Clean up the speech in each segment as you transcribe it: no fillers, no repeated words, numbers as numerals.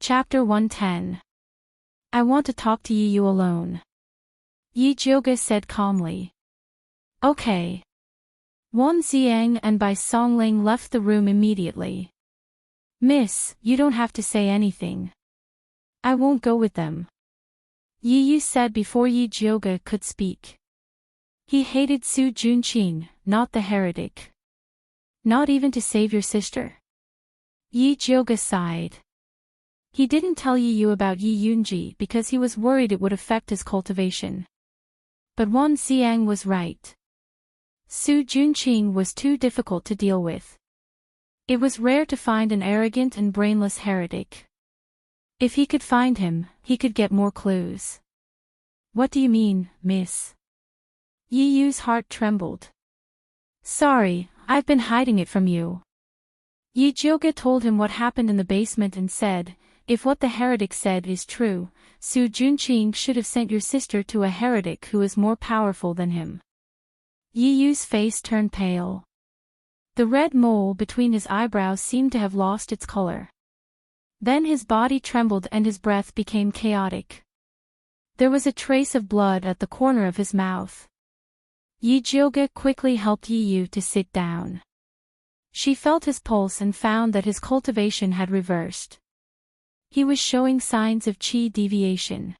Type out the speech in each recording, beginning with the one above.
Chapter 110. I want to talk to you alone. Yi Jioge said calmly. Okay. Wan Xiang and Bai Songling left the room immediately. Miss, you don't have to say anything. I won't go with them. Yi Yu said before Yi Jioge could speak. He hated Su Junqing, not the heretic. Not even to save your sister? Yi Jioge sighed. He didn't tell Yi Yu about Yi Yunji because he was worried it would affect his cultivation. But Wan Xiang was right. Su Junqing was too difficult to deal with. It was rare to find an arrogant and brainless heretic. If he could find him, he could get more clues. What do you mean, miss? Yi Yu's heart trembled. Sorry, I've been hiding it from you. Yi Jioge told him what happened in the basement and said, if what the heretic said is true, Su Junqing should have sent your sister to a heretic who is more powerful than him. Yi Yu's face turned pale. The red mole between his eyebrows seemed to have lost its color. Then his body trembled and his breath became chaotic. There was a trace of blood at the corner of his mouth. Yi Jioge quickly helped Yi Yu to sit down. She felt his pulse and found that his cultivation had reversed. He was showing signs of qi deviation.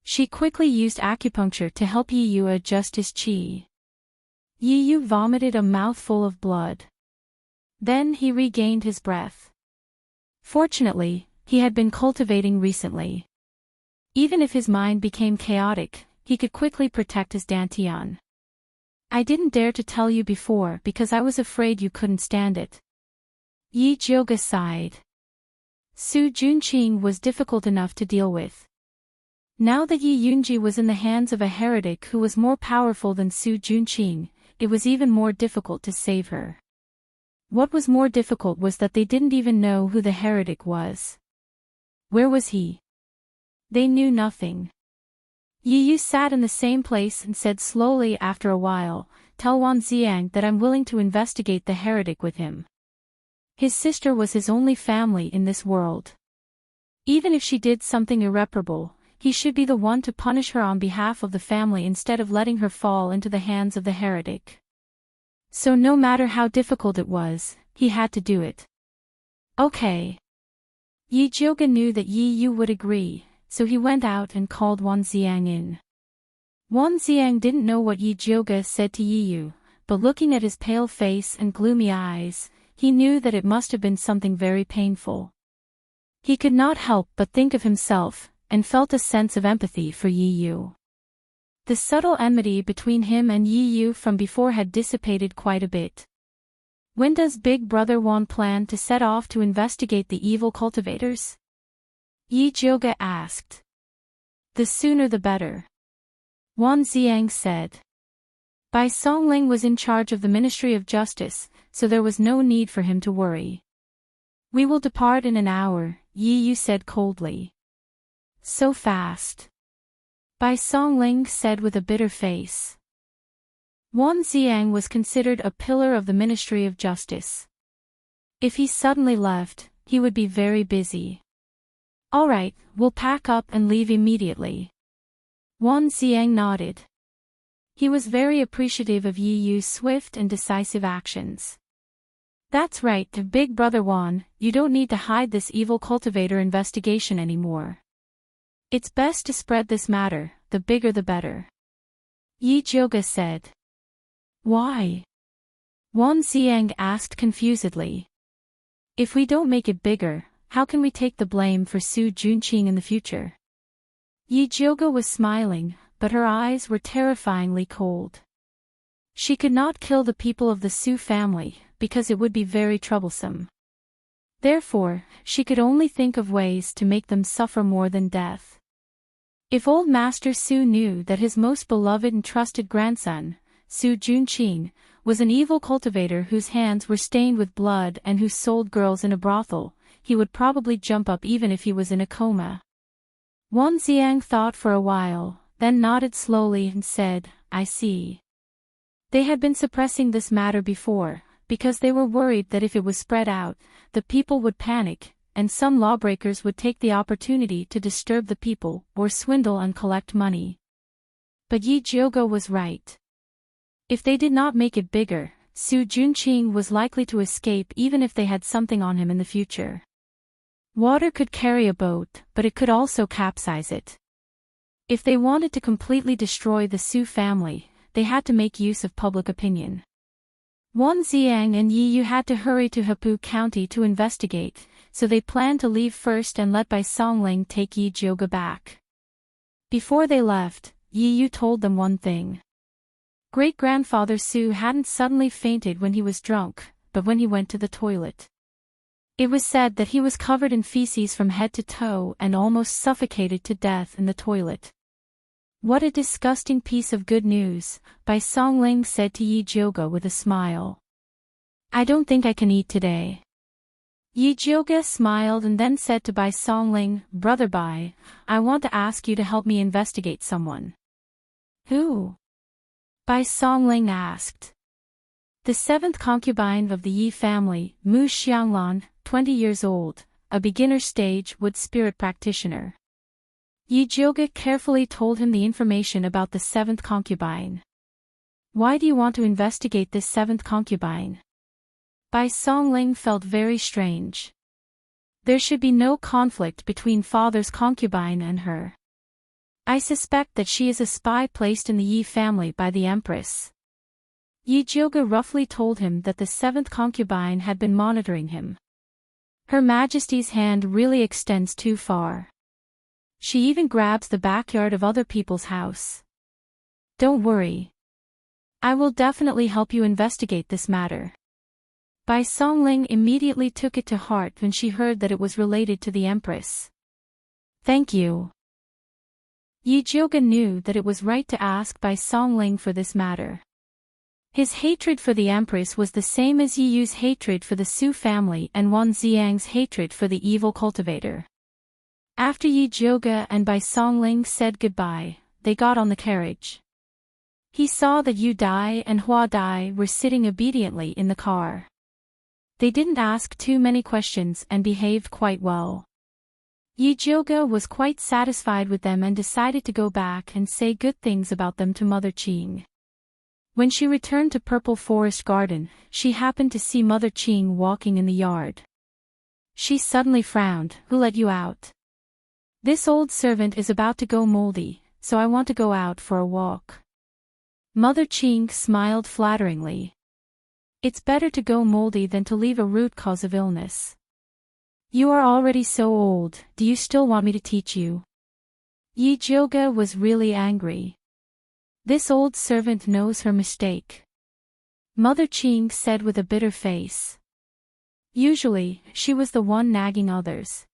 She quickly used acupuncture to help Yi Yu adjust his qi. Yi Yu vomited a mouthful of blood. Then he regained his breath. Fortunately, he had been cultivating recently. Even if his mind became chaotic, he could quickly protect his dantian. I didn't dare to tell you before because I was afraid you couldn't stand it. Yi Jioge sighed. Su Junqing was difficult enough to deal with. Now that Yi Yunji was in the hands of a heretic who was more powerful than Su Junqing, it was even more difficult to save her. What was more difficult was that they didn't even know who the heretic was. Where was he? They knew nothing. Yi Yu sat in the same place and said slowly after a while, tell Wan Xiang that I'm willing to investigate the heretic with him. His sister was his only family in this world. Even if she did something irreparable, he should be the one to punish her on behalf of the family instead of letting her fall into the hands of the heretic. So no matter how difficult it was, he had to do it. Okay. Yi Jioge knew that Yi Yu would agree, so he went out and called Wan Xiang in. Wan Xiang didn't know what Yi Jioge said to Yi Yu, but looking at his pale face and gloomy eyes, he knew that it must have been something very painful. He could not help but think of himself, and felt a sense of empathy for Yi Yu. The subtle enmity between him and Yi Yu from before had dissipated quite a bit. When does Big Brother Wan plan to set off to investigate the evil cultivators? Yi Jioge asked. The sooner the better. Wan Xiang said. Bai Songling was in charge of the Ministry of Justice, so there was no need for him to worry. We will depart in an hour, Yi Yu said coldly. So fast. Bai Songling said with a bitter face. Wan Xiang was considered a pillar of the Ministry of Justice. If he suddenly left, he would be very busy. All right, we'll pack up and leave immediately. Wan Xiang nodded. He was very appreciative of Yi Yu's swift and decisive actions. That's right, Big Brother Wan, you don't need to hide this evil cultivator investigation anymore. It's best to spread this matter, the bigger the better. Yi Jioge said. Why? Wan Xiang asked confusedly. If we don't make it bigger, how can we take the blame for Su Junqing in the future? Yi Jioge was smiling, but her eyes were terrifyingly cold. She could not kill the people of the Su family, because it would be very troublesome. Therefore, she could only think of ways to make them suffer more than death. If old Master Su knew that his most beloved and trusted grandson, Su Junqing, was an evil cultivator whose hands were stained with blood and who sold girls in a brothel, he would probably jump up even if he was in a coma. Wan Xiang thought for a while, then nodded slowly and said, I see. They had been suppressing this matter before, because they were worried that if it was spread out, the people would panic, and some lawbreakers would take the opportunity to disturb the people or swindle and collect money. But Yi Jioge was right. If they did not make it bigger, Su Junqing was likely to escape even if they had something on him in the future. Water could carry a boat, but it could also capsize it. If they wanted to completely destroy the Su family, they had to make use of public opinion. Wan Xiang and Yi Yu had to hurry to Hepu County to investigate, so they planned to leave first and let Bai Songling take Yi Jioge back. Before they left, Yi Yu told them one thing. Great-grandfather Su hadn't suddenly fainted when he was drunk, but when he went to the toilet. It was said that he was covered in feces from head to toe and almost suffocated to death in the toilet. What a disgusting piece of good news, Bai Songling said to Yi Jioge with a smile. I don't think I can eat today. Yi Jioge smiled and then said to Bai Songling, Brother Bai, I want to ask you to help me investigate someone. Who? Bai Songling asked. The seventh concubine of the Yi family, Mu Xianglan, 20 years old, a beginner-stage wood spirit practitioner. Yi Jioge carefully told him the information about the seventh concubine. Why do you want to investigate this seventh concubine? Bai Songling felt very strange. There should be no conflict between father's concubine and her. I suspect that she is a spy placed in the Yi family by the Empress. Yi Jioge roughly told him that the seventh concubine had been monitoring him. Her Majesty's hand really extends too far. She even grabs the backyard of other people's house. Don't worry. I will definitely help you investigate this matter. Bai Songling immediately took it to heart when she heard that it was related to the Empress. Thank you. Yi Jioge knew that it was right to ask Bai Songling for this matter. His hatred for the Empress was the same as Yi Yu's hatred for the Su family and Wan Xiang's hatred for the evil cultivator. After Yi Jioge and Bai Songling said goodbye, they got on the carriage. He saw that Yu Dai and Hua Dai were sitting obediently in the car. They didn't ask too many questions and behaved quite well. Yi Jioge was quite satisfied with them and decided to go back and say good things about them to Mother Qing. When she returned to Purple Forest Garden, she happened to see Mother Qing walking in the yard. She suddenly frowned. Who let you out? This old servant is about to go moldy, so I want to go out for a walk. Mother Qing smiled flatteringly. It's better to go moldy than to leave a root cause of illness. You are already so old, do you still want me to teach you? Yi Jioge was really angry. This old servant knows her mistake. Mother Qing said with a bitter face. Usually, she was the one nagging others.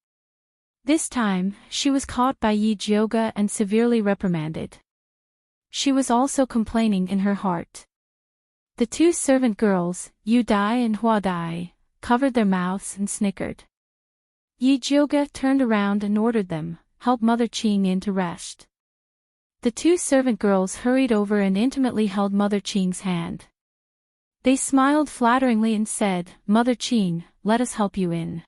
This time, she was caught by Yi Jioge and severely reprimanded. She was also complaining in her heart. The two servant girls, Yu Dai and Hua Dai, covered their mouths and snickered. Yi Jioge turned around and ordered them, help Mother Qing in to rest. The two servant girls hurried over and intimately held Mother Qing's hand. They smiled flatteringly and said, Mother Qing, let us help you in.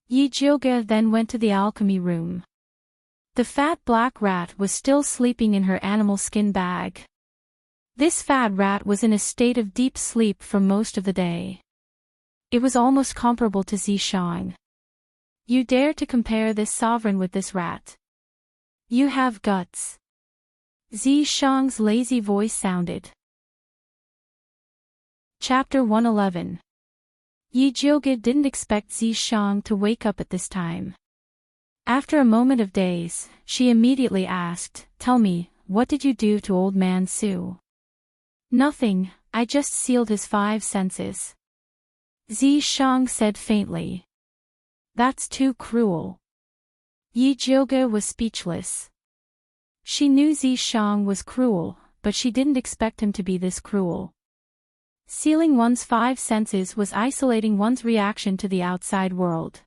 Yi Jioge then went to the alchemy room. The fat black rat was still sleeping in her animal skin bag. This fat rat was in a state of deep sleep for most of the day. It was almost comparable to Zishang. You dare to compare this sovereign with this rat? You have guts. Zishang's lazy voice sounded. Chapter 111. Yi Jioge didn't expect Zishang to wake up at this time. After a moment of daze, she immediately asked, Tell me, what did you do to old man Su? Nothing, I just sealed his 5 senses. Zishang said faintly. That's too cruel. Yi Jioge was speechless. She knew Zishang was cruel, but she didn't expect him to be this cruel. Sealing one's 5 senses was isolating one's reaction to the outside world.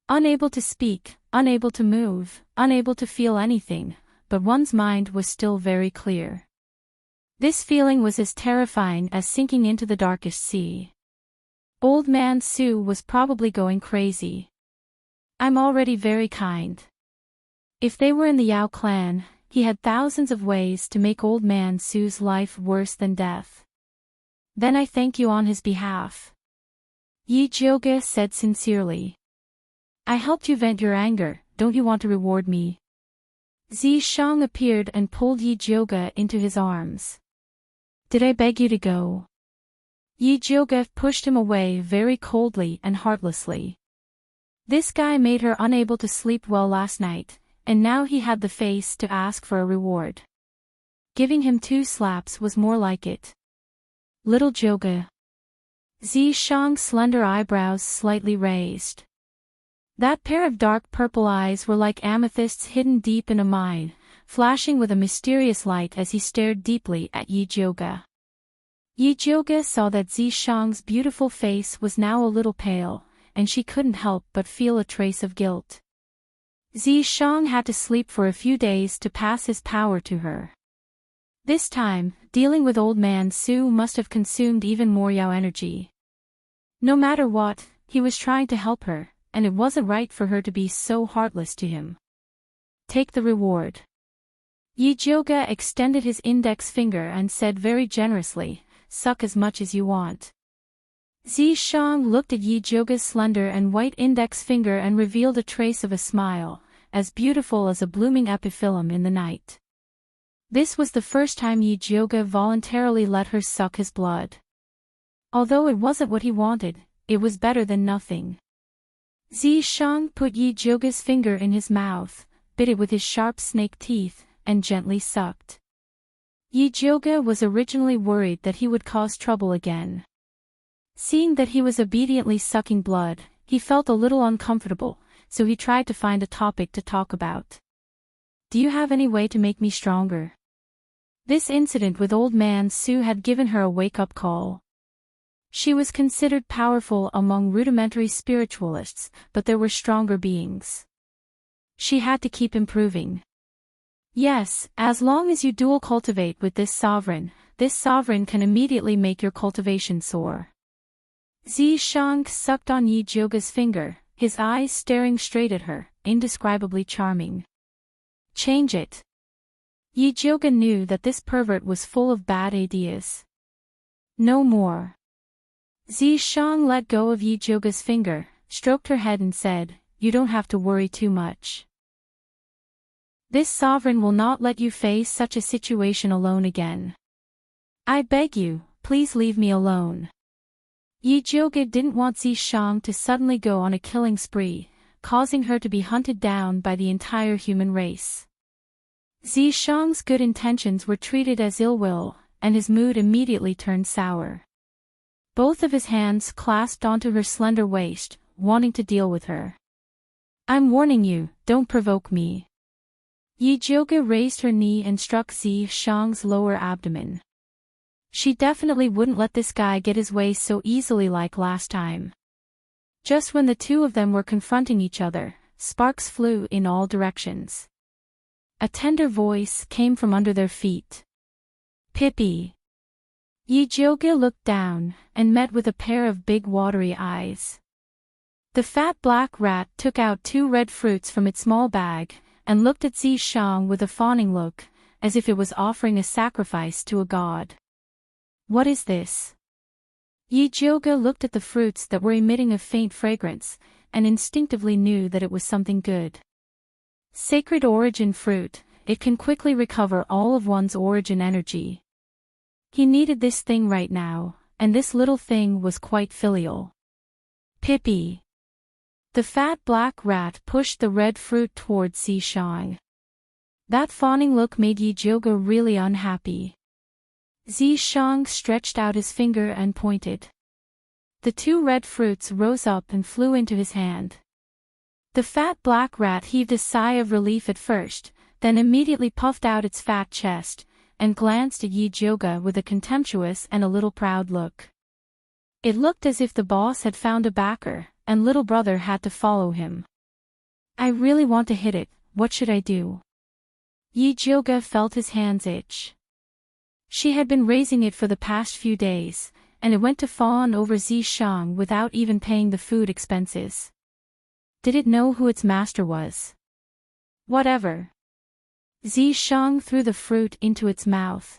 Unable to speak, unable to move, unable to feel anything, but one's mind was still very clear. This feeling was as terrifying as sinking into the darkest sea. Old man Su was probably going crazy. I'm already very kind. If they were in the Yao clan, he had thousands of ways to make Old Man Su's life worse than death. Then I thank you on his behalf. Yi Jioge said sincerely. I helped you vent your anger, don't you want to reward me? Zishang appeared and pulled Yi Jioge into his arms. Did I beg you to go? Yi Jioge pushed him away very coldly and heartlessly. This guy made her unable to sleep well last night, and now he had the face to ask for a reward. Giving him 2 slaps was more like it. Little Jioge. Zishang's slender eyebrows slightly raised. That pair of dark purple eyes were like amethysts hidden deep in a mine, flashing with a mysterious light as he stared deeply at Yi Jioge. Yi Jioge saw that Zishang's beautiful face was now a little pale, and she couldn't help but feel a trace of guilt. Zishang had to sleep for a few days to pass his power to her. This time, dealing with Old Man Su must have consumed even more Yao energy. No matter what, he was trying to help her, and it wasn't right for her to be so heartless to him. Take the reward. Yi Jioge extended his index finger and said very generously, suck as much as you want. Zishang looked at Yi Jioge's slender and white index finger and revealed a trace of a smile, as beautiful as a blooming epiphyllum in the night. This was the first time Yi Jioge voluntarily let her suck his blood. Although it wasn't what he wanted, it was better than nothing. Zishang put Yi Jioge's finger in his mouth, bit it with his sharp snake teeth, and gently sucked. Yi Jioge was originally worried that he would cause trouble again. Seeing that he was obediently sucking blood, he felt a little uncomfortable, so he tried to find a topic to talk about. Do you have any way to make me stronger? This incident with Old Man Su had given her a wake-up call. She was considered powerful among rudimentary spiritualists, but there were stronger beings. She had to keep improving. Yes, as long as you dual cultivate with this sovereign can immediately make your cultivation soar. Zishang sucked on Yi Jioge's finger, his eyes staring straight at her, indescribably charming. Change it. Yi Jioge knew that this pervert was full of bad ideas. No more. Zishang let go of Yi Jioge's finger, stroked her head and said, you don't have to worry too much. This sovereign will not let you face such a situation alone again. I beg you, please leave me alone. Yi Jioge didn't want Zishang to suddenly go on a killing spree, causing her to be hunted down by the entire human race. Zishang's good intentions were treated as ill will, and his mood immediately turned sour. Both of his hands clasped onto her slender waist, wanting to deal with her. I'm warning you, don't provoke me. Yi Jioge raised her knee and struck Zishang's lower abdomen. She definitely wouldn't let this guy get his way so easily like last time. Just when the two of them were confronting each other, sparks flew in all directions. A tender voice came from under their feet. Pippi. Yi Jioge looked down, and met with a pair of big watery eyes. The fat black rat took out 2 red fruits from its small bag, and looked at Zishang with a fawning look, as if it was offering a sacrifice to a god. What is this? Yi Jioge looked at the fruits that were emitting a faint fragrance, and instinctively knew that it was something good. Sacred origin fruit, it can quickly recover all of one's origin energy. He needed this thing right now, and this little thing was quite filial. Pippi. The fat black rat pushed the red fruit towards Zishang. That fawning look made Yi Jioge really unhappy. Zishang stretched out his finger and pointed. The 2 red fruits rose up and flew into his hand. The fat black rat heaved a sigh of relief at first, then immediately puffed out its fat chest, and glanced at Yi Jioge with a contemptuous and a little proud look. It looked as if the boss had found a backer, and little brother had to follow him. I really want to hit it, what should I do? Yi Jioge felt his hands itch. She had been raising it for the past few days, and it went to fawn over Zishang without even paying the food expenses. Did it know who its master was? Whatever. Zishang threw the fruit into its mouth.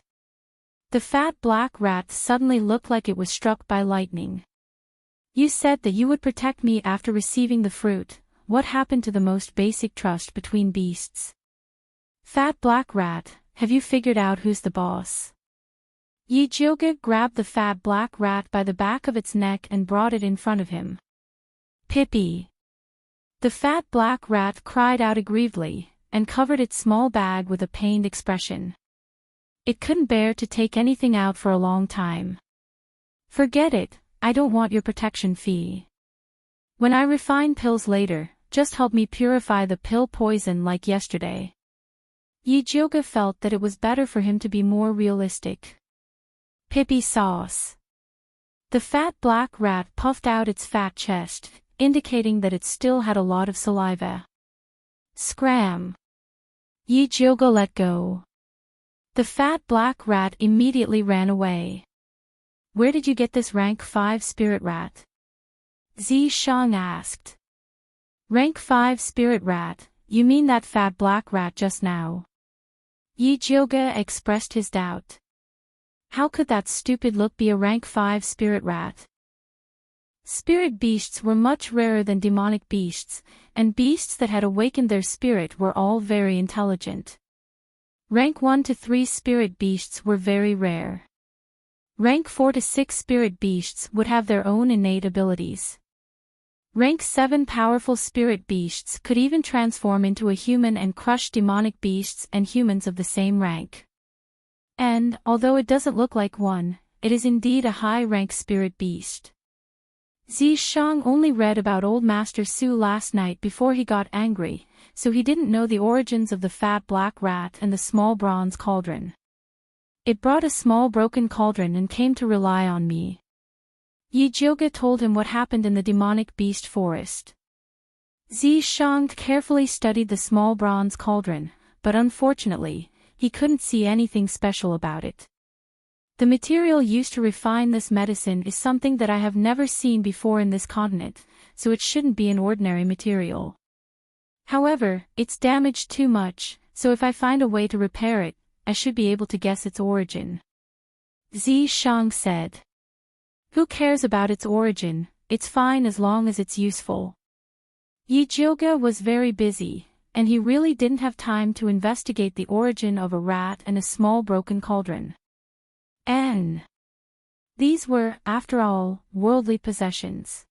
The fat black rat suddenly looked like it was struck by lightning. You said that you would protect me after receiving the fruit. What happened to the most basic trust between beasts? Fat black rat, have you figured out who's the boss? Yijioga grabbed the fat black rat by the back of its neck and brought it in front of him. Pippi! The fat black rat cried out aggrievedly, and covered its small bag with a pained expression. It couldn't bear to take anything out for a long time. Forget it, I don't want your protection fee. When I refine pills later, just help me purify the pill poison like yesterday. Yijioga felt that it was better for him to be more realistic. Pippi sauce. The fat black rat puffed out its fat chest, indicating that it still had a lot of saliva. Scram. Yijioga let go. The fat black rat immediately ran away. Where did you get this rank 5 spirit rat? Zishang asked. Rank 5 spirit rat, you mean that fat black rat just now? Yijioga expressed his doubt. How could that stupid look be a rank 5 spirit rat? Spirit beasts were much rarer than demonic beasts, and beasts that had awakened their spirit were all very intelligent. Rank 1 to 3 spirit beasts were very rare. Rank 4 to 6 spirit beasts would have their own innate abilities. Rank 7 powerful spirit beasts could even transform into a human and crush demonic beasts and humans of the same rank. And, although it doesn't look like one, it is indeed a high-rank spirit beast. Zishang only read about Old Master Su last night before he got angry, so he didn't know the origins of the fat black rat and the small bronze cauldron. It brought a small broken cauldron and came to rely on me. Yijioga told him what happened in the demonic beast forest. Zishang carefully studied the small bronze cauldron, but unfortunately, he couldn't see anything special about it. The material used to refine this medicine is something that I have never seen before in this continent, so it shouldn't be an ordinary material. However, it's damaged too much, so if I find a way to repair it, I should be able to guess its origin. Zishang said. Who cares about its origin, it's fine as long as it's useful. Yijioga was very busy, and he really didn't have time to investigate the origin of a rat and a small broken cauldron. These were, after all, worldly possessions.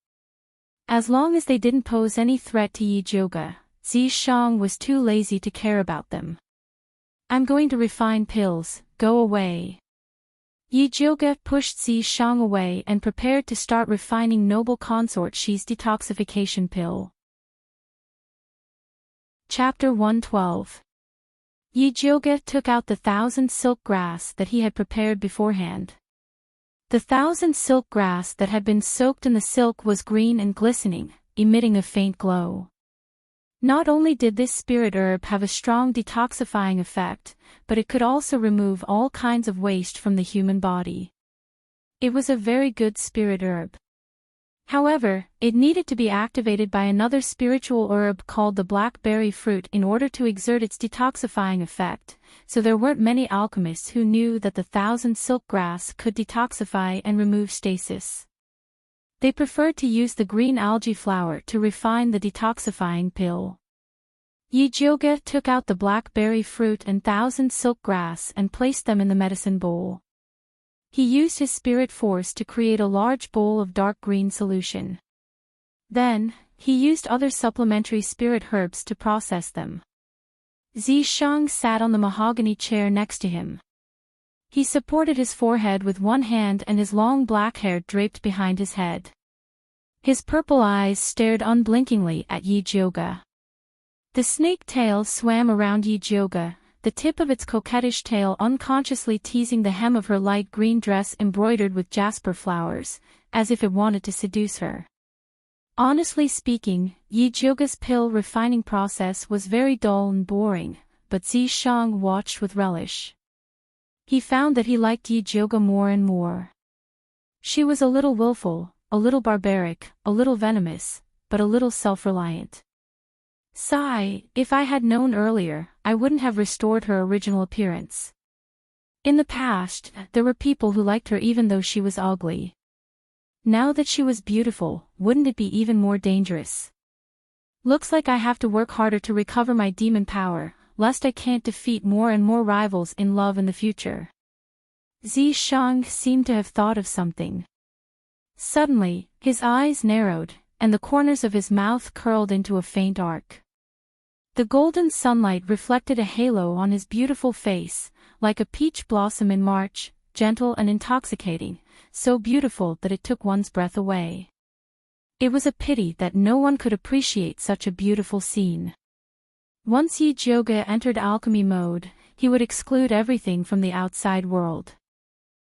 As long as they didn't pose any threat to Yijioga, Zishang was too lazy to care about them. I'm going to refine pills, go away. Yijioga pushed Zishang away and prepared to start refining Noble Consort Shi's detoxification pill. Chapter 112. Yijioga took out the 1,000 silk grass that he had prepared beforehand. The 1,000 silk grass that had been soaked in the silk was green and glistening, emitting a faint glow. Not only did this spirit herb have a strong detoxifying effect, but it could also remove all kinds of waste from the human body. It was a very good spirit herb. However, it needed to be activated by another spiritual herb called the blackberry fruit in order to exert its detoxifying effect, so there weren't many alchemists who knew that the 1,000 silk grass could detoxify and remove stasis. They preferred to use the green algae flower to refine the detoxifying pill. Yijioga took out the blackberry fruit and 1,000 silk grass and placed them in the medicine bowl. He used his spirit force to create a large bowl of dark green solution. Then, he used other supplementary spirit herbs to process them. Zishang sat on the mahogany chair next to him. He supported his forehead with one hand and his long black hair draped behind his head. His purple eyes stared unblinkingly at Yijioga. The snake tail swam around Yijioga, the tip of its coquettish tail unconsciously teasing the hem of her light green dress embroidered with jasper flowers, as if it wanted to seduce her. Honestly speaking, Yijioga's pill refining process was very dull and boring, but Zishang watched with relish. He found that he liked Yijioga more and more. She was a little willful, a little barbaric, a little venomous, but a little self-reliant. Sigh, if I had known earlier, I wouldn't have restored her original appearance. In the past, there were people who liked her even though she was ugly. Now that she was beautiful, wouldn't it be even more dangerous? Looks like I have to work harder to recover my demon power, lest I can't defeat more and more rivals in love in the future. Zishang seemed to have thought of something. Suddenly, his eyes narrowed, and the corners of his mouth curled into a faint arc. The golden sunlight reflected a halo on his beautiful face, like a peach blossom in March, gentle and intoxicating, so beautiful that it took one's breath away. It was a pity that no one could appreciate such a beautiful scene. Once Yi Jioge entered alchemy mode, he would exclude everything from the outside world.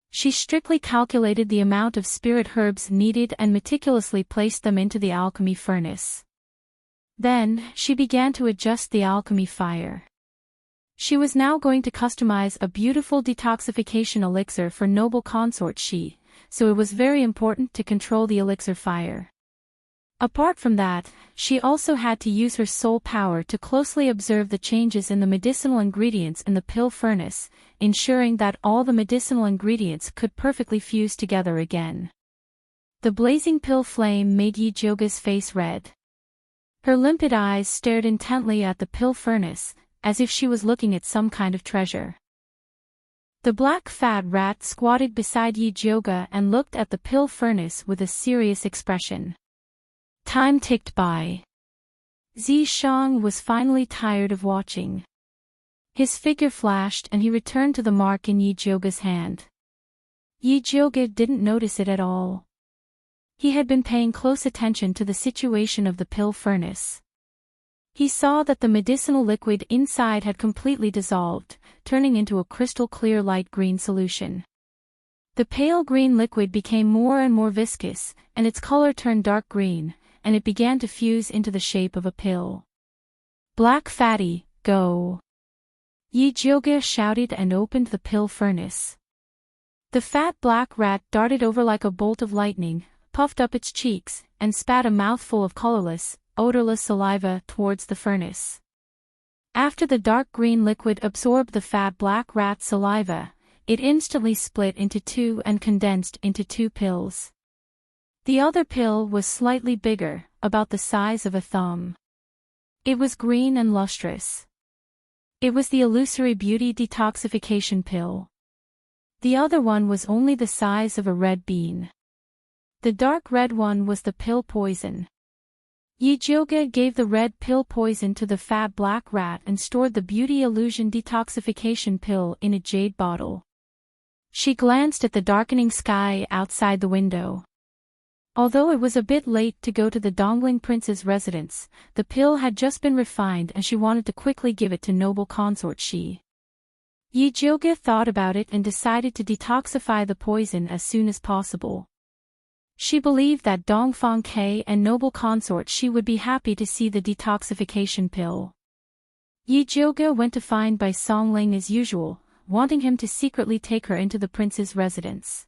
She strictly calculated the amount of spirit herbs needed and meticulously placed them into the alchemy furnace. Then, she began to adjust the alchemy fire. She was now going to customize a beautiful detoxification elixir for noble consort Shi, so it was very important to control the elixir fire. Apart from that, she also had to use her soul power to closely observe the changes in the medicinal ingredients in the pill furnace, ensuring that all the medicinal ingredients could perfectly fuse together again. The blazing pill flame made Yi Jioge's face red. Her limpid eyes stared intently at the pill furnace, as if she was looking at some kind of treasure. The black fat rat squatted beside Yi Jioge and looked at the pill furnace with a serious expression. Time ticked by. Zishang was finally tired of watching. His figure flashed and he returned to the mark in Yi Jioge's hand. Yi Jioge didn't notice it at all. He had been paying close attention to the situation of the pill furnace. He saw that the medicinal liquid inside had completely dissolved, turning into a crystal-clear light green solution. The pale green liquid became more and more viscous, and its color turned dark green, and it began to fuse into the shape of a pill. Black Fatty, go! Yi Jioge shouted and opened the pill furnace. The fat black rat darted over like a bolt of lightning, puffed up its cheeks, and spat a mouthful of colorless, odorless saliva towards the furnace. After the dark green liquid absorbed the fat black rat's saliva, it instantly split into two and condensed into two pills. The other pill was slightly bigger, about the size of a thumb. It was green and lustrous. It was the illusory beauty detoxification pill. The other one was only the size of a red bean. The dark red one was the pill poison. Yi Jioge gave the red pill poison to the fat black rat and stored the beauty illusion detoxification pill in a jade bottle. She glanced at the darkening sky outside the window. Although it was a bit late to go to the Dongling Prince's residence, the pill had just been refined and she wanted to quickly give it to noble consort Shi. Yi Jioge thought about it and decided to detoxify the poison as soon as possible. She believed that Dongfang Ke and noble consort Shi would be happy to see the detoxification pill. Yi Jioge went to find Bai Songling as usual, wanting him to secretly take her into the prince's residence.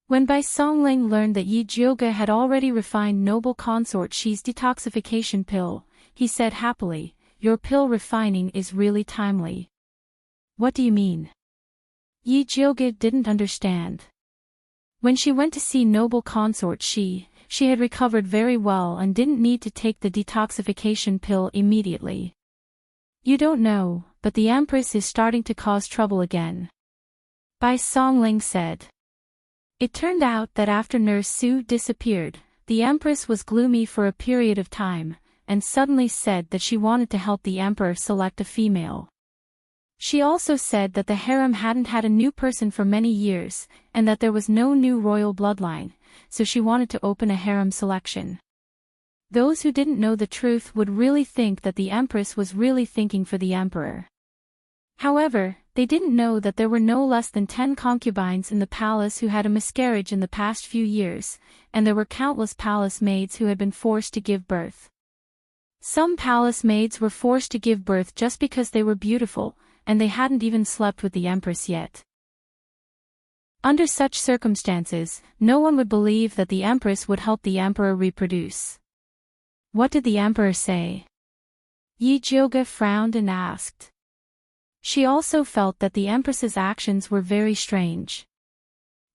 When Bai Songling learned that Yi Jioge had already refined noble consort Shi's detoxification pill, he said happily, "Your pill refining is really timely." "What do you mean?" Yi Jioge didn't understand. When she went to see noble consort Shi, she had recovered very well and didn't need to take the detoxification pill immediately. "You don't know, but the Empress is starting to cause trouble again," Bai Songling said. It turned out that after Nurse Su disappeared, the Empress was gloomy for a period of time, and suddenly said that she wanted to help the Emperor select a female. She also said that the harem hadn't had a new person for many years, and that there was no new royal bloodline, so she wanted to open a harem selection. Those who didn't know the truth would really think that the Empress was really thinking for the Emperor. However, they didn't know that there were no less than 10 concubines in the palace who had a miscarriage in the past few years, and there were countless palace maids who had been forced to give birth. Some palace maids were forced to give birth just because they were beautiful, and they hadn't even slept with the Empress yet. Under such circumstances, no one would believe that the Empress would help the Emperor reproduce. What did the Emperor say? Yi Jioge frowned and asked. She also felt that the Empress's actions were very strange.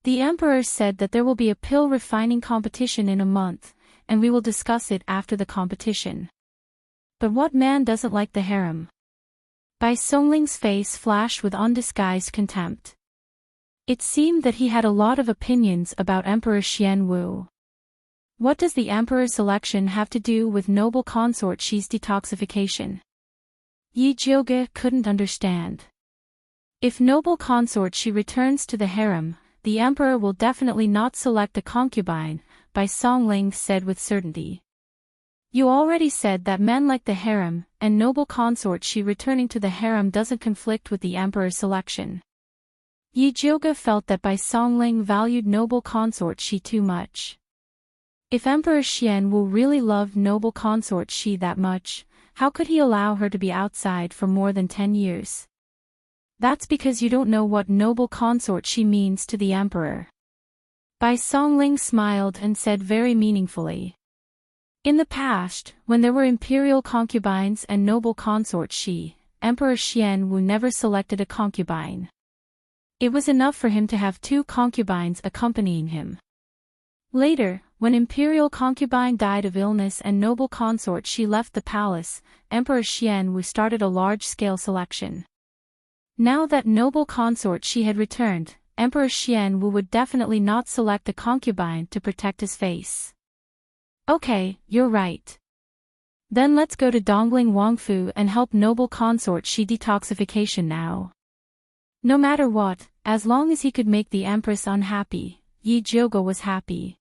The Emperor said that there will be a pill refining competition in a month, and we will discuss it after the competition. But what man doesn't like the harem? Bai Songling's face flashed with undisguised contempt. It seemed that he had a lot of opinions about Emperor Xian Wu. What does the Emperor's selection have to do with noble consort Xi's detoxification? Yi Jioge couldn't understand. If noble consort Xi returns to the harem, the Emperor will definitely not select a concubine, Bai Songling said with certainty. You already said that men like the harem, and noble consort Xi returning to the harem doesn't conflict with the Emperor's selection. Yi Jioge felt that Bai Songling valued noble consort Xi too much. If Emperor Xian Wu really loved noble consort Xi that much, how could he allow her to be outside for more than 10 years? That's because you don't know what noble consort Xi means to the Emperor. Bai Songling smiled and said very meaningfully. In the past, when there were imperial concubines and noble consort Xi, Emperor Xian Wu never selected a concubine. It was enough for him to have 2 concubines accompanying him. Later, when imperial concubine died of illness and noble consort Xi left the palace, Emperor Xian Wu started a large-scale selection. Now that noble consort Xi had returned, Emperor Xian Wu would definitely not select a concubine to protect his face. Okay, you're right. Then let's go to Dongling Wangfu and help noble consort Xi detoxification now. No matter what, as long as he could make the Empress unhappy, Yi Jioge was happy.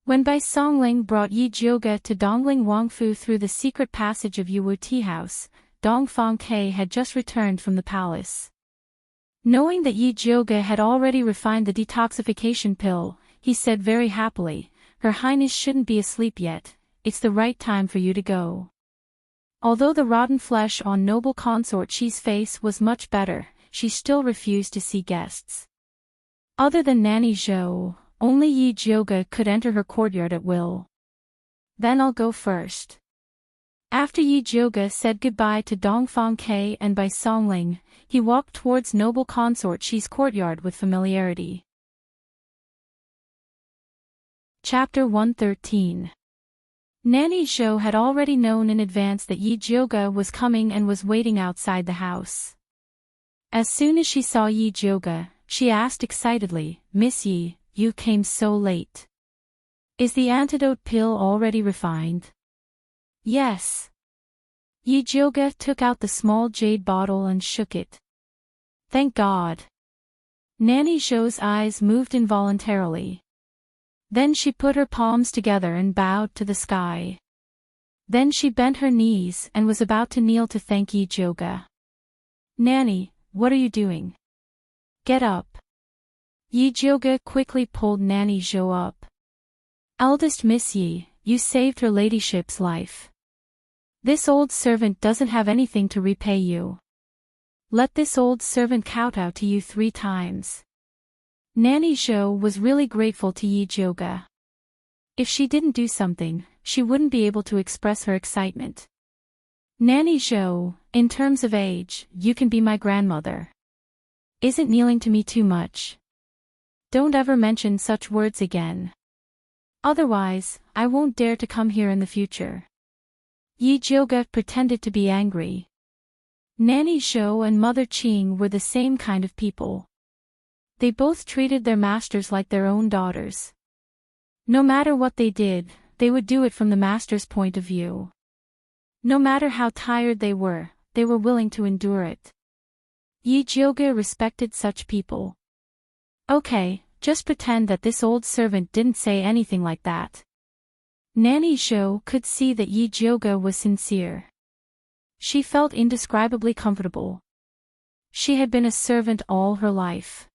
When Bai Songling brought Yi Jioge to Dongling Wangfu through the secret passage of Yuwu Tea House, Dong Fangke had just returned from the palace. Knowing that Yi Jioge had already refined the detoxification pill, he said very happily, Her Highness shouldn't be asleep yet, it's the right time for you to go. Although the rotten flesh on noble consort Xi's face was much better, she still refused to see guests. Other than Nanny Zhou, only Yi Jioge could enter her courtyard at will. Then I'll go first. After Yi Jioge said goodbye to Dong Fangke and Bai Songling, he walked towards noble consort Xi's courtyard with familiarity. Chapter 113. Nanny Zhou had already known in advance that Yi Jioge was coming and was waiting outside the house. As soon as she saw Yi Jioge, she asked excitedly, Miss Yi, you came so late. Is the antidote pill already refined? Yes. Yi Jioge took out the small jade bottle and shook it. Thank God. Nanny Zhou's eyes moved involuntarily. Then she put her palms together and bowed to the sky. Then she bent her knees and was about to kneel to thank Yi Jioge. Nanny, what are you doing? Get up. Yi Jioge quickly pulled Nanny Zhou up. Eldest Miss Yi, you saved her ladyship's life. This old servant doesn't have anything to repay you. Let this old servant kowtow to you 3 times. Nanny Zhou was really grateful to Yi Jioge. If she didn't do something, she wouldn't be able to express her excitement. Nanny Zhou, in terms of age, you can be my grandmother. Isn't kneeling to me too much? Don't ever mention such words again. Otherwise, I won't dare to come here in the future. Yi Jioge pretended to be angry. Nanny Zhou and Mother Qing were the same kind of people. They both treated their masters like their own daughters. No matter what they did, they would do it from the master's point of view. No matter how tired they were willing to endure it. Yi Jioge respected such people. Okay, just pretend that this old servant didn't say anything like that. Nanny Zhou could see that Yi Jioge was sincere. She felt indescribably comfortable. She had been a servant all her life.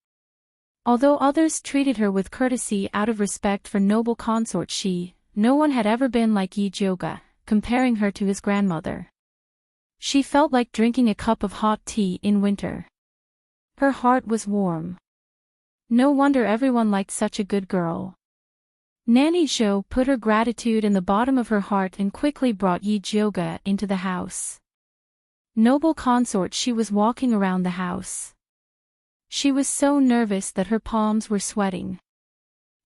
Although others treated her with courtesy out of respect for noble consort Xi, no one had ever been like Yi Jioge, comparing her to his grandmother. She felt like drinking a cup of hot tea in winter. Her heart was warm. No wonder everyone liked such a good girl. Nanny Zhou put her gratitude in the bottom of her heart and quickly brought Yi Jioge into the house. Noble consort, she was walking around the house. She was so nervous that her palms were sweating.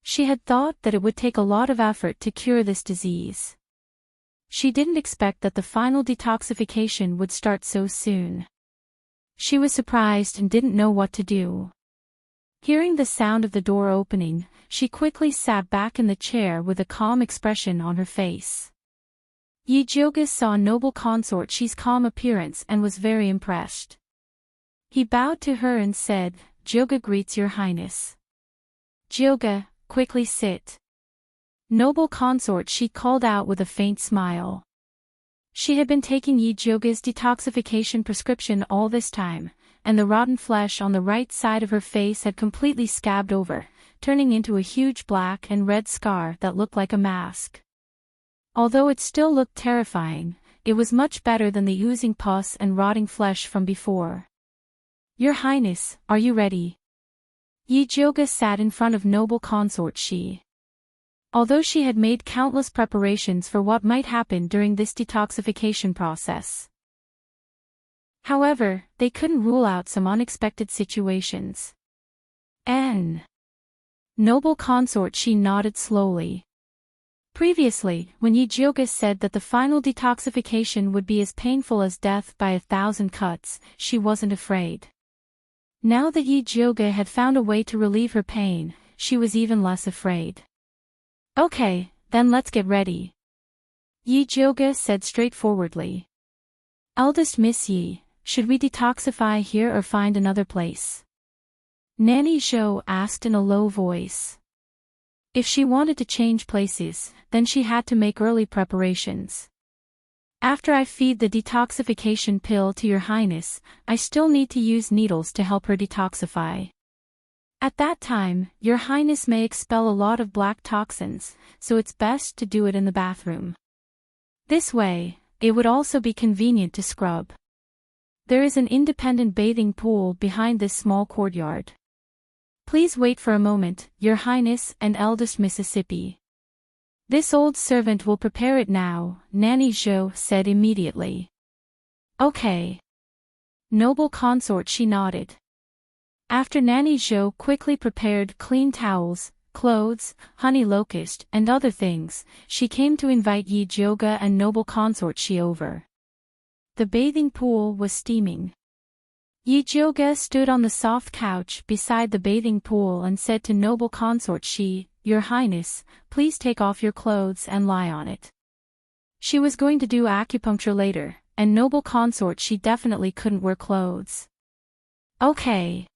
She had thought that it would take a lot of effort to cure this disease. She didn't expect that the final detoxification would start so soon. She was surprised and didn't know what to do. Hearing the sound of the door opening, she quickly sat back in the chair with a calm expression on her face. Yi Jioge saw noble consort Shi's calm appearance and was very impressed. He bowed to her and said, "Jioge greets your highness." "Jioge, quickly sit." Noble consort Shi called out with a faint smile. She had been taking Yi Jioge's detoxification prescription all this time, and the rotten flesh on the right side of her face had completely scabbed over, turning into a huge black and red scar that looked like a mask. Although it still looked terrifying, it was much better than the oozing pus and rotting flesh from before. "Your Highness, are you ready?" Yi Jioge sat in front of noble consort Shi. Although she had made countless preparations for what might happen during this detoxification process. However, they couldn't rule out some unexpected situations. Noble consort Shi nodded slowly. Previously, when Yi Jioge said that the final detoxification would be as painful as death by 1,000 cuts, she wasn't afraid. Now that Yi Jioge had found a way to relieve her pain, she was even less afraid. "Okay, then let's get ready," Yi Jioge said straightforwardly. "Eldest Miss Yi, should we detoxify here or find another place?" Nanny Zhou asked in a low voice. If she wanted to change places, then she had to make early preparations. "After I feed the detoxification pill to your highness, I still need to use needles to help her detoxify. At that time, your highness may expel a lot of black toxins, so it's best to do it in the bathroom. This way, it would also be convenient to scrub. There is an independent bathing pool behind this small courtyard. Please wait for a moment, your highness and eldest Mississippi. This old servant will prepare it now," Nanny Zhou said immediately. "Okay." Noble consort Shi nodded. After Nanny Zhou quickly prepared clean towels, clothes, honey locust and other things, she came to invite Yi Jioge and noble consort Shi over. The bathing pool was steaming. Yi Jioge stood on the soft couch beside the bathing pool and said to noble consort Shi, "Your highness, please take off your clothes and lie on it." She was going to do acupuncture later, and noble consort Shi definitely couldn't wear clothes. "Okay."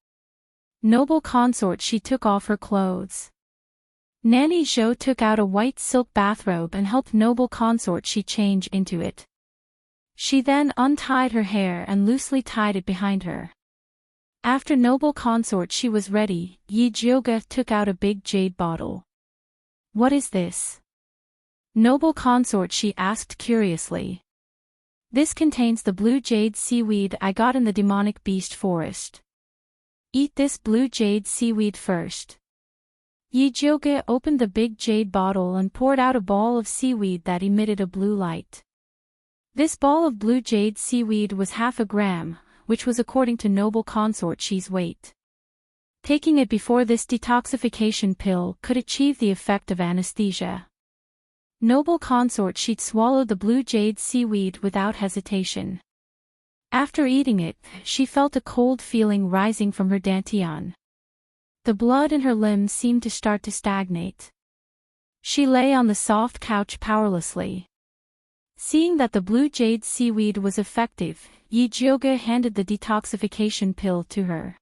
Noble consort Shi took off her clothes. Nanny Zhou took out a white silk bathrobe and helped noble consort Shi change into it. She then untied her hair and loosely tied it behind her. After noble consort Shi was ready, Yi Jioge took out a big jade bottle. "What is this?" Noble consort Shi asked curiously. "This contains the blue jade seaweed I got in the demonic beast forest. Eat this blue jade seaweed first." Yi Jioge opened the big jade bottle and poured out a ball of seaweed that emitted a blue light. This ball of blue jade seaweed was 1/2 gram, which was according to noble consort Shi's weight. Taking it before this detoxification pill could achieve the effect of anesthesia. Noble consort Shi swallowed the blue jade seaweed without hesitation. After eating it, she felt a cold feeling rising from her dantian. The blood in her limbs seemed to start to stagnate. She lay on the soft couch powerlessly. Seeing that the blue jade seaweed was effective, Yi Jioge handed the detoxification pill to her.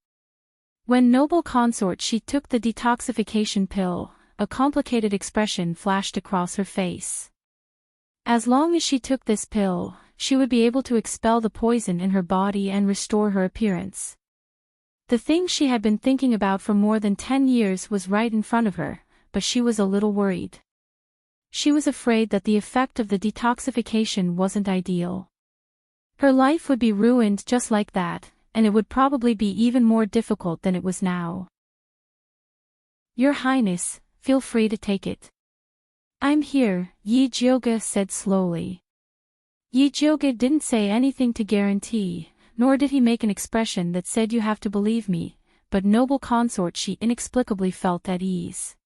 When noble consort Shi took the detoxification pill, a complicated expression flashed across her face. As long as she took this pill, she would be able to expel the poison in her body and restore her appearance. The thing she had been thinking about for more than 10 years was right in front of her, but she was a little worried. She was afraid that the effect of the detoxification wasn't ideal. Her life would be ruined just like that, and it would probably be even more difficult than it was now. "Your Highness, feel free to take it," I'm here, Yi Jioge said slowly. Yi Jioge didn't say anything to guarantee, nor did he make an expression that said you have to believe me, but noble consort, she inexplicably felt at ease.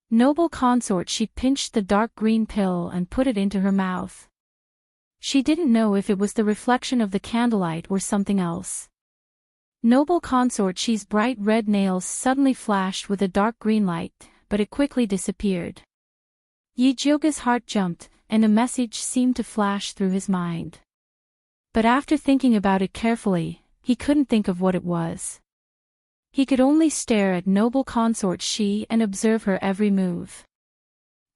Noble consort, she pinched the dark green pill and put it into her mouth. She didn't know if it was the reflection of the candlelight or something else. Noble consort, she's bright red nails suddenly flashed with a dark green light, but it quickly disappeared. Yi Jioge's heart jumped, and a message seemed to flash through his mind. But after thinking about it carefully, he couldn't think of what it was. He could only stare at noble consort she and observe her every move.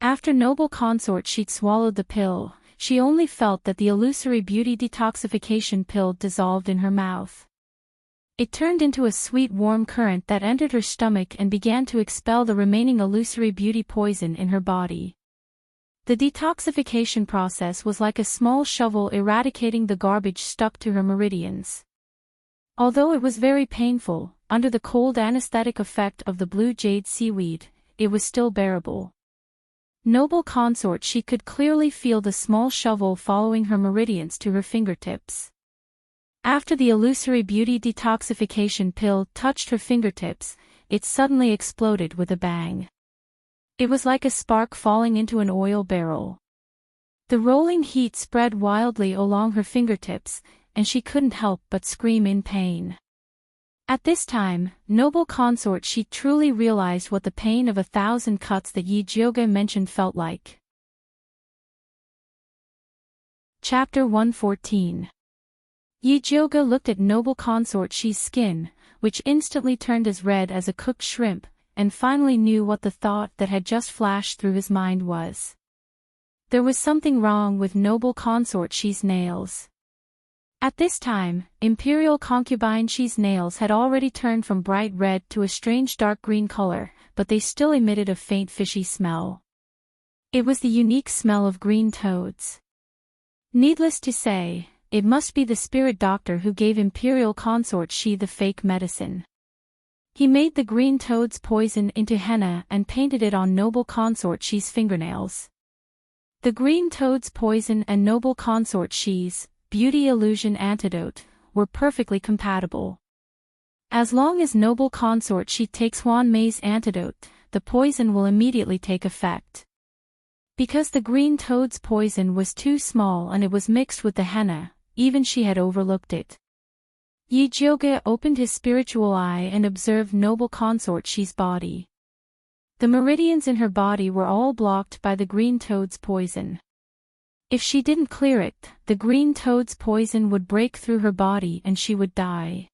After noble consort she'd swallowed the pill, she only felt that the illusory beauty detoxification pill dissolved in her mouth. It turned into a sweet warm current that entered her stomach and began to expel the remaining illusory beauty poison in her body. The detoxification process was like a small shovel eradicating the garbage stuck to her meridians. Although it was very painful, under the cold anesthetic effect of the blue jade seaweed, it was still bearable. Noble consort, she could clearly feel the small shovel following her meridians to her fingertips. After the illusory beauty detoxification pill touched her fingertips, it suddenly exploded with a bang. It was like a spark falling into an oil barrel. The rolling heat spread wildly along her fingertips, and she couldn't help but scream in pain. At this time, noble consort, she truly realized what the pain of 1,000 cuts that Yi Jioge mentioned felt like. Chapter 114. Yi Jioge looked at noble consort she's skin, which instantly turned as red as a cooked shrimp, and finally knew what the thought that had just flashed through his mind was. There was something wrong with noble consort she's nails. At this time, imperial concubine she's nails had already turned from bright red to a strange dark green color, but they still emitted a faint fishy smell. It was the unique smell of green toads. Needless to say, it must be the spirit doctor who gave imperial consort she the fake medicine. He made the green toad's poison into henna and painted it on noble consort she's fingernails. The green toad's poison and noble consort she's beauty illusion antidote were perfectly compatible. As long as noble consort she takes Huan Mei's antidote, the poison will immediately take effect. Because the green toad's poison was too small and it was mixed with the henna, even she had overlooked it. Yi Jioge opened his spiritual eye and observed noble consort she's body. The meridians in her body were all blocked by the green toad's poison. If she didn't clear it, the green toad's poison would break through her body and she would die.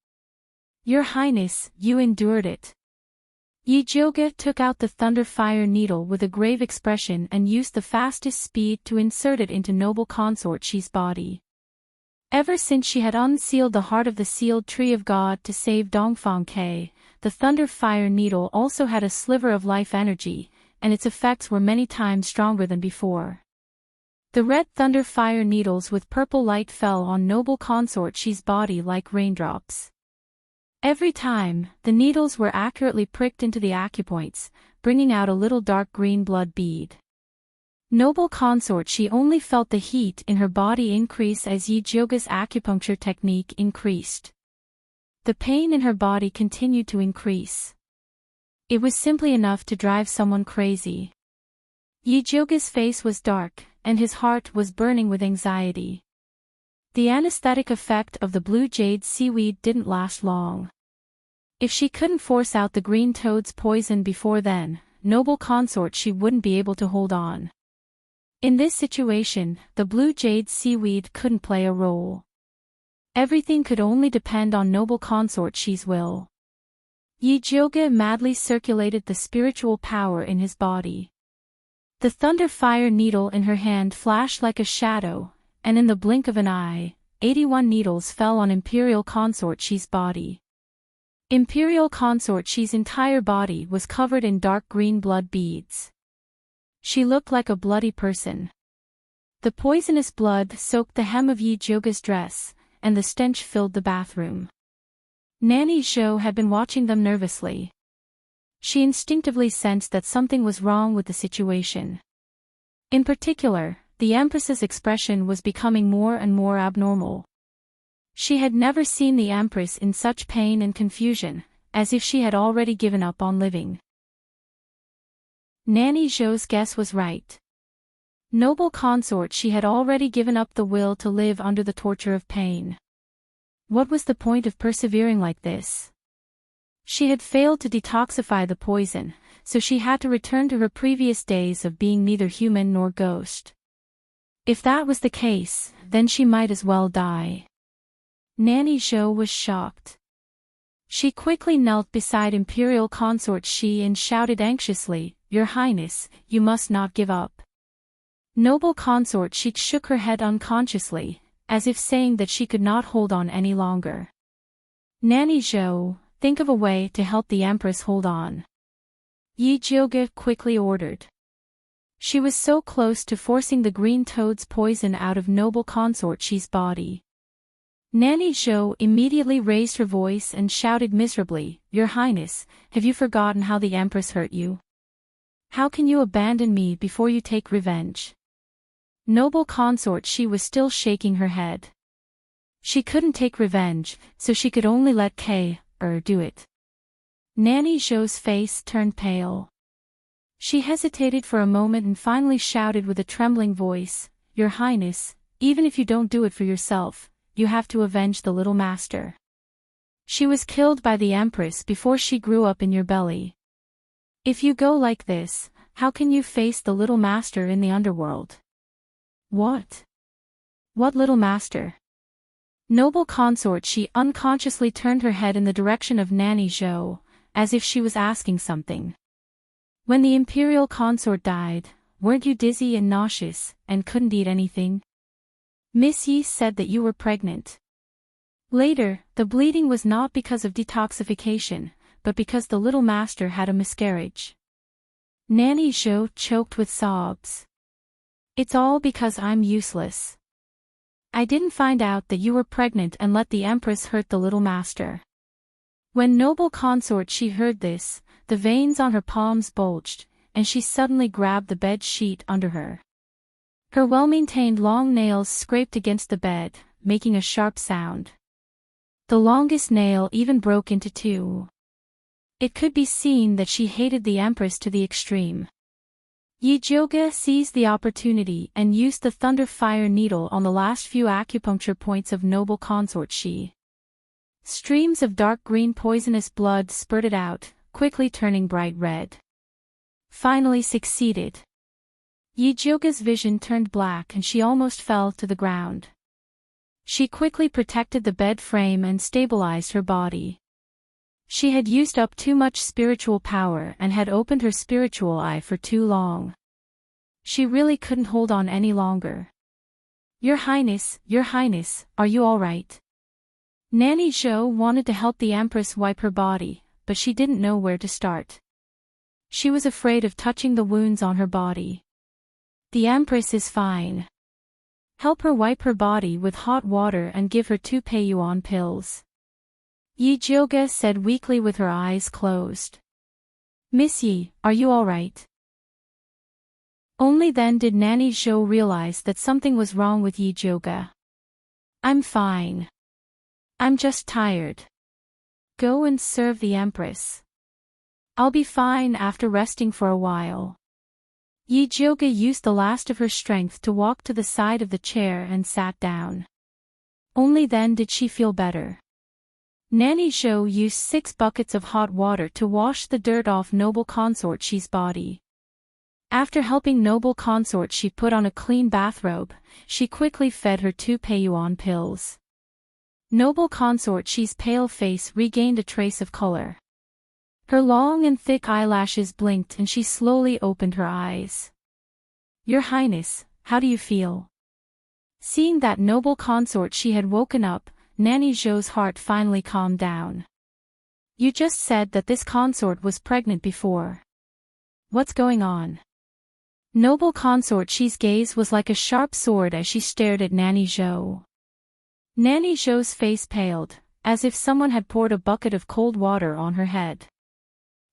Your Highness, you endured it. Yi Jioge took out the thunder fire needle with a grave expression and used the fastest speed to insert it into noble consort she's body. Ever since she had unsealed the heart of the sealed tree of God to save Dongfang Ke, the thunder fire needle also had a sliver of life energy, and its effects were many times stronger than before. The red thunder fire needles with purple light fell on noble consort she's body like raindrops. Every time, the needles were accurately pricked into the acupoints, bringing out a little dark green blood bead. Noble consort she only felt the heat in her body increase as Yi Jioge's acupuncture technique increased. The pain in her body continued to increase. It was simply enough to drive someone crazy. Yi Jioge's face was dark, and his heart was burning with anxiety. The anesthetic effect of the blue jade seaweed didn't last long. If she couldn't force out the green toad's poison before then, noble consort she wouldn't be able to hold on. In this situation, the blue jade seaweed couldn't play a role. Everything could only depend on noble consort she's will. Yi Jioge madly circulated the spiritual power in his body. The thunder fire needle in her hand flashed like a shadow, and in the blink of an eye, 81 needles fell on imperial consort she's body. Imperial consort she's entire body was covered in dark green blood beads. She looked like a bloody person. The poisonous blood soaked the hem of Yi Jioge's dress, and the stench filled the bathroom. Nanny Zhou had been watching them nervously. She instinctively sensed that something was wrong with the situation. In particular, the Empress's expression was becoming more and more abnormal. She had never seen the Empress in such pain and confusion, as if she had already given up on living. Nanny Zhou's guess was right. Noble consort, she had already given up the will to live under the torture of pain. What was the point of persevering like this? She had failed to detoxify the poison, so she had to return to her previous days of being neither human nor ghost. If that was the case, then she might as well die. Nanny Zhou was shocked. She quickly knelt beside Imperial Consort Shi and shouted anxiously, "Your Highness, you must not give up." Noble Consort Shi shook her head unconsciously, as if saying that she could not hold on any longer. "Nanny Zhou, think of a way to help the Empress hold on," Yi Jiuge quickly ordered. She was so close to forcing the green toad's poison out of Noble Consort Shi's body. Nanny Zhou immediately raised her voice and shouted miserably, "Your Highness, have you forgotten how the Empress hurt you? How can you abandon me before you take revenge?" Noble Consort Shi was still shaking her head. She couldn't take revenge, so she could only let do it. Nanny Zhou's face turned pale. She hesitated for a moment and finally shouted with a trembling voice, "Your Highness, even if you don't do it for yourself, you have to avenge the little master. She was killed by the Empress before she grew up in your belly. If you go like this, how can you face the little master in the underworld?" "What? What little master?" Noble Consort Shi unconsciously turned her head in the direction of Nanny Zhou, as if she was asking something. "When the Imperial Consort died, weren't you dizzy and nauseous, and couldn't eat anything? Miss Yi said that you were pregnant. Later, the bleeding was not because of detoxification, but because the little master had a miscarriage." Nanny Zhou choked with sobs. "It's all because I'm useless. I didn't find out that you were pregnant and let the Empress hurt the little master." When Noble Consort Shi heard this, the veins on her palms bulged, and she suddenly grabbed the bed sheet under her. Her well-maintained long nails scraped against the bed, making a sharp sound. The longest nail even broke into two. It could be seen that she hated the Empress to the extreme. Yi Jiuge seized the opportunity and used the thunder fire needle on the last few acupuncture points of Noble Consort Shi. Streams of dark green poisonous blood spurted out, quickly turning bright red. Finally succeeded. Yi Jiuge's vision turned black and she almost fell to the ground. She quickly protected the bed frame and stabilized her body. She had used up too much spiritual power and had opened her spiritual eye for too long. She really couldn't hold on any longer. Your Highness, are you all right?" Nanny Zhou wanted to help the Empress wipe her body, but she didn't know where to start. She was afraid of touching the wounds on her body. "The Empress is fine. Help her wipe her body with hot water and give her 2 Peiyuan pills," Yi Jiuge said weakly with her eyes closed. "Miss Yi, are you all right?" Only then did Nanny Zhou realize that something was wrong with Yi Jiuge. "I'm fine. I'm just tired. Go and serve the Empress. I'll be fine after resting for a while." Yi Jiuge used the last of her strength to walk to the side of the chair and sat down. Only then did she feel better. Nanny Zhou used 6 buckets of hot water to wash the dirt off Noble Consort Shi's body. After helping Noble Consort Shi put on a clean bathrobe, she quickly fed her 2 Peiyuan pills. Noble Consort Shi's pale face regained a trace of color. Her long and thick eyelashes blinked and she slowly opened her eyes. "Your Highness, how do you feel?" Seeing that Noble Consort Shi had woken up, Nanny Zhou's heart finally calmed down. "You just said that this consort was pregnant before. What's going on?" Noble Consort Shi's gaze was like a sharp sword as she stared at Nanny Zhou. Nanny Zhou's face paled, as if someone had poured a bucket of cold water on her head.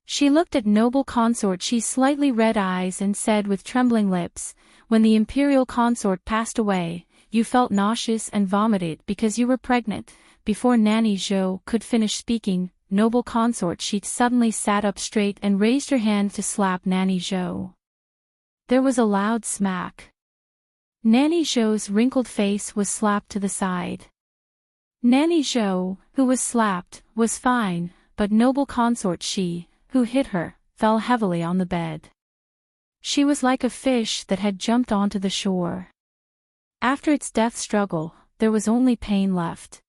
She looked at Noble Consort Shi's slightly red eyes and said with trembling lips, when the imperial consort passed away, you felt nauseous and vomited because you were pregnant. Before Nanny Zhou could finish speaking, noble consort she suddenly sat up straight and raised her hand to slap Nanny Zhou. There was a loud smack. Nanny Zhou's wrinkled face was slapped to the side. Nanny Zhou, who was slapped, was fine, but noble consort she, who hit her, fell heavily on the bed. She was like a fish that had jumped onto the shore. After its death struggle, there was only pain left.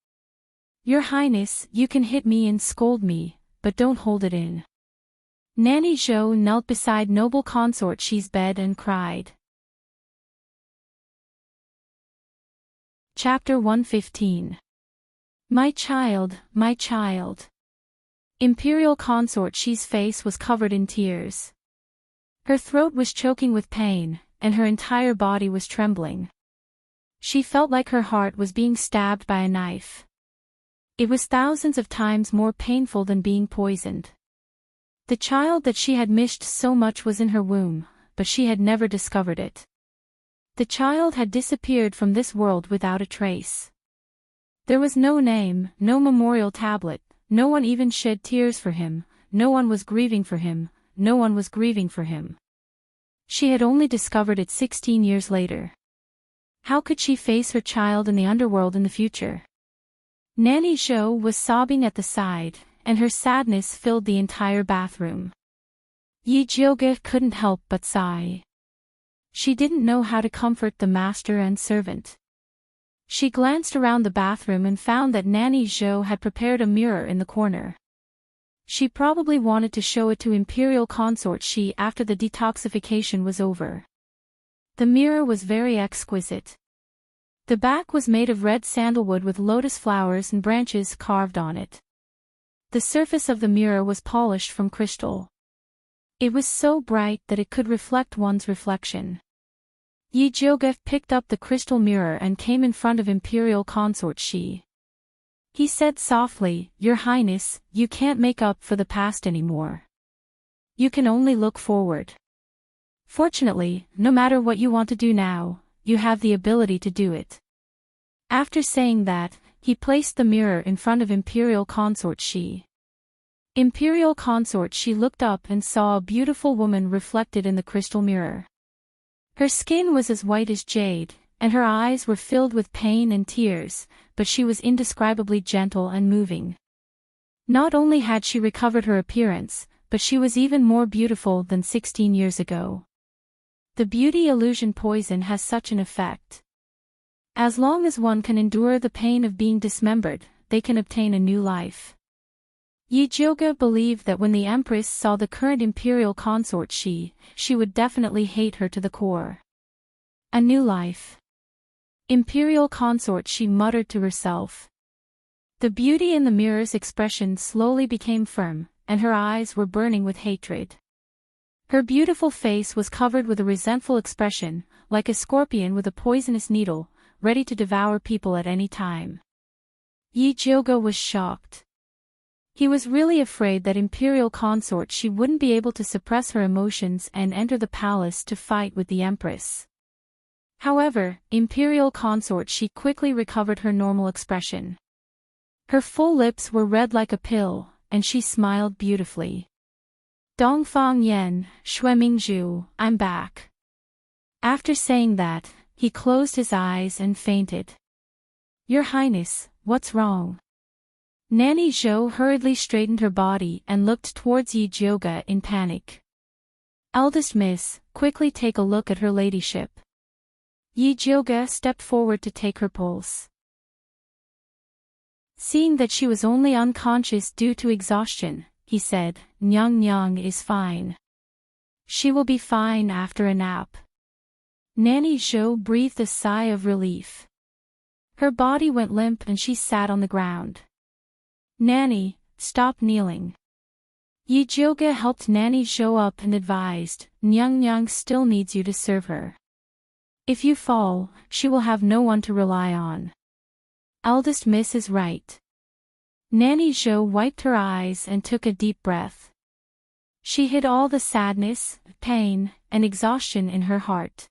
Your Highness, you can hit me and scold me, but don't hold it in. Nanny Zhou knelt beside noble consort she's bed and cried. Chapter 115. My child, my child. Imperial consort she's face was covered in tears. Her throat was choking with pain, and her entire body was trembling. She felt like her heart was being stabbed by a knife. It was thousands of times more painful than being poisoned. The child that she had missed so much was in her womb, but she had never discovered it. The child had disappeared from this world without a trace. There was no name, no memorial tablet, no one even shed tears for him, no one was grieving for him, no one was grieving for him. She had only discovered it 16 years later. How could she face her child in the underworld in the future? Nanny Zhou was sobbing at the side, and her sadness filled the entire bathroom. Yi Jiuge couldn't help but sigh. She didn't know how to comfort the master and servant. She glanced around the bathroom and found that Nanny Zhou had prepared a mirror in the corner. She probably wanted to show it to Imperial Consort Shi after the detoxification was over. The mirror was very exquisite. The back was made of red sandalwood with lotus flowers and branches carved on it. The surface of the mirror was polished from crystal. It was so bright that it could reflect one's reflection. Yi Jiuge picked up the crystal mirror and came in front of Imperial Consort Shi. He said softly, Your Highness, you can't make up for the past anymore. You can only look forward. Fortunately, no matter what you want to do now, you have the ability to do it. After saying that, he placed the mirror in front of Imperial Consort Shi. Imperial Consort Shi looked up and saw a beautiful woman reflected in the crystal mirror. Her skin was as white as jade, and her eyes were filled with pain and tears, but she was indescribably gentle and moving. Not only had she recovered her appearance, but she was even more beautiful than 16 years ago. The beauty illusion poison has such an effect. As long as one can endure the pain of being dismembered, they can obtain a new life. Yi Jiuge believed that when the Empress saw the current Imperial Consort she would definitely hate her to the core. A new life. Imperial Consort she muttered to herself. The beauty in the mirror's expression slowly became firm, and her eyes were burning with hatred. Her beautiful face was covered with a resentful expression, like a scorpion with a poisonous needle, ready to devour people at any time. Yi Jiuge was shocked. He was really afraid that Imperial Consort she wouldn't be able to suppress her emotions and enter the palace to fight with the Empress. However, Imperial Consort she quickly recovered her normal expression. Her full lips were red like a pill, and she smiled beautifully. Dongfang Yan, Xuemingzhu, I'm back. After saying that, he closed his eyes and fainted. Your Highness, what's wrong? Nanny Zhou hurriedly straightened her body and looked towards Yi Jiuge in panic. Eldest Miss, quickly take a look at her ladyship. Yi Jiuge stepped forward to take her pulse. Seeing that she was only unconscious due to exhaustion, he said, Nyang Nyang is fine. She will be fine after a nap. Nanny Zhou breathed a sigh of relief. Her body went limp and she sat on the ground. Nanny, stop kneeling. Yi Jiuge helped Nanny Zhou up and advised, Nyang Nyang still needs you to serve her. If you fall, she will have no one to rely on. Eldest Miss is right. Nanny Zhou wiped her eyes and took a deep breath. She hid all the sadness, pain, and exhaustion in her heart.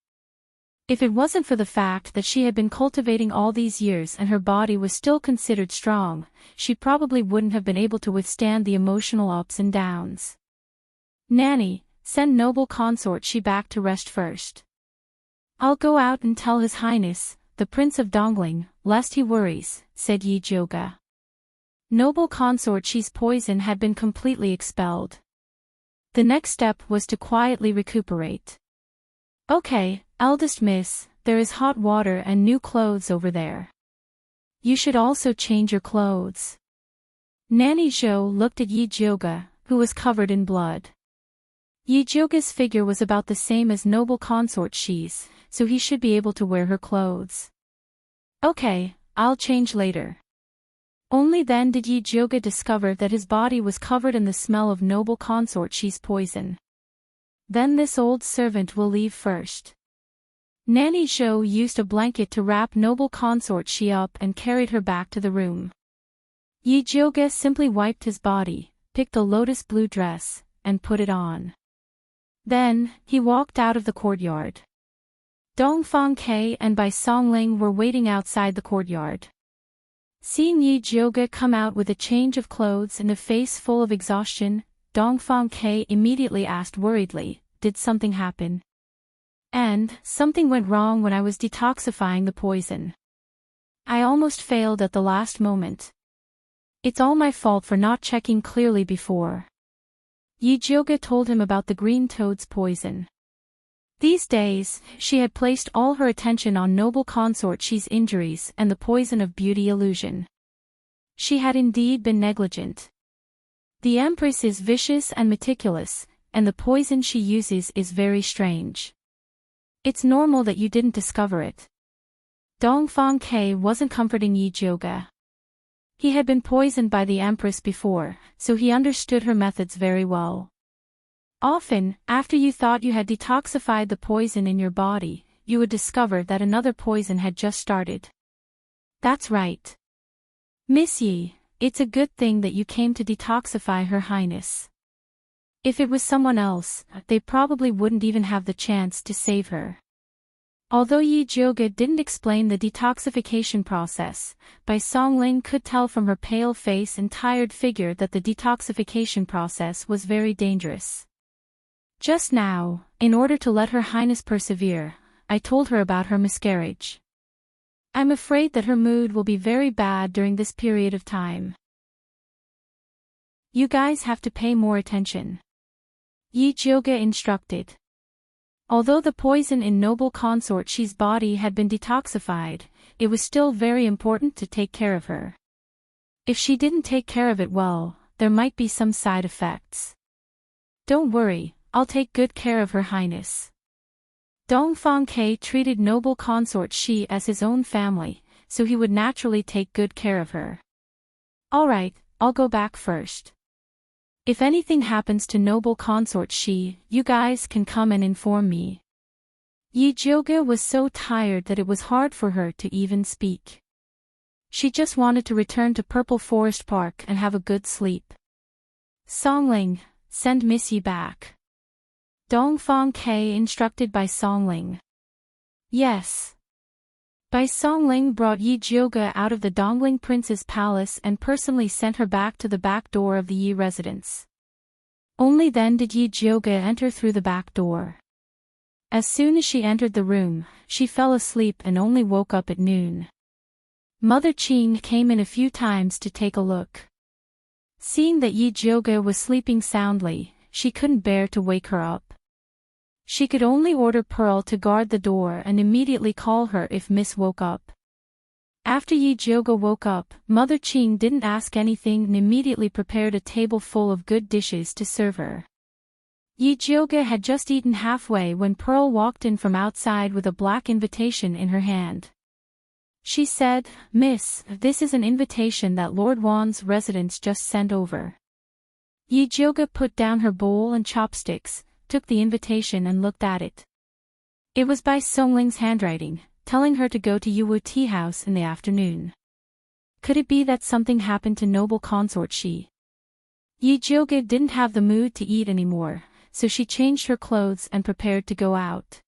If it wasn't for the fact that she had been cultivating all these years and her body was still considered strong, she probably wouldn't have been able to withstand the emotional ups and downs. Nanny, send noble consort she back to rest first. I'll go out and tell His Highness, the Prince of Dongling, lest he worries, said Yi Jioge. Noble consort she's poison had been completely expelled. The next step was to quietly recuperate. Okay, eldest miss, there is hot water and new clothes over there. You should also change your clothes. Nanny Zhou looked at Yi Jioge, who was covered in blood. Yi Jioge's figure was about the same as noble consort Shi's, so he should be able to wear her clothes. Okay, I'll change later. Only then did Yi Jioge discover that his body was covered in the smell of noble consort Shi's poison. Then this old servant will leave first. Nanny Zhou used a blanket to wrap noble consort Shi up and carried her back to the room. Yi Jioge simply wiped his body, picked a lotus blue dress, and put it on. Then, he walked out of the courtyard. Dongfang Ke and Bai Songling were waiting outside the courtyard. Seeing Yi Jioge come out with a change of clothes and a face full of exhaustion, Dongfang Ke immediately asked worriedly, did something happen? And, something went wrong when I was detoxifying the poison. I almost failed at the last moment. It's all my fault for not checking clearly before. Yi Jioge told him about the green toad's poison. These days, she had placed all her attention on noble consort Shi's injuries and the poison of beauty illusion. She had indeed been negligent. The Empress is vicious and meticulous, and the poison she uses is very strange. It's normal that you didn't discover it. Dongfang Ke wasn't comforting Yi Jioge. He had been poisoned by the Empress before, so he understood her methods very well. Often, after you thought you had detoxified the poison in your body, you would discover that another poison had just started. That's right. Miss Yi, it's a good thing that you came to detoxify Her Highness. If it was someone else, they probably wouldn't even have the chance to save her. Although Yi Jioge didn't explain the detoxification process, Bai Songling could tell from her pale face and tired figure that the detoxification process was very dangerous. Just now, in order to let Her Highness persevere, I told her about her miscarriage. I'm afraid that her mood will be very bad during this period of time. You guys have to pay more attention. Yi Jioge instructed. Although the poison in noble consort Shi's body had been detoxified, it was still very important to take care of her. If she didn't take care of it well, there might be some side effects. Don't worry, I'll take good care of Her Highness. Dongfang Ke treated noble consort Shi as his own family, so he would naturally take good care of her. Alright, I'll go back first. If anything happens to noble consort Shi, you guys can come and inform me. Yi Jioge was so tired that it was hard for her to even speak. She just wanted to return to Purple Forest Park and have a good sleep. Songling, send Miss Yi back. Dongfang Ke instructed Bai Songling. Yes. Bai Songling brought Yi Jioge out of the Dongling Prince's palace and personally sent her back to the back door of the Yi residence. Only then did Yi Jioge enter through the back door. As soon as she entered the room, she fell asleep and only woke up at noon. Mother Qing came in a few times to take a look. Seeing that Yi Jioge was sleeping soundly, she couldn't bear to wake her up. She could only order Pearl to guard the door and immediately call her if Miss woke up. After Yi Jioge woke up, Mother Qing didn't ask anything and immediately prepared a table full of good dishes to serve her. Yi Jioge had just eaten halfway when Pearl walked in from outside with a black invitation in her hand. She said, "Miss, this is an invitation that Lord Wan's residence just sent over." Yi Jioge put down her bowl and chopsticks, took the invitation and looked at it. It was by Songling's handwriting, telling her to go to Yuwu Tea House in the afternoon. Could it be that something happened to noble consort Shi? Yi Jioge didn't have the mood to eat anymore, so she changed her clothes and prepared to go out.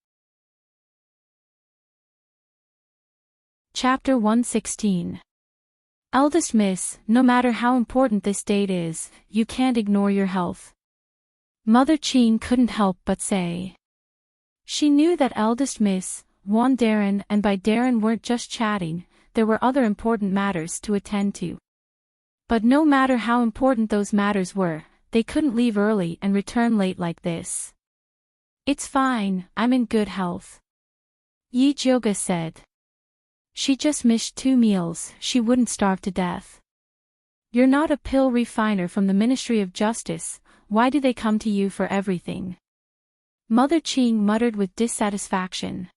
Chapter 116. Eldest Miss, no matter how important this date is, you can't ignore your health. Mother Ching couldn't help but say. She knew that Eldest Miss, Juan Darren and by Darren weren't just chatting, there were other important matters to attend to. But no matter how important those matters were, they couldn't leave early and return late like this. It's fine, I'm in good health. Yi Jioga said. She just missed 2 meals, she wouldn't starve to death. You're not a pill refiner from the Ministry of Justice, why do they come to you for everything? Mother Ching muttered with dissatisfaction.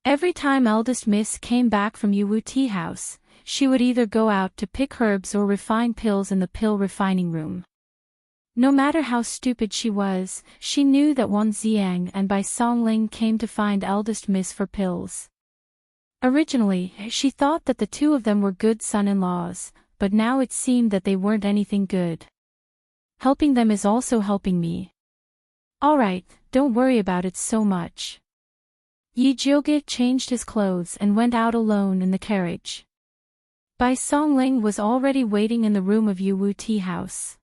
Every time Eldest Miss came back from Yuwu Tea House, she would either go out to pick herbs or refine pills in the pill refining room. No matter how stupid she was, she knew that Wan Xiang and Bai Songling came to find Eldest Miss for pills. Originally, she thought that the two of them were good son-in-laws, but now it seemed that they weren't anything good. Helping them is also helping me. Alright, don't worry about it so much. Yi Jioga changed his clothes and went out alone in the carriage. Bai Songling was already waiting in the room of Yuwu Tea House.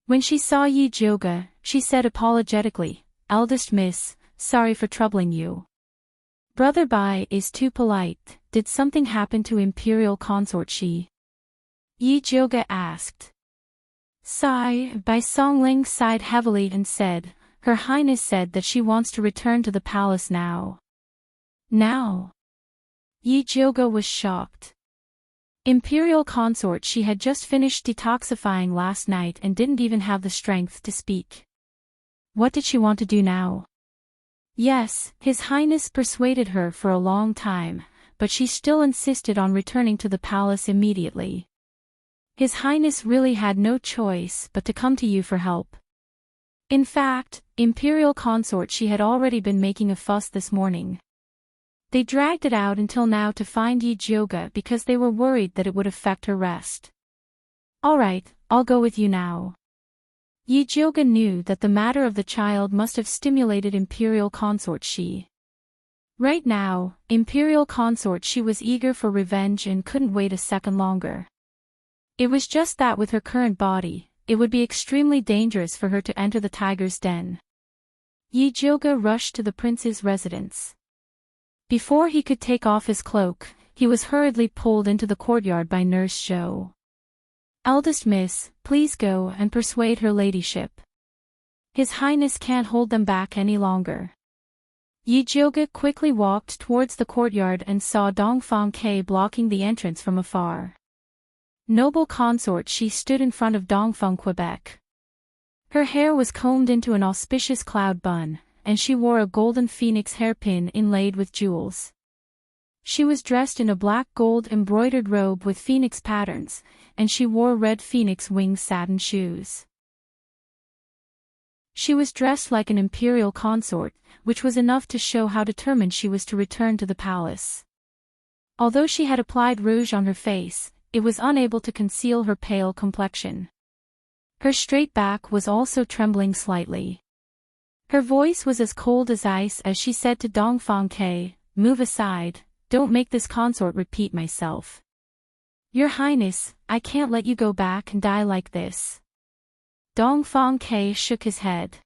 When she saw Yi Jioga, she said apologetically, Eldest Miss, sorry for troubling you. Brother Bai is too polite, did something happen to Imperial Consort Shi? Yi Jioga asked. Sigh, Bai Songling sighed heavily and said, Her Highness said that she wants to return to the palace now. Now? Yi Jioga was shocked. Imperial Consort Shi had just finished detoxifying last night and didn't even have the strength to speak. What did she want to do now? Yes, His Highness persuaded her for a long time, but she still insisted on returning to the palace immediately. His Highness really had no choice but to come to you for help. In fact, Imperial Consort Shi had already been making a fuss this morning. They dragged it out until now to find Yi Jioga because they were worried that it would affect her rest. Alright, I'll go with you now. Yi Jioga knew that the matter of the child must have stimulated Imperial Consort Shi. Right now, Imperial Consort Shi was eager for revenge and couldn't wait a second longer. It was just that with her current body, it would be extremely dangerous for her to enter the tiger's den. Yi Jioga rushed to the prince's residence. Before he could take off his cloak, he was hurriedly pulled into the courtyard by Nurse Zhou. Eldest Miss, please go and persuade her ladyship. His Highness can't hold them back any longer. Yi Jioga quickly walked towards the courtyard and saw Dongfang Ke blocking the entrance from afar. Noble consort She stood in front of Dongfeng Quebec. Her hair was combed into an auspicious cloud bun, and she wore a golden phoenix hairpin inlaid with jewels. She was dressed in a black gold embroidered robe with phoenix patterns, and she wore red phoenix wing satin shoes. She was dressed like an imperial consort, which was enough to show how determined she was to return to the palace. Although she had applied rouge on her face, it was unable to conceal her pale complexion. Her straight back was also trembling slightly. Her voice was as cold as ice as she said to Dongfang Ke, "Move aside, don't make this consort repeat myself. Your Highness, I can't let you go back and die like this." Dongfang Ke shook his head.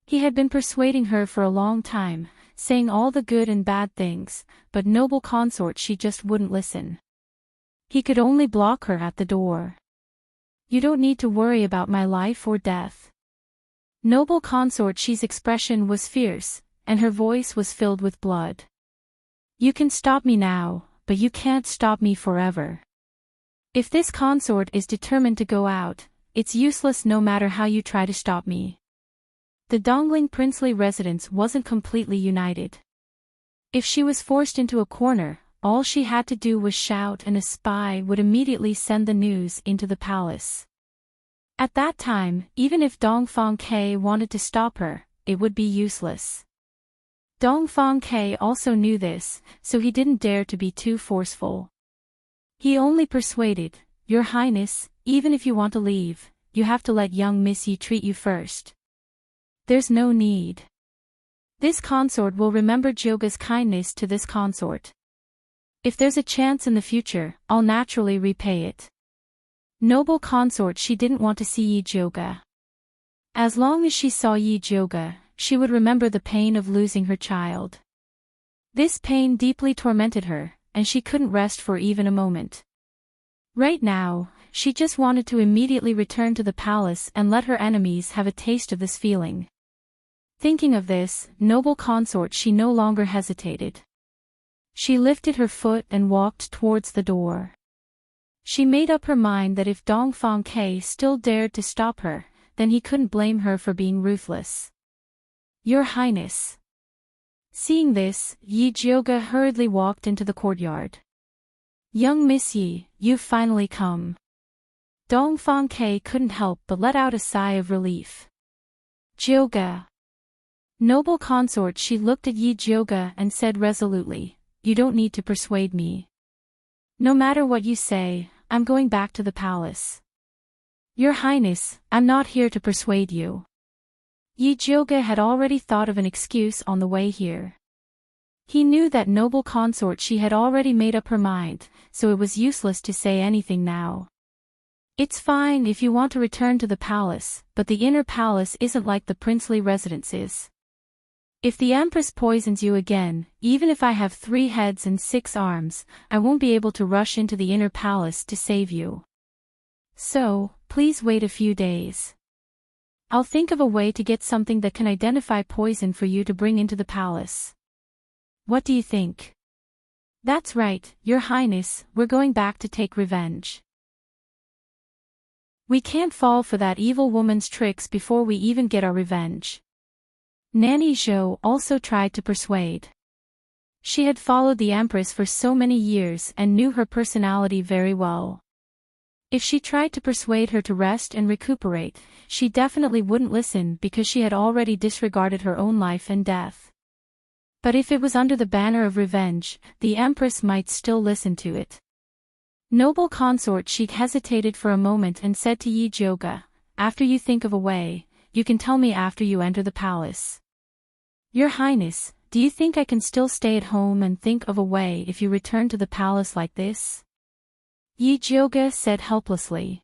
He had been persuading her for a long time, saying all the good and bad things, but noble consort She just wouldn't listen. He could only block her at the door. You don't need to worry about my life or death. Noble consort She's expression was fierce, and her voice was filled with blood. You can stop me now, but you can't stop me forever. If this consort is determined to go out, it's useless no matter how you try to stop me. The Dongling princely residence wasn't completely united. If she was forced into a corner, all she had to do was shout and a spy would immediately send the news into the palace. At that time, even if Dongfang Ke wanted to stop her, it would be useless. Dongfang Ke also knew this, so he didn't dare to be too forceful. He only persuaded, Your Highness, even if you want to leave, you have to let young Miss Yi treat you first. There's no need. This consort will remember Jioga's kindness to this consort. If there's a chance in the future, I'll naturally repay it. Noble consort, she didn't want to see Yi Jyoga. As long as she saw Yi Jyoga, she would remember the pain of losing her child. This pain deeply tormented her, and she couldn't rest for even a moment. Right now, she just wanted to immediately return to the palace and let her enemies have a taste of this feeling. Thinking of this, noble consort, she no longer hesitated. She lifted her foot and walked towards the door. She made up her mind that if Dongfang Ke still dared to stop her, then he couldn't blame her for being ruthless. Your Highness. Seeing this, Yi Jyoga hurriedly walked into the courtyard. Young Miss Yi, you've finally come. Dongfang Ke couldn't help but let out a sigh of relief. Jyoga. Noble consort, she looked at Yi Jyoga and said resolutely, you don't need to persuade me. No matter what you say, I'm going back to the palace. Your Highness, I'm not here to persuade you. Yi Jyoga had already thought of an excuse on the way here. He knew that noble consort, she had already made up her mind, so it was useless to say anything now. It's fine if you want to return to the palace, but the inner palace isn't like the princely residences. If the Empress poisons you again, even if I have 3 heads and 6 arms, I won't be able to rush into the inner palace to save you. So, please wait a few days. I'll think of a way to get something that can identify poison for you to bring into the palace. What do you think? That's right, Your Highness, we're going back to take revenge. We can't fall for that evil woman's tricks before we even get our revenge. Nanny Zhou also tried to persuade. She had followed the Empress for so many years and knew her personality very well. If she tried to persuade her to rest and recuperate, she definitely wouldn't listen because she had already disregarded her own life and death. But if it was under the banner of revenge, the Empress might still listen to it. Noble consort, she hesitated for a moment and said to Yi Jyoga, after you think of a way, you can tell me after you enter the palace. Your Highness, do you think I can still stay at home and think of a way if you return to the palace like this? Yi Jyoga said helplessly.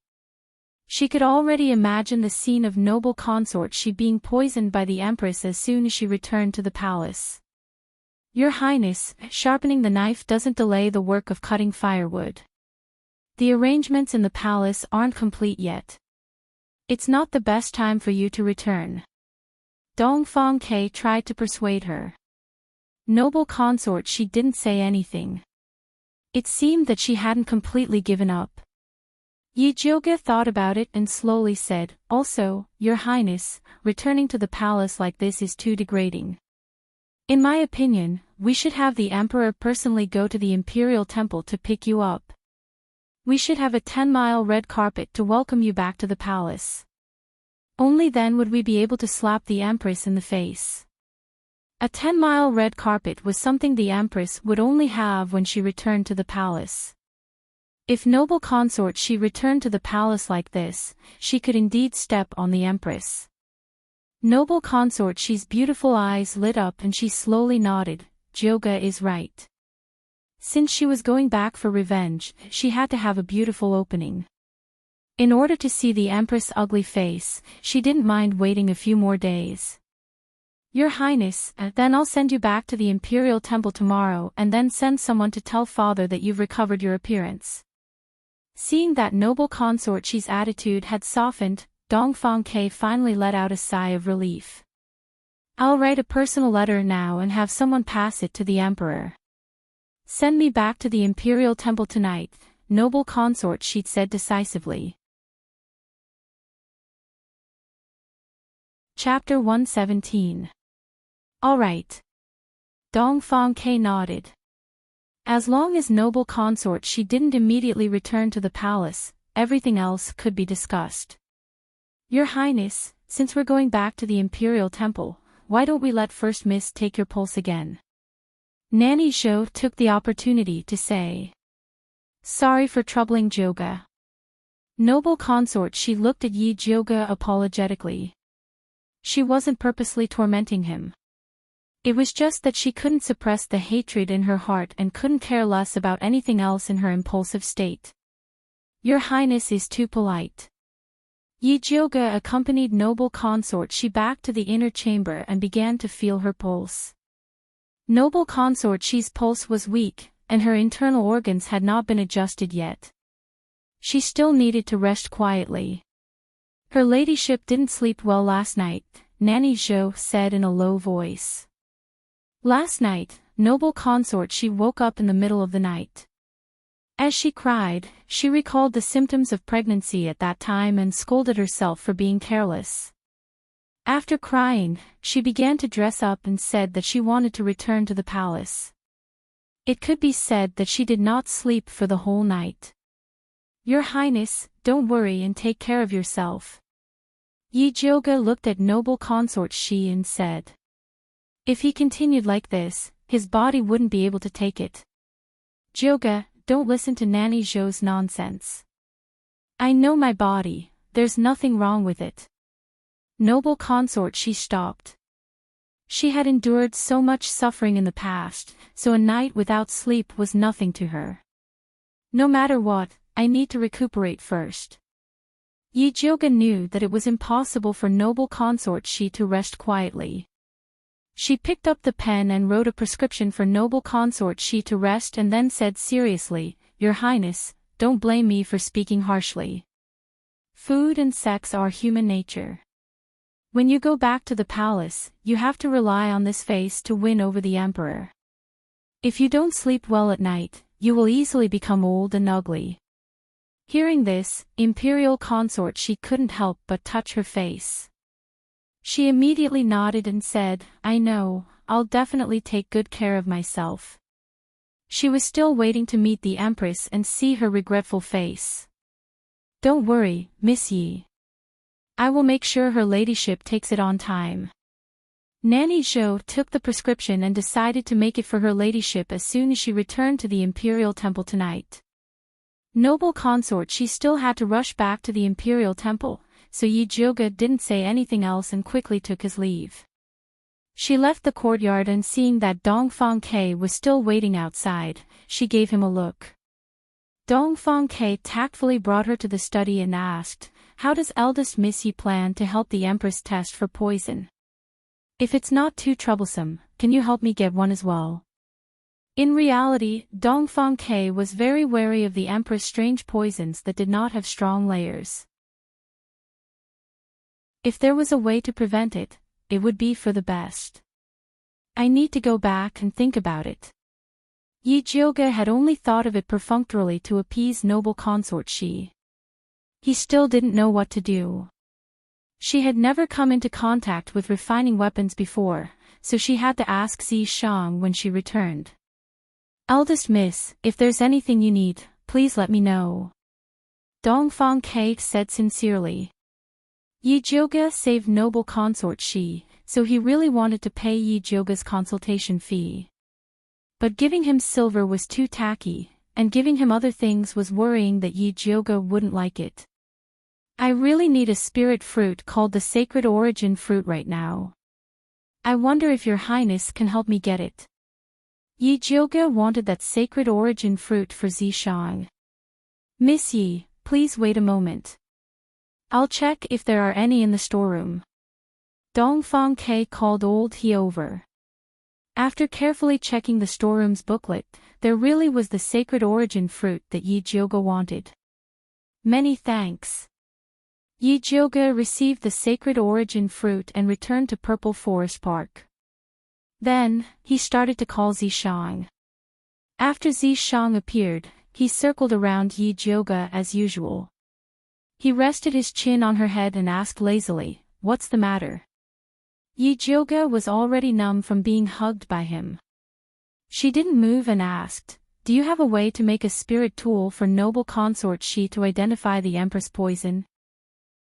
She could already imagine the scene of noble consort, she being poisoned by the Empress as soon as she returned to the palace. Your Highness, sharpening the knife doesn't delay the work of cutting firewood. The arrangements in the palace aren't complete yet. It's not the best time for you to return. Dongfang Ke tried to persuade her. Noble consort, she didn't say anything. It seemed that she hadn't completely given up. Yi Jyoga thought about it and slowly said, also, Your Highness, returning to the palace like this is too degrading. In my opinion, we should have the Emperor personally go to the Imperial Temple to pick you up. We should have a 10-mile red carpet to welcome you back to the palace. Only then would we be able to slap the Empress in the face. A 10-mile red carpet was something the Empress would only have when she returned to the palace. If noble consort, she returned to the palace like this, she could indeed step on the Empress. Noble consort, she's beautiful eyes lit up and she slowly nodded, Jyoga is right. Since she was going back for revenge, she had to have a beautiful opening. In order to see the Empress' ugly face, she didn't mind waiting a few more days. Your Highness, then I'll send you back to the Imperial Temple tomorrow and then send someone to tell father that you've recovered your appearance. Seeing that noble consort, she's attitude had softened, Dongfang Ke finally let out a sigh of relief. I'll write a personal letter now and have someone pass it to the Emperor. Send me back to the Imperial Temple tonight, noble consort, she said decisively. Chapter 117. All right. Dongfang Ke nodded. As long as noble consort, she didn't immediately return to the palace, everything else could be discussed. Your Highness, since we're going back to the Imperial Temple, why don't we let First Miss take your pulse again? Nanny Zhou took the opportunity to say. Sorry for troubling Jyoga. Noble consort, she looked at Yi Jyoga apologetically. She wasn't purposely tormenting him. It was just that she couldn't suppress the hatred in her heart and couldn't care less about anything else in her impulsive state. Your Highness is too polite. Yi Jioge accompanied noble consort Shi back to the inner chamber and began to feel her pulse. Noble consort Shi's pulse was weak, and her internal organs had not been adjusted yet. She still needed to rest quietly. Her ladyship didn't sleep well last night, Nanny Zhou said in a low voice. Last night, noble consort Shi woke up in the middle of the night. As she cried, she recalled the symptoms of pregnancy at that time and scolded herself for being careless. After crying, she began to dress up and said that she wanted to return to the palace. It could be said that she did not sleep for the whole night. Your Highness, don't worry and take care of yourself. Yi Jioge looked at noble consort Shi and said. If he continued like this, his body wouldn't be able to take it. Jioge, don't listen to Nanny Zhou's nonsense. I know my body, there's nothing wrong with it. Noble consort Shi stopped. She had endured so much suffering in the past, so a night without sleep was nothing to her. No matter what, I need to recuperate first. Yi Jioge knew that it was impossible for noble consort Shi to rest quietly. She picked up the pen and wrote a prescription for noble consort Shi to rest and then said seriously, Your Highness, don't blame me for speaking harshly. Food and sex are human nature. When you go back to the palace, you have to rely on this face to win over the emperor. If you don't sleep well at night, you will easily become old and ugly. Hearing this, imperial consort Shi couldn't help but touch her face. She immediately nodded and said, I know, I'll definitely take good care of myself. She was still waiting to meet the Empress and see her regretful face. Don't worry, Miss Yi. I will make sure her ladyship takes it on time. Nanny Zhou took the prescription and decided to make it for her ladyship as soon as she returned to the imperial temple tonight. Noble consort She still had to rush back to the imperial temple, so Yi Jioge didn't say anything else and quickly took his leave. She left the courtyard and seeing that Dongfang Ke was still waiting outside, she gave him a look. Dongfang Ke tactfully brought her to the study and asked, How does eldest Miss Yi plan to help the Empress test for poison? If it's not too troublesome, can you help me get one as well? In reality, Dongfang Ke was very wary of the Empress' strange poisons that did not have strong layers. If there was a way to prevent it, it would be for the best. I need to go back and think about it. Yi Jioge had only thought of it perfunctorily to appease noble consort Shi. He still didn't know what to do. She had never come into contact with refining weapons before, so she had to ask Zi Shang when she returned. Eldest Miss, if there's anything you need, please let me know. Dongfang Ke said sincerely. Yi Jioge saved noble consort Shi, so he really wanted to pay Yi Jioge's consultation fee. But giving him silver was too tacky, and giving him other things was worrying that Yi Jioge wouldn't like it. I really need a spirit fruit called the Sacred Origin Fruit right now. I wonder if Your Highness can help me get it. Yi Jioge wanted that Sacred Origin Fruit for Zishang. Miss Yi, please wait a moment. I'll check if there are any in the storeroom. Dongfang Ke called old He over. After carefully checking the storeroom's booklet, there really was the Sacred Origin Fruit that Yi Jioge wanted. Many thanks. Yi Jioge received the Sacred Origin Fruit and returned to Purple Forest Park. Then, he started to call Zishang. After Zishang appeared, he circled around Yi Jioge as usual. He rested his chin on her head and asked lazily, What's the matter? Yi Jioge was already numb from being hugged by him. She didn't move and asked, Do you have a way to make a spirit tool for noble consort Shi to identify the Empress poison?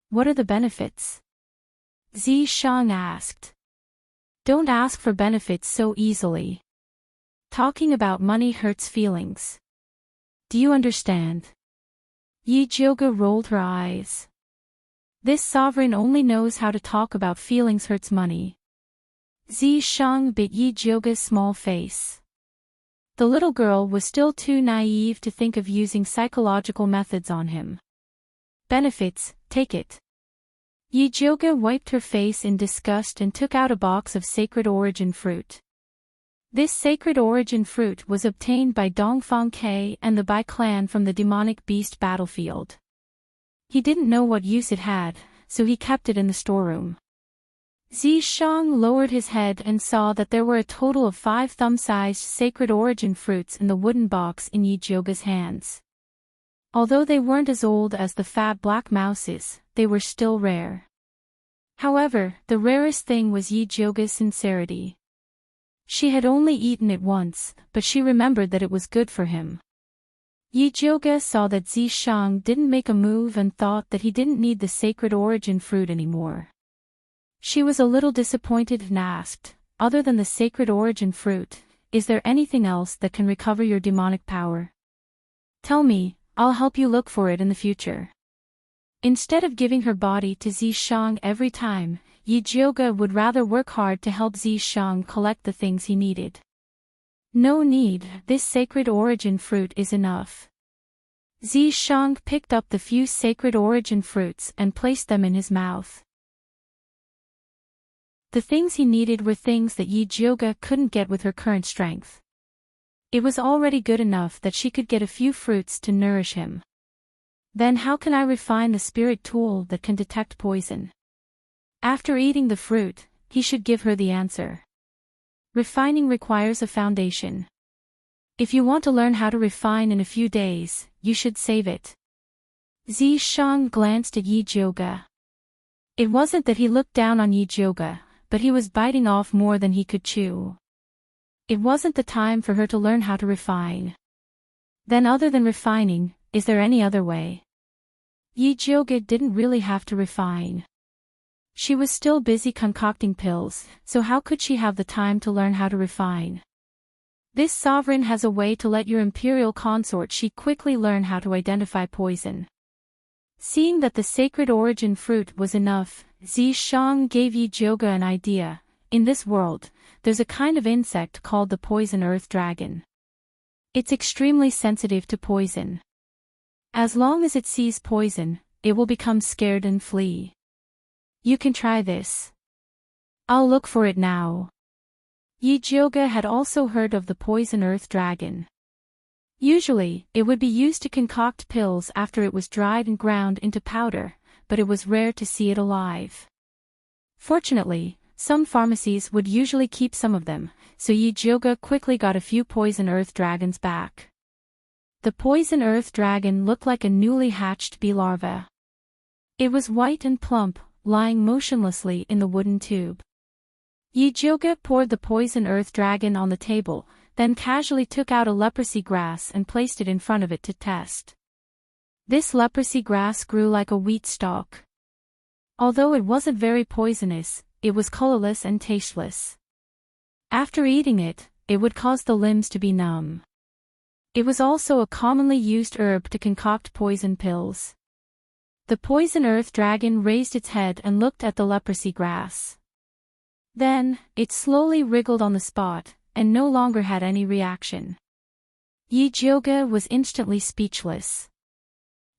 What are the benefits? Zi Shang asked. Don't ask for benefits so easily. Talking about money hurts feelings. Do you understand? Yi Jioge rolled her eyes. This sovereign only knows how to talk about feelings hurts money. Zishang bit Yi Jioge's small face. The little girl was still too naive to think of using psychological methods on him. Benefits, take it. Yi Jioge wiped her face in disgust and took out a box of sacred origin fruit. This sacred origin fruit was obtained by Dongfang Ke and the Bai clan from the demonic beast battlefield. He didn't know what use it had, so he kept it in the storeroom. Zishang lowered his head and saw that there were a total of 5 thumb-sized sacred origin fruits in the wooden box in Yi Jioge's hands. Although they weren't as old as the fat black mouses, they were still rare. However, the rarest thing was Yi Jioge's sincerity. She had only eaten it once, but she remembered that it was good for him. Yi Jioge saw that Zishang didn't make a move and thought that he didn't need the sacred origin fruit anymore. She was a little disappointed and asked, "Other than the sacred origin fruit, is there anything else that can recover your demonic power? Tell me, I'll help you look for it in the future." Instead of giving her body to Zishang every time, Yi Jioge would rather work hard to help Zishang collect the things he needed. "No need, this sacred origin fruit is enough." Zishang picked up the few sacred origin fruits and placed them in his mouth. The things he needed were things that Yi Jioge couldn't get with her current strength. It was already good enough that she could get a few fruits to nourish him. Then how can I refine the spirit tool that can detect poison? After eating the fruit, he should give her the answer. Refining requires a foundation. If you want to learn how to refine in a few days, you should save it. Zishang glanced at Yi Jioge. It wasn't that he looked down on Yi Jioge, but he was biting off more than he could chew. It wasn't the time for her to learn how to refine. Then other than refining, is there any other way? Yi Jioge didn't really have to refine. She was still busy concocting pills, so how could she have the time to learn how to refine? This sovereign has a way to let your imperial consort she quickly learn how to identify poison. Seeing that the sacred origin fruit was enough, Zishang gave Yi Jioge an idea. In this world, there's a kind of insect called the poison earth dragon. It's extremely sensitive to poison. As long as it sees poison, it will become scared and flee. You can try this. I'll look for it now. Yi Jioge had also heard of the poison earth dragon. Usually, it would be used to concoct pills after it was dried and ground into powder, but it was rare to see it alive. Fortunately, some pharmacies would usually keep some of them, so Yi Jioge quickly got a few poison earth dragons back. The poison earth dragon looked like a newly hatched bee larva. It was white and plump, lying motionlessly in the wooden tube. Yi Jioge poured the poison earth dragon on the table, then casually took out a leprosy grass and placed it in front of it to test. This leprosy grass grew like a wheat stalk. Although it wasn't very poisonous, it was colorless and tasteless. After eating it, it would cause the limbs to be numb. It was also a commonly used herb to concoct poison pills. The poison earth dragon raised its head and looked at the leprosy grass. Then, it slowly wriggled on the spot, and no longer had any reaction. Yi Jioge was instantly speechless.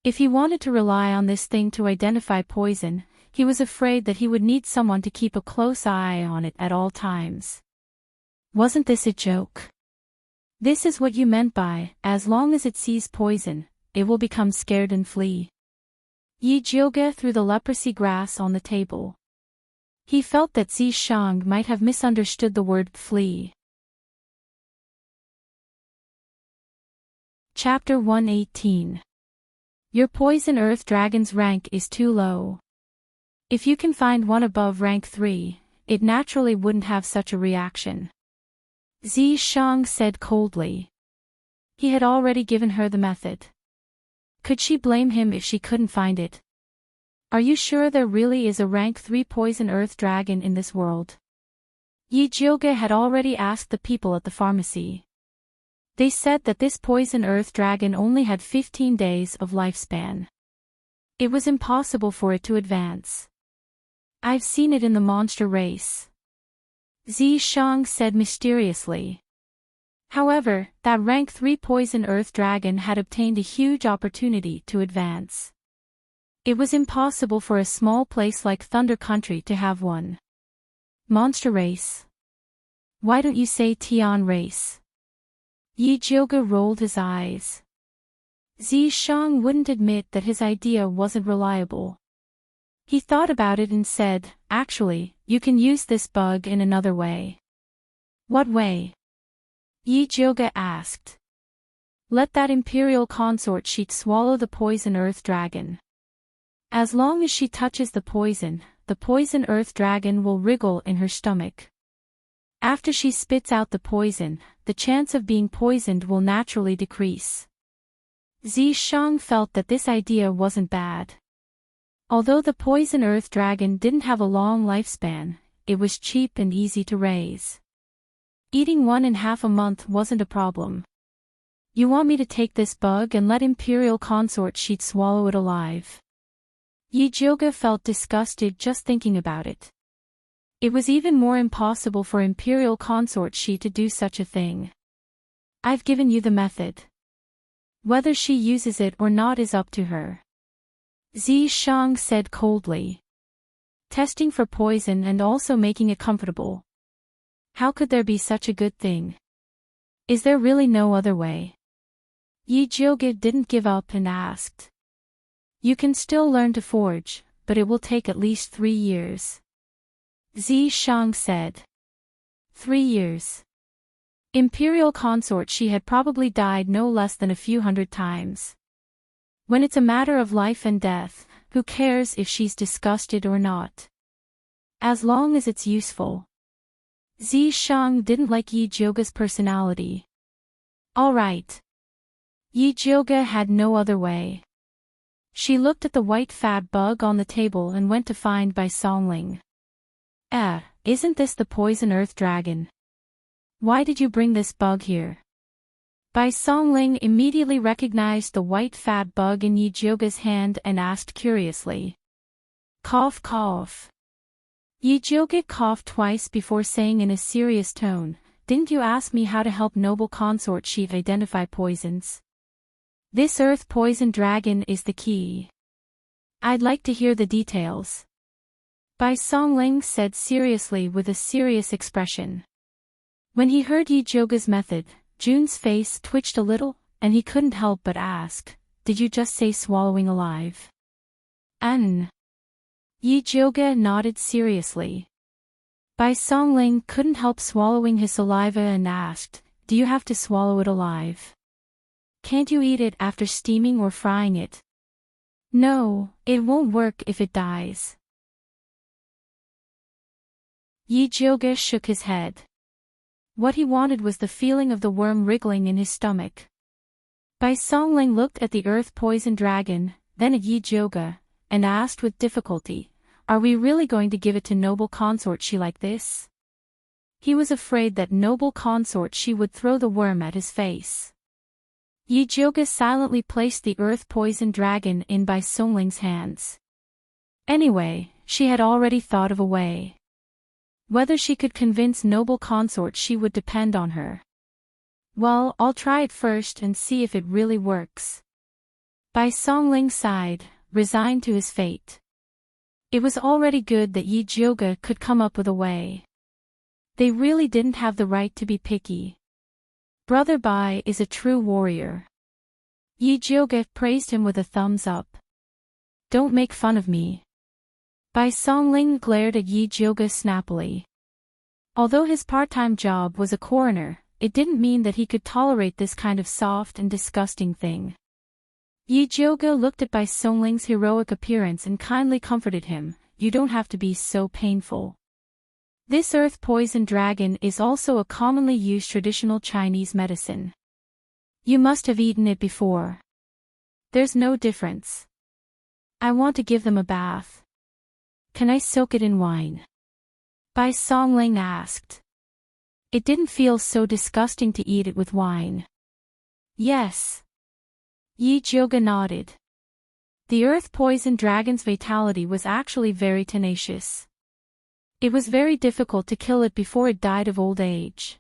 If he wanted to rely on this thing to identify poison, he was afraid that he would need someone to keep a close eye on it at all times. Wasn't this a joke? This is what you meant by, as long as it sees poison, it will become scared and flee. Yi Jioge threw the leprosy grass on the table. He felt that Zishang might have misunderstood the word flee. Chapter 118. Your poison earth dragon's rank is too low. If you can find one above rank 3, it naturally wouldn't have such a reaction. Zishang said coldly. He had already given her the method. Could she blame him if she couldn't find it? Are you sure there really is a rank 3 poison earth dragon in this world? Yi Jioge had already asked the people at the pharmacy. They said that this poison earth dragon only had 15 days of lifespan. It was impossible for it to advance. I've seen it in the monster race. Zishang said mysteriously. However, that rank 3 poison earth dragon had obtained a huge opportunity to advance. It was impossible for a small place like Thunder Country to have one. Monster race? Why don't you say Tian race? Yi Jioge rolled his eyes. Zishang wouldn't admit that his idea wasn't reliable. He thought about it and said, actually, you can use this bug in another way. What way? Yi Jioge asked. Let that Imperial consort sheet swallow the poison earth dragon. As long as she touches the poison earth dragon will wriggle in her stomach. After she spits out the poison, the chance of being poisoned will naturally decrease. Zishang felt that this idea wasn't bad. Although the poison earth dragon didn't have a long lifespan, it was cheap and easy to raise. Eating one in half a month wasn't a problem. You want me to take this bug and let Imperial consort sheet swallow it alive? Yi Jioge felt disgusted just thinking about it. It was even more impossible for Imperial consort she to do such a thing. I've given you the method. Whether she uses it or not is up to her. Zishang said coldly. Testing for poison and also making it comfortable. How could there be such a good thing? Is there really no other way? Yi Jioge didn't give up and asked. You can still learn to forge, but it will take at least 3 years. Zishang said. 3 years. Imperial consort she had probably died no less than a few hundred times. When it's a matter of life and death, who cares if she's disgusted or not? As long as it's useful. Zishang didn't like Yi Jioge's personality. All right. Yi Jioge had no other way. She looked at the white fat bug on the table and went to find Bai Songling. Isn't this the poison earth dragon? Why did you bring this bug here? Bai Songling immediately recognized the white fat bug in Yi Jioge's hand and asked curiously. Cough cough. Yi Jioge coughed twice before saying in a serious tone, didn't you ask me how to help noble consort sheet identify poisons? This earth poison dragon is the key. I'd like to hear the details. Bai Songling said seriously with a serious expression. When he heard Yi Jioge's method, Jun's face twitched a little, and he couldn't help but ask, did you just say swallowing alive? Yi Jioge nodded seriously. Bai Songling couldn't help swallowing his saliva and asked, do you have to swallow it alive? Can't you eat it after steaming or frying it? No, it won't work if it dies. Yi Jioge shook his head. What he wanted was the feeling of the worm wriggling in his stomach. Bai Songling looked at the earth poison dragon, then at Yi Jioge, and asked with difficulty, are we really going to give it to noble consort she like this? He was afraid that noble consort she would throw the worm at his face. Yi Jioge silently placed the earth poison dragon in Bai Songling's hands. Anyway, she had already thought of a way. Whether she could convince noble consort she would depend on her. Well, I'll try it first and see if it really works. Bai Songling sighed, resigned to his fate. It was already good that Yi Jioge could come up with a way. They really didn't have the right to be picky. Brother Bai is a true warrior. Yi Jioge praised him with a thumbs up. Don't make fun of me. Bai Songling glared at Yi Jioge snappily. Although his part-time job was a coroner, it didn't mean that he could tolerate this kind of soft and disgusting thing. Yi Jioge looked at Bai Songling's heroic appearance and kindly comforted him, you don't have to be so painful. This earth poison dragon is also a commonly used traditional Chinese medicine. You must have eaten it before. There's no difference. I want to give them a bath. Can I soak it in wine? Bai Songling asked. It didn't feel so disgusting to eat it with wine. Yes. Yi Jioge nodded. The earth poison dragon's vitality was actually very tenacious. It was very difficult to kill it before it died of old age.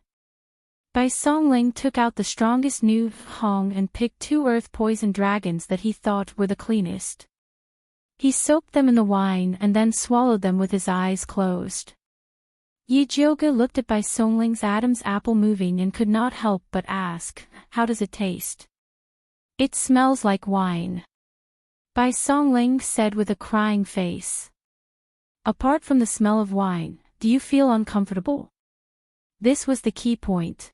Bai Songling took out the strongest new hong and picked 2 earth poison dragons that he thought were the cleanest. He soaked them in the wine and then swallowed them with his eyes closed. Yi Jiuge looked at Bai Songling's Adam's apple moving and could not help but ask, "How does it taste?" "It smells like wine," Bai Songling said with a crying face. "Apart from the smell of wine, do you feel uncomfortable?" This was the key point.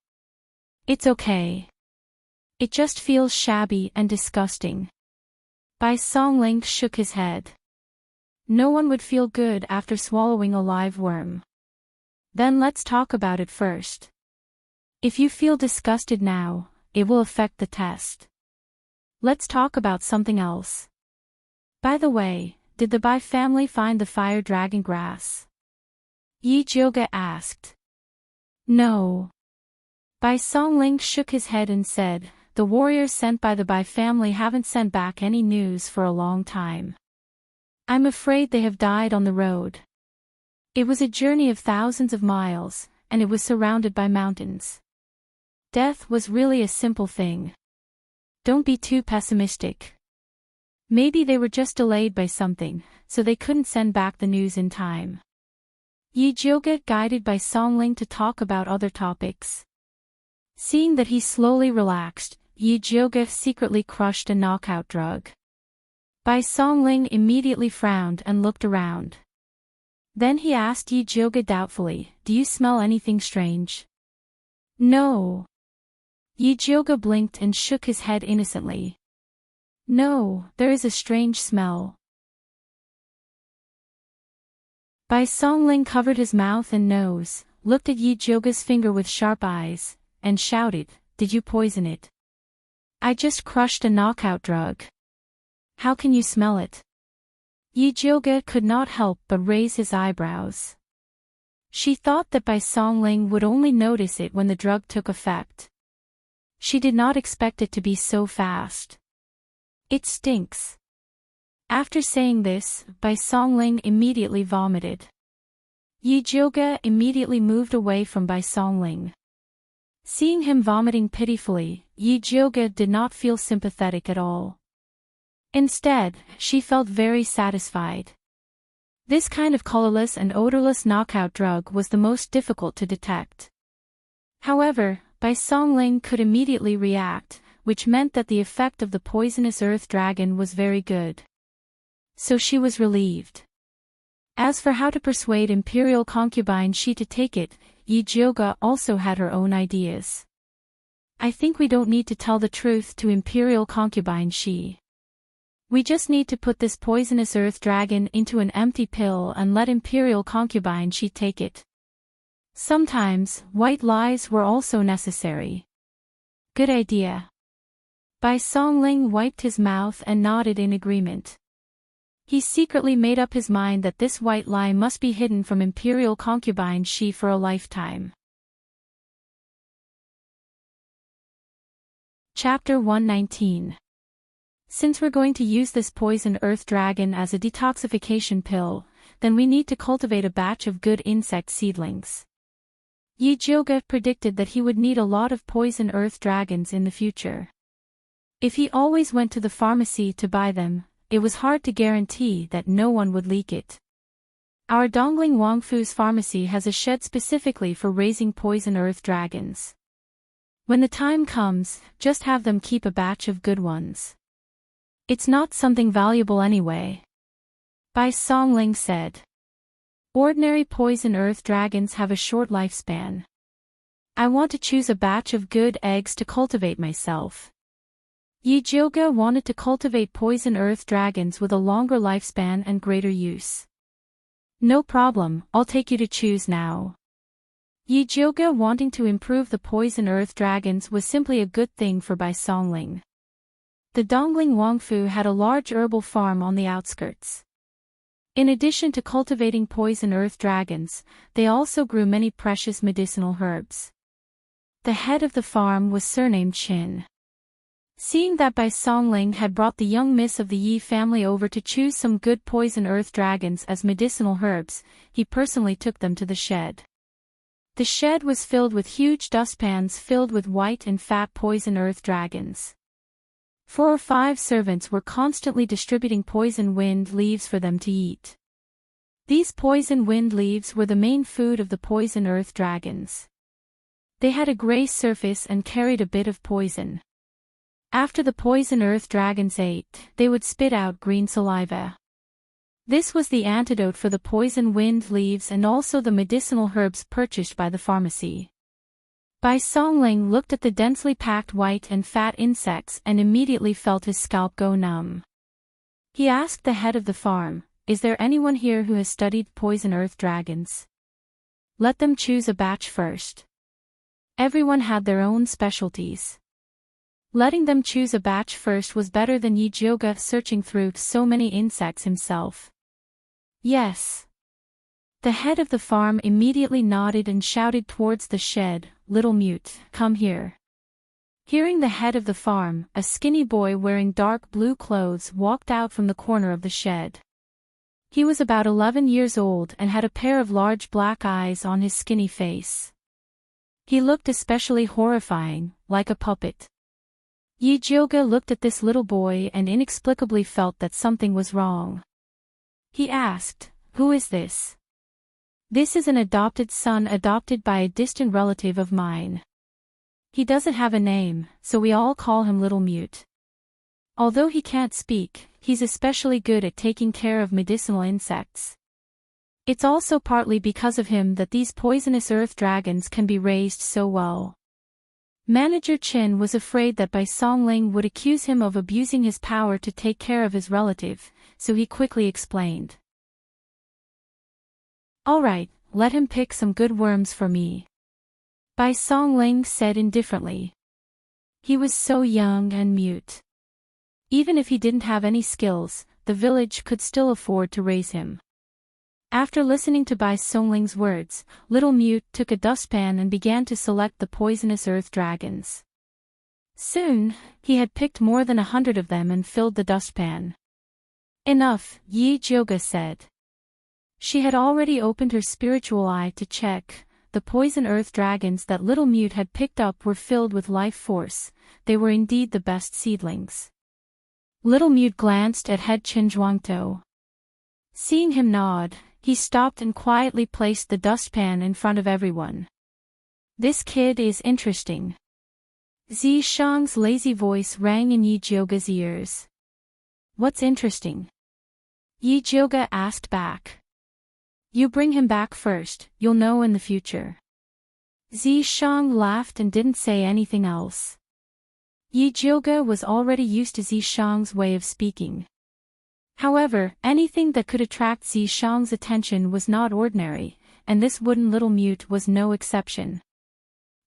"It's okay. It just feels shabby and disgusting." Bai Songling shook his head. No one would feel good after swallowing a live worm. "Then let's talk about it first. If you feel disgusted now, it will affect the test. Let's talk about something else. By the way, did the Bai family find the fire dragon grass?" Yi Jiuge asked. "No." Bai Songling shook his head and said, "The warriors sent by the Bai family haven't sent back any news for a long time. I'm afraid they have died on the road. It was a journey of thousands of miles, and it was surrounded by mountains. Death was really a simple thing. Don't be too pessimistic. Maybe they were just delayed by something, so they couldn't send back the news in time." Yi Jiuge guided Bai Songling to talk about other topics. Seeing that he slowly relaxed, Yi Jiuge secretly crushed a knockout drug. Bai Songling immediately frowned and looked around. Then he asked Yi Jiuge doubtfully, "Do you smell anything strange?" "No." Yi Jiuge blinked and shook his head innocently. "No, there is a strange smell." Bai Songling covered his mouth and nose, looked at Yi Jiuge's finger with sharp eyes, and shouted, "Did you poison it?" "I just crushed a knockout drug. How can you smell it?" Yi Jiuge could not help but raise his eyebrows. She thought that Bai Songling would only notice it when the drug took effect. She did not expect it to be so fast. "It stinks." After saying this, Bai Songling immediately vomited. Yi Jiuge immediately moved away from Bai Songling. Seeing him vomiting pitifully, Yi Jiuge did not feel sympathetic at all. Instead, she felt very satisfied. This kind of colorless and odorless knockout drug was the most difficult to detect. However, Bai Songling could immediately react, which meant that the effect of the poisonous earth dragon was very good. So she was relieved. As for how to persuade Imperial Concubine Shi to take it, Yi Jiuge also had her own ideas. "I think we don't need to tell the truth to Imperial Concubine Shi. We just need to put this poisonous earth dragon into an empty pill and let Imperial Concubine Shi take it." Sometimes, white lies were also necessary. "Good idea." Bai Songling wiped his mouth and nodded in agreement. He secretly made up his mind that this white lie must be hidden from Imperial Concubine Shi for a lifetime. Chapter 119. Since we're going to use this poison earth dragon as a detoxification pill, then we need to cultivate a batch of good insect seedlings. Yi Jiuge predicted that he would need a lot of poison earth dragons in the future. If he always went to the pharmacy to buy them, it was hard to guarantee that no one would leak it. Our Dongling Wangfu's pharmacy has a shed specifically for raising poison earth dragons. When the time comes, just have them keep a batch of good ones. It's not something valuable anyway. Bai Songling said. Ordinary poison earth dragons have a short lifespan. I want to choose a batch of good eggs to cultivate myself. Yi Jiuge wanted to cultivate poison earth dragons with a longer lifespan and greater use. No problem, I'll take you to choose now. Yi Jiuge wanting to improve the poison earth dragons was simply a good thing for Bai Songling. The Dongling Wangfu had a large herbal farm on the outskirts. In addition to cultivating poison earth dragons, they also grew many precious medicinal herbs. The head of the farm was surnamed Qin. Seeing that Bai Songling had brought the young miss of the Yi family over to choose some good poison earth dragons as medicinal herbs, he personally took them to the shed. The shed was filled with huge dustpans filled with white and fat poison earth dragons. 4 or 5 servants were constantly distributing poison wind leaves for them to eat. These poison wind leaves were the main food of the poison earth dragons. They had a gray surface and carried a bit of poison. After the poison earth dragons ate, they would spit out green saliva. This was the antidote for the poison wind leaves and also the medicinal herbs purchased by the pharmacy. Bai Songling looked at the densely packed white and fat insects and immediately felt his scalp go numb. He asked the head of the farm, "Is there anyone here who has studied poison earth dragons? Let them choose a batch first." Everyone had their own specialties. Letting them choose a batch first was better than Yi Jioge searching through so many insects himself. Yes. The head of the farm immediately nodded and shouted towards the shed, "Little Mute, come here." Hearing the head of the farm, a skinny boy wearing dark blue clothes walked out from the corner of the shed. He was about 11 years old and had a pair of large black eyes on his skinny face. He looked especially horrifying, like a puppet. Yi Jioge looked at this little boy and inexplicably felt that something was wrong. He asked, "Who is this?" "This is an adopted son adopted by a distant relative of mine. He doesn't have a name, so we all call him Little Mute. Although he can't speak, he's especially good at taking care of medicinal insects. It's also partly because of him that these poisonous earth dragons can be raised so well." Manager Chin was afraid that Bai Songling would accuse him of abusing his power to take care of his relative, so he quickly explained. "All right, let him pick some good worms for me," Bai Songling said indifferently. He was so young and mute. Even if he didn't have any skills, the village could still afford to raise him. After listening to Bai Songling's words, Little Mute took a dustpan and began to select the poisonous earth dragons. Soon, he had picked more than 100 of them and filled the dustpan. "Enough," Yi Jioge said. She had already opened her spiritual eye to check. The poison earth dragons that Little Mute had picked up were filled with life force. They were indeed the best seedlings. Little Mute glanced at head Chen Zhuangtou. Seeing him nod, he stopped and quietly placed the dustpan in front of everyone. "This kid is interesting." Zi Shang's lazy voice rang in Yi Jioge's ears. "What's interesting?" Yi Jioge asked back. "You bring him back first, you'll know in the future." Zi Shang laughed and didn't say anything else. Yi Jioge was already used to Zi Shang's way of speaking. However, anything that could attract Zi Shang's attention was not ordinary, and this wooden Little Mute was no exception.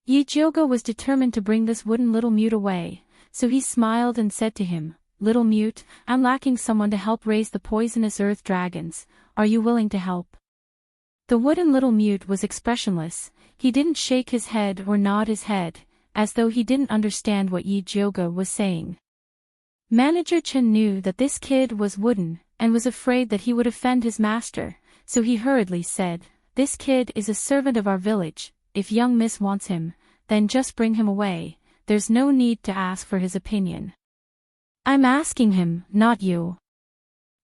Yi Jioge was determined to bring this wooden Little Mute away, so he smiled and said to him, "Little Mute, I'm lacking someone to help raise the poisonous earth dragons. Are you willing to help?" The wooden Little Mute was expressionless. He didn't shake his head or nod his head, as though he didn't understand what Yi Jioge was saying. Manager Chen knew that this kid was wooden, and was afraid that he would offend his master, so he hurriedly said, "This kid is a servant of our village. If young miss wants him, then just bring him away. There's no need to ask for his opinion." "I'm asking him, not you."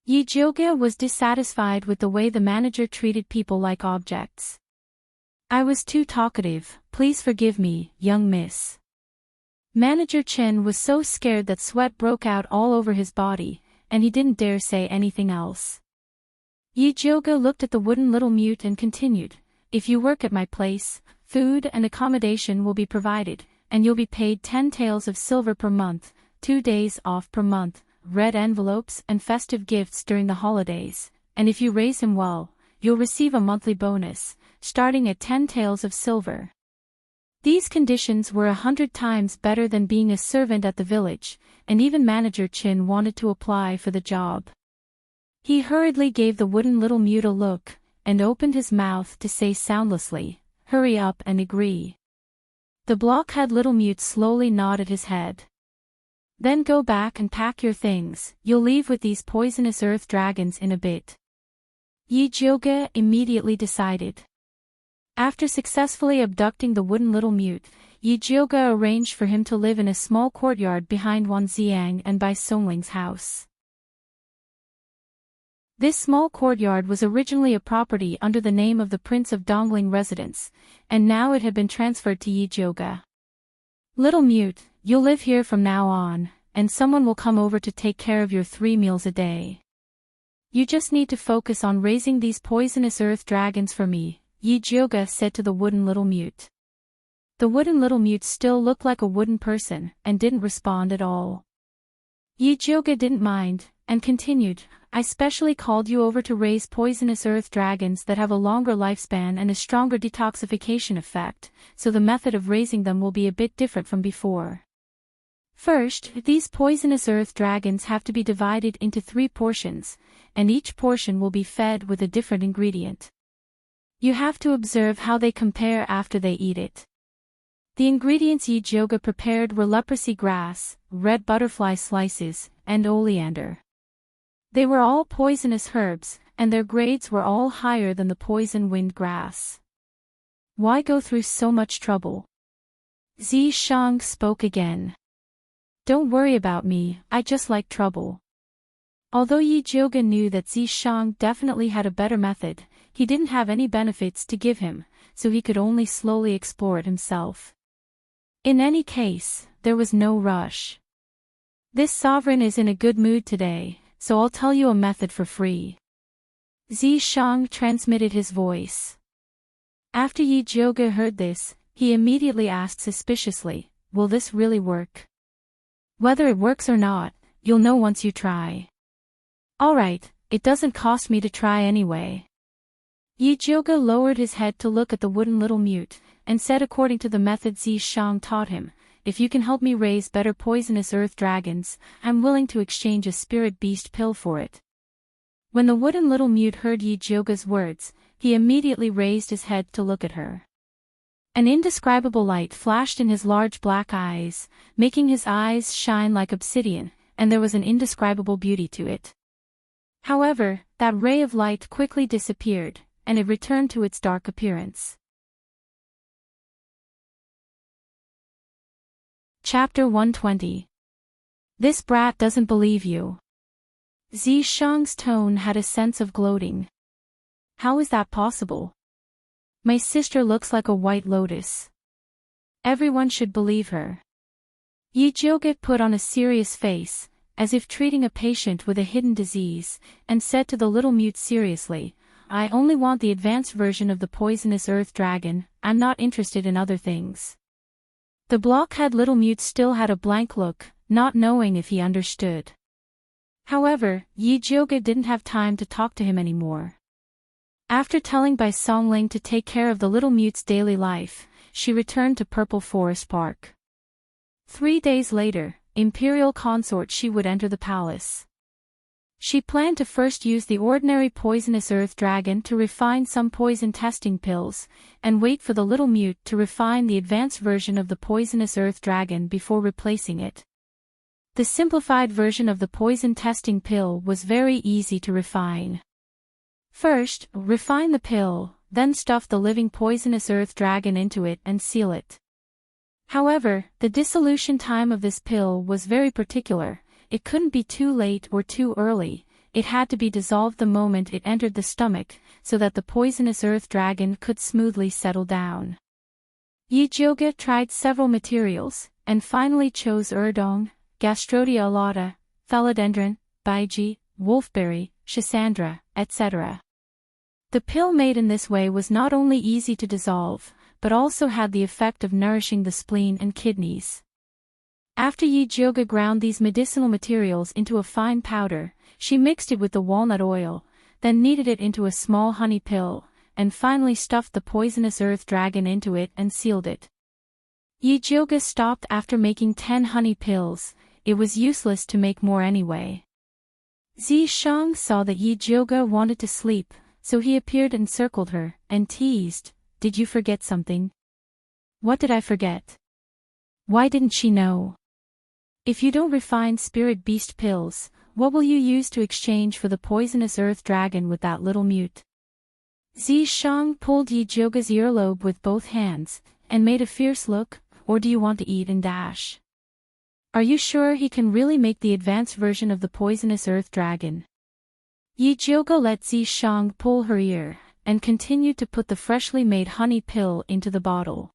Yi Jioge was dissatisfied with the way the manager treated people like objects. "I was too talkative, please forgive me, young miss." Manager Chen was so scared that sweat broke out all over his body, and he didn't dare say anything else. Yi Jioge looked at the wooden Little Mute and continued, "If you work at my place, food and accommodation will be provided, and you'll be paid 10 taels of silver per month, 2 days off per month, red envelopes and festive gifts during the holidays, and if you raise him well, you'll receive a monthly bonus, starting at 10 taels of silver." These conditions were 100 times better than being a servant at the village, and even Manager Chin wanted to apply for the job. He hurriedly gave the wooden Little Mute a look, and opened his mouth to say soundlessly, "Hurry up and agree." The blockhead Little Mute slowly nodded his head. Then go back and pack your things, you'll leave with these poisonous earth dragons in a bit. Yi Jioge immediately decided. After successfully abducting the wooden little mute, Yi Jioge arranged for him to live in a small courtyard behind Wan Xiang and Bai Songling's house. This small courtyard was originally a property under the name of the Prince of Dongling residence, and now it had been transferred to Yi Jioge. Little mute, you'll live here from now on, and someone will come over to take care of your 3 meals a day. You just need to focus on raising these poisonous earth dragons for me, Yi Jioge said to the wooden little mute. The wooden little mute still looked like a wooden person, and didn't respond at all. Yi Jioge didn't mind, and continued, I specially called you over to raise poisonous earth dragons that have a longer lifespan and a stronger detoxification effect, so the method of raising them will be a bit different from before. First, these poisonous earth dragons have to be divided into 3 portions, and each portion will be fed with a different ingredient. You have to observe how they compare after they eat it. The ingredients Yi Jioge prepared were leprosy grass, red butterfly slices, and oleander. They were all poisonous herbs, and their grades were all higher than the poison wind grass. Why go through so much trouble? Zi Shang spoke again. Don't worry about me, I just like trouble. Although Yi Jioge knew that Zi Shang definitely had a better method, he didn't have any benefits to give him, so he could only slowly explore it himself. In any case, there was no rush. This sovereign is in a good mood today, so I'll tell you a method for free. Zi Shang transmitted his voice. After Yi Jioge heard this, he immediately asked suspiciously, will this really work? Whether it works or not, you'll know once you try. Alright, it doesn't cost me to try anyway. Yi Jioge lowered his head to look at the wooden little mute, and said according to the method Zi Shang taught him, if you can help me raise better poisonous earth dragons, I'm willing to exchange a spirit beast pill for it. When the wooden little mute heard Yi Jioge's words, he immediately raised his head to look at her. An indescribable light flashed in his large black eyes, making his eyes shine like obsidian, and there was an indescribable beauty to it. However, that ray of light quickly disappeared, and it returned to its dark appearance. Chapter 120. This brat doesn't believe you. Zi Shang's tone had a sense of gloating. How is that possible? My sister looks like a white lotus. Everyone should believe her. Yi Jioge put on a serious face, as if treating a patient with a hidden disease, and said to the little mute seriously, I only want the advanced version of the poisonous earth dragon, I'm not interested in other things. The blockhead little mute still had a blank look, not knowing if he understood. However, Yi Jioge didn't have time to talk to him anymore. After telling Bai Songling to take care of the little mute's daily life, she returned to Purple Forest Park. 3 days later, Imperial Consort She would enter the palace. She planned to first use the ordinary poisonous earth dragon to refine some poison testing pills, and wait for the little mute to refine the advanced version of the poisonous earth dragon before replacing it. The simplified version of the poison testing pill was very easy to refine. First, refine the pill, then stuff the living poisonous earth dragon into it and seal it. However, the dissolution time of this pill was very particular. It couldn't be too late or too early, it had to be dissolved the moment it entered the stomach, so that the poisonous earth dragon could smoothly settle down. Yi Jioge tried several materials, and finally chose urdong, Gastrodia alata, philodendron, baiji, wolfberry, schisandra, etc. The pill made in this way was not only easy to dissolve, but also had the effect of nourishing the spleen and kidneys. After Yi Jioge ground these medicinal materials into a fine powder, she mixed it with the walnut oil, then kneaded it into a small honey pill, and finally stuffed the poisonous earth dragon into it and sealed it. Yi Jioge stopped after making 10 honey pills, it was useless to make more anyway. Zi Shang saw that Yi Jioge wanted to sleep, so he appeared and circled her, and teased, Did you forget something? What did I forget? Why didn't she know? If you don't refine spirit beast pills, what will you use to exchange for the poisonous earth dragon with that little mute? Zishang pulled Yi Joga's earlobe with both hands, and made a fierce look. Or do you want to eat and dash? Are you sure he can really make the advanced version of the poisonous earth dragon? Yi Joga let Zishang pull her ear, and continued to put the freshly made honey pill into the bottle.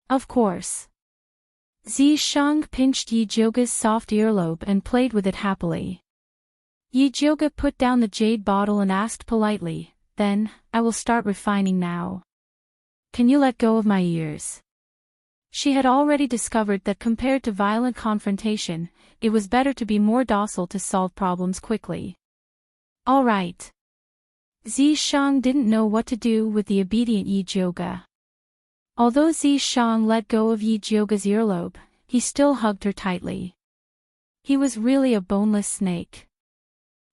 Of course. Zishang pinched Yi Joga's soft earlobe and played with it happily. Yi Joga put down the jade bottle and asked politely, "Then, I will start refining now. Can you let go of my ears?" She had already discovered that compared to violent confrontation, it was better to be more docile to solve problems quickly. All right. Zishang didn't know what to do with the obedient Yi Joga. Although Zishang let go of Yi Joga's earlobe, he still hugged her tightly. He was really a boneless snake.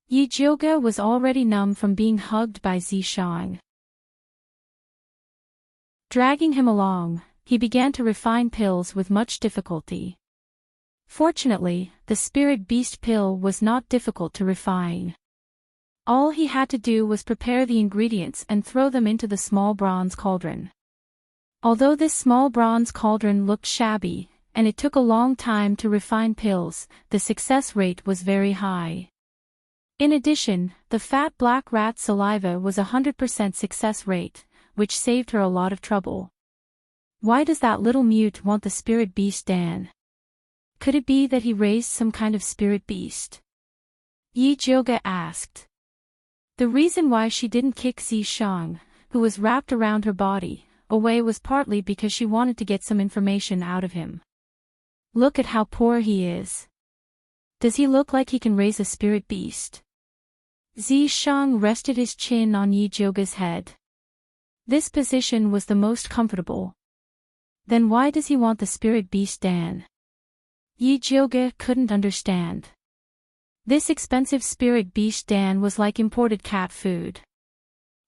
Yi Joga was already numb from being hugged by Zishang. Dragging him along, he began to refine pills with much difficulty. Fortunately, the spirit beast pill was not difficult to refine. All he had to do was prepare the ingredients and throw them into the small bronze cauldron. Although this small bronze cauldron looked shabby, and it took a long time to refine pills, the success rate was very high. In addition, the fat black rat's saliva was 100% success rate, which saved her a lot of trouble. Why does that little mute want the spirit beast Dan? Could it be that he raised some kind of spirit beast? Yi Joga asked. The reason why she didn't kick Zishang, who was wrapped around her body, away was partly because she wanted to get some information out of him. Look at how poor he is. Does he look like he can raise a spirit beast? Zishang rested his chin on Yi Joga's head. This position was the most comfortable. Then why does he want the spirit beast Dan? Yi Joga couldn't understand. This expensive spirit beast Dan was like imported cat food.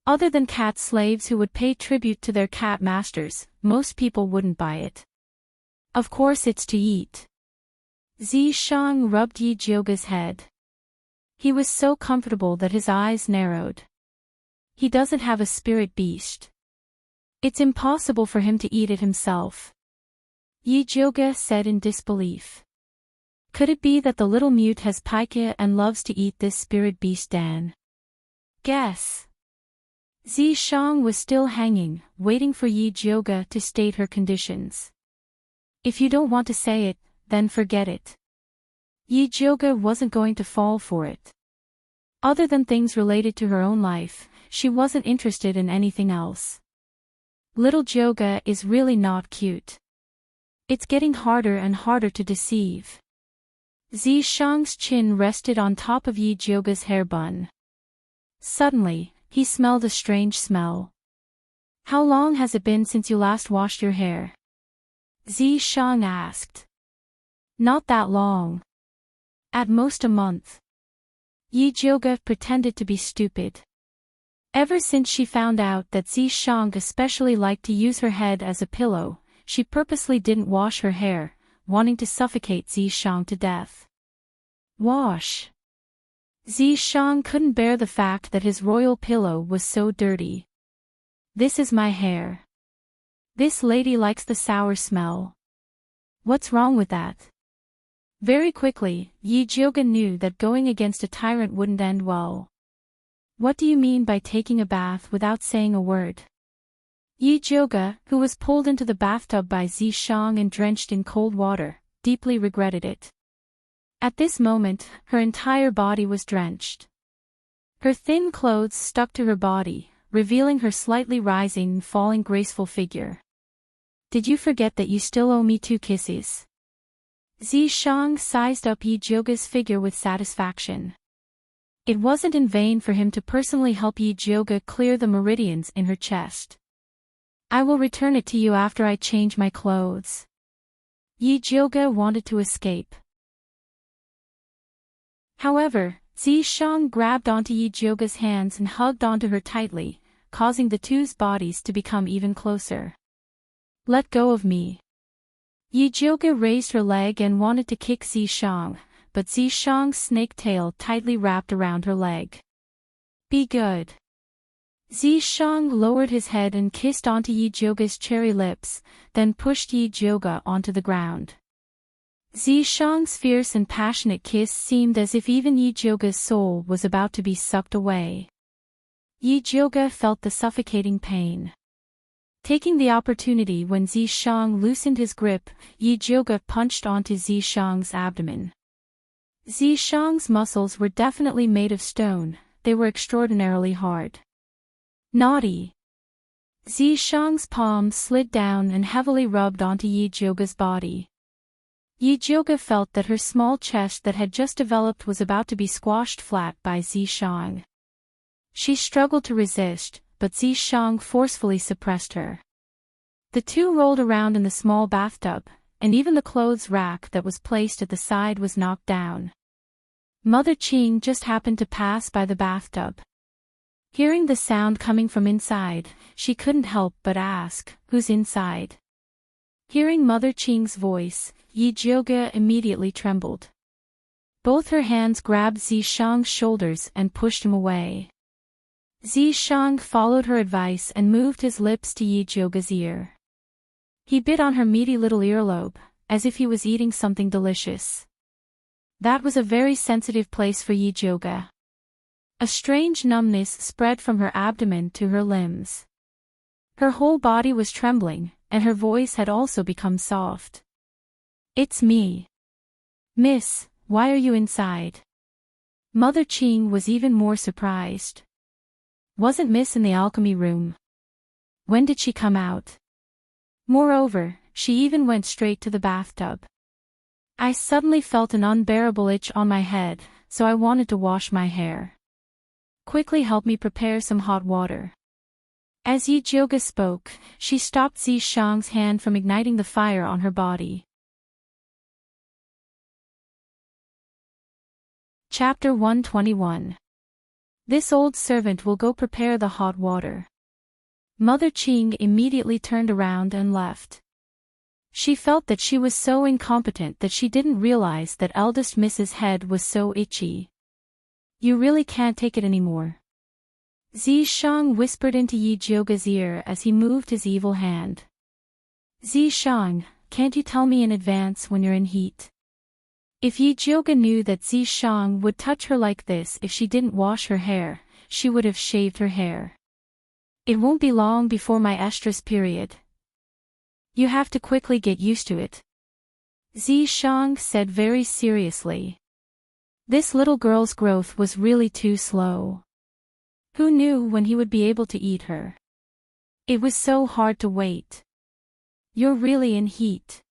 Other than cat slaves who would pay tribute to their cat masters, most people wouldn't buy it. Of course it's to eat. Zishang rubbed Yi Joga's head. He was so comfortable that his eyes narrowed. He doesn't have a spirit beast. It's impossible for him to eat it himself. Yi Joga said in disbelief. Could it be that the little mute has pica and loves to eat this spirit beast Dan? Guess. Zishang was still hanging, waiting for Yi Joga to state her conditions. If you don't want to say it, then forget it. Yi Joga wasn't going to fall for it. Other than things related to her own life, she wasn't interested in anything else. Little Joga is really not cute. It's getting harder and harder to deceive. Zishang's chin rested on top of Yi Joga's hair bun. Suddenly, he smelled a strange smell. How long has it been since you last washed your hair? Zishang asked. Not that long. At most a month. Yi Joga pretended to be stupid. Ever since she found out that Zishang especially liked to use her head as a pillow, she purposely didn't wash her hair, wanting to suffocate Zishang to death. Wash. Zishang couldn't bear the fact that his royal pillow was so dirty. This is my hair. This lady likes the sour smell. What's wrong with that? Very quickly, Yi Joga knew that going against a tyrant wouldn't end well. What do you mean by taking a bath without saying a word? Yi Joga, who was pulled into the bathtub by Zishang and drenched in cold water, deeply regretted it. At this moment, her entire body was drenched. Her thin clothes stuck to her body, revealing her slightly rising and falling graceful figure. Did you forget that you still owe me 2 kisses? Zishang sized up Yi Joga's figure with satisfaction. It wasn't in vain for him to personally help Yi Joga clear the meridians in her chest. I will return it to you after I change my clothes. Yi Joga wanted to escape. However, Zishang grabbed onto Yi Joga's hands and hugged onto her tightly, causing the two's bodies to become even closer. Let go of me. Yijioga raised her leg and wanted to kick Zishang, but Zishang's snake tail tightly wrapped around her leg. Be good. Zishang lowered his head and kissed onto Yijioga's cherry lips, then pushed Yijioga onto the ground. Zishang's fierce and passionate kiss seemed as if even Yijioga's soul was about to be sucked away. Yijioga felt the suffocating pain. Taking the opportunity when Zishang loosened his grip, Yijioga punched onto Zishang's abdomen. Zishang's muscles were definitely made of stone, they were extraordinarily hard. Naughty. Zishang's palm slid down and heavily rubbed onto Yijioga's body. Yijioga felt that her small chest that had just developed was about to be squashed flat by Zishang. She struggled to resist, but Zishang forcefully suppressed her. The two rolled around in the small bathtub, and even the clothes rack that was placed at the side was knocked down. Mother Qing just happened to pass by the bathtub. Hearing the sound coming from inside, she couldn't help but ask, "Who's inside?" Hearing Mother Qing's voice, Yijioga immediately trembled. Both her hands grabbed Zishang's shoulders and pushed him away. Zishang followed her advice and moved his lips to Yijioga's ear. He bit on her meaty little earlobe, as if he was eating something delicious. That was a very sensitive place for Yijioga. A strange numbness spread from her abdomen to her limbs. Her whole body was trembling, and her voice had also become soft. "It's me. Miss, why are you inside?" Mother Qing was even more surprised. Wasn't Miss in the alchemy room? When did she come out? Moreover, she even went straight to the bathtub. I suddenly felt an unbearable itch on my head, so I wanted to wash my hair. Quickly help me prepare some hot water. As Yijioga spoke, she stopped Zishang's hand from igniting the fire on her body. Chapter 121. This old servant will go prepare the hot water. Mother Qing immediately turned around and left. She felt that she was so incompetent that she didn't realize that eldest Miss's head was so itchy. You really can't take it anymore. Zishang whispered into Yijioga's ear as he moved his evil hand. Zishang, can't you tell me in advance when you're in heat? If Yijioga knew that Zishang would touch her like this if she didn't wash her hair, she would have shaved her hair. It won't be long before my estrus period. You have to quickly get used to it. Zishang said very seriously. This little girl's growth was really too slow. Who knew when he would be able to eat her? It was so hard to wait. You're really in heat.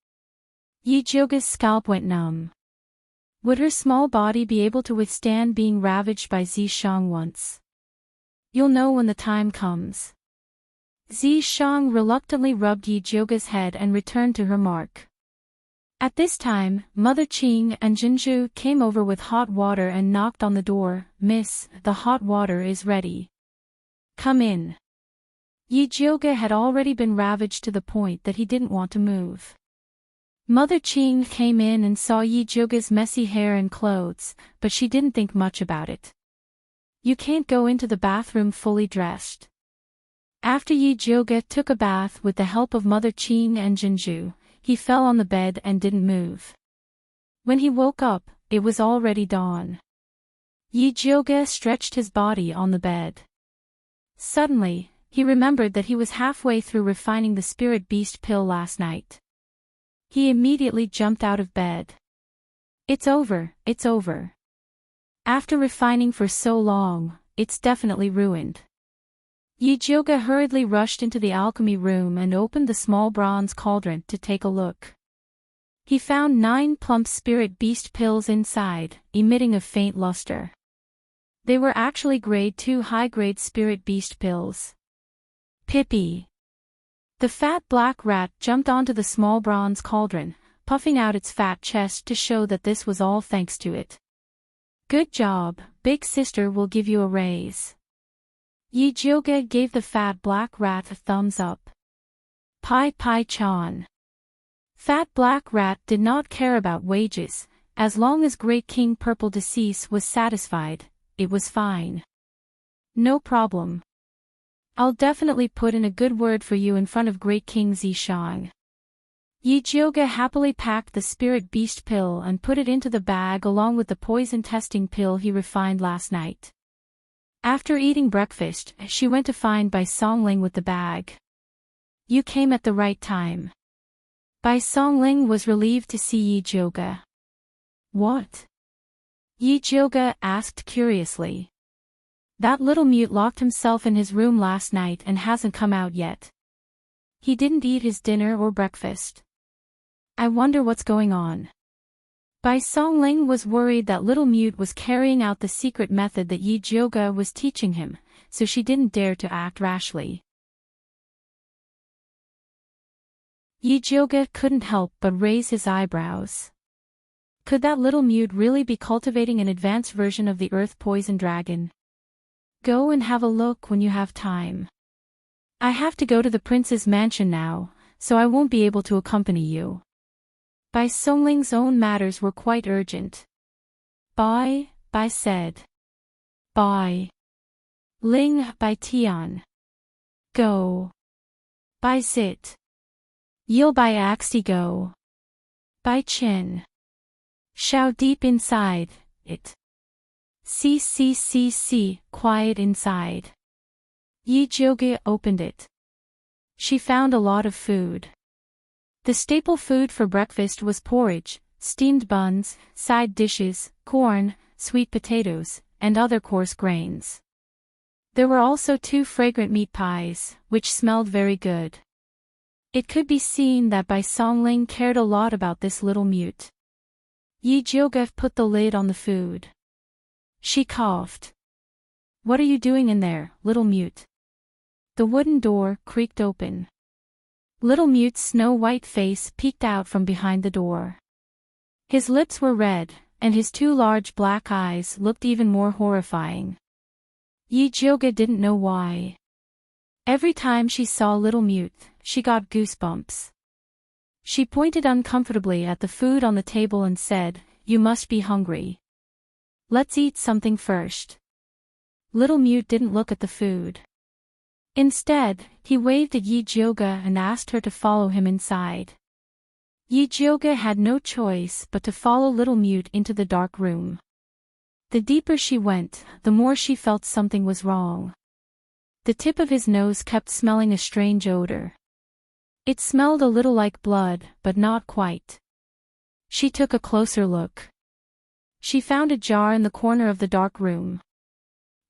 Yijioga's scalp went numb. Would her small body be able to withstand being ravaged by Zishang once? You'll know when the time comes. Zishang reluctantly rubbed Yijioga's head and returned to her mark. At this time, Mother Qing and Jinzhu came over with hot water and knocked on the door. Miss, the hot water is ready. Come in. Yijioga had already been ravaged to the point that he didn't want to move. Mother Qing came in and saw Yijioga's messy hair and clothes, but she didn't think much about it. You can't go into the bathroom fully dressed. After Yijioga took a bath with the help of Mother Qing and Jinzhu, he fell on the bed and didn't move. When he woke up, it was already dawn. Yijioga stretched his body on the bed. Suddenly, he remembered that he was halfway through refining the spirit beast pill last night. He immediately jumped out of bed. It's over, it's over. After refining for so long, it's definitely ruined. Yijioga hurriedly rushed into the alchemy room and opened the small bronze cauldron to take a look. He found 9 plump spirit beast pills inside, emitting a faint luster. They were actually grade 2 high-grade spirit beast pills. Pippy. The fat black rat jumped onto the small bronze cauldron, puffing out its fat chest to show that this was all thanks to it. Good job, big sister will give you a raise. Yijioga gave the fat black rat a thumbs up. Pai Pai Chan. Fat Black Rat did not care about wages, as long as Great King Purple Decease was satisfied, it was fine. No problem. I'll definitely put in a good word for you in front of Great King Zishang. Yi Jioge happily packed the spirit beast pill and put it into the bag along with the poison testing pill he refined last night. After eating breakfast, she went to find Bai Songling with the bag. You came at the right time. Bai Songling was relieved to see Yi Jioge. What? Yi Jioge asked curiously. That little mute locked himself in his room last night and hasn't come out yet. He didn't eat his dinner or breakfast. I wonder what's going on. Bai Songling was worried that little mute was carrying out the secret method that Yi Jioge was teaching him, so she didn't dare to act rashly. Yi Jioge couldn't help but raise his eyebrows. Could that little mute really be cultivating an advanced version of the Earth Poison Dragon? Go and have a look when you have time. I have to go to the prince's mansion now, so I won't be able to accompany you. Bai Songling's own matters were quite urgent. Bai said. Bai Ling Bai Tian. Go. Bai Zit. Yil Bai Axti go. Bai Chin. Shao deep inside, it. See, quiet inside. Yi Jioge opened it. She found a lot of food. The staple food for breakfast was porridge, steamed buns, side dishes, corn, sweet potatoes, and other coarse grains. There were also 2 fragrant meat pies, which smelled very good. It could be seen that Bai Songling cared a lot about this little mute. Yi Jioge put the lid on the food. She coughed. What are you doing in there, little mute? The wooden door creaked open. Little Mute's snow-white face peeked out from behind the door. His lips were red, and his 2 large black eyes looked even more horrifying. Yi Jioge didn't know why. Every time she saw Little Mute, she got goosebumps. She pointed uncomfortably at the food on the table and said, "You must be hungry. Let's eat something first." Little Mute didn't look at the food. Instead, he waved at Yi Jioge and asked her to follow him inside. Yi Jioge had no choice but to follow Little Mute into the dark room. The deeper she went, the more she felt something was wrong. The tip of his nose kept smelling a strange odor. It smelled a little like blood, but not quite. She took a closer look. She found a jar in the corner of the dark room.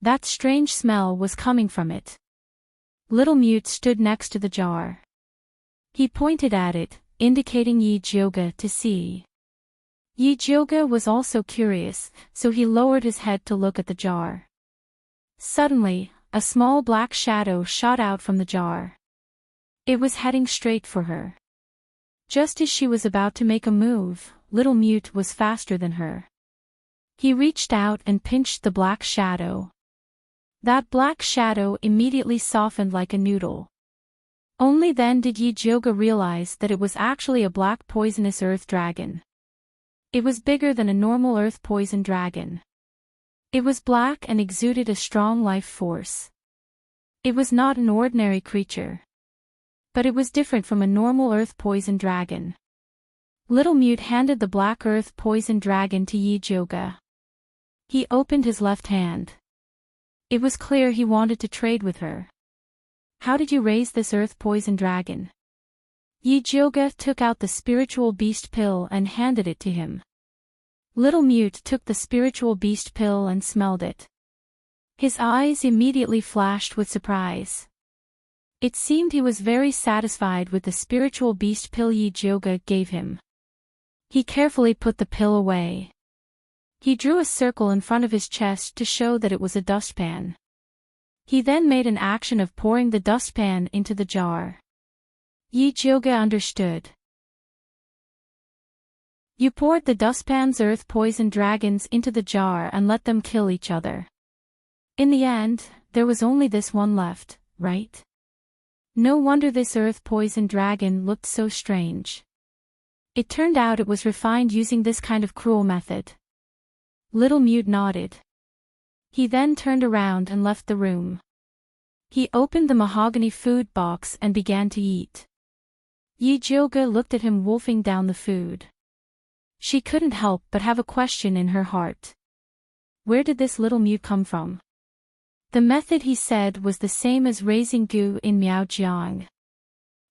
That strange smell was coming from it. Little Mute stood next to the jar. He pointed at it, indicating Yi Jioge to see. Yi Jioge was also curious, so he lowered his head to look at the jar. Suddenly, a small black shadow shot out from the jar. It was heading straight for her. Just as she was about to make a move, Little Mute was faster than her. He reached out and pinched the black shadow. That black shadow immediately softened like a noodle. Only then did Yi Jioge realize that it was actually a black poisonous earth dragon. It was bigger than a normal earth poison dragon. It was black and exuded a strong life force. It was not an ordinary creature. But it was different from a normal earth poison dragon. Little Mute handed the black earth poison dragon to Yi Jioge. He opened his left hand. It was clear he wanted to trade with her. How did you raise this earth poison dragon? Yi Jioge took out the spiritual beast pill and handed it to him. Little Mute took the spiritual beast pill and smelled it. His eyes immediately flashed with surprise. It seemed he was very satisfied with the spiritual beast pill Yi Jioge gave him. He carefully put the pill away. He drew a circle in front of his chest to show that it was a dustpan. He then made an action of pouring the dustpan into the jar. Yi Jioge understood. You poured the dustpan's earth poison dragons into the jar and let them kill each other. In the end, there was only this one left, right? No wonder this earth poison dragon looked so strange. It turned out it was refined using this kind of cruel method. Little Mute nodded. He then turned around and left the room. He opened the mahogany food box and began to eat. Yi Jioge looked at him wolfing down the food. She couldn't help but have a question in her heart. Where did this Little Mute come from? The method, he said, was the same as raising goo in Miaojiang.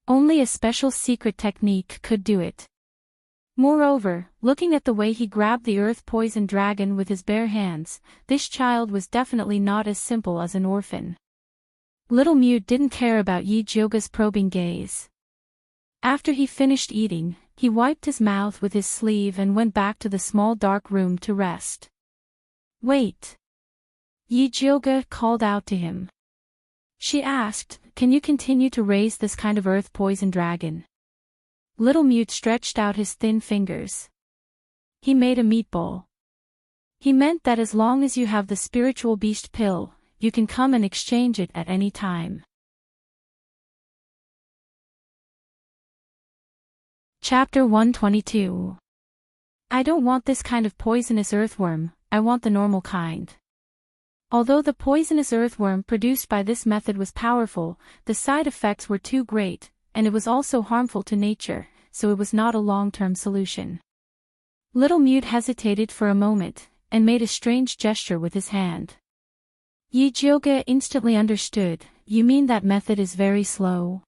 Only a special secret technique could do it. Moreover, looking at the way he grabbed the earth poison dragon with his bare hands, this child was definitely not as simple as an orphan. Little Mute didn't care about Yi Jioge's probing gaze. After he finished eating, he wiped his mouth with his sleeve and went back to the small dark room to rest. Wait! Yi Jioge called out to him. She asked, can you continue to raise this kind of earth poison dragon? Little Mute stretched out his thin fingers. He made a meatball. He meant that as long as you have the spiritual beast pill, you can come and exchange it at any time. Chapter 122. I don't want this kind of poisonous earthworm, I want the normal kind. Although the poisonous earthworm produced by this method was powerful, the side effects were too great, and it was also harmful to nature, so it was not a long-term solution. Little Mute hesitated for a moment, and made a strange gesture with his hand. Yi Jioge instantly understood, you mean that method is very slow?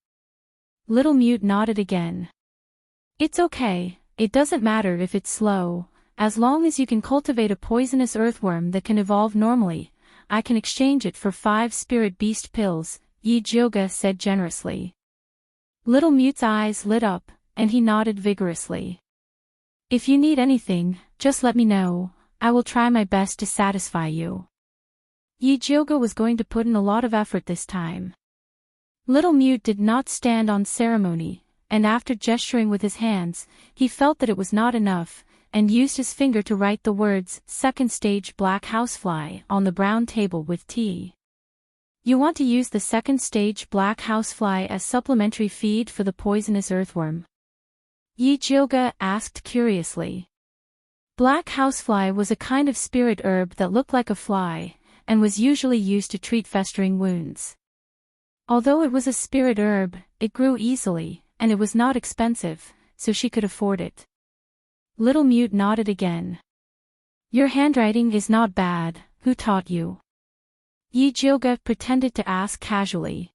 Little Mute nodded again. It's okay, it doesn't matter if it's slow, as long as you can cultivate a poisonous earthworm that can evolve normally, I can exchange it for 5 spirit beast pills, Yi Jioge said generously. Little Mute's eyes lit up, and he nodded vigorously. If you need anything, just let me know, I will try my best to satisfy you. Yi Jioge was going to put in a lot of effort this time. Little Mute did not stand on ceremony, and after gesturing with his hands, he felt that it was not enough, and used his finger to write the words, second stage black housefly, on the brown table with tea. You want to use the second stage black housefly as supplementary feed for the poisonous earthworm? Yi Jioge asked curiously. Black housefly was a kind of spirit herb that looked like a fly, and was usually used to treat festering wounds. Although it was a spirit herb, it grew easily, and it was not expensive, so she could afford it. Little Mute nodded again. Your handwriting is not bad, who taught you? Yi Jioge pretended to ask casually.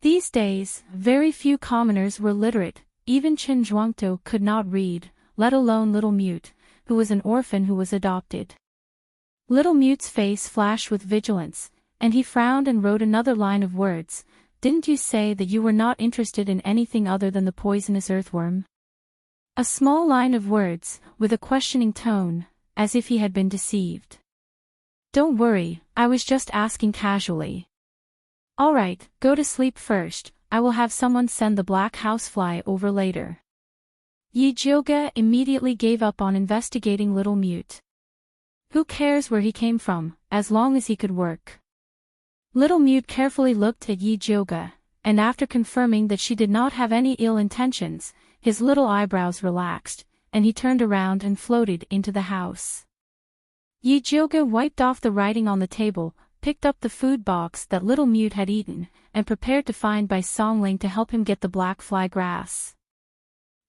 These days, very few commoners were literate, even Chen Zhuangtou could not read, let alone Little Mute, who was an orphan who was adopted. Little Mute's face flashed with vigilance, and he frowned and wrote another line of words. Didn't you say that you were not interested in anything other than the poisonous earthworm? A small line of words, with a questioning tone, as if he had been deceived. Don't worry, I was just asking casually. All right, go to sleep first, I will have someone send the black housefly over later. Yi Jioge immediately gave up on investigating Little Mute. Who cares where he came from, as long as he could work? Little Mute carefully looked at Yi Jioge, and after confirming that she did not have any ill intentions, his little eyebrows relaxed, and he turned around and floated into the house. Yi Jioge wiped off the writing on the table, picked up the food box that Little Mute had eaten, and prepared to find Bai Songling to help him get the black fly grass.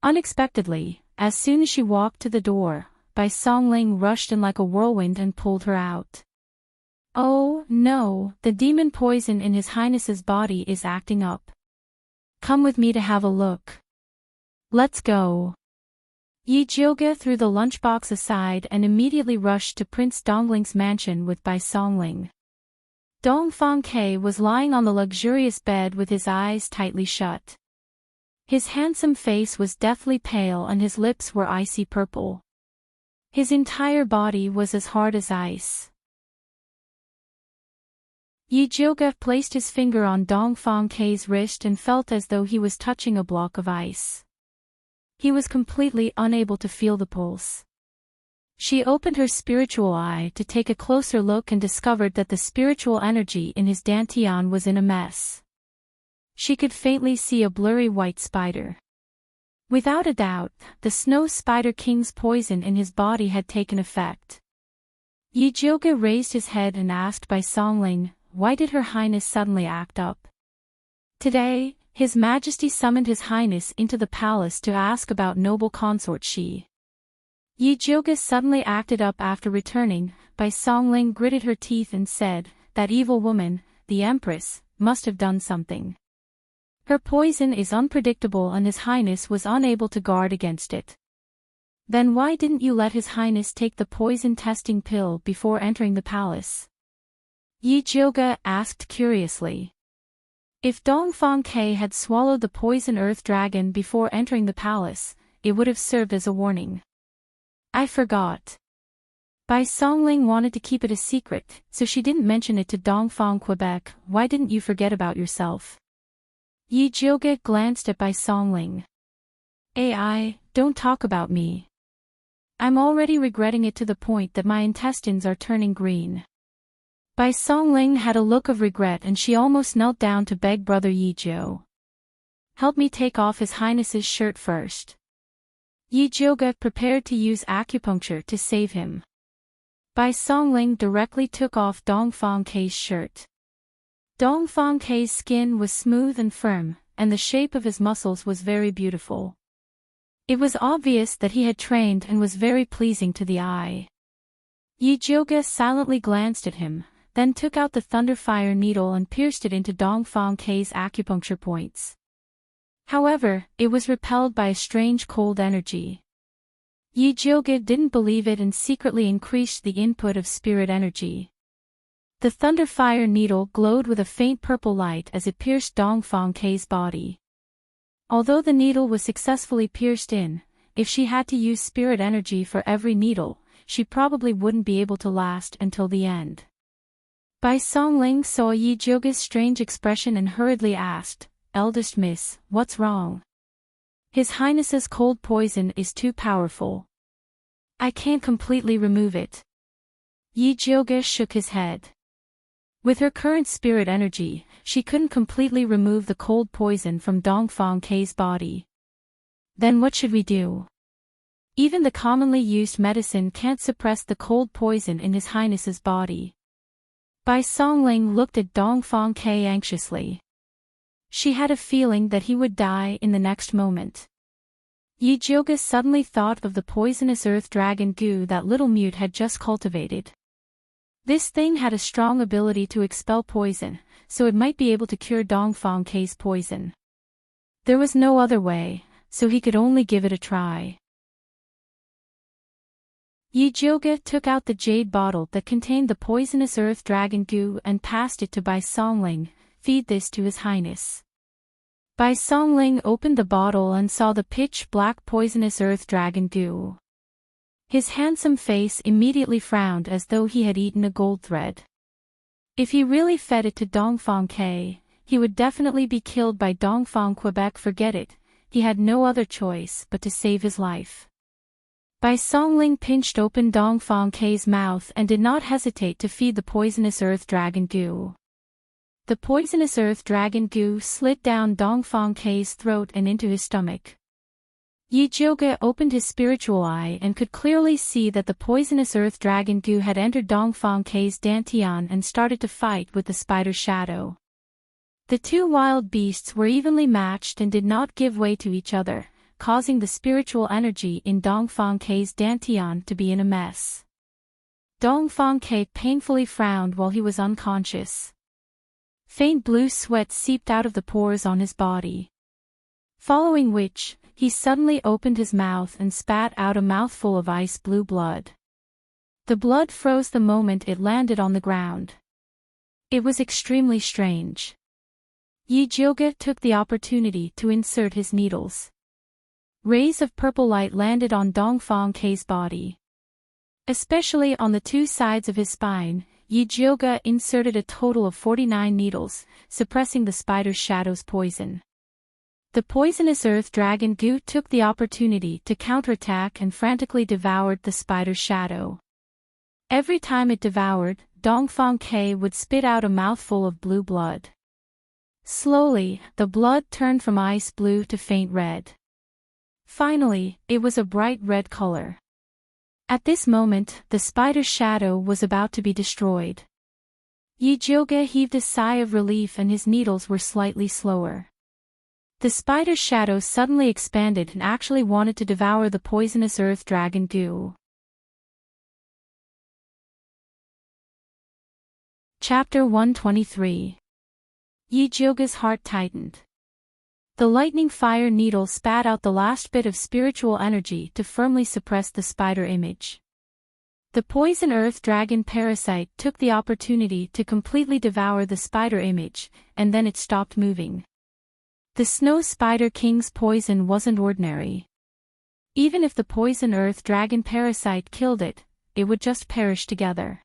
Unexpectedly, as soon as she walked to the door, Bai Songling rushed in like a whirlwind and pulled her out. Oh, no, the demon poison in His Highness's body is acting up. Come with me to have a look. Let's go. Yi Jioge threw the lunchbox aside and immediately rushed to Prince Dongling's mansion with Bai Songling. Dongfang Ke was lying on the luxurious bed with his eyes tightly shut. His handsome face was deathly pale and his lips were icy purple. His entire body was as hard as ice. Yi Jioge placed his finger on Dongfang Ke's wrist and felt as though he was touching a block of ice. He was completely unable to feel the pulse. She opened her spiritual eye to take a closer look and discovered that the spiritual energy in his dantian was in a mess. She could faintly see a blurry white spider. Without a doubt, the Snow Spider King's poison in his body had taken effect. Yi Jioge raised his head and asked by Songling, "Why did Her Highness suddenly act up?" Today, His Majesty summoned His Highness into the palace to ask about noble consort Shi. Yi Jioge suddenly acted up after returning, Bai Songling gritted her teeth and said, "That evil woman, the Empress, must have done something. Her poison is unpredictable and His Highness was unable to guard against it." "Then why didn't you let His Highness take the poison testing pill before entering the palace?" Yi Jioge asked curiously. If Dongfang Ke had swallowed the poison earth dragon before entering the palace, it would have served as a warning. "I forgot." Bai Songling wanted to keep it a secret, so she didn't mention it to Dongfang Quebec. "Why didn't you forget about yourself?" Yi Jioge glanced at Bai Songling. "AI, don't talk about me. I'm already regretting it to the point that my intestines are turning green." Bai Songling had a look of regret and she almost knelt down to beg brother Yi Jiu. "Help me take off His Highness's shirt first." Yi Jioge prepared to use acupuncture to save him. Bai Songling directly took off Dongfang Ke's shirt. Dongfang Ke's skin was smooth and firm, and the shape of his muscles was very beautiful. It was obvious that he had trained and was very pleasing to the eye. Yi Jioge silently glanced at him, then took out the thunderfire needle and pierced it into Dongfang Ke's acupuncture points. However, it was repelled by a strange cold energy. Yi Jioge didn't believe it and secretly increased the input of spirit energy. The thunderfire needle glowed with a faint purple light as it pierced Dongfang Ke's body. Although the needle was successfully pierced in, if she had to use spirit energy for every needle, she probably wouldn't be able to last until the end. Bai Songling saw Yi Jioge's strange expression and hurriedly asked, "Eldest miss, what's wrong?" "His Highness's cold poison is too powerful. I can't completely remove it." Yi Jioge shook his head. With her current spirit energy, she couldn't completely remove the cold poison from Dongfang Ke's body. "Then what should we do?" "Even the commonly used medicine can't suppress the cold poison in His Highness's body." Bai Songling looked at Dongfang Ke anxiously. She had a feeling that he would die in the next moment. Yi Jioge suddenly thought of the poisonous earth dragon goo that little Mute had just cultivated. This thing had a strong ability to expel poison, so it might be able to cure Dongfang Ke's poison. There was no other way, so he could only give it a try. Yi Jioge took out the jade bottle that contained the poisonous earth dragon goo and passed it to Bai Songling. "Feed this to His Highness." Bai Songling opened the bottle and saw the pitch-black poisonous earth dragon goo. His handsome face immediately frowned as though he had eaten a gold thread. If he really fed it to Dongfang Ke, he would definitely be killed by Dongfang Quebec. Forget it, he had no other choice but to save his life. Bai Songling pinched open Dongfang Ke's mouth and did not hesitate to feed the poisonous earth dragon goo. The poisonous earth dragon goo slid down Dongfang Ke's throat and into his stomach. Yi Jioge opened his spiritual eye and could clearly see that the poisonous earth dragon goo had entered Dongfang Ke's dantian and started to fight with the spider shadow. The two wild beasts were evenly matched and did not give way to each other, causing the spiritual energy in Dongfang Ke's dantian to be in a mess. Dongfang Ke painfully frowned while he was unconscious. Faint blue sweat seeped out of the pores on his body. Following which, he suddenly opened his mouth and spat out a mouthful of ice blue blood. The blood froze the moment it landed on the ground. It was extremely strange. Yi Jioge took the opportunity to insert his needles. Rays of purple light landed on Dongfang Ke's body. Especially on the two sides of his spine, Yi Jioge inserted a total of 49 needles, suppressing the spider shadow's poison. The poisonous earth dragon goo took the opportunity to counterattack and frantically devoured the spider shadow. Every time it devoured, Dongfang Ke would spit out a mouthful of blue blood. Slowly, the blood turned from ice blue to faint red. Finally, it was a bright red color. At this moment, the spider's shadow was about to be destroyed. Yi Jioge heaved a sigh of relief and his needles were slightly slower. The spider's shadow suddenly expanded and actually wanted to devour the poisonous earth dragon goo. Chapter 123. Yi Jioge's heart tightened. The lightning fire needle spat out the last bit of spiritual energy to firmly suppress the spider image. The poison earth dragon parasite took the opportunity to completely devour the spider image, and then it stopped moving. The snow spider king's poison wasn't ordinary. Even if the poison earth dragon parasite killed it, it would just perish together.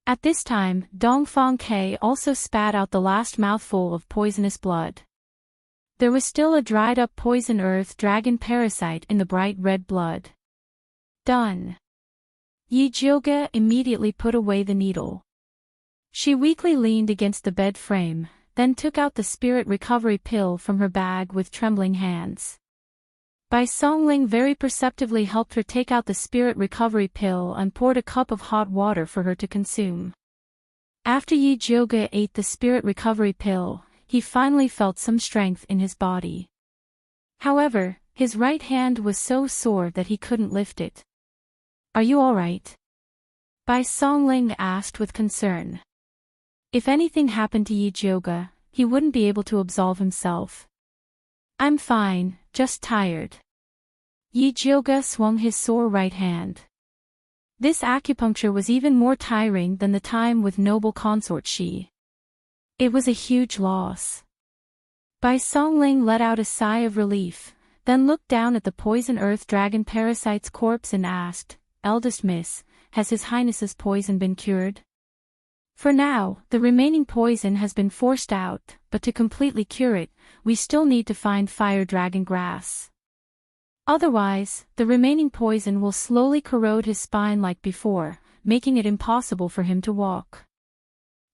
At this time, Dongfang Ke also spat out the last mouthful of poisonous blood. There was still a dried-up poison earth dragon parasite in the bright red blood. Done. Yi Jioge immediately put away the needle. She weakly leaned against the bed frame, then took out the spirit recovery pill from her bag with trembling hands. Bai Songling very perceptively helped her take out the spirit recovery pill and poured a cup of hot water for her to consume. After Yi Jioge ate the spirit recovery pill, he finally felt some strength in his body. However, his right hand was so sore that he couldn't lift it. Are you alright? Bai Songling asked with concern. If anything happened to Yi Jioge, he wouldn't be able to absolve himself. I'm fine, just tired. Yi Jioge swung his sore right hand. This acupuncture was even more tiring than the time with noble consort Shi. It was a huge loss. Bai Songling let out a sigh of relief, then looked down at the poison earth dragon parasite's corpse and asked, Eldest Miss, has His Highness's poison been cured? For now, the remaining poison has been forced out, but to completely cure it, we still need to find fire dragon grass. Otherwise, the remaining poison will slowly corrode his spine like before, making it impossible for him to walk.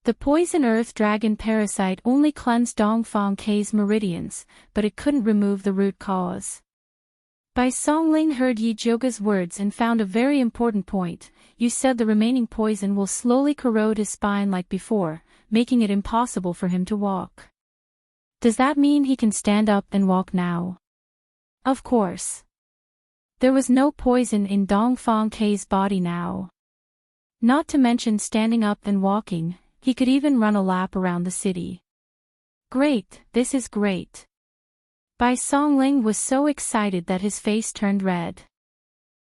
The poison earth dragon parasite only cleansed Dongfang Ke's meridians, but it couldn't remove the root cause. Bai Songling heard Yi Jioge's words and found a very important point. You said the remaining poison will slowly corrode his spine like before, making it impossible for him to walk. Does that mean he can stand up and walk now? Of course. There was no poison in Dongfang Ke's body now. Not to mention standing up and walking, he could even run a lap around the city. Great, this is great. Bai Songling was so excited that his face turned red.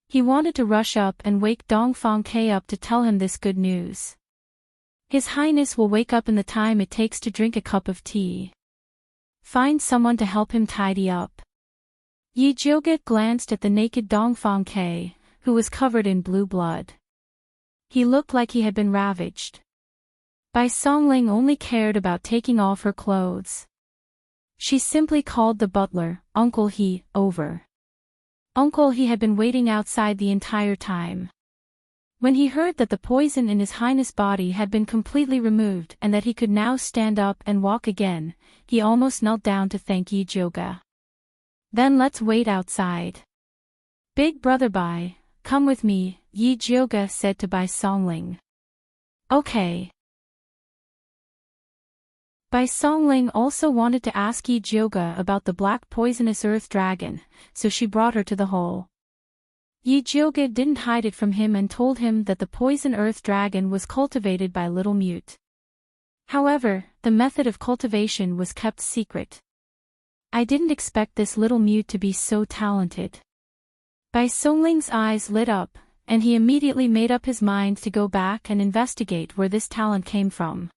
He wanted to rush up and wake Dongfang Ke up to tell him this good news. His Highness will wake up in the time it takes to drink a cup of tea. Find someone to help him tidy up. Yi Jioge glanced at the naked Dongfang Ke, who was covered in blue blood. He looked like he had been ravaged. Bai Songling only cared about taking off her clothes. She simply called the butler, Uncle He, over. Uncle He had been waiting outside the entire time. When he heard that the poison in His Highness' body had been completely removed and that he could now stand up and walk again, he almost knelt down to thank Yi Jioge. Then let's wait outside. Big brother Bai, come with me, Yi Jioge said to Bai Songling. Okay. Bai Songling also wanted to ask Yi Jioge about the black poisonous earth dragon, so she brought her to the hole. Yi Jioge didn't hide it from him and told him that the poison earth dragon was cultivated by Little Mute. However, the method of cultivation was kept secret. I didn't expect this Little Mute to be so talented. Bai Songling's eyes lit up, and he immediately made up his mind to go back and investigate where this talent came from.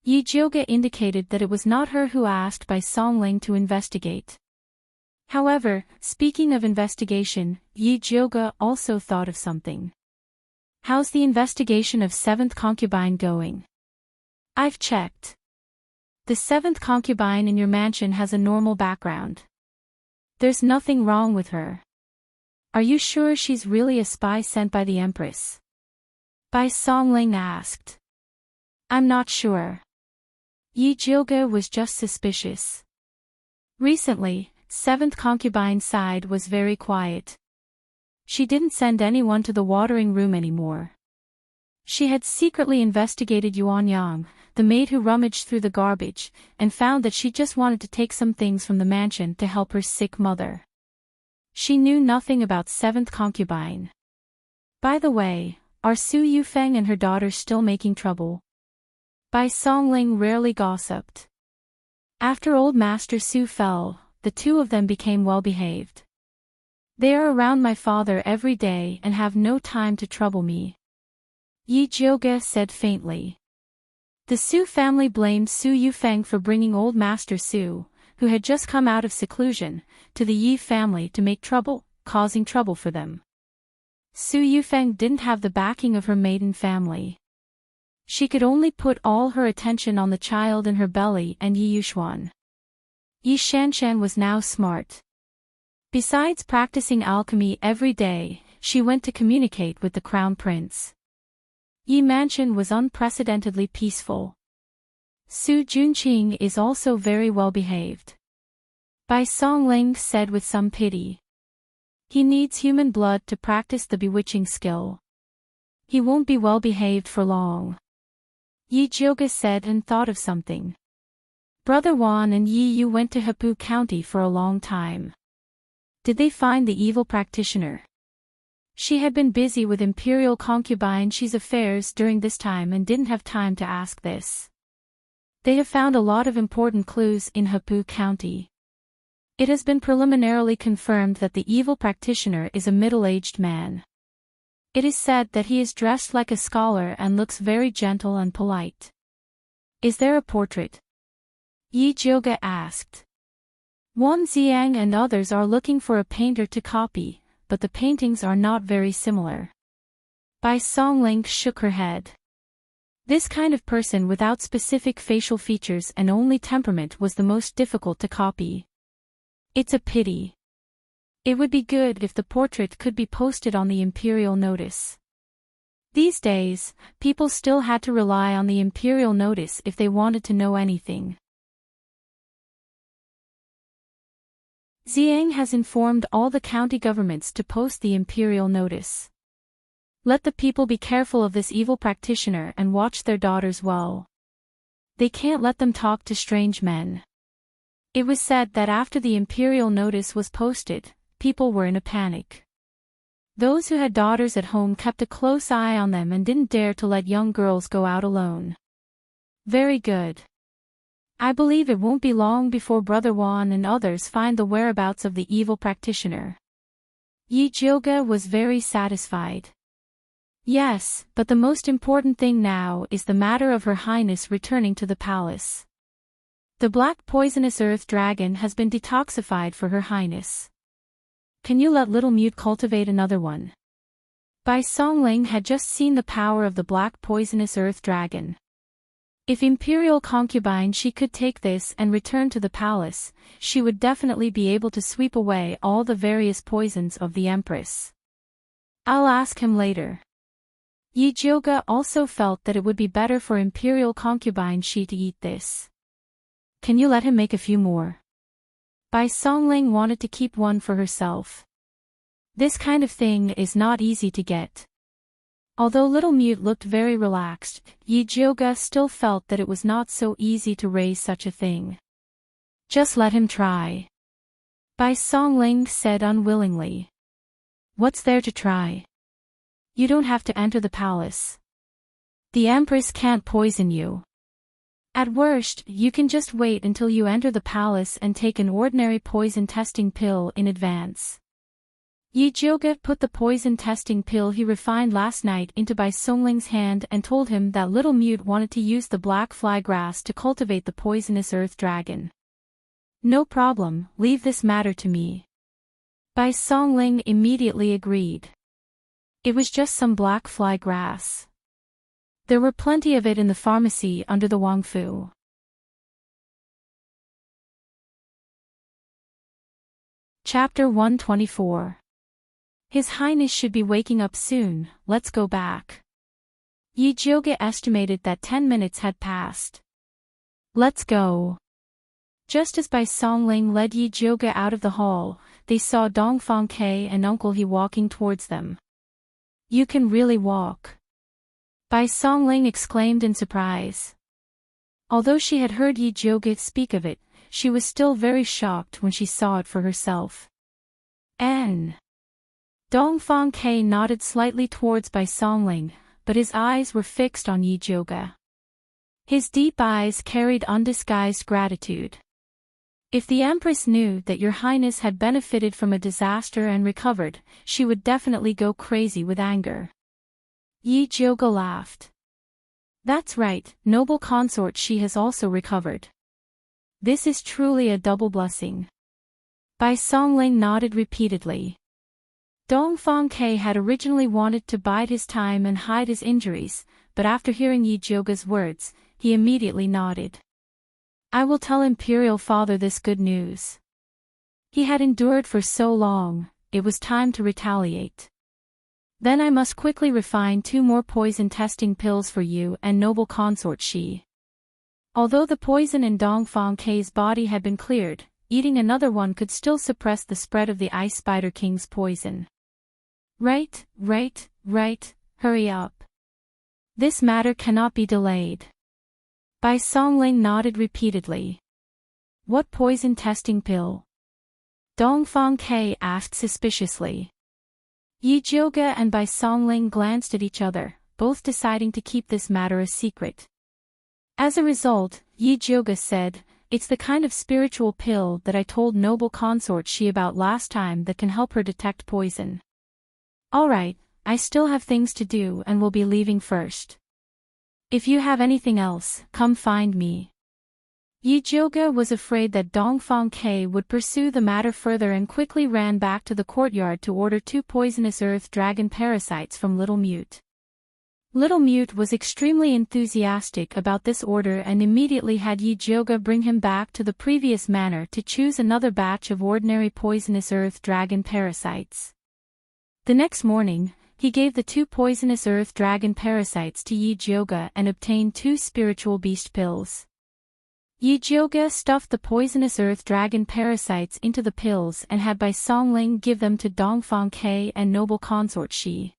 Yi Jioge indicated that it was not her who asked Bai Songling to investigate. However, speaking of investigation, Yi Jioge also thought of something. How's the investigation of 7th concubine going? I've checked. The 7th concubine in your mansion has a normal background. There's nothing wrong with her. Are you sure she's really a spy sent by the Empress? Bai Songling asked. I'm not sure. Yi Jioge was just suspicious. Recently, Seventh concubine's side was very quiet. She didn't send anyone to the watering room anymore. She had secretly investigated Yuan Yang, the maid who rummaged through the garbage, and found that she just wanted to take some things from the mansion to help her sick mother. She knew nothing about seventh concubine. By the way, are Su Yufeng and her daughter still making trouble? Bai Songling rarely gossiped. After old Master Su fell, the two of them became well-behaved. They are around my father every day and have no time to trouble me. Yi Jiuge said faintly. The Su family blamed Su Yufeng for bringing old Master Su, who had just come out of seclusion, to the Yi family to make trouble, causing trouble for them. Su Yufeng didn't have the backing of her maiden family. She could only put all her attention on the child in her belly and Yi Yuxuan. Yi Shanshan was now smart. Besides practicing alchemy every day, she went to communicate with the crown prince. Yi Mansion was unprecedentedly peaceful. Su Junqing is also very well behaved. Bai Songling said with some pity. He needs human blood to practice the bewitching skill. He won't be well behaved for long. Yi Jiuge said and thought of something. Brother Wan and Yi Yu went to Hepu County for a long time. Did they find the evil practitioner? She had been busy with imperial concubine Shi's affairs during this time and didn't have time to ask this. They have found a lot of important clues in Hepu County. It has been preliminarily confirmed that the evil practitioner is a middle-aged man. It is said that he is dressed like a scholar and looks very gentle and polite. Is there a portrait? Yi Jiuge asked. Wan Xiang and others are looking for a painter to copy, but the paintings are not very similar. Bai Songling shook her head. This kind of person without specific facial features and only temperament was the most difficult to copy. It's a pity. It would be good if the portrait could be posted on the imperial notice. These days, people still had to rely on the imperial notice if they wanted to know anything. Xiang has informed all the county governments to post the imperial notice. Let the people be careful of this evil practitioner and watch their daughters well. They can't let them talk to strange men. It was said that after the imperial notice was posted, people were in a panic. Those who had daughters at home kept a close eye on them and didn't dare to let young girls go out alone. Very good. I believe it won't be long before Brother Wan and others find the whereabouts of the evil practitioner. Yi Jiuge was very satisfied. Yes, but the most important thing now is the matter of Her Highness returning to the palace. The black poisonous earth dragon has been detoxified for Her Highness. Can you let little Mute cultivate another one? Bai Songling had just seen the power of the black poisonous earth dragon. If imperial concubine she could take this and return to the palace, she would definitely be able to sweep away all the various poisons of the Empress. I'll ask him later. Yi Jiuge also felt that it would be better for imperial concubine she to eat this. Can you let him make a few more? Bai Songling wanted to keep one for herself. This kind of thing is not easy to get. Although Little Mute looked very relaxed, Yi Jiuge still felt that it was not so easy to raise such a thing. Just let him try. Bai Songling said unwillingly. What's there to try? You don't have to enter the palace. The Empress can't poison you. At worst, you can just wait until you enter the palace and take an ordinary poison testing pill in advance. Yi Jiuge put the poison testing pill he refined last night into Bai Songling's hand and told him that Little Mute wanted to use the black fly grass to cultivate the poisonous earth dragon. No problem, leave this matter to me. Bai Songling immediately agreed. It was just some black fly grass. There were plenty of it in the pharmacy under the Wangfu. Chapter 124. His Highness should be waking up soon, let's go back. Yi Jiuge estimated that 10 minutes had passed. Let's go. Just as Bai Songling led Yi Zhuge out of the hall, they saw Dongfang Ke and Uncle He walking towards them. "You can really walk," Bai Songling exclaimed in surprise. Although she had heard Yi Zhuge speak of it, she was still very shocked when she saw it for herself. "N." Dongfang Ke nodded slightly towards Bai Songling, but his eyes were fixed on Yi Zhuge. His deep eyes carried undisguised gratitude. "If the Empress knew that your Highness had benefited from a disaster and recovered, she would definitely go crazy with anger." Yi Zhuge laughed. "That's right, noble consort, she has also recovered. This is truly a double blessing." Bai Songling nodded repeatedly. Dongfang Ke had originally wanted to bide his time and hide his injuries, but after hearing Yi Zhuge's words, he immediately nodded. "I will tell Imperial Father this good news. He had endured for so long, it was time to retaliate. Then I must quickly refine 2 more poison testing pills for you and noble consort Shi." Although the poison in Dongfang Ke's body had been cleared, eating another one could still suppress the spread of the Ice Spider King's poison. Right, hurry up. This matter cannot be delayed." Bai Songling nodded repeatedly. "What poison testing pill?" Dongfang Ke asked suspiciously. Yi Zhuge and Bai Songling glanced at each other, both deciding to keep this matter a secret. As a result, Yi Zhuge said, "It's the kind of spiritual pill that I told noble consort Shi about last time that can help her detect poison." "Alright, I still have things to do and will be leaving first. If you have anything else, come find me." Yi Zhuge was afraid that Dongfang Ke would pursue the matter further and quickly ran back to the courtyard to order 2 poisonous earth dragon parasites from Little Mute. Little Mute was extremely enthusiastic about this order and immediately had Yi Zhuge bring him back to the previous manor to choose another batch of ordinary poisonous earth dragon parasites. The next morning, he gave the 2 poisonous earth dragon parasites to Yi Zhuge and obtained 2 spiritual beast pills. Yi Zhuge stuffed the poisonous earth dragon parasites into the pills and had Bai Songling give them to Dongfang Ke and noble consort Shi.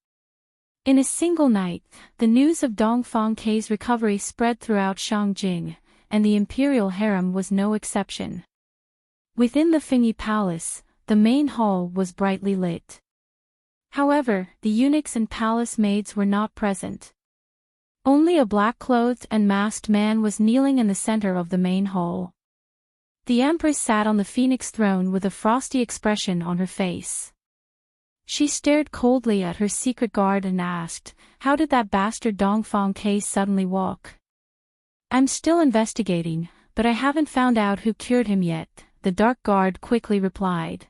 In a single night, the news of Dongfang Ke's recovery spread throughout Shangjing, and the imperial harem was no exception. Within the Fingyi Palace, the main hall was brightly lit. However, the eunuchs and palace maids were not present. Only a black-clothed and masked man was kneeling in the center of the main hall. The Empress sat on the phoenix throne with a frosty expression on her face. She stared coldly at her secret guard and asked, "How did that bastard Dongfang Ke suddenly walk?" "I'm still investigating, but I haven't found out who cured him yet," the dark guard quickly replied.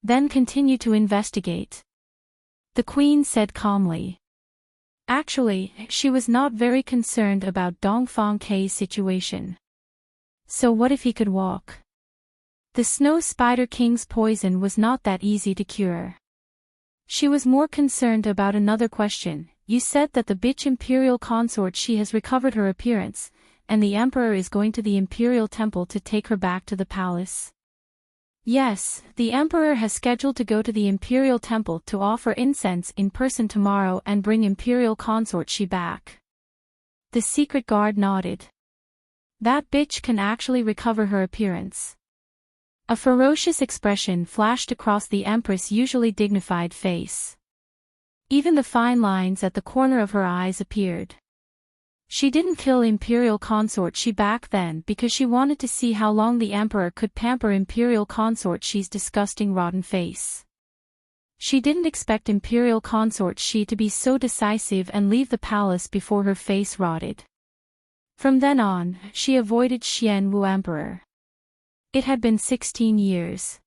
"Then continue to investigate," the queen said calmly. Actually, she was not very concerned about Dongfang Ke's situation. So what if he could walk? The Snow Spider King's poison was not that easy to cure. She was more concerned about another question. "You said that the bitch imperial consort She has recovered her appearance, and the emperor is going to the imperial temple to take her back to the palace?" "Yes, the emperor has scheduled to go to the imperial temple to offer incense in person tomorrow and bring imperial consort Shi back." The secret guard nodded. "That bitch can actually recover her appearance." A ferocious expression flashed across the Empress' usually dignified face. Even the fine lines at the corner of her eyes appeared. She didn't kill imperial consort Shi back then because she wanted to see how long the emperor could pamper imperial consort Shi's disgusting rotten face. She didn't expect imperial consort Shi to be so decisive and leave the palace before her face rotted. From then on, she avoided Xianwu Emperor. It had been 16 years.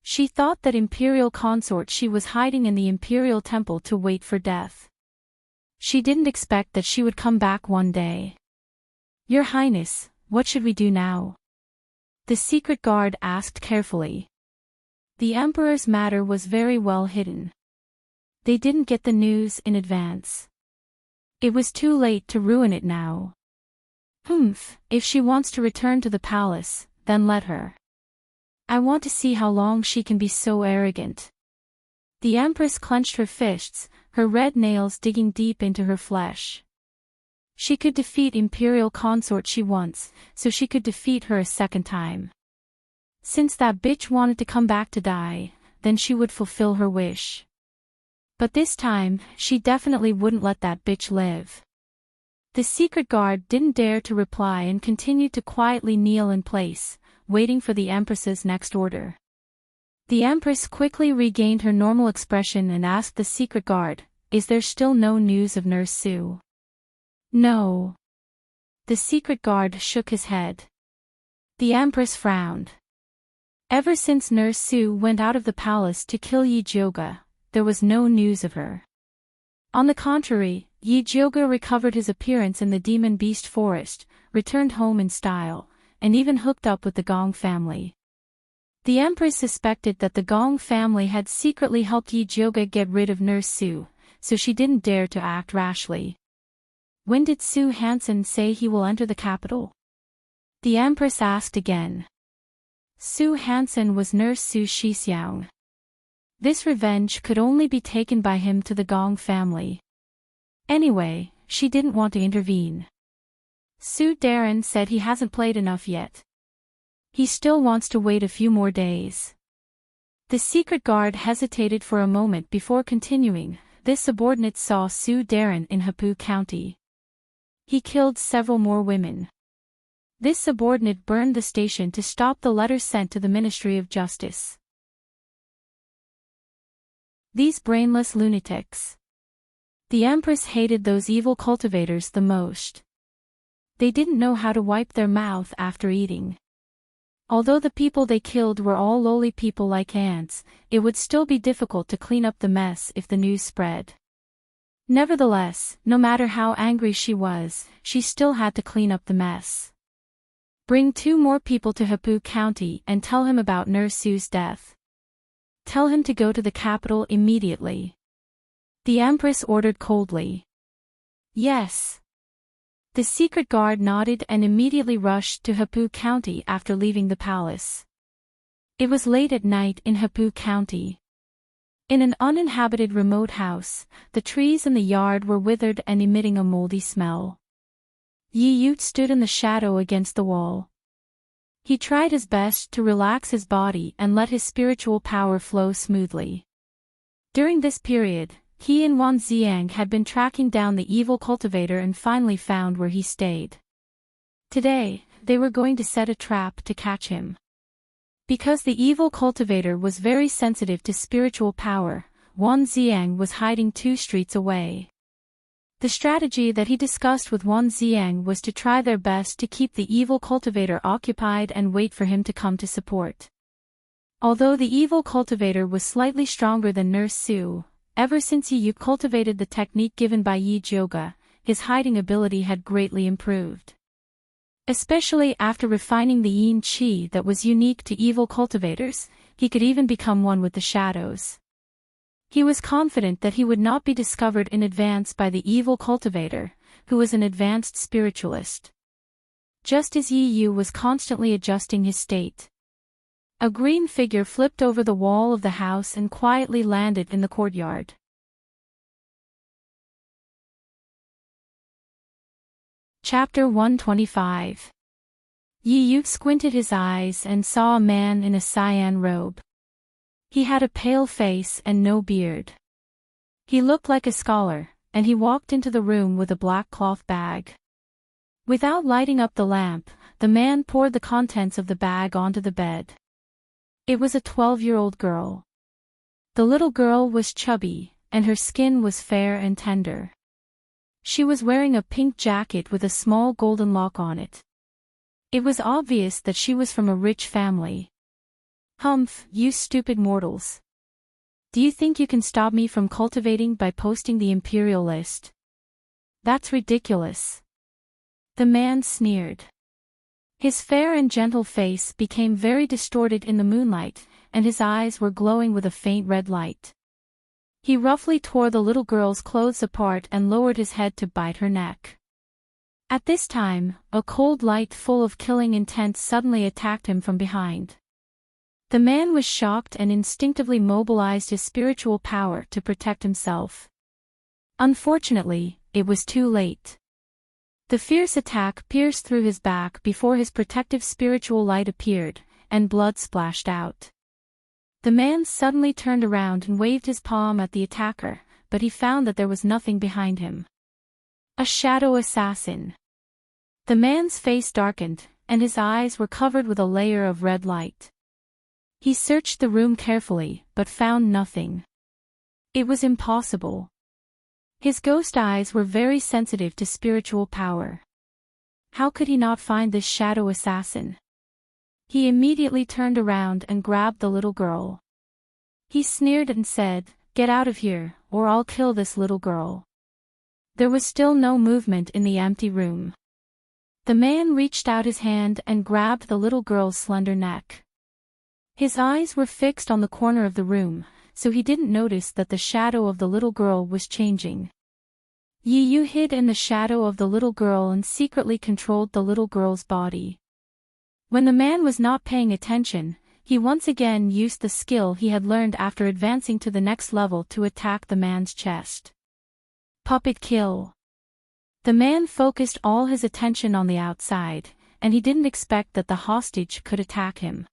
She thought that imperial consort Shi was hiding in the imperial temple to wait for death. She didn't expect that she would come back one day. "Your Highness, what should we do now?" the secret guard asked carefully. The emperor's matter was very well hidden. They didn't get the news in advance. It was too late to ruin it now. If she wants to return to the palace, then let her. I want to see how long she can be so arrogant. The Empress clenched her fists, her red nails digging deep into her flesh. She could defeat Imperial Consort she once, so she could defeat her a second time. Since that bitch wanted to come back to die, then she would fulfill her wish. But this time, she definitely wouldn't let that bitch live. The secret guard didn't dare to reply and continued to quietly kneel in place, waiting for the Empress's next order. The Empress quickly regained her normal expression and asked the secret guard, "Is there still no news of Nurse Sue?" "No." The secret guard shook his head. The Empress frowned. Ever since Nurse Sue went out of the palace to kill Yi Jioge, there was no news of her. On the contrary, Yi Jioge recovered his appearance in the Demon Beast Forest, returned home in style, and even hooked up with the Gong family. The Empress suspected that the Gong family had secretly helped Yi Jioge get rid of Nurse Sue, so she didn't dare to act rashly. "When did Su Hansen say he will enter the capital?" The Empress asked again. Su Hansen was Nurse Su Shixiang. This revenge could only be taken by him to the Gong family. Anyway, she didn't want to intervene. Su Darren said he hasn't played enough yet. He still wants to wait a few more days. The secret guard hesitated for a moment before continuing. This subordinate saw Su Darren in Hapu County. He killed several more women. This subordinate burned the station to stop the letter sent to the Ministry of Justice. These brainless lunatics. The Empress hated those evil cultivators the most. They didn't know how to wipe their mouth after eating. Although the people they killed were all lowly people like ants, it would still be difficult to clean up the mess if the news spread. Nevertheless, no matter how angry she was, she still had to clean up the mess. Bring 2 more people to Hapu County and tell him about Nurse Sue's death. Tell him to go to the capital immediately. The Empress ordered coldly. Yes. The secret guard nodded and immediately rushed to Hapu County after leaving the palace. It was late at night in Hapu County. In an uninhabited remote house, the trees in the yard were withered and emitting a moldy smell. Yi Yute stood in the shadow against the wall. He tried his best to relax his body and let his spiritual power flow smoothly. During this period, he and Wan Xiang had been tracking down the evil cultivator and finally found where he stayed. Today, they were going to set a trap to catch him. Because the evil cultivator was very sensitive to spiritual power, Wan Xiang was hiding 2 streets away. The strategy that he discussed with Wan Xiang was to try their best to keep the evil cultivator occupied and wait for him to come to support. Although the evil cultivator was slightly stronger than Nurse Sue, ever since Yi Yu cultivated the technique given by Yi Jioge, his hiding ability had greatly improved. Especially after refining the yin qi that was unique to evil cultivators, he could even become one with the shadows. He was confident that he would not be discovered in advance by the evil cultivator, who was an advanced spiritualist. Just as Yi Yu was constantly adjusting his state, a green figure flipped over the wall of the house and quietly landed in the courtyard. Chapter 125. Yi Yu squinted his eyes and saw a man in a cyan robe. He had a pale face and no beard. He looked like a scholar, and he walked into the room with a black cloth bag. Without lighting up the lamp, the man poured the contents of the bag onto the bed. It was a 12-year-old girl. The little girl was chubby, and her skin was fair and tender. She was wearing a pink jacket with a small golden lock on it. It was obvious that she was from a rich family. "Humph, you stupid mortals. Do you think you can stop me from cultivating by posting the imperial list? That's ridiculous." The man sneered. His fair and gentle face became very distorted in the moonlight, and his eyes were glowing with a faint red light. He roughly tore the little girl's clothes apart and lowered his head to bite her neck. At this time, a cold light full of killing intent suddenly attacked him from behind. The man was shocked and instinctively mobilized his spiritual power to protect himself. Unfortunately, it was too late. The fierce attack pierced through his back before his protective spiritual light appeared, and blood splashed out. The man suddenly turned around and waved his palm at the attacker, but he found that there was nothing behind him. A shadow assassin. The man's face darkened, and his eyes were covered with a layer of red light. He searched the room carefully, but found nothing. It was impossible. His ghost eyes were very sensitive to spiritual power. How could he not find this shadow assassin? He immediately turned around and grabbed the little girl. He sneered and said, "Get out of here, or I'll kill this little girl." There was still no movement in the empty room. The man reached out his hand and grabbed the little girl's slender neck. His eyes were fixed on the corner of the room, so he didn't notice that the shadow of the little girl was changing. Yi Yu hid in the shadow of the little girl and secretly controlled the little girl's body. When the man was not paying attention, he once again used the skill he had learned after advancing to the next level to attack the man's chest. Puppet kill. The man focused all his attention on the outside, and he didn't expect that the hostage could attack him.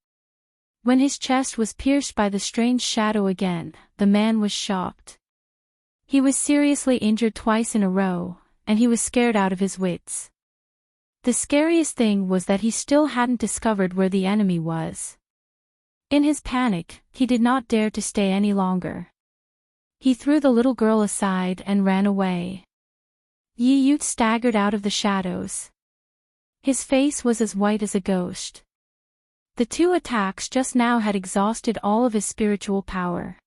When his chest was pierced by the strange shadow again, the man was shocked. He was seriously injured twice in a row, and he was scared out of his wits. The scariest thing was that he still hadn't discovered where the enemy was. In his panic, he did not dare to stay any longer. He threw the little girl aside and ran away. Yi Yu staggered out of the shadows. His face was as white as a ghost. The two attacks just now had exhausted all of his spiritual power.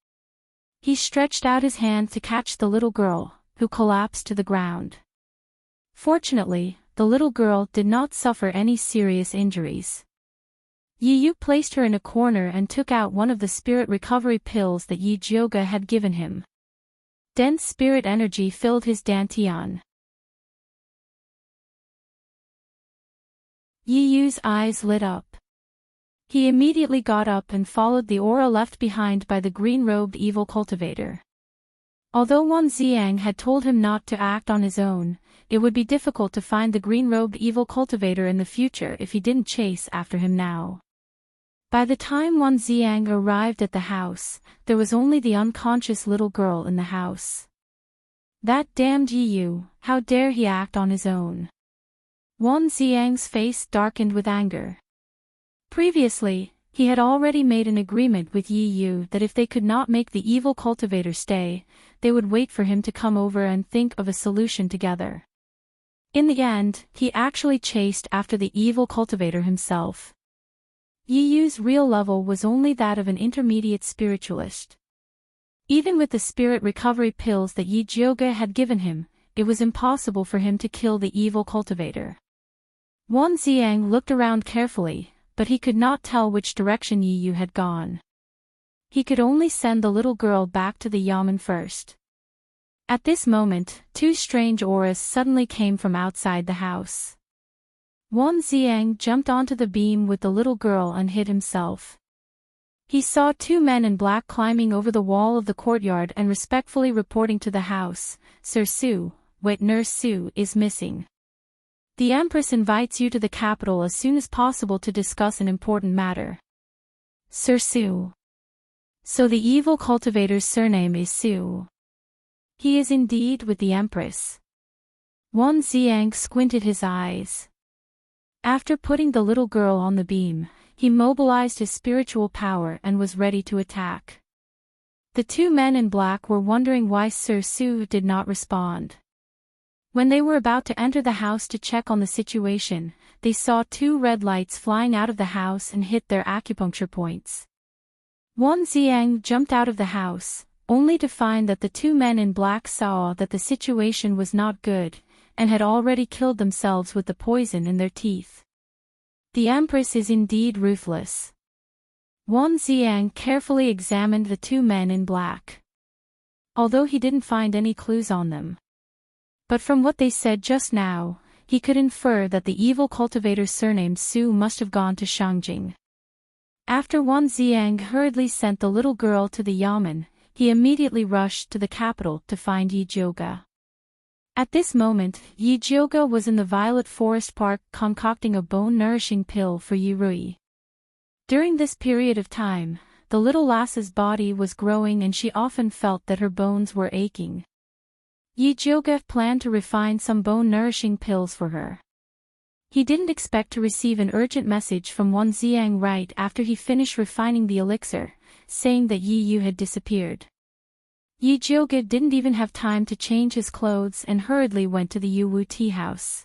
He stretched out his hand to catch the little girl, who collapsed to the ground. Fortunately, the little girl did not suffer any serious injuries. Yi Yu placed her in a corner and took out one of the spirit recovery pills that Yi Jioge had given him. Dense spirit energy filled his dantian. Yi Yu's eyes lit up. He immediately got up and followed the aura left behind by the green-robed evil cultivator. Although Wan Xiang had told him not to act on his own, it would be difficult to find the green-robed evil cultivator in the future if he didn't chase after him now. By the time Wan Xiang arrived at the house, there was only the unconscious little girl in the house. That damned Yi Yu, how dare he act on his own? Wan Xiang's face darkened with anger. Previously, he had already made an agreement with Yi Yu that if they could not make the evil cultivator stay, they would wait for him to come over and think of a solution together. In the end, he actually chased after the evil cultivator himself. Yi Yu's real level was only that of an intermediate spiritualist. Even with the spirit recovery pills that Yi Jioge had given him, it was impossible for him to kill the evil cultivator. Wan Xiang looked around carefully, but he could not tell which direction Yi Yu had gone. He could only send the little girl back to the yamen first. At this moment, two strange auras suddenly came from outside the house. Wan Xiang jumped onto the beam with the little girl and hid himself. He saw two men in black climbing over the wall of the courtyard and respectfully reporting to the house, "Sir Su, wait, Nurse Su is missing. The Empress invites you to the capital as soon as possible to discuss an important matter." Sir Su. So the evil cultivator's surname is Su. He is indeed with the Empress. Wan Xiang squinted his eyes. After putting the little girl on the beam, he mobilized his spiritual power and was ready to attack. The two men in black were wondering why Sir Su did not respond. When they were about to enter the house to check on the situation, they saw two red lights flying out of the house and hit their acupuncture points. Wan Xiang jumped out of the house, only to find that the two men in black saw that the situation was not good, and had already killed themselves with the poison in their teeth. The Empress is indeed ruthless. Wan Xiang carefully examined the two men in black. Although he didn't find any clues on them. But from what they said just now, he could infer that the evil cultivator surnamed Su must have gone to Shangjing. After Wan Xiang hurriedly sent the little girl to the yamen, he immediately rushed to the capital to find Yi Jiuge. At this moment, Yi Jiuge was in the Violet Forest Park concocting a bone-nourishing pill for Yi Rui. During this period of time, the little lass's body was growing and she often felt that her bones were aching. Yi Jiuge planned to refine some bone-nourishing pills for her. He didn't expect to receive an urgent message from Wan Xiang right after he finished refining the elixir, saying that Yi Yu had disappeared. Yi Jiuge didn't even have time to change his clothes and hurriedly went to the Yu Wu tea house.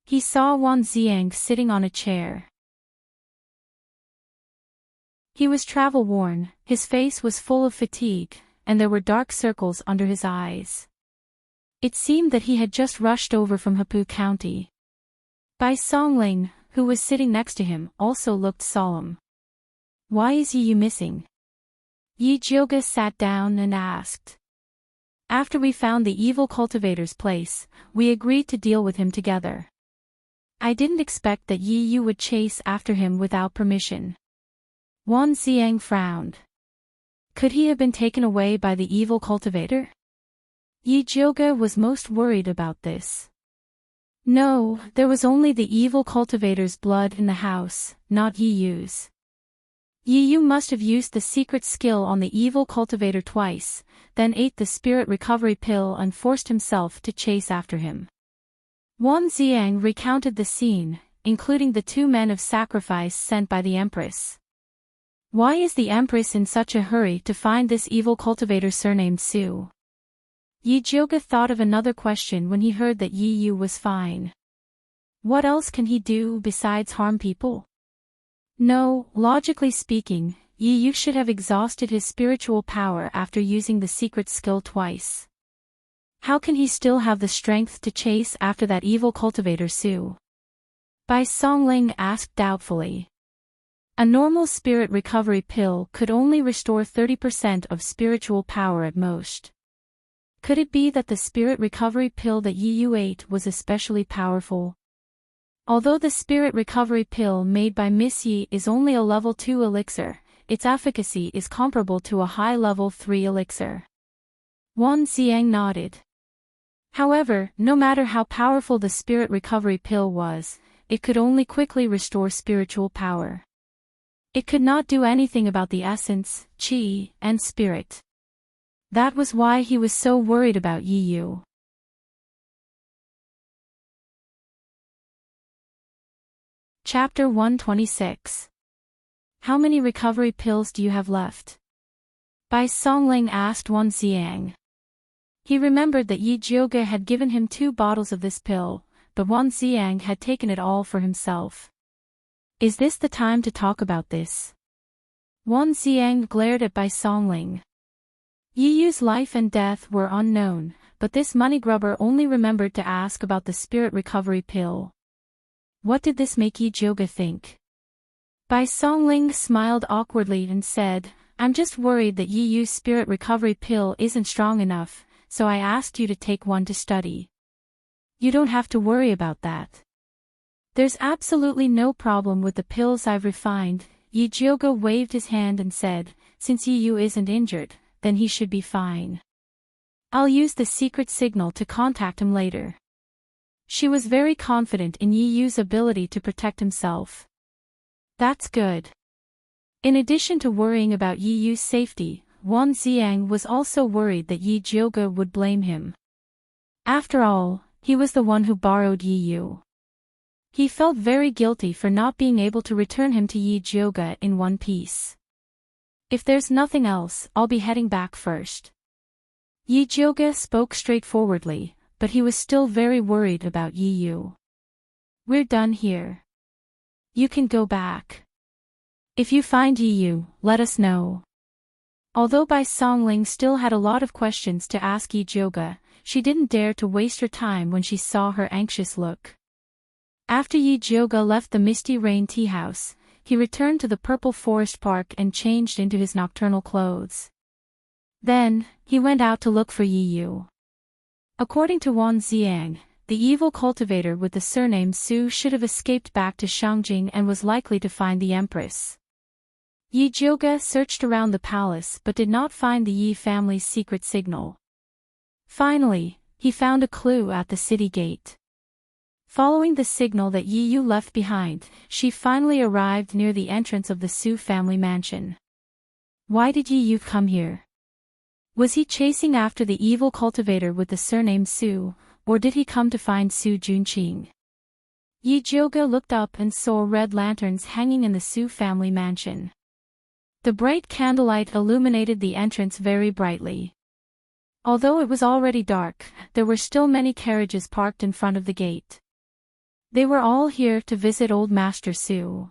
He saw Wan Xiang sitting on a chair. He was travel-worn, his face was full of fatigue, and there were dark circles under his eyes. It seemed that he had just rushed over from Hepu County. Bai Songling, who was sitting next to him, also looked solemn. "Why is Yi Yu missing?" Yi Jiuge sat down and asked. "After we found the evil cultivator's place, we agreed to deal with him together. I didn't expect that Yi Yu would chase after him without permission." Wan Xiang frowned. Could he have been taken away by the evil cultivator? Yi Jiuge was most worried about this. No, there was only the evil cultivator's blood in the house, not Yi Yu's. Yi Yu must have used the secret skill on the evil cultivator twice, then ate the spirit recovery pill and forced himself to chase after him. Wan Xiang recounted the scene, including the 2 men of sacrifice sent by the Empress. Why is the Empress in such a hurry to find this evil cultivator surnamed Su? Yi Jiuge thought of another question when he heard that Yi Yu was fine. What else can he do besides harm people? No, logically speaking, Yi Yu should have exhausted his spiritual power after using the secret skill twice. How can he still have the strength to chase after that evil cultivator Su? Bai Songling asked doubtfully. A normal spirit recovery pill could only restore 30% of spiritual power at most. Could it be that the spirit recovery pill that Yi Yu ate was especially powerful? Although the spirit recovery pill made by Miss Yi is only a level 2 elixir, its efficacy is comparable to a high level 3 elixir. Wan Xiang nodded. However, no matter how powerful the spirit recovery pill was, it could only quickly restore spiritual power. It could not do anything about the essence, qi, and spirit. That was why he was so worried about Yi Yu. Chapter 126. How many recovery pills do you have left? Bai Songling asked Wan Xiang. He remembered that Yi Jiuge had given him 2 bottles of this pill, but Wan Xiang had taken it all for himself. Is this the time to talk about this? Wan Xiang glared at Bai Songling. Yi Yu's life and death were unknown, but this money grubber only remembered to ask about the spirit recovery pill. What did this make Yi Jiuge think? Bai Songling smiled awkwardly and said, I'm just worried that Yi Yu's spirit recovery pill isn't strong enough, so I asked you to take one to study. You don't have to worry about that. There's absolutely no problem with the pills I've refined. Yi Jiuge waved his hand and said, since Yi Yu isn't injured, then he should be fine. I'll use the secret signal to contact him later. She was very confident in Yi Yu's ability to protect himself. That's good. In addition to worrying about Yi Yu's safety, Wan Xiang was also worried that Yi Jiuge would blame him. After all, he was the one who borrowed Yi Yu. He felt very guilty for not being able to return him to Yi Jiuge in one piece. If there's nothing else, I'll be heading back first. Yi Jiuge spoke straightforwardly, but he was still very worried about Yi Yu. We're done here. You can go back. If you find Yi Yu, let us know. Although Bai Songling still had a lot of questions to ask Yi Jiuge, she didn't dare to waste her time when she saw her anxious look. After Yi Jiuge left the Misty Rain tea house, he returned to the Purple Forest Park and changed into his nocturnal clothes. Then, he went out to look for Yi Yu. According to Wan Xiang, the evil cultivator with the surname Su should have escaped back to Shangjing and was likely to find the Empress. Yi Jiuge searched around the palace but did not find the Yi family's secret signal. Finally, he found a clue at the city gate. Following the signal that Yi Yu left behind, she finally arrived near the entrance of the Su family mansion. Why did Yi Yu come here? Was he chasing after the evil cultivator with the surname Su, or did he come to find Su Junqing? Yi Jiuge looked up and saw red lanterns hanging in the Su family mansion. The bright candlelight illuminated the entrance very brightly. Although it was already dark, there were still many carriages parked in front of the gate. They were all here to visit Old Master Su.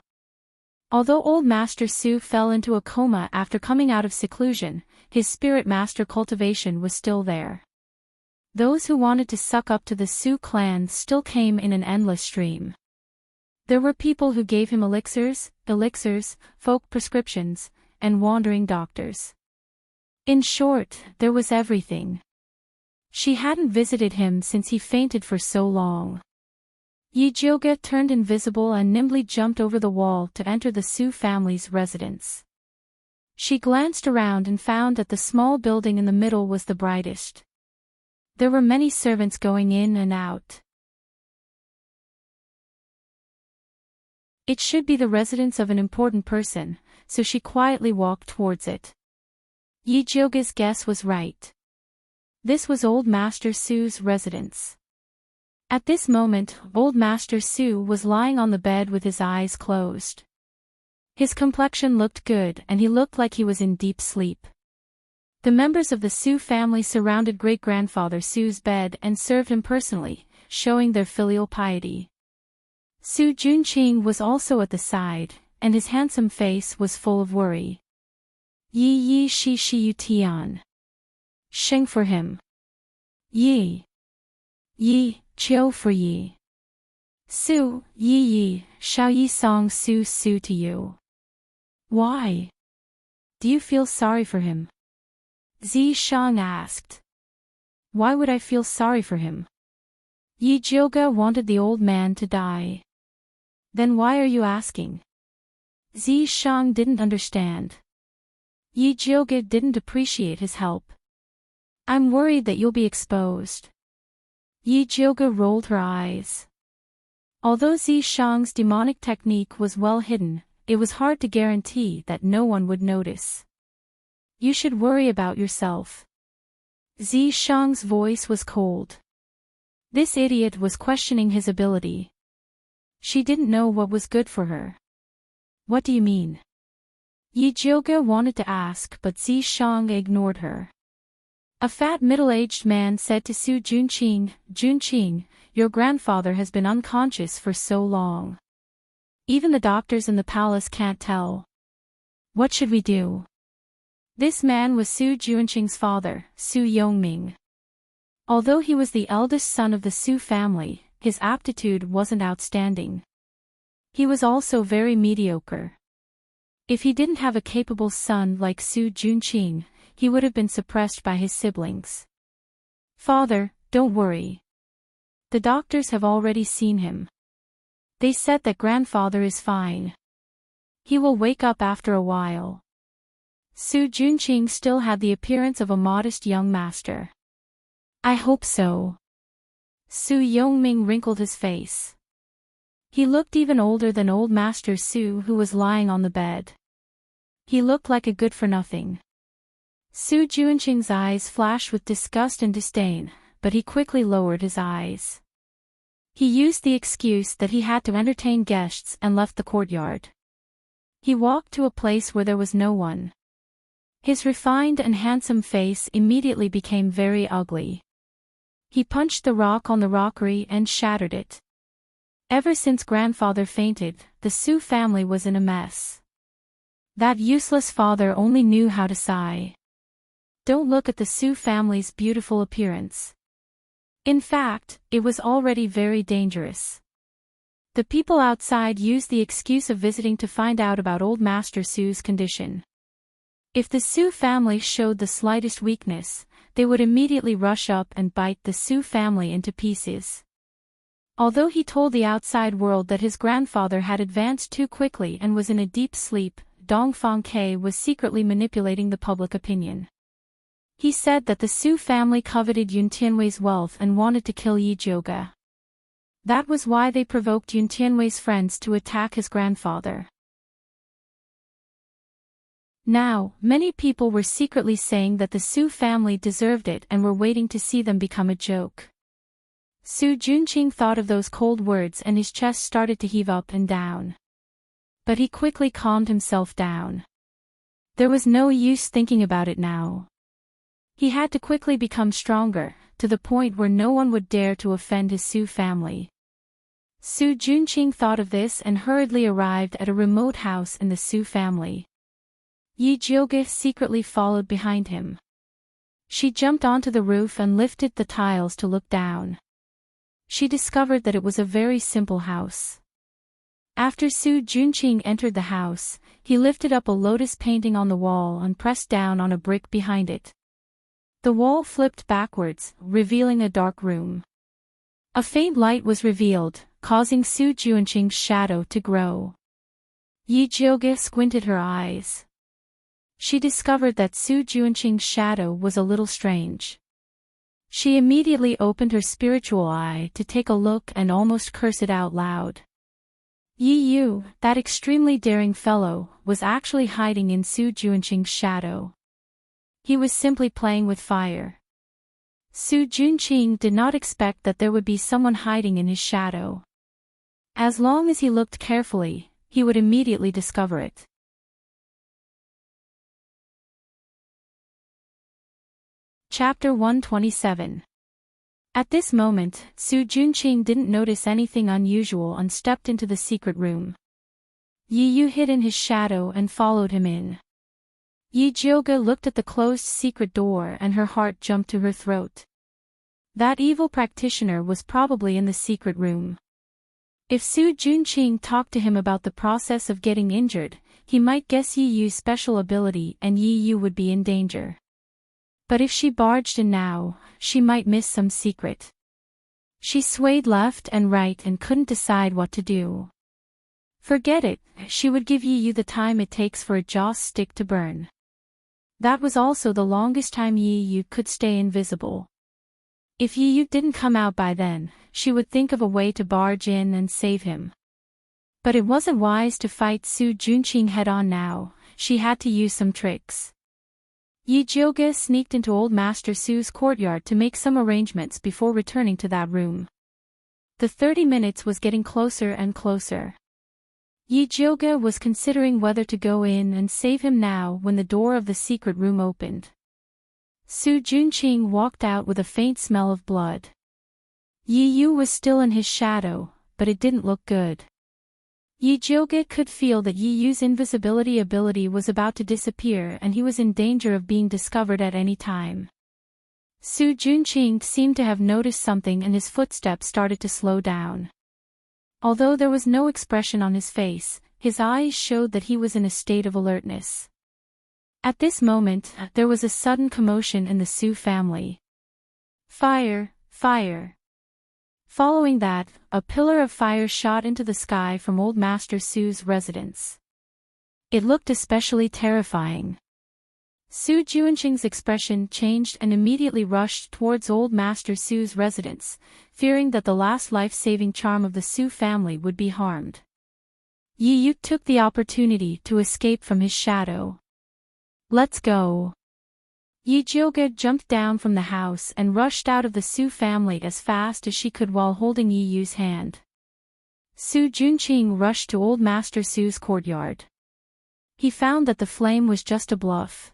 Although Old Master Su fell into a coma after coming out of seclusion, his spirit master cultivation was still there. Those who wanted to suck up to the Su clan still came in an endless stream. There were people who gave him elixirs, folk prescriptions, and wandering doctors. In short, there was everything. She hadn't visited him since he fainted for so long. Yi Jiuge turned invisible and nimbly jumped over the wall to enter the Su family's residence. She glanced around and found that the small building in the middle was the brightest. There were many servants going in and out. It should be the residence of an important person, so she quietly walked towards it. Yi Jiuge's guess was right. This was Old Master Su's residence. At this moment, Old Master Su was lying on the bed with his eyes closed. His complexion looked good and he looked like he was in deep sleep. The members of the Su family surrounded great-grandfather Su's bed and served him personally, showing their filial piety. Su Junqing was also at the side, and his handsome face was full of worry. Yi shi yu tian. Sheng for him. Yi. Chiu for Yi. Su, Yi, Xiao Yi Song Su to you. Why? Do you feel sorry for him? Zi Shang asked. Why would I feel sorry for him? Yi Jiuge wanted the old man to die. Then why are you asking? Zi Shang didn't understand. Yi Jiuge didn't appreciate his help. I'm worried that you'll be exposed. Yi Jiuge rolled her eyes. Although Zi Shang's demonic technique was well hidden, it was hard to guarantee that no one would notice. You should worry about yourself. Zi Shang's voice was cold. This idiot was questioning his ability. She didn't know what was good for her. What do you mean? Yi Jiuge wanted to ask but Zi Shang ignored her. A fat middle-aged man said to Su Junqing, your grandfather has been unconscious for so long. Even the doctors in the palace can't tell. What should we do? This man was Su Junqing's father, Su Yongming. Although he was the eldest son of the Su family, his aptitude wasn't outstanding. He was also very mediocre. If he didn't have a capable son like Su Junqing, he would have been suppressed by his siblings. Father, don't worry. The doctors have already seen him. They said that grandfather is fine. He will wake up after a while. Su Junqing still had the appearance of a modest young master. I hope so. Su Yongming wrinkled his face. He looked even older than Old Master Su, who was lying on the bed. He looked like a good-for-nothing. Su Junqing's eyes flashed with disgust and disdain, but he quickly lowered his eyes. He used the excuse that he had to entertain guests and left the courtyard. He walked to a place where there was no one. His refined and handsome face immediately became very ugly. He punched the rock on the rockery and shattered it. Ever since grandfather fainted, the Su family was in a mess. That useless father only knew how to sigh. Don't look at the Su family's beautiful appearance. In fact, it was already very dangerous. The people outside used the excuse of visiting to find out about Old Master Su's condition. If the Su family showed the slightest weakness, they would immediately rush up and bite the Su family into pieces. Although he told the outside world that his grandfather had advanced too quickly and was in a deep sleep, Dongfang Ke was secretly manipulating the public opinion. He said that the Su family coveted Yun Tianwei's wealth and wanted to kill Yi Jiuge. That was why they provoked Yun Tianwei's friends to attack his grandfather. Now, many people were secretly saying that the Su family deserved it and were waiting to see them become a joke. Su Junqing thought of those cold words and his chest started to heave up and down. But he quickly calmed himself down. There was no use thinking about it now. He had to quickly become stronger, to the point where no one would dare to offend his Su family. Su Junqing thought of this and hurriedly arrived at a remote house in the Su family. Yi Jiuge secretly followed behind him. She jumped onto the roof and lifted the tiles to look down. She discovered that it was a very simple house. After Su Junqing entered the house, he lifted up a lotus painting on the wall and pressed down on a brick behind it. The wall flipped backwards, revealing a dark room. A faint light was revealed, causing Su Junqing's shadow to grow. Yi Jiuge squinted her eyes. She discovered that Su Junqing's shadow was a little strange. She immediately opened her spiritual eye to take a look and almost cursed it out loud. Yi Yu, that extremely daring fellow, was actually hiding in Su Junqing's shadow. He was simply playing with fire. Su Junqing did not expect that there would be someone hiding in his shadow. As long as he looked carefully, he would immediately discover it. Chapter 127. At this moment, Su Junqing didn't notice anything unusual and stepped into the secret room. Yi Yu hid in his shadow and followed him in. Yi Jiuge looked at the closed secret door and her heart jumped to her throat. That evil practitioner was probably in the secret room. If Su Junqing talked to him about the process of getting injured, he might guess Yi Yu's special ability and Yi Yu would be in danger. But if she barged in now, she might miss some secret. She swayed left and right and couldn't decide what to do. Forget it, she would give Yi Yu the time it takes for a joss stick to burn. That was also the longest time Yi Yu could stay invisible. If Yi Yu didn't come out by then, she would think of a way to barge in and save him. But it wasn't wise to fight Su Junqing head-on now, she had to use some tricks. Yi Jiuge sneaked into old Master Su's courtyard to make some arrangements before returning to that room. The 30 minutes was getting closer and closer. Yi Jiuge was considering whether to go in and save him now when the door of the secret room opened. Su Junqing walked out with a faint smell of blood. Yi Yu was still in his shadow, but it didn't look good. Yi Jiuge could feel that Yi Yu's invisibility ability was about to disappear and he was in danger of being discovered at any time. Su Junqing seemed to have noticed something and his footsteps started to slow down. Although there was no expression on his face, his eyes showed that he was in a state of alertness. At this moment, there was a sudden commotion in the Su family. Fire, fire. Following that, a pillar of fire shot into the sky from old Master Su's residence. It looked especially terrifying. Su Junqing's expression changed and immediately rushed towards old Master Su's residence, fearing that the last life-saving charm of the Su family would be harmed. Yi Yu took the opportunity to escape from his shadow. Let's go. Yi Jiuge jumped down from the house and rushed out of the Su family as fast as she could while holding Yi Yu's hand. Su Junqing rushed to old Master Su's courtyard. He found that the flame was just a bluff.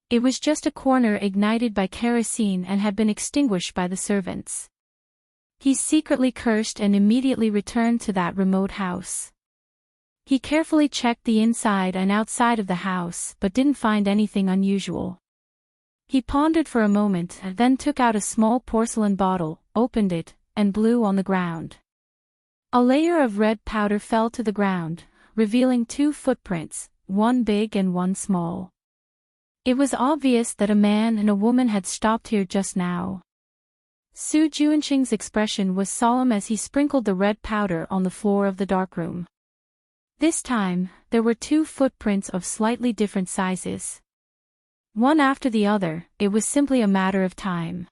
It was just a corner ignited by kerosene and had been extinguished by the servants. He secretly cursed and immediately returned to that remote house. He carefully checked the inside and outside of the house but didn't find anything unusual. He pondered for a moment and then took out a small porcelain bottle, opened it, and blew on the ground. A layer of red powder fell to the ground, revealing 2 footprints, one big and one small. It was obvious that a man and a woman had stopped here just now. Su Juanqing's expression was solemn as he sprinkled the red powder on the floor of the darkroom. This time, there were 2 footprints of slightly different sizes. One after the other, it was simply a matter of time.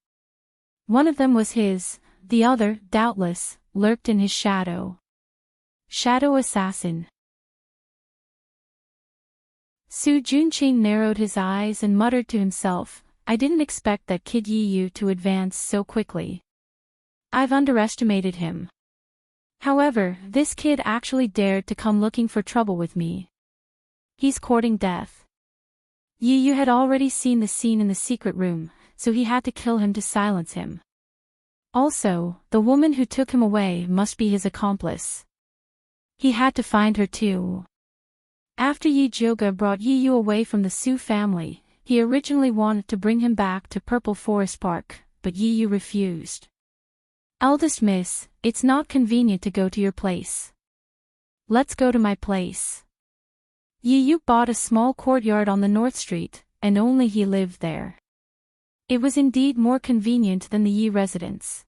One of them was his, the other, doubtless, lurked in his shadow. Shadow assassin. Su Juanqing narrowed his eyes and muttered to himself, I didn't expect that kid Yi to advance so quickly. I've underestimated him. However, this kid actually dared to come looking for trouble with me. He's courting death. Yi had already seen the scene in the secret room, so he had to kill him to silence him. Also, the woman who took him away must be his accomplice. He had to find her too. After Yi Zhuge brought Yi away from the Su family, he originally wanted to bring him back to Purple Forest Park, but Yi refused. Eldest miss, it's not convenient to go to your place. Let's go to my place. Yi bought a small courtyard on the North Street, and only he lived there. It was indeed more convenient than the Yi residence.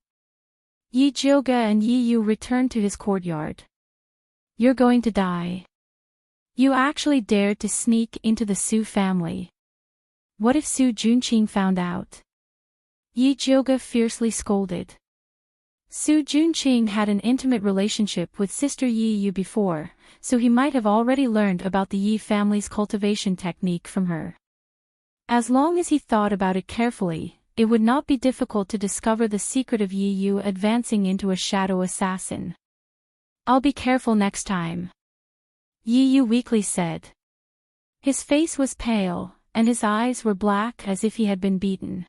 Yi Zhuge and Yi returned to his courtyard. You're going to die. You actually dared to sneak into the Su family. What if Su Juanqing found out? Yi Zhuge fiercely scolded. Su Juanqing had an intimate relationship with Sister Yi before, so he might have already learned about the Yi family's cultivation technique from her. As long as he thought about it carefully, it would not be difficult to discover the secret of Yi advancing into a shadow assassin. I'll be careful next time. Yi weakly said. His face was pale, and his eyes were black as if he had been beaten.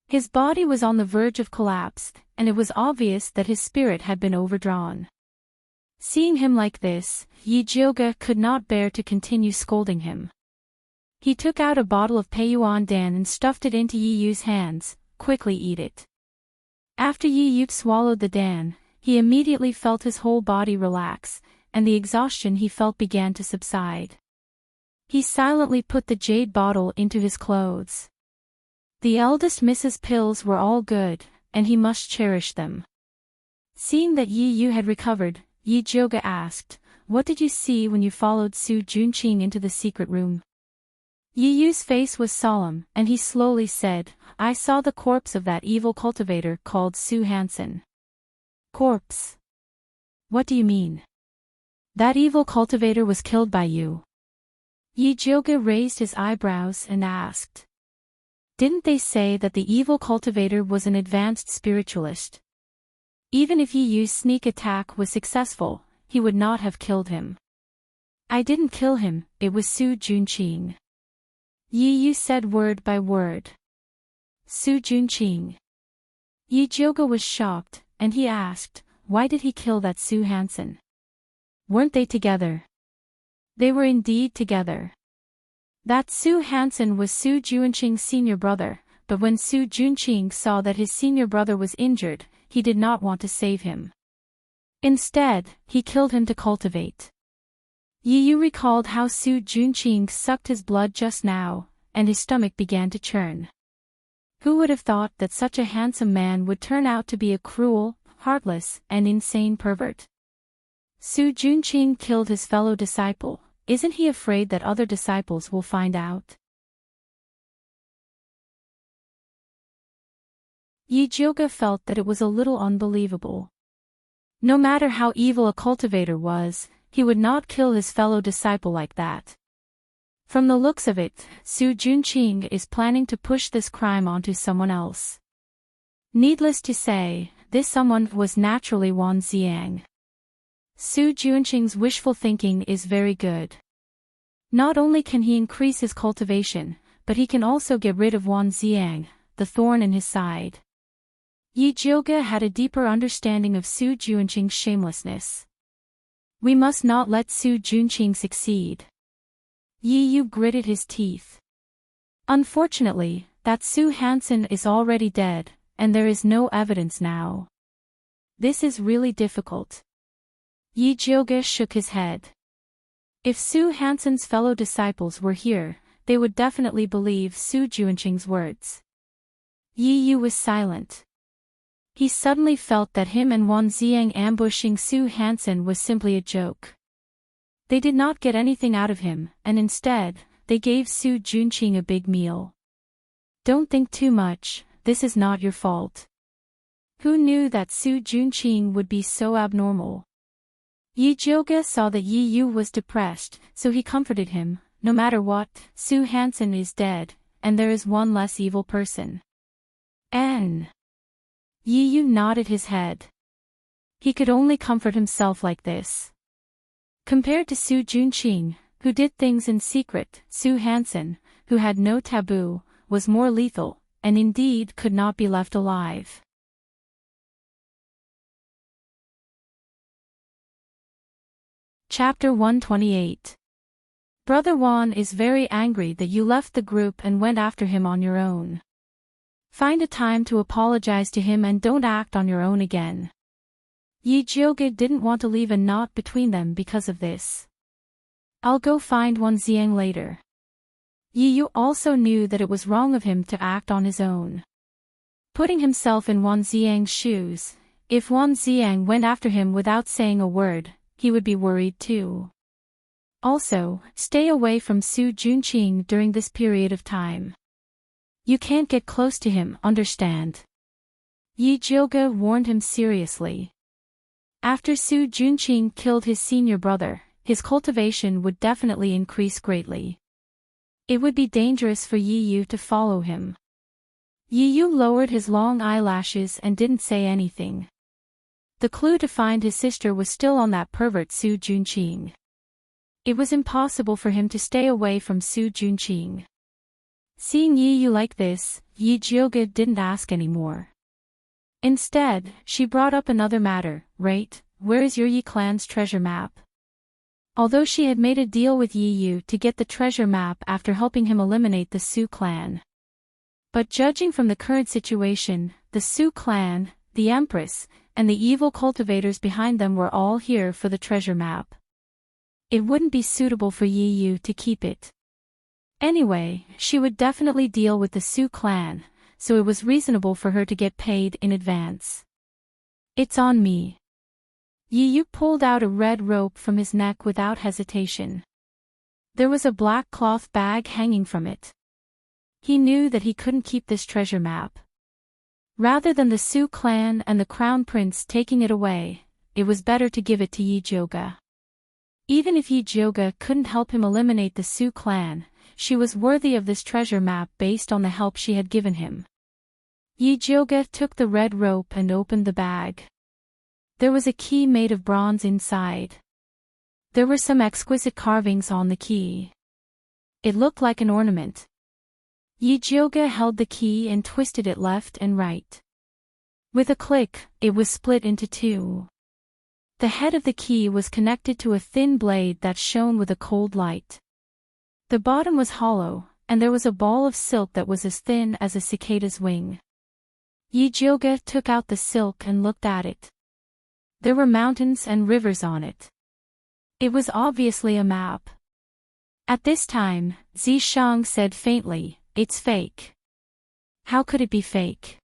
His body was on the verge of collapse, and it was obvious that his spirit had been overdrawn. Seeing him like this, Yi Zhuge could not bear to continue scolding him. He took out a bottle of Peiyuan Dan and stuffed it into Yi's hands. Quickly eat it. After Yi swallowed the Dan, he immediately felt his whole body relax, and the exhaustion he felt began to subside. He silently put the jade bottle into his clothes. The eldest Mrs. pills were all good, and he must cherish them. Seeing that Yi had recovered, Yi Zhuge asked, What did you see when you followed Su Juanqing into the secret room? Yi's face was solemn, and he slowly said, I saw the corpse of that evil cultivator called Su Hansen. Corpse? What do you mean? That evil cultivator was killed by you. Yi Zhuge raised his eyebrows and asked. Didn't they say that the evil cultivator was an advanced spiritualist? Even if Yi's sneak attack was successful, he would not have killed him. I didn't kill him, it was Su Juanqing. Yi said word by word. Su Juanqing. Yi Zhuge was shocked, and he asked, why did he kill that Su Hansen? Weren't they together? They were indeed together. That Su Hansen was Su Juanqing's senior brother, but when Su Juanqing saw that his senior brother was injured, he did not want to save him. Instead, he killed him to cultivate. Yi recalled how Su Juanqing sucked his blood just now, and his stomach began to churn. Who would have thought that such a handsome man would turn out to be a cruel, heartless, and insane pervert? Su Juanqing killed his fellow disciple. Isn't he afraid that other disciples will find out? Yi Zhuge felt that it was a little unbelievable. No matter how evil a cultivator was, he would not kill his fellow disciple like that. From the looks of it, Su Juanqing is planning to push this crime onto someone else. Needless to say, this someone was naturally Wan Xiang. Su Juanqing's wishful thinking is very good. Not only can he increase his cultivation, but he can also get rid of Wan Xiang, the thorn in his side. Yi Zhuge had a deeper understanding of Su Juanqing's shamelessness. We must not let Su Juanqing succeed. Yi gritted his teeth. Unfortunately, that Su Hansen is already dead, and there is no evidence now. This is really difficult. Yi Zhuge shook his head. If Su Hansen's fellow disciples were here, they would definitely believe Su Juanqing's words. Yi was silent. He suddenly felt that him and Wan Ziang ambushing Su Hansen was simply a joke. They did not get anything out of him, and instead, they gave Su Junqing a big meal. Don't think too much, this is not your fault. Who knew that Su Junqing would be so abnormal? Yi Jioge saw that Yi Yu was depressed, so he comforted him. No matter what, Su Hansen is dead, and there is one less evil person. Yi Yu nodded his head. He could only comfort himself like this. Compared to Su Junqing, who did things in secret, Su Hansen, who had no taboo, was more lethal, and indeed could not be left alive. Chapter 128. Brother Wan is very angry that you left the group and went after him on your own. Find a time to apologize to him and don't act on your own again. Yi Jioge didn't want to leave a knot between them because of this. I'll go find Wan Ziang later. Yi Yu also knew that it was wrong of him to act on his own. Putting himself in Wan Ziang's shoes, if Wan Ziang went after him without saying a word, he would be worried too. Also, stay away from Su Junqing during this period of time. You can't get close to him, understand? Yi Jioge warned him seriously. After Su Junqing killed his senior brother, his cultivation would definitely increase greatly. It would be dangerous for Yi Yu to follow him. Yi Yu lowered his long eyelashes and didn't say anything. The clue to find his sister was still on that pervert Su Junqing. It was impossible for him to stay away from Su Junqing. Seeing Yi Yu like this, Yi Jioge didn't ask anymore. Instead, she brought up another matter, right? Where is your Yi clan's treasure map? Although she had made a deal with Yi Yu to get the treasure map after helping him eliminate the Su clan. But judging from the current situation, the Su clan, the Empress, and the evil cultivators behind them were all here for the treasure map. It wouldn't be suitable for Yi Yu to keep it. Anyway, she would definitely deal with the Su clan, so it was reasonable for her to get paid in advance. It's on me. Yi Yu pulled out a red rope from his neck without hesitation. There was a black cloth bag hanging from it. He knew that he couldn't keep this treasure map. Rather than the Su clan and the Crown Prince taking it away, it was better to give it to Yi Jioge. Even if Yi Jioge couldn't help him eliminate the Su clan, she was worthy of this treasure map based on the help she had given him. Yi Jioge took the red rope and opened the bag. There was a key made of bronze inside. There were some exquisite carvings on the key. It looked like an ornament. Yi Jioge held the key and twisted it left and right. With a click, it was split into two. The head of the key was connected to a thin blade that shone with a cold light. The bottom was hollow, and there was a ball of silk that was as thin as a cicada's wing. Yi Jioge took out the silk and looked at it. There were mountains and rivers on it. It was obviously a map. At this time, Zishang said faintly, "It's fake." How could it be fake?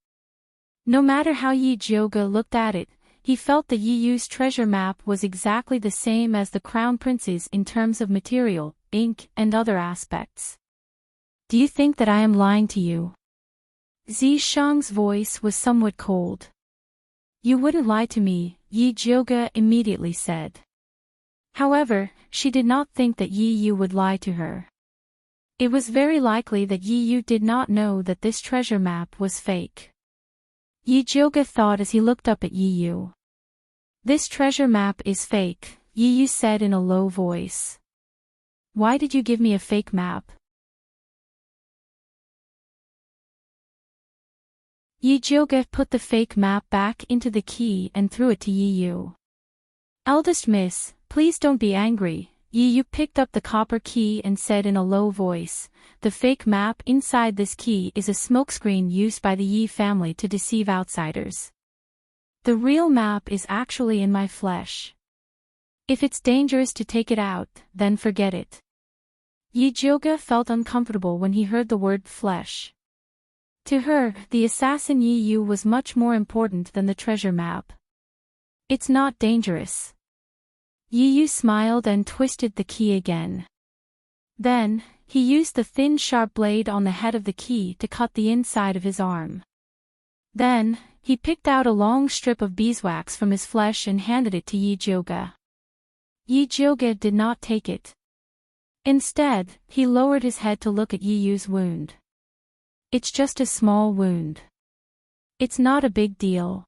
No matter how Yi Jioge looked at it, he felt that Yi Yu's treasure map was exactly the same as the Crown Prince's in terms of material, ink, and other aspects. Do you think that I am lying to you? Zishang's voice was somewhat cold. You wouldn't lie to me, Yi Jioge immediately said. However, she did not think that Yi Yu would lie to her. It was very likely that Yi Yu did not know that this treasure map was fake. Yi Jioge thought as he looked up at Yi Yu. This treasure map is fake, Yi Yu said in a low voice. Why did you give me a fake map? Yi Jioge put the fake map back into the key and threw it to Yi Yu. Eldest miss, please don't be angry. Yi Yu picked up the copper key and said in a low voice, the fake map inside this key is a smokescreen used by the Yi family to deceive outsiders. The real map is actually in my flesh. If it's dangerous to take it out, then forget it. Yi Jioge felt uncomfortable when he heard the word flesh. To her, the assassin Yi Yu was much more important than the treasure map. It's not dangerous. Yi Yu smiled and twisted the key again. Then, he used the thin sharp blade on the head of the key to cut the inside of his arm. Then, he picked out a long strip of beeswax from his flesh and handed it to Yi Jioge. Yi Jioge did not take it. Instead, he lowered his head to look at Yi Yu's wound. It's just a small wound. It's not a big deal.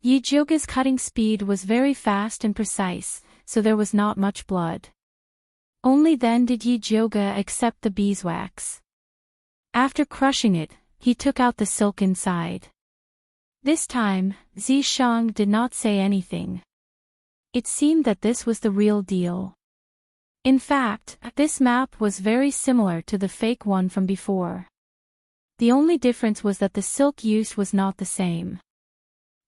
Yi Jioge's cutting speed was very fast and precise, so there was not much blood. Only then did Yi Jioge accept the beeswax. After crushing it, he took out the silk inside. This time, Zishang did not say anything. It seemed that this was the real deal. In fact, this map was very similar to the fake one from before. The only difference was that the silk used was not the same.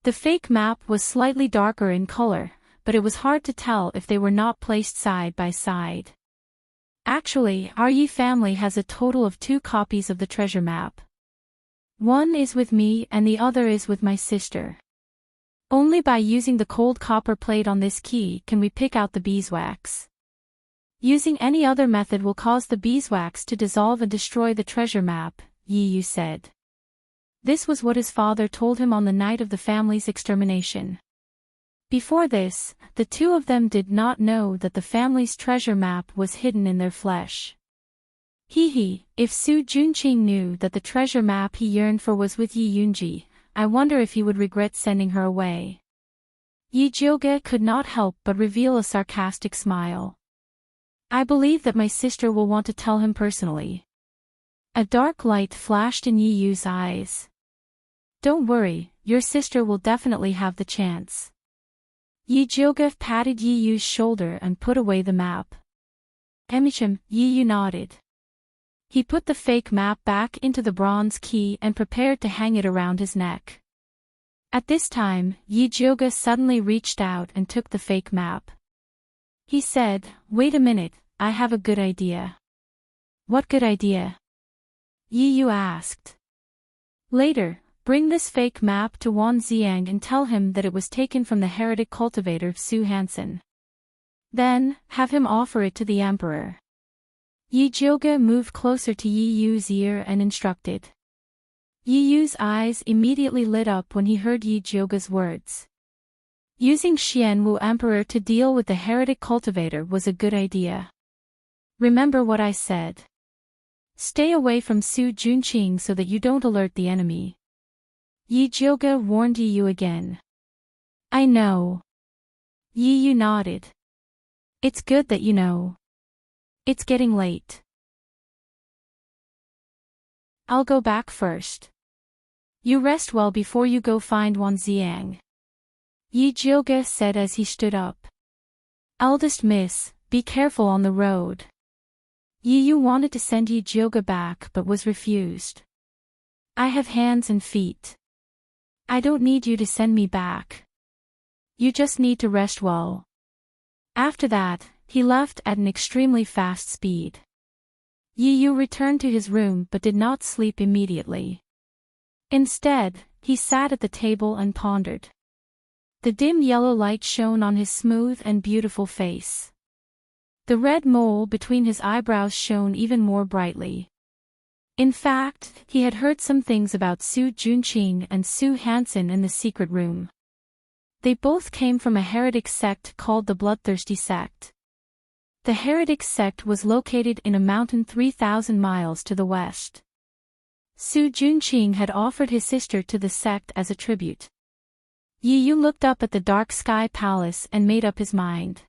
The fake map was slightly darker in color, but it was hard to tell if they were not placed side by side. Actually, our Yi family has a total of 2 copies of the treasure map. One is with me and the other is with my sister. Only by using the cold copper plate on this key can we pick out the beeswax. Using any other method will cause the beeswax to dissolve and destroy the treasure map, Yi Yu said. This was what his father told him on the night of the family's extermination. Before this, the two of them did not know that the family's treasure map was hidden in their flesh. If Su Junqing knew that the treasure map he yearned for was with Yi Yunji, I wonder if he would regret sending her away. Yi Jioge could not help but reveal a sarcastic smile. I believe that my sister will want to tell him personally. A dark light flashed in Yi Yu's eyes. Don't worry, your sister will definitely have the chance. Yi Jioge patted Yi Yu's shoulder and put away the map. Emichim, Yi Yu nodded. He put the fake map back into the bronze key and prepared to hang it around his neck. At this time, Yi Jioge suddenly reached out and took the fake map. He said, "Wait a minute, I have a good idea." What good idea? Yi Yu asked. Later, bring this fake map to Wan Xiang and tell him that it was taken from the heretic cultivator Su Hansen. Then, have him offer it to the emperor. Yi Jioge moved closer to Yi Yu's ear and instructed. Yi Yu's eyes immediately lit up when he heard Yi Jioge's words. Using Xianwu Emperor to deal with the heretic cultivator was a good idea. Remember what I said. Stay away from Su Junqing so that you don't alert the enemy. Yi Jioge warned Yi Yu again. I know. Yi Yu nodded. It's good that you know. It's getting late. I'll go back first. You rest well before you go find Wan Xiang. Yi Jioge said as he stood up. Eldest miss, be careful on the road. Yi Yu wanted to send Yi Jioge back but was refused. I have hands and feet. I don't need you to send me back. You just need to rest well. After that, he left at an extremely fast speed. Yi Yu returned to his room but did not sleep immediately. Instead, he sat at the table and pondered. The dim yellow light shone on his smooth and beautiful face. The red mole between his eyebrows shone even more brightly. In fact, he had heard some things about Su Junqing and Su Hansen in the secret room. They both came from a heretic sect called the Bloodthirsty Sect. The heretic sect was located in a mountain 3,000 miles to the west. Su Junqing had offered his sister to the sect as a tribute. Yi Yu looked up at the dark sky palace and made up his mind.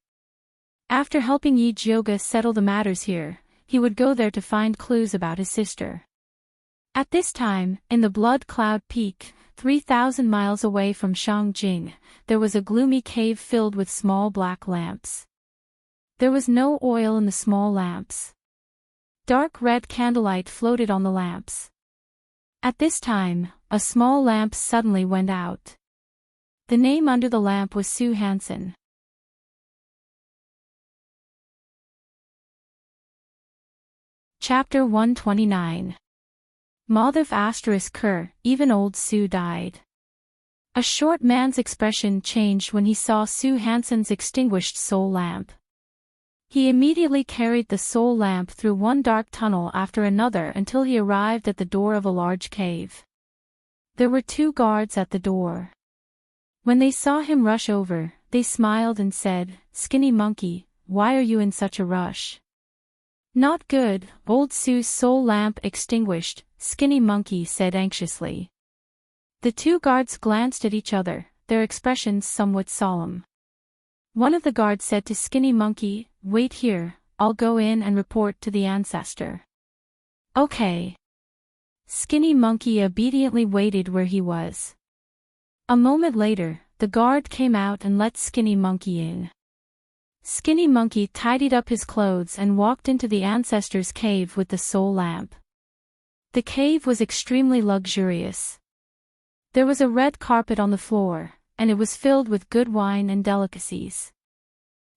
After helping Yi Jioge settle the matters here, he would go there to find clues about his sister. At this time, in the Blood Cloud Peak, 3,000 miles away from Shangjing, there was a gloomy cave filled with small black lamps. There was no oil in the small lamps. Dark red candlelight floated on the lamps. At this time, a small lamp suddenly went out. The name under the lamp was Su Hansen. Chapter 129. Madhav asterisk Kur, even old Sue died. A short man's expression changed when he saw Sue Hansen's extinguished soul lamp. He immediately carried the soul lamp through one dark tunnel after another until he arrived at the door of a large cave. There were 2 guards at the door. When they saw him rush over, they smiled and said, "Skinny monkey, why are you in such a rush?" "Not good, old Sue's soul lamp extinguished," Skinny Monkey said anxiously. The 2 guards glanced at each other, their expressions somewhat solemn. One of the guards said to Skinny Monkey, "Wait here, I'll go in and report to the ancestor." "Okay." Skinny Monkey obediently waited where he was. A moment later, the guard came out and let Skinny Monkey in. Skinny Monkey tidied up his clothes and walked into the ancestor's cave with the soul lamp. The cave was extremely luxurious. There was a red carpet on the floor, and it was filled with good wine and delicacies.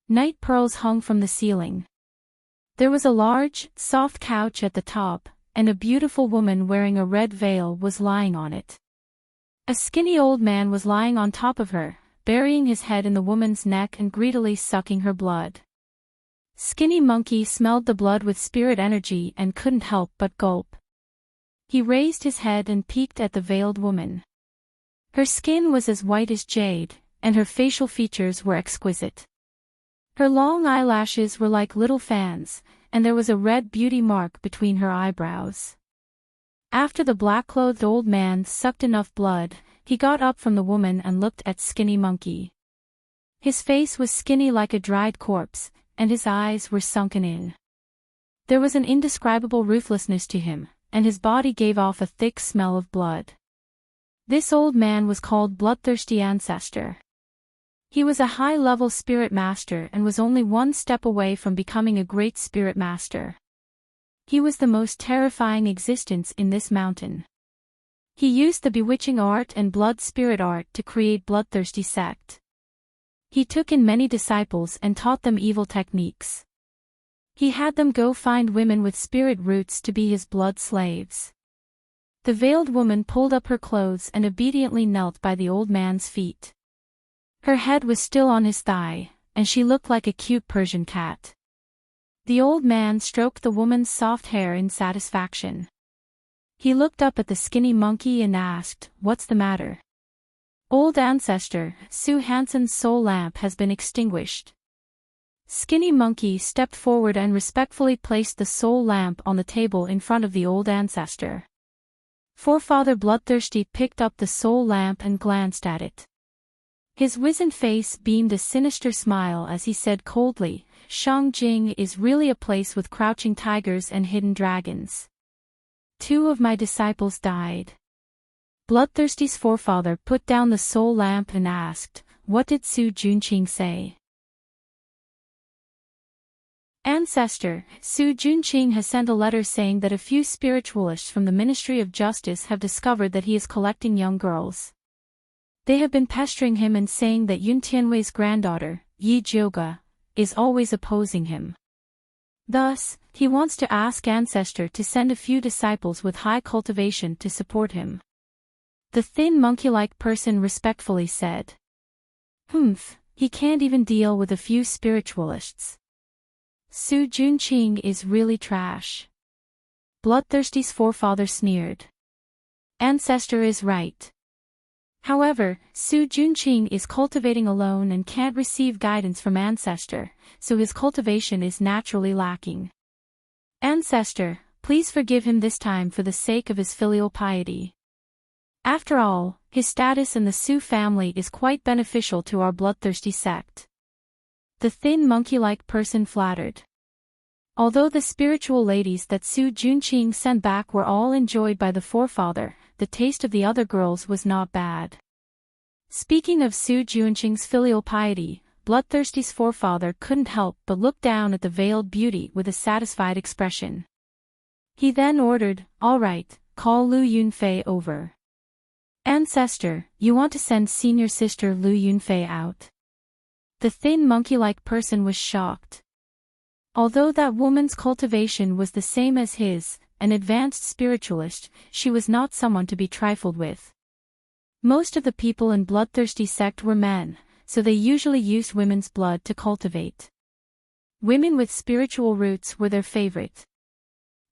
Night pearls hung from the ceiling. There was a large, soft couch at the top, and a beautiful woman wearing a red veil was lying on it. A skinny old man was lying on top of her, burying his head in the woman's neck and greedily sucking her blood. Skinny Monkey smelled the blood with spirit energy and couldn't help but gulp. He raised his head and peeked at the veiled woman. Her skin was as white as jade, and her facial features were exquisite. Her long eyelashes were like little fans, and there was a red beauty mark between her eyebrows. After the black-clothed old man sucked enough blood, he got up from the woman and looked at Skinny Monkey. His face was skinny like a dried corpse, and his eyes were sunken in. There was an indescribable ruthlessness to him, and his body gave off a thick smell of blood. This old man was called Bloodthirsty Ancestor. He was a high-level spirit master and was only one step away from becoming a great spirit master. He was the most terrifying existence in this mountain. He used the bewitching art and blood spirit art to create bloodthirsty sect. He took in many disciples and taught them evil techniques. He had them go find women with spirit roots to be his blood slaves. The veiled woman pulled up her clothes and obediently knelt by the old man's feet. Her head was still on his thigh, and she looked like a cute Persian cat. The old man stroked the woman's soft hair in satisfaction. He looked up at the Skinny Monkey and asked, "What's the matter?" "Old ancestor, Sue Hansen's soul lamp has been extinguished." Skinny Monkey stepped forward and respectfully placed the soul lamp on the table in front of the old ancestor. Forefather Bloodthirsty picked up the soul lamp and glanced at it. His wizened face beamed a sinister smile as he said coldly, "Shangjing is really a place with crouching tigers and hidden dragons. 2 of my disciples died." Bloodthirsty's forefather put down the soul lamp and asked, "What did Su Junqing say?" "Ancestor, Su Junqing has sent a letter saying that a few spiritualists from the Ministry of Justice have discovered that he is collecting young girls. They have been pestering him and saying that Yun Tianwei's granddaughter, Yi Jioga, is always opposing him. Thus, he wants to ask Ancestor to send a few disciples with high cultivation to support him." The thin monkey-like person respectfully said. "Humph, he can't even deal with a few spiritualists. Su Junqing is really trash." Bloodthirsty's forefather sneered. "Ancestor is right. However, Su Junqing is cultivating alone and can't receive guidance from Ancestor, so his cultivation is naturally lacking. Ancestor, please forgive him this time for the sake of his filial piety. After all, his status in the Su family is quite beneficial to our bloodthirsty sect." The thin monkey-like person flattered. Although the spiritual ladies that Su Junqing sent back were all enjoyed by the forefather, the taste of the other girls was not bad. Speaking of Su Junqing's filial piety, Bloodthirsty's forefather couldn't help but look down at the veiled beauty with a satisfied expression. He then ordered, "All right, call Lu Yunfei over. Ancestor, you want to send senior sister Lu Yunfei out?" The thin monkey-like person was shocked. Although that woman's cultivation was the same as his, an advanced spiritualist, she was not someone to be trifled with. Most of the people in bloodthirsty sect were men, so they usually used women's blood to cultivate. Women with spiritual roots were their favorite.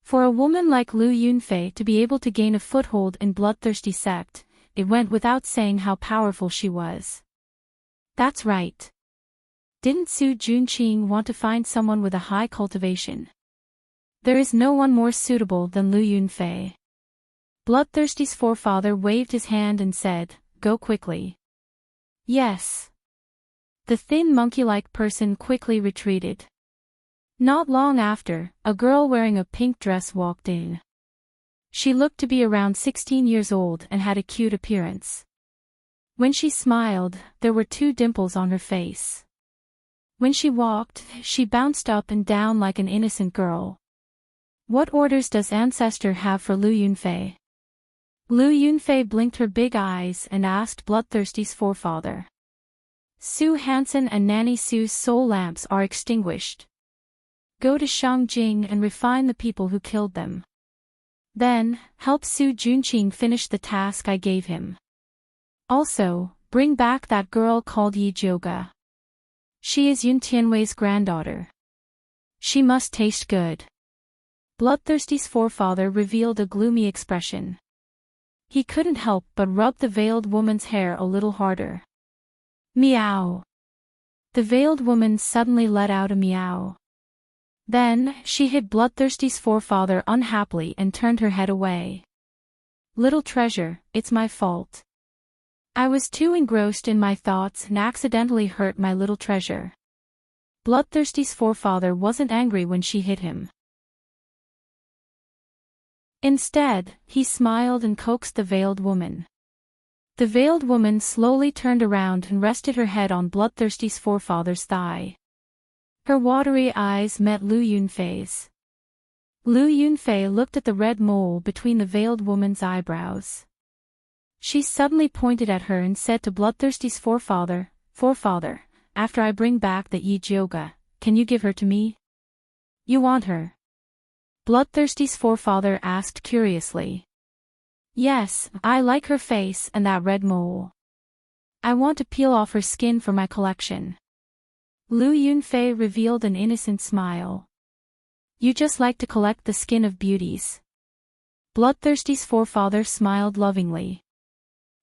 For a woman like Lu Yunfei to be able to gain a foothold in bloodthirsty sect, it went without saying how powerful she was. That's right. Didn't Su Junqing want to find someone with a high cultivation? There is no one more suitable than Lu Yunfei. Bloodthirsty's forefather waved his hand and said, "Go quickly." Yes. The thin monkey-like person quickly retreated. Not long after, a girl wearing a pink dress walked in. She looked to be around 16 years old and had a cute appearance. When she smiled, there were 2 dimples on her face. When she walked, she bounced up and down like an innocent girl. What orders does Ancestor have for Lu Yunfei? Lu Yunfei blinked her big eyes and asked Bloodthirsty's forefather. Su Hansen and Nanny Su's soul lamps are extinguished. Go to Shangjing and refine the people who killed them. Then, help Su Junqing finish the task I gave him. Also, bring back that girl called Yi Jioga. She is Yun Tianwei's granddaughter. She must taste good. Bloodthirsty's forefather revealed a gloomy expression. He couldn't help but rub the veiled woman's hair a little harder. Meow. The veiled woman suddenly let out a meow. Then, she hit Bloodthirsty's forefather unhappily and turned her head away. Little treasure, it's my fault. I was too engrossed in my thoughts and accidentally hurt my little treasure. Bloodthirsty's forefather wasn't angry when she hit him. Instead, he smiled and coaxed the veiled woman. The veiled woman slowly turned around and rested her head on Bloodthirsty's forefather's thigh. Her watery eyes met Lu Yunfei's. Lu Yunfei looked at the red mole between the veiled woman's eyebrows. She suddenly pointed at her and said to Bloodthirsty's forefather, "Forefather, after I bring back the Yi Jioga, can you give her to me?" You want her? Bloodthirsty's forefather asked curiously. Yes, I like her face and that red mole. I want to peel off her skin for my collection. Lu Yunfei revealed an innocent smile. You just like to collect the skin of beauties. Bloodthirsty's forefather smiled lovingly.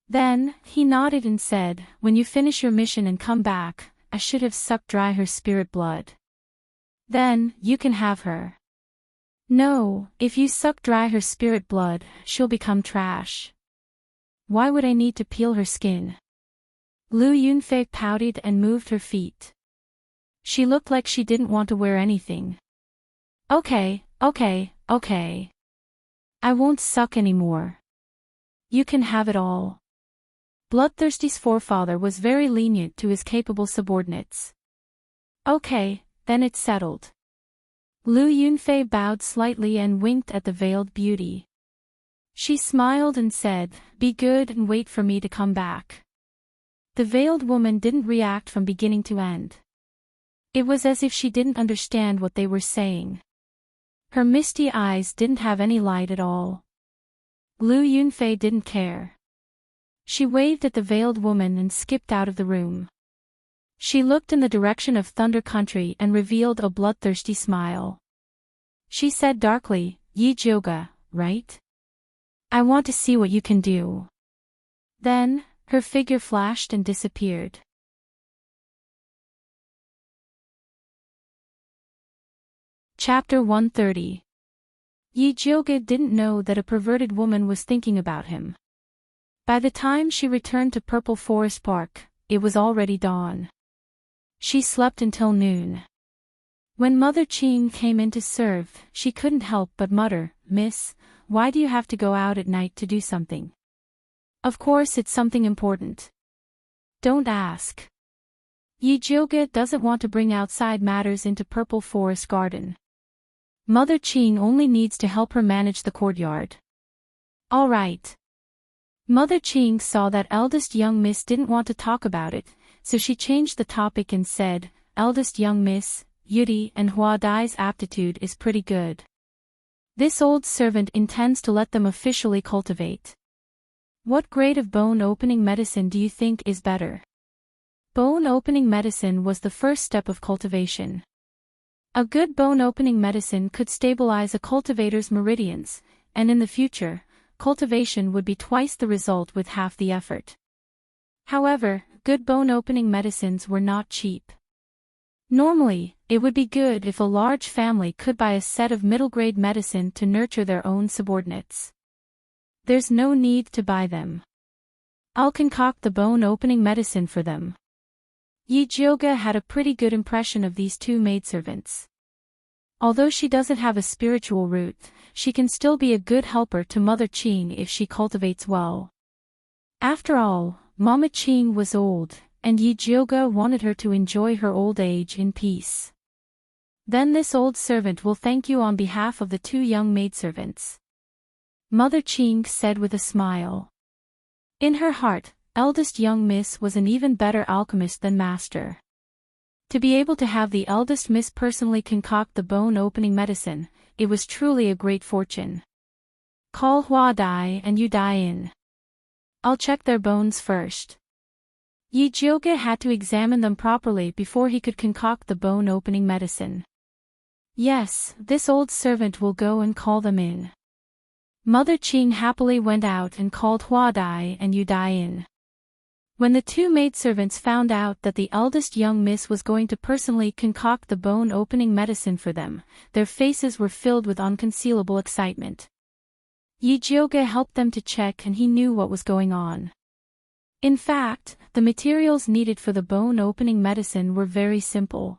Then, he nodded and said, when you finish your mission and come back, I should have sucked dry her spirit blood. Then, you can have her. No, if you suck dry her spirit blood, she'll become trash. Why would I need to peel her skin? Lu Yunfei pouted and moved her feet. She looked like she didn't want to wear anything. Okay. I won't suck anymore. You can have it all. Bloodthirsty's forefather was very lenient to his capable subordinates. Okay, then it's settled. Lu Yunfei bowed slightly and winked at the veiled beauty. She smiled and said, "Be good and wait for me to come back." The veiled woman didn't react from beginning to end. It was as if she didn't understand what they were saying. Her misty eyes didn't have any light at all. Lu Yunfei didn't care. She waved at the veiled woman and skipped out of the room. She looked in the direction of Thunder Country and revealed a bloodthirsty smile. She said darkly, "Yi Jioga, right? I want to see what you can do." Then, her figure flashed and disappeared. Chapter 130. Yi Jioga didn't know that a perverted woman was thinking about him. By the time she returned to Purple Forest Park, it was already dawn. She slept until noon. When Mother Qing came in to serve, she couldn't help but mutter, "Miss, why do you have to go out at night to do something?" Of course it's something important. Don't ask. Yi Jioga doesn't want to bring outside matters into Purple Forest Garden. Mother Qing only needs to help her manage the courtyard. All right. Mother Qing saw that eldest young miss didn't want to talk about it, so she changed the topic and said, "Eldest young miss, Yudi and Hua Dai's aptitude is pretty good. This old servant intends to let them officially cultivate. What grade of bone-opening medicine do you think is better? Bone-opening medicine was the first step of cultivation. A good bone-opening medicine could stabilize a cultivator's meridians, and in the future, cultivation would be twice the result with half the effort. However, good bone-opening medicines were not cheap. Normally, it would be good if a large family could buy a set of middle-grade medicine to nurture their own subordinates. There's no need to buy them. I'll concoct the bone-opening medicine for them. Yi Jioge had a pretty good impression of these two maidservants. Although she doesn't have a spiritual root, she can still be a good helper to Mother Qing if she cultivates well. After all, Mama Qing was old, and Yi Jioge wanted her to enjoy her old age in peace. Then this old servant will thank you on behalf of the two young maidservants. Mother Qing said with a smile. In her heart, eldest young miss was an even better alchemist than master. To be able to have the eldest miss personally concoct the bone-opening medicine, it was truly a great fortune. Call Hua Dai and Yu Dai in. I'll check their bones first. Yi Jioge had to examine them properly before he could concoct the bone-opening medicine. Yes, this old servant will go and call them in. Mother Qing happily went out and called Hua Dai and Yu Dai in. When the two maidservants found out that the eldest young miss was going to personally concoct the bone-opening medicine for them, their faces were filled with unconcealable excitement. Yi Jioge helped them to check and he knew what was going on. In fact, the materials needed for the bone-opening medicine were very simple.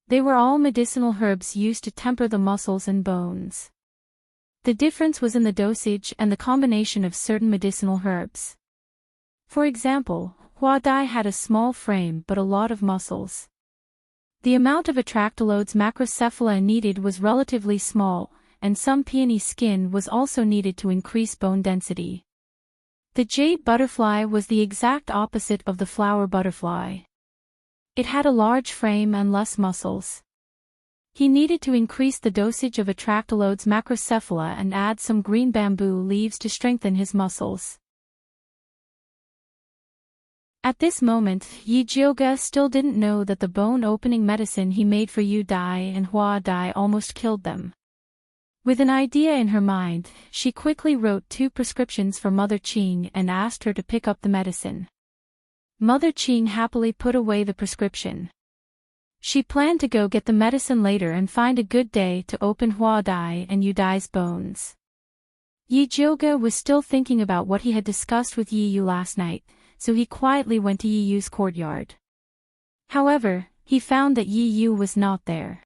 They were all medicinal herbs used to temper the muscles and bones. The difference was in the dosage and the combination of certain medicinal herbs. For example, Hua Dai had a small frame but a lot of muscles. The amount of atractylodes macrocephala needed was relatively small, and some peony skin was also needed to increase bone density. The jade butterfly was the exact opposite of the flower butterfly. It had a large frame and less muscles. He needed to increase the dosage of atractylodes macrocephala and add some green bamboo leaves to strengthen his muscles. At this moment, Yi Jioge still didn't know that the bone-opening medicine he made for Yu Dai and Hua Dai almost killed them. With an idea in her mind, she quickly wrote 2 prescriptions for Mother Qing and asked her to pick up the medicine. Mother Qing happily put away the prescription. She planned to go get the medicine later and find a good day to open Hua Dai and Yu Dai's bones. Yi Jioge was still thinking about what he had discussed with Yi Yu last night, so he quietly went to Yi Yu's courtyard. However, he found that Yi Yu was not there.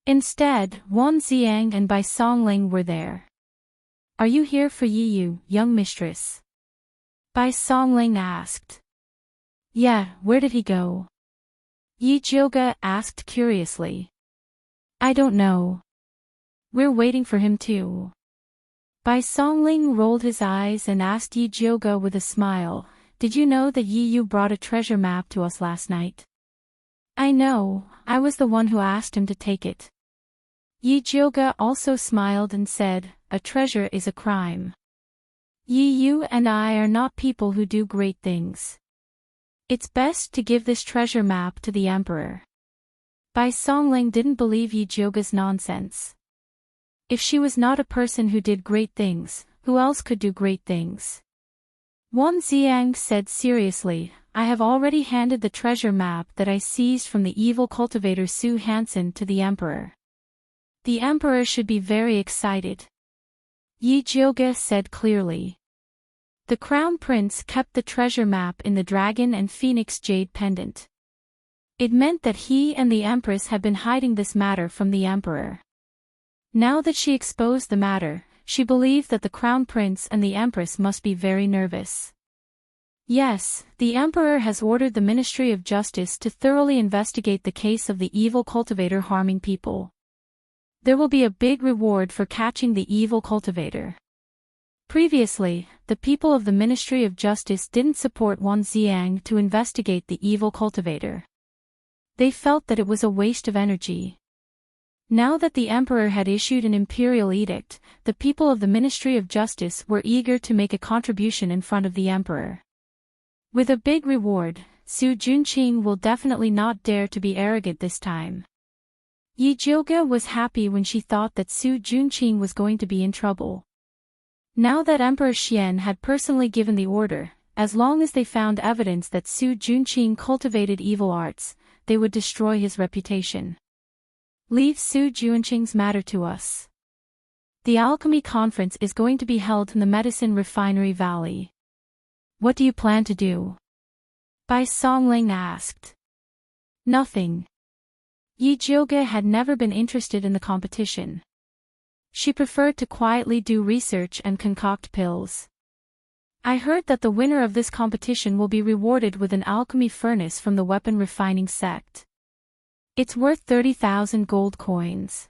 Instead, Wan Xiang and Bai Songling were there. Are you here for Yi Yu, young mistress? Bai Songling asked. Yeah, where did he go? Yi Jioge asked curiously. I don't know. We're waiting for him too. Bai Songling rolled his eyes and asked Yi Jioge with a smile, did you know that Yi Yu brought a treasure map to us last night? I know, I was the one who asked him to take it. Yi Jioge also smiled and said, a treasure is a crime. Yi Yu and I are not people who do great things. It's best to give this treasure map to the emperor. Bai Songling didn't believe Yi Jioge's nonsense. If she was not a person who did great things, who else could do great things? Wan Xiang said seriously, I have already handed the treasure map that I seized from the evil cultivator Su Hansen to the emperor. The emperor should be very excited. Yi Jioge said clearly. The crown prince kept the treasure map in the dragon and phoenix jade pendant. It meant that he and the empress had been hiding this matter from the emperor. Now that she exposed the matter, she believed that the crown prince and the empress must be very nervous. Yes, the emperor has ordered the Ministry of Justice to thoroughly investigate the case of the evil cultivator harming people. There will be a big reward for catching the evil cultivator. Previously, the people of the Ministry of Justice didn't support Wan Xiang to investigate the evil cultivator. They felt that it was a waste of energy. Now that the emperor had issued an imperial edict, the people of the Ministry of Justice were eager to make a contribution in front of the emperor. With a big reward, Su Junqing will definitely not dare to be arrogant this time. Yi Jioge was happy when she thought that Su Junqing was going to be in trouble. Now that Emperor Xian had personally given the order, as long as they found evidence that Su Junqing cultivated evil arts, they would destroy his reputation. Leave Su Junqing's matter to us. The alchemy conference is going to be held in the Medicine Refinery Valley. What do you plan to do? Bai Songling asked. Nothing. Yi Jioge had never been interested in the competition. She preferred to quietly do research and concoct pills. I heard that the winner of this competition will be rewarded with an alchemy furnace from the weapon refining sect. It's worth 30,000 gold coins.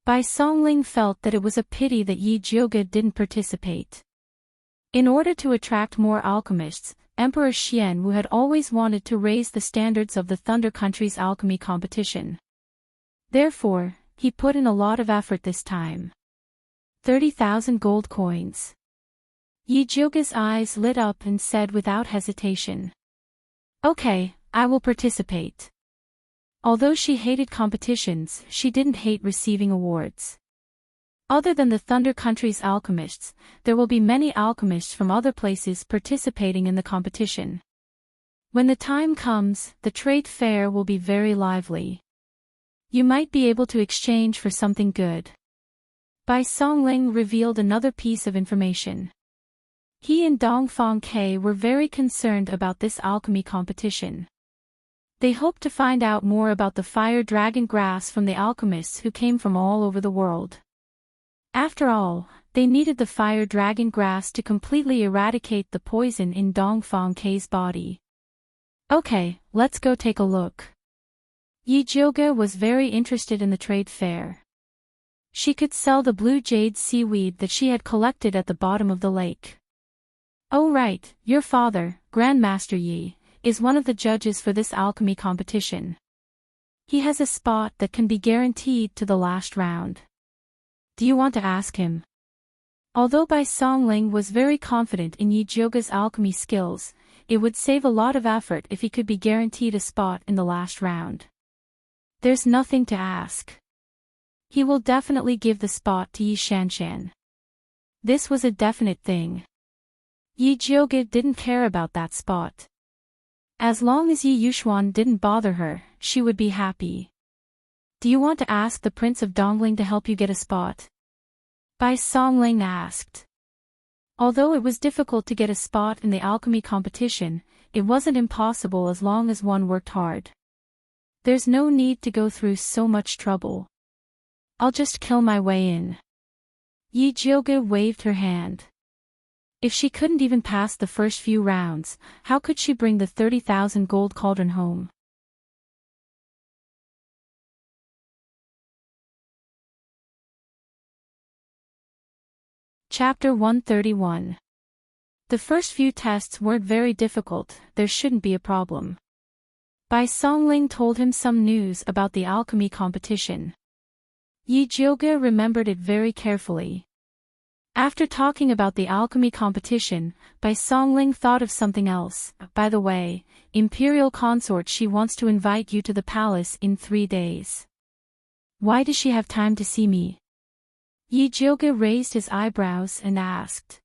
Bai Songling felt that it was a pity that Yi Jioge didn't participate. In order to attract more alchemists, Emperor Xian Wu had always wanted to raise the standards of the Thunder Country's alchemy competition. Therefore, he put in a lot of effort this time. 30,000 gold coins. Yi Jioge's eyes lit up and said without hesitation. Okay, I will participate. Although she hated competitions, she didn't hate receiving awards. Other than the Thunder Country's alchemists, there will be many alchemists from other places participating in the competition. When the time comes, the trade fair will be very lively. You might be able to exchange for something good. Bai Songling revealed another piece of information. He and Dongfang Ke were very concerned about this alchemy competition. They hoped to find out more about the fire dragon grass from the alchemists who came from all over the world. After all, they needed the fire dragon grass to completely eradicate the poison in Dongfang Ke's body. Okay, let's go take a look. Yi Jioge was very interested in the trade fair. She could sell the blue jade seaweed that she had collected at the bottom of the lake. Oh right, your father, Grandmaster Yi, is one of the judges for this alchemy competition. He has a spot that can be guaranteed to the last round. Do you want to ask him? Although Bai Songling was very confident in Yi Jioge's alchemy skills, it would save a lot of effort if he could be guaranteed a spot in the last round. There's nothing to ask. He will definitely give the spot to Yi Shanshan. This was a definite thing. Yi Jioge didn't care about that spot. As long as Yi Yuxuan didn't bother her, she would be happy. Do you want to ask the Prince of Dongling to help you get a spot? Bai Songling asked. Although it was difficult to get a spot in the alchemy competition, it wasn't impossible as long as one worked hard. There's no need to go through so much trouble. I'll just kill my way in. Yi Jioge waved her hand. If she couldn't even pass the first few rounds, how could she bring the 30,000 gold cauldron home? Chapter 131. The first few tests weren't very difficult, there shouldn't be a problem. Bai Songling told him some news about the alchemy competition. Yi Jioge remembered it very carefully. After talking about the alchemy competition, Bai Songling thought of something else. By the way, Imperial Consort, she wants to invite you to the palace in 3 days. Why does she have time to see me? Yi Jioge raised his eyebrows and asked.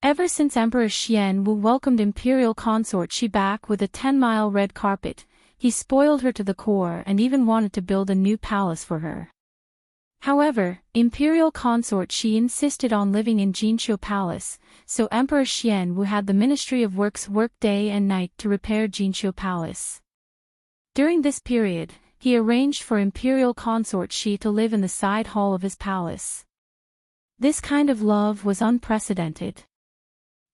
Ever since Emperor Xian Wu welcomed Imperial Consort Shi back with a 10-mile red carpet, he spoiled her to the core and even wanted to build a new palace for her. However, Imperial Consort Shi insisted on living in Jinqiu Palace, so Emperor Xian Wu had the Ministry of Works work day and night to repair Jinqiu Palace. During this period, he arranged for Imperial Consort Shi to live in the side hall of his palace. This kind of love was unprecedented.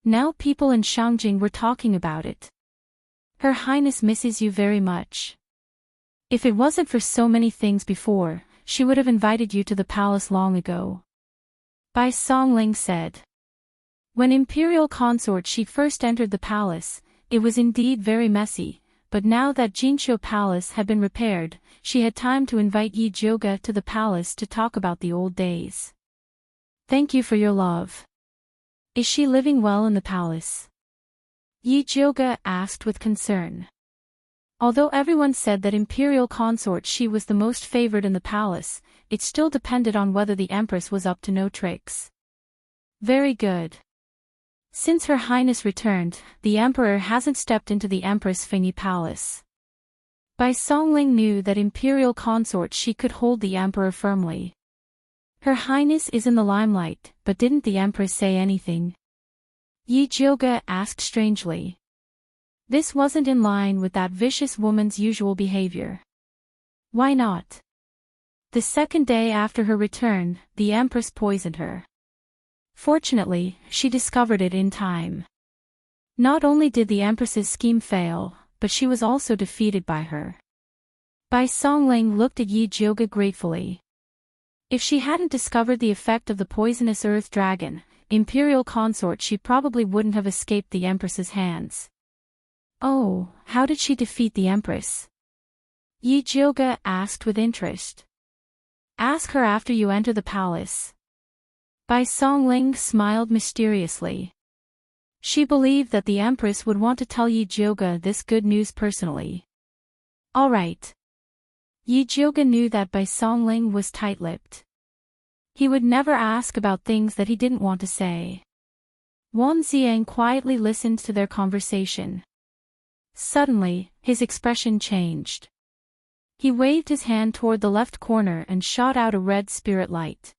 Now people in Shangjing were talking about it. Her Highness misses you very much. If it wasn't for so many things before, she would have invited you to the palace long ago. Bai Songling said. When Imperial Consort Shi first entered the palace, it was indeed very messy, but now that Jinsho Palace had been repaired, she had time to invite Yi Jioge to the palace to talk about the old days. Thank you for your love. Is she living well in the palace? Yi Jioge asked with concern. Although everyone said that imperial consort she was the most favored in the palace, it still depended on whether the empress was up to no tricks. Very good. Since Her Highness returned, the emperor hasn't stepped into the empress Fengyi palace. Bai Songling knew that imperial consort she could hold the emperor firmly. Her Highness is in the limelight, but didn't the empress say anything? Yi Jioge asked strangely. This wasn't in line with that vicious woman's usual behavior. Why not? The second day after her return, the empress poisoned her. Fortunately, she discovered it in time. Not only did the empress's scheme fail, but she was also defeated by her. Bai Songling looked at Yi Jioge gratefully. If she hadn't discovered the effect of the poisonous earth dragon, imperial consort she probably wouldn't have escaped the empress's hands. Oh, how did she defeat the empress? Yi Jioge asked with interest. Ask her after you enter the palace. Bai Songling smiled mysteriously. She believed that the empress would want to tell Yi Jioge this good news personally. All right. Yi Jioge knew that Bai Songling was tight-lipped. He would never ask about things that he didn't want to say. Wan Xiang quietly listened to their conversation. Suddenly, his expression changed. He waved his hand toward the left corner and shot out a red spirit light.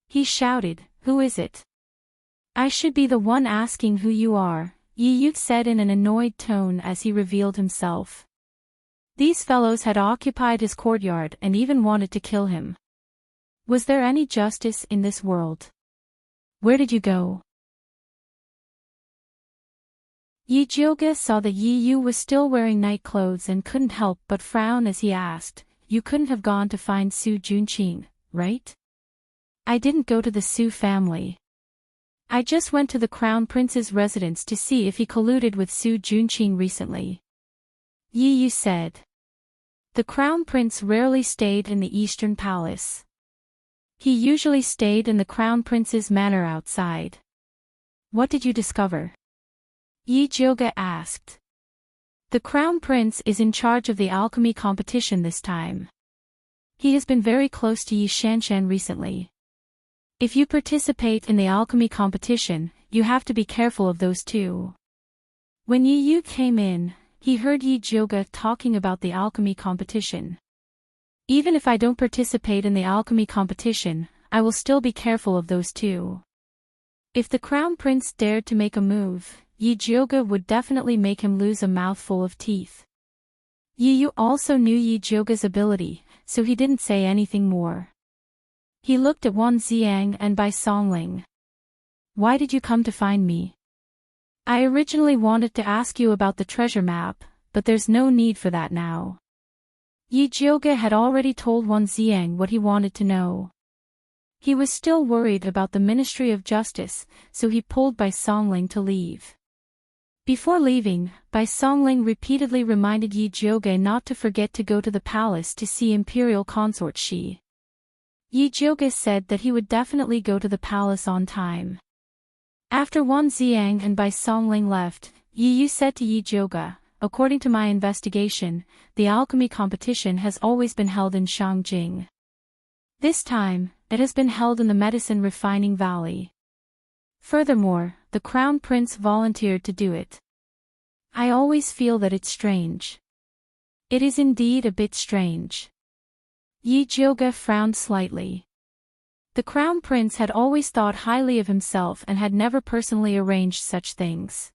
He shouted, "Who is it?" "I should be the one asking who you are," Yi Yu said in an annoyed tone as he revealed himself. These fellows had occupied his courtyard and even wanted to kill him. Was there any justice in this world? Where did you go? Yi Jioge saw that Yi Yu was still wearing night clothes and couldn't help but frown as he asked, "You couldn't have gone to find Su Junqing, right?" "I didn't go to the Su family. I just went to the Crown Prince's residence to see if he colluded with Su Junqing recently," Yi Yu said. The Crown Prince rarely stayed in the Eastern Palace. He usually stayed in the Crown Prince's manor outside. "What did you discover?" Yi Jioge asked. "The Crown Prince is in charge of the alchemy competition this time. He has been very close to Yi Shanshan recently. If you participate in the alchemy competition, you have to be careful of those two." When Yi Yu came in, he heard Yi Jioge talking about the alchemy competition. "Even if I don't participate in the alchemy competition, I will still be careful of those two. If the Crown Prince dared to make a move, Yi Jioge would definitely make him lose a mouthful of teeth." Yi Yu also knew Yi Jioge's ability, so he didn't say anything more. He looked at Wan Xiang and Bai Songling. "Why did you come to find me?" "I originally wanted to ask you about the treasure map, but there's no need for that now." Yi Jioge had already told Wan Xiang what he wanted to know. He was still worried about the Ministry of Justice, so he pulled Bai Songling to leave. Before leaving, Bai Songling repeatedly reminded Yi Jioge not to forget to go to the palace to see Imperial Consort Shi. Yi Jioge said that he would definitely go to the palace on time. After Wan Xiang and Bai Songling left, Yi Yu said to Yi Jioge, "According to my investigation, the alchemy competition has always been held in Shangjing. This time, it has been held in the medicine refining valley. Furthermore, the Crown Prince volunteered to do it. I always feel that it's strange." "It is indeed a bit strange." Yi Jioge frowned slightly. The Crown Prince had always thought highly of himself and had never personally arranged such things.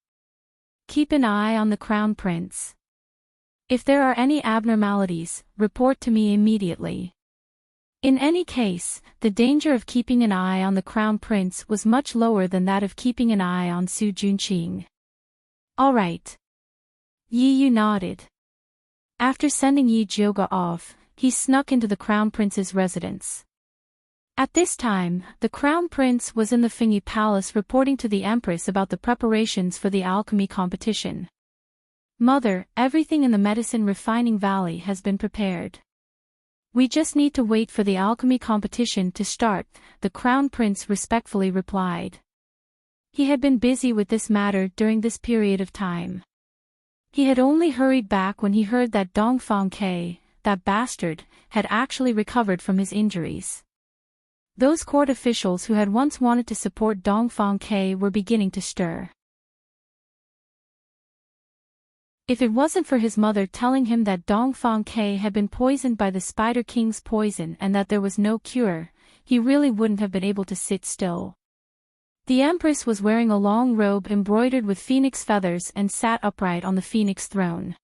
"Keep an eye on the Crown Prince. If there are any abnormalities, report to me immediately." In any case, the danger of keeping an eye on the Crown Prince was much lower than that of keeping an eye on Su Junqing. "All right." Yi Yu nodded. After sending Yi Jioge off, he snuck into the Crown Prince's residence. At this time, the Crown Prince was in the Fengyi Palace reporting to the Empress about the preparations for the alchemy competition. Mother, everything in the medicine refining valley has been prepared. We just need to wait for the alchemy competition to start, the Crown Prince respectfully replied. He had been busy with this matter during this period of time. He had only hurried back when he heard that Dongfang Ke, that bastard, had actually recovered from his injuries. Those court officials who had once wanted to support Dongfang Ke were beginning to stir. If it wasn't for his mother telling him that Dongfang Ke had been poisoned by the Spider King's poison and that there was no cure, he really wouldn't have been able to sit still. The Empress was wearing a long robe embroidered with phoenix feathers and sat upright on the phoenix throne.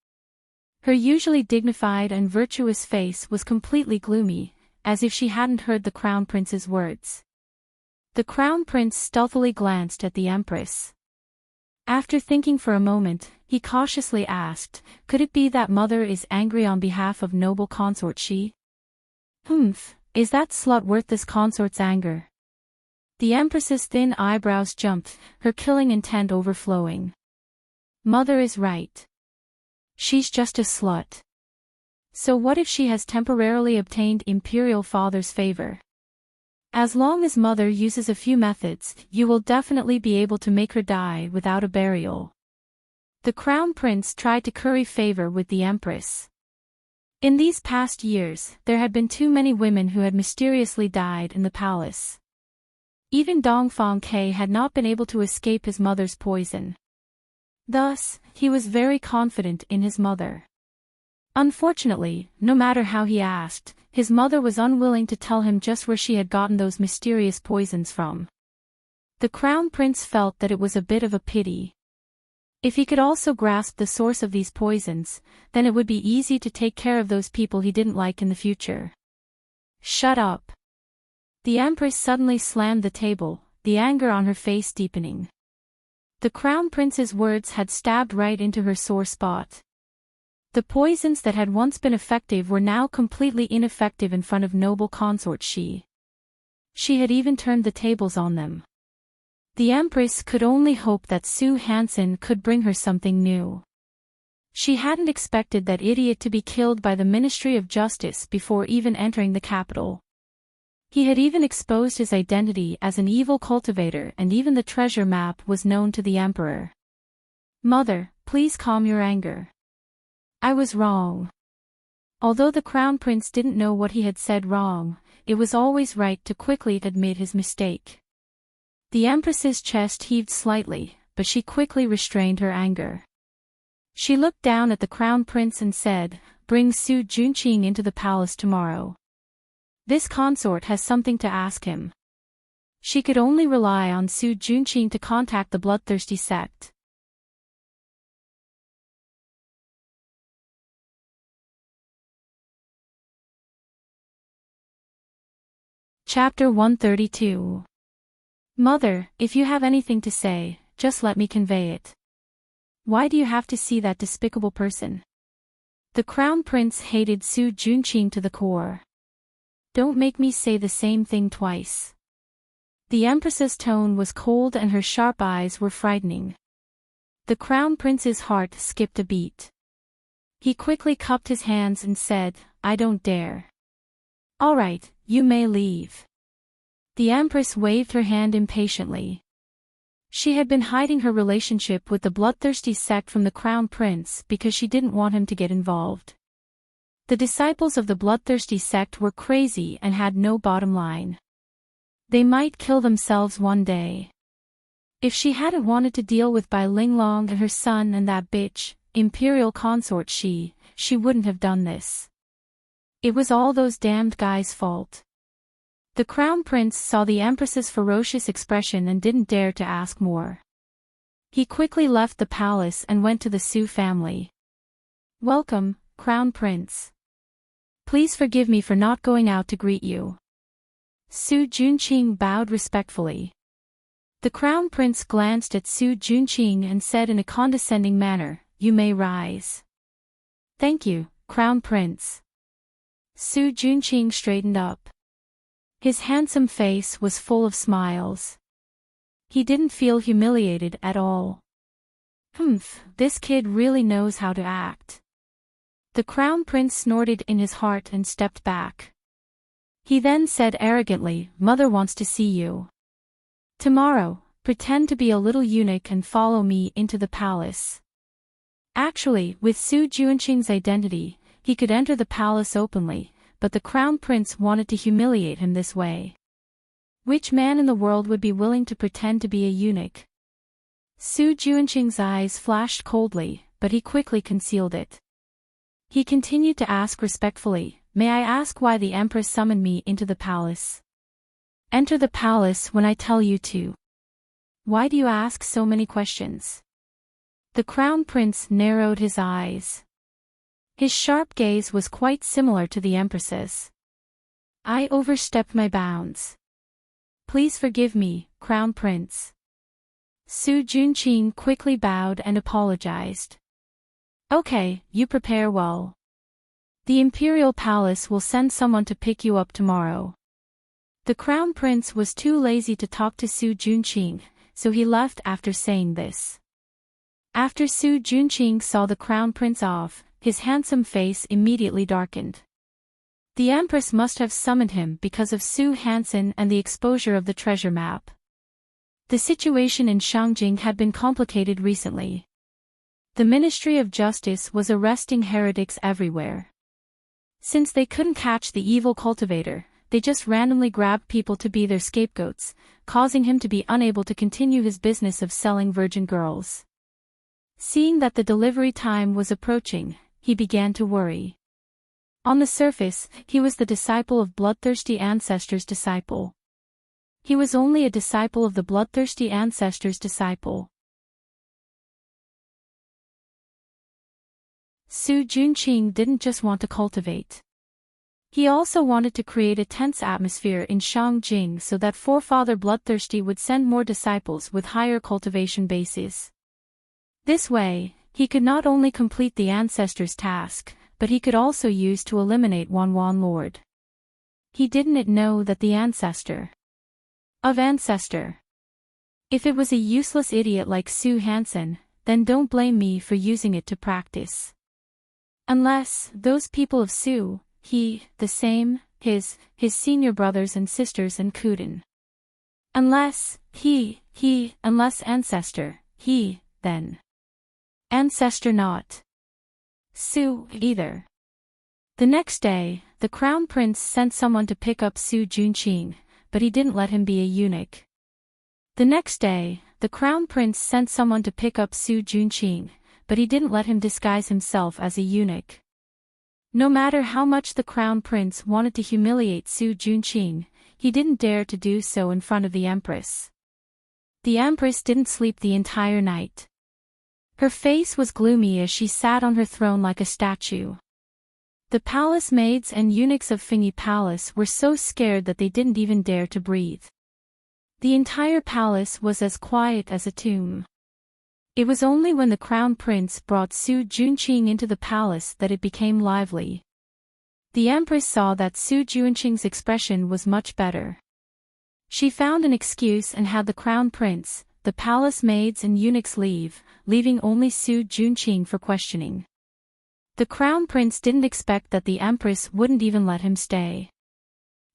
Her usually dignified and virtuous face was completely gloomy, as if she hadn't heard the Crown Prince's words. The Crown Prince stealthily glanced at the Empress. After thinking for a moment, he cautiously asked, could it be that Mother is angry on behalf of noble consort Shi? Is that slut worth this consort's anger? The Empress's thin eyebrows jumped, her killing intent overflowing. Mother is right. She's just a slut. So what if she has temporarily obtained Imperial Father's favor? As long as Mother uses a few methods, you will definitely be able to make her die without a burial. The Crown Prince tried to curry favor with the Empress. In these past years, there had been too many women who had mysteriously died in the palace. Even Dongfang Ke had not been able to escape his mother's poison. Thus, he was very confident in his mother. Unfortunately, no matter how he asked, his mother was unwilling to tell him just where she had gotten those mysterious poisons from. The Crown Prince felt that it was a bit of a pity. If he could also grasp the source of these poisons, then it would be easy to take care of those people he didn't like in the future. Shut up. The Empress suddenly slammed the table, the anger on her face deepening. The Crown Prince's words had stabbed right into her sore spot. The poisons that had once been effective were now completely ineffective in front of noble consort Shi. She had even turned the tables on them. The Empress could only hope that Su Hansen could bring her something new. She hadn't expected that idiot to be killed by the Ministry of Justice before even entering the capital. He had even exposed his identity as an evil cultivator, and even the treasure map was known to the Emperor. Mother, please calm your anger. I was wrong. Although the Crown Prince didn't know what he had said wrong, it was always right to quickly admit his mistake. The Empress's chest heaved slightly, but she quickly restrained her anger. She looked down at the Crown Prince and said, bring Su Junqing into the palace tomorrow. This consort has something to ask him. She could only rely on Su Junqing to contact the bloodthirsty sect. Chapter 132. Mother, if you have anything to say, just let me convey it. Why do you have to see that despicable person? The Crown Prince hated Su Junqing to the core. Don't make me say the same thing twice. The Empress's tone was cold and her sharp eyes were frightening. The Crown Prince's heart skipped a beat. He quickly cupped his hands and said, I don't dare. All right, you may leave. The Empress waved her hand impatiently. She had been hiding her relationship with the bloodthirsty sect from the Crown Prince because she didn't want him to get involved. The disciples of the bloodthirsty sect were crazy and had no bottom line. They might kill themselves one day. If she hadn't wanted to deal with Bai Linglong and her son and that bitch, Imperial Consort she wouldn't have done this. It was all those damned guys' fault. The Crown Prince saw the Empress's ferocious expression and didn't dare to ask more. He quickly left the palace and went to the Su family. Welcome, Crown Prince. Please forgive me for not going out to greet you. Su Junqing bowed respectfully. The Crown Prince glanced at Su Junqing and said in a condescending manner, you may rise. Thank you, Crown Prince. Su Junqing straightened up. His handsome face was full of smiles. He didn't feel humiliated at all. Humph, this kid really knows how to act. The crown prince snorted in his heart and stepped back. He then said arrogantly, "Mother wants to see you. Tomorrow, pretend to be a little eunuch and follow me into the palace." Actually, with Su Juanqing's identity, he could enter the palace openly, but the crown prince wanted to humiliate him this way. Which man in the world would be willing to pretend to be a eunuch? Su Juanqing's eyes flashed coldly, but he quickly concealed it. He continued to ask respectfully, "May I ask why the empress summoned me into the palace?" "Enter the palace when I tell you to." "Why do you ask so many questions?" The crown prince narrowed his eyes. His sharp gaze was quite similar to the empress's. "I overstepped my bounds. Please forgive me, crown prince." Su Juanqing quickly bowed and apologized. "Okay, you prepare well. The imperial palace will send someone to pick you up tomorrow." The crown prince was too lazy to talk to Su Juanqing, so he left after saying this. After Su Juanqing saw the crown prince off, his handsome face immediately darkened. The empress must have summoned him because of Su Hansen and the exposure of the treasure map. The situation in Shangjing had been complicated recently. The Ministry of Justice was arresting heretics everywhere. Since they couldn't catch the evil cultivator, they just randomly grabbed people to be their scapegoats, causing him to be unable to continue his business of selling virgin girls. Seeing that the delivery time was approaching, he began to worry. On the surface, he was the disciple of bloodthirsty ancestors' disciple. He was only a disciple of the bloodthirsty ancestors' disciple. Su Juanqing didn't just want to cultivate. He also wanted to create a tense atmosphere in Shangjing so that forefather Bloodthirsty would send more disciples with higher cultivation bases. This way, he could not only complete the ancestor's task, but he could also use to eliminate Wan Lord. He didn't know that the ancestor. If it was a useless idiot like Su Hansen, then don't blame me for using it to practice. Unless, those people of Su, the same, his senior brothers and sisters and couldn't. Unless, unless ancestor, then. Ancestor not. Su, either. The next day, the crown prince sent someone to pick up Su Juanqing, but he didn't let him be a eunuch. The next day, the crown prince sent someone to pick up Su Juanqing, but he didn't let him disguise himself as a eunuch. No matter how much the crown prince wanted to humiliate Su Juanqing, he didn't dare to do so in front of the empress. The empress didn't sleep the entire night. Her face was gloomy as she sat on her throne like a statue. The palace maids and eunuchs of Fingy Palace were so scared that they didn't even dare to breathe. The entire palace was as quiet as a tomb. It was only when the crown prince brought Su Juanqing into the palace that it became lively. The empress saw that Su Juanqing's expression was much better. She found an excuse and had the crown prince, the palace maids and eunuchs leave, leaving only Su Juanqing for questioning. The crown prince didn't expect that the empress wouldn't even let him stay.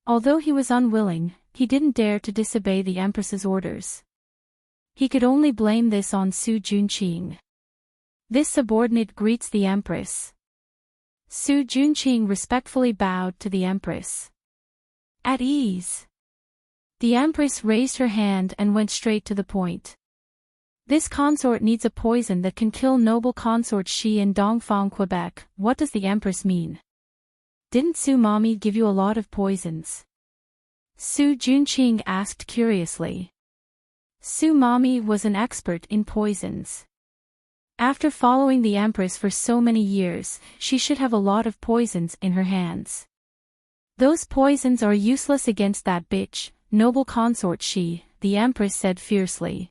Although he was unwilling, he didn't dare to disobey the empress's orders. He could only blame this on Su Juanqing. This subordinate greets the empress. Su Juanqing respectfully bowed to the empress. At ease. The empress raised her hand and went straight to the point. This consort needs a poison that can kill noble consort Shi in Dongfang, Quebec. What does the empress mean? Didn't Su Mommy give you a lot of poisons? Su Juanqing asked curiously. Su Mommy was an expert in poisons. After following the empress for so many years, she should have a lot of poisons in her hands. Those poisons are useless against that bitch, noble consort Shi, the empress said fiercely.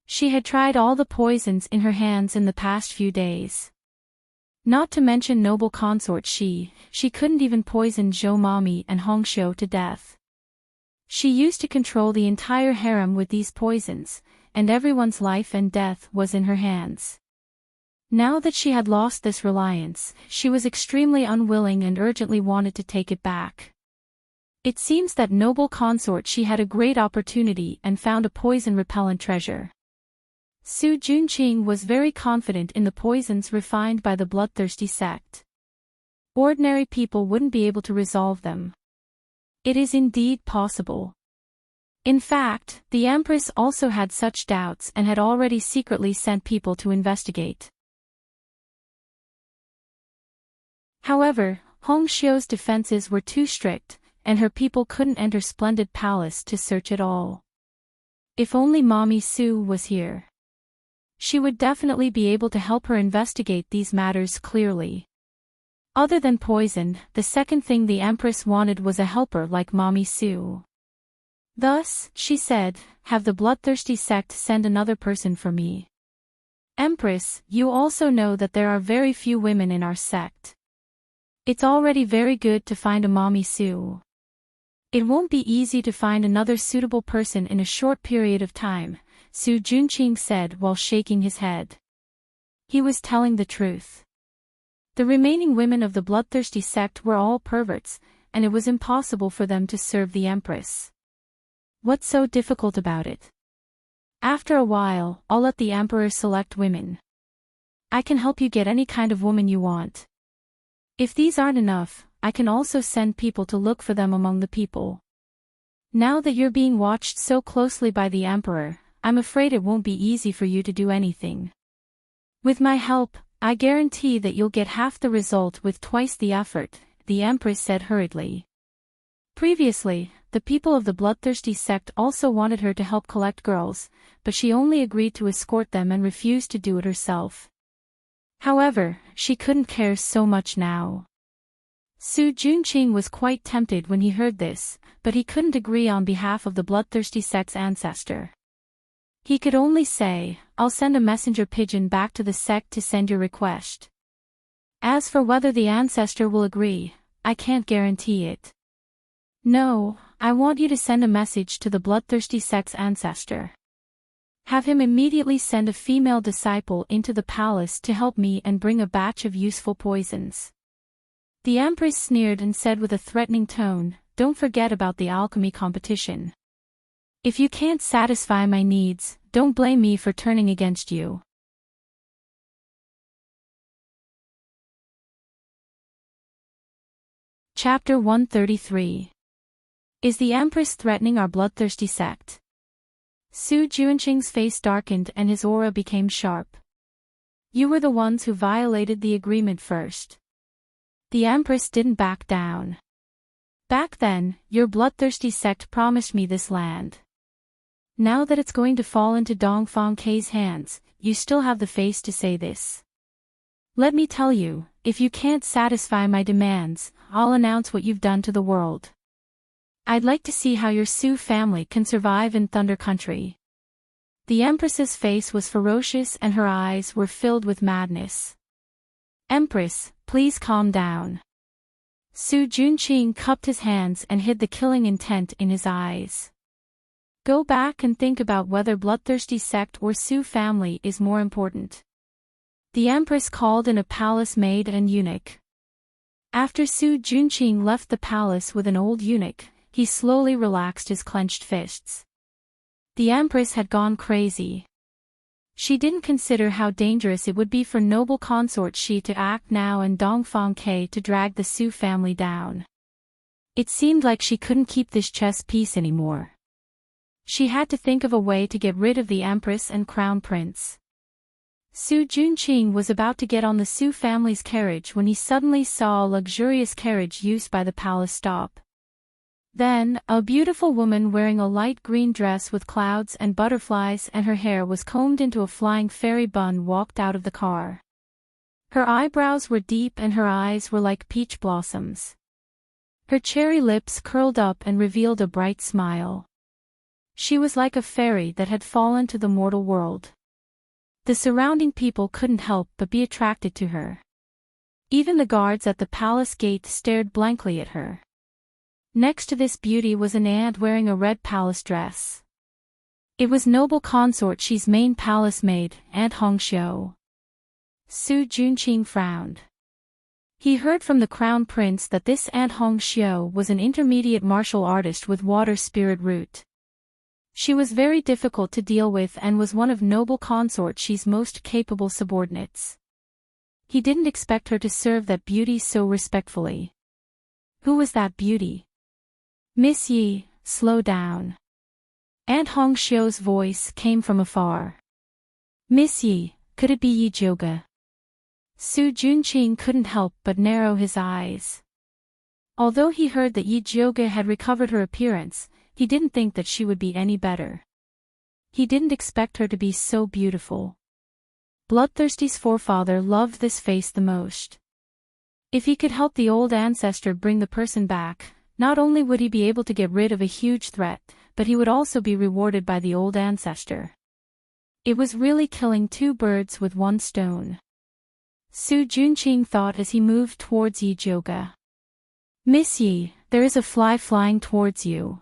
She had tried all the poisons in her hands in the past few days. Not to mention noble consort Shi couldn't even poison Zhou Mommy and Hong Shou to death. She used to control the entire harem with these poisons, and everyone's life and death was in her hands. Now that she had lost this reliance, she was extremely unwilling and urgently wanted to take it back. It seems that noble consort she had a great opportunity and found a poison-repellent treasure. Su Junqing was very confident in the poisons refined by the bloodthirsty sect. Ordinary people wouldn't be able to resolve them. It is indeed possible. In fact, the Empress also had such doubts and had already secretly sent people to investigate. However, Hong Xiu's defenses were too strict, and her people couldn't enter Splendid Palace to search at all. If only Mommy Su was here. She would definitely be able to help her investigate these matters clearly. Other than poison, the second thing the Empress wanted was a helper like Mommy Su. Thus, she said, have the bloodthirsty sect send another person for me. Empress, you also know that there are very few women in our sect. It's already very good to find a Mommy Su. It won't be easy to find another suitable person in a short period of time, Su Junqing said while shaking his head. He was telling the truth. The remaining women of the bloodthirsty sect were all perverts, and it was impossible for them to serve the Empress. What's so difficult about it? After a while, I'll let the Emperor select women. I can help you get any kind of woman you want. If these aren't enough, I can also send people to look for them among the people. Now that you're being watched so closely by the Emperor, I'm afraid it won't be easy for you to do anything. With my help, I guarantee that you'll get half the result with twice the effort, the Empress said hurriedly. Previously, the people of the bloodthirsty sect also wanted her to help collect girls, but she only agreed to escort them and refused to do it herself. However, she couldn't care so much now. Su Junqing was quite tempted when he heard this, but he couldn't agree on behalf of the bloodthirsty sect's ancestor. He could only say, I'll send a messenger pigeon back to the sect to send your request. As for whether the ancestor will agree, I can't guarantee it. No, I want you to send a message to the bloodthirsty sect's ancestor. Have him immediately send a female disciple into the palace to help me and bring a batch of useful poisons. The Empress sneered and said with a threatening tone, don't forget about the alchemy competition. If you can't satisfy my needs, don't blame me for turning against you. Chapter 133. Is the Empress threatening our bloodthirsty sect? Su Junqing's face darkened and his aura became sharp. You were the ones who violated the agreement first. The Empress didn't back down. Back then, your bloodthirsty sect promised me this land. Now that it's going to fall into Dongfang K's hands, you still have the face to say this. Let me tell you, if you can't satisfy my demands, I'll announce what you've done to the world. I'd like to see how your Su family can survive in Thunder Country. The Empress's face was ferocious and her eyes were filled with madness. Empress, please calm down. Su Junqing cupped his hands and hid the killing intent in his eyes. Go back and think about whether bloodthirsty sect or Su family is more important. The Empress called in a palace maid and eunuch. After Su Junqing left the palace with an old eunuch, he slowly relaxed his clenched fists. The Empress had gone crazy. She didn't consider how dangerous it would be for noble consort Shi to act now and Dongfang K to drag the Su family down. It seemed like she couldn't keep this chess piece anymore. She had to think of a way to get rid of the Empress and Crown Prince. Su Junqing was about to get on the Su family's carriage when he suddenly saw a luxurious carriage used by the palace stop. Then, a beautiful woman wearing a light green dress with clouds and butterflies and her hair was combed into a flying fairy bun walked out of the car. Her eyebrows were deep and her eyes were like peach blossoms. Her cherry lips curled up and revealed a bright smile. She was like a fairy that had fallen to the mortal world. The surrounding people couldn't help but be attracted to her. Even the guards at the palace gate stared blankly at her. Next to this beauty was an ant wearing a red palace dress. It was noble consort Shi's main palace maid, Aunt Hongxiu. Su Junqing frowned. He heard from the crown prince that this Aunt Hongxiu was an intermediate martial artist with water spirit root. She was very difficult to deal with and was one of noble consort Shi's most capable subordinates. He didn't expect her to serve that beauty so respectfully. Who was that beauty? Miss Yi, slow down. Aunt Hongxiu's voice came from afar. Miss Yi, could it be Yi Zhuge? Su Junqing couldn't help but narrow his eyes. Although he heard that Yi Zhuge had recovered her appearance, he didn't think that she would be any better. He didn't expect her to be so beautiful. Bloodthirsty's forefather loved this face the most. If he could help the old ancestor bring the person back, not only would he be able to get rid of a huge threat, but he would also be rewarded by the old ancestor. It was really killing two birds with one stone. Su Junqing thought as he moved towards Yi Zhuge. Miss Yi, there is a fly flying towards you.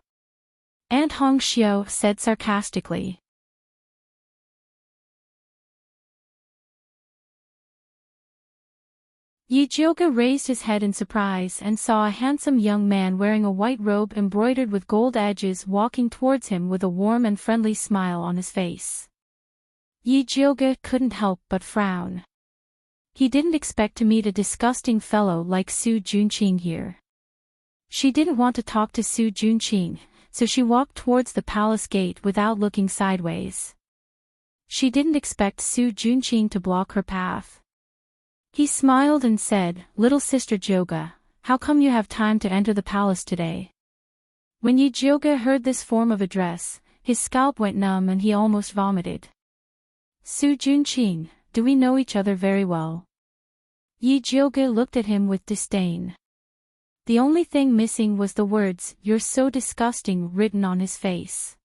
Aunt Hongxiu said sarcastically. Yi Zhuge raised his head in surprise and saw a handsome young man wearing a white robe embroidered with gold edges walking towards him with a warm and friendly smile on his face. Yi Zhuge couldn't help but frown. He didn't expect to meet a disgusting fellow like Su Junqing here. She didn't want to talk to Su Junqing, so she walked towards the palace gate without looking sideways. She didn't expect Su Junqing to block her path. He smiled and said, "Little sister Zhuge, how come you have time to enter the palace today?" When Yi Zhuge heard this form of address, his scalp went numb and he almost vomited. Su Junqing, do we know each other very well? Yi Zhuge looked at him with disdain. The only thing missing was the words, "You're so disgusting," written on his face.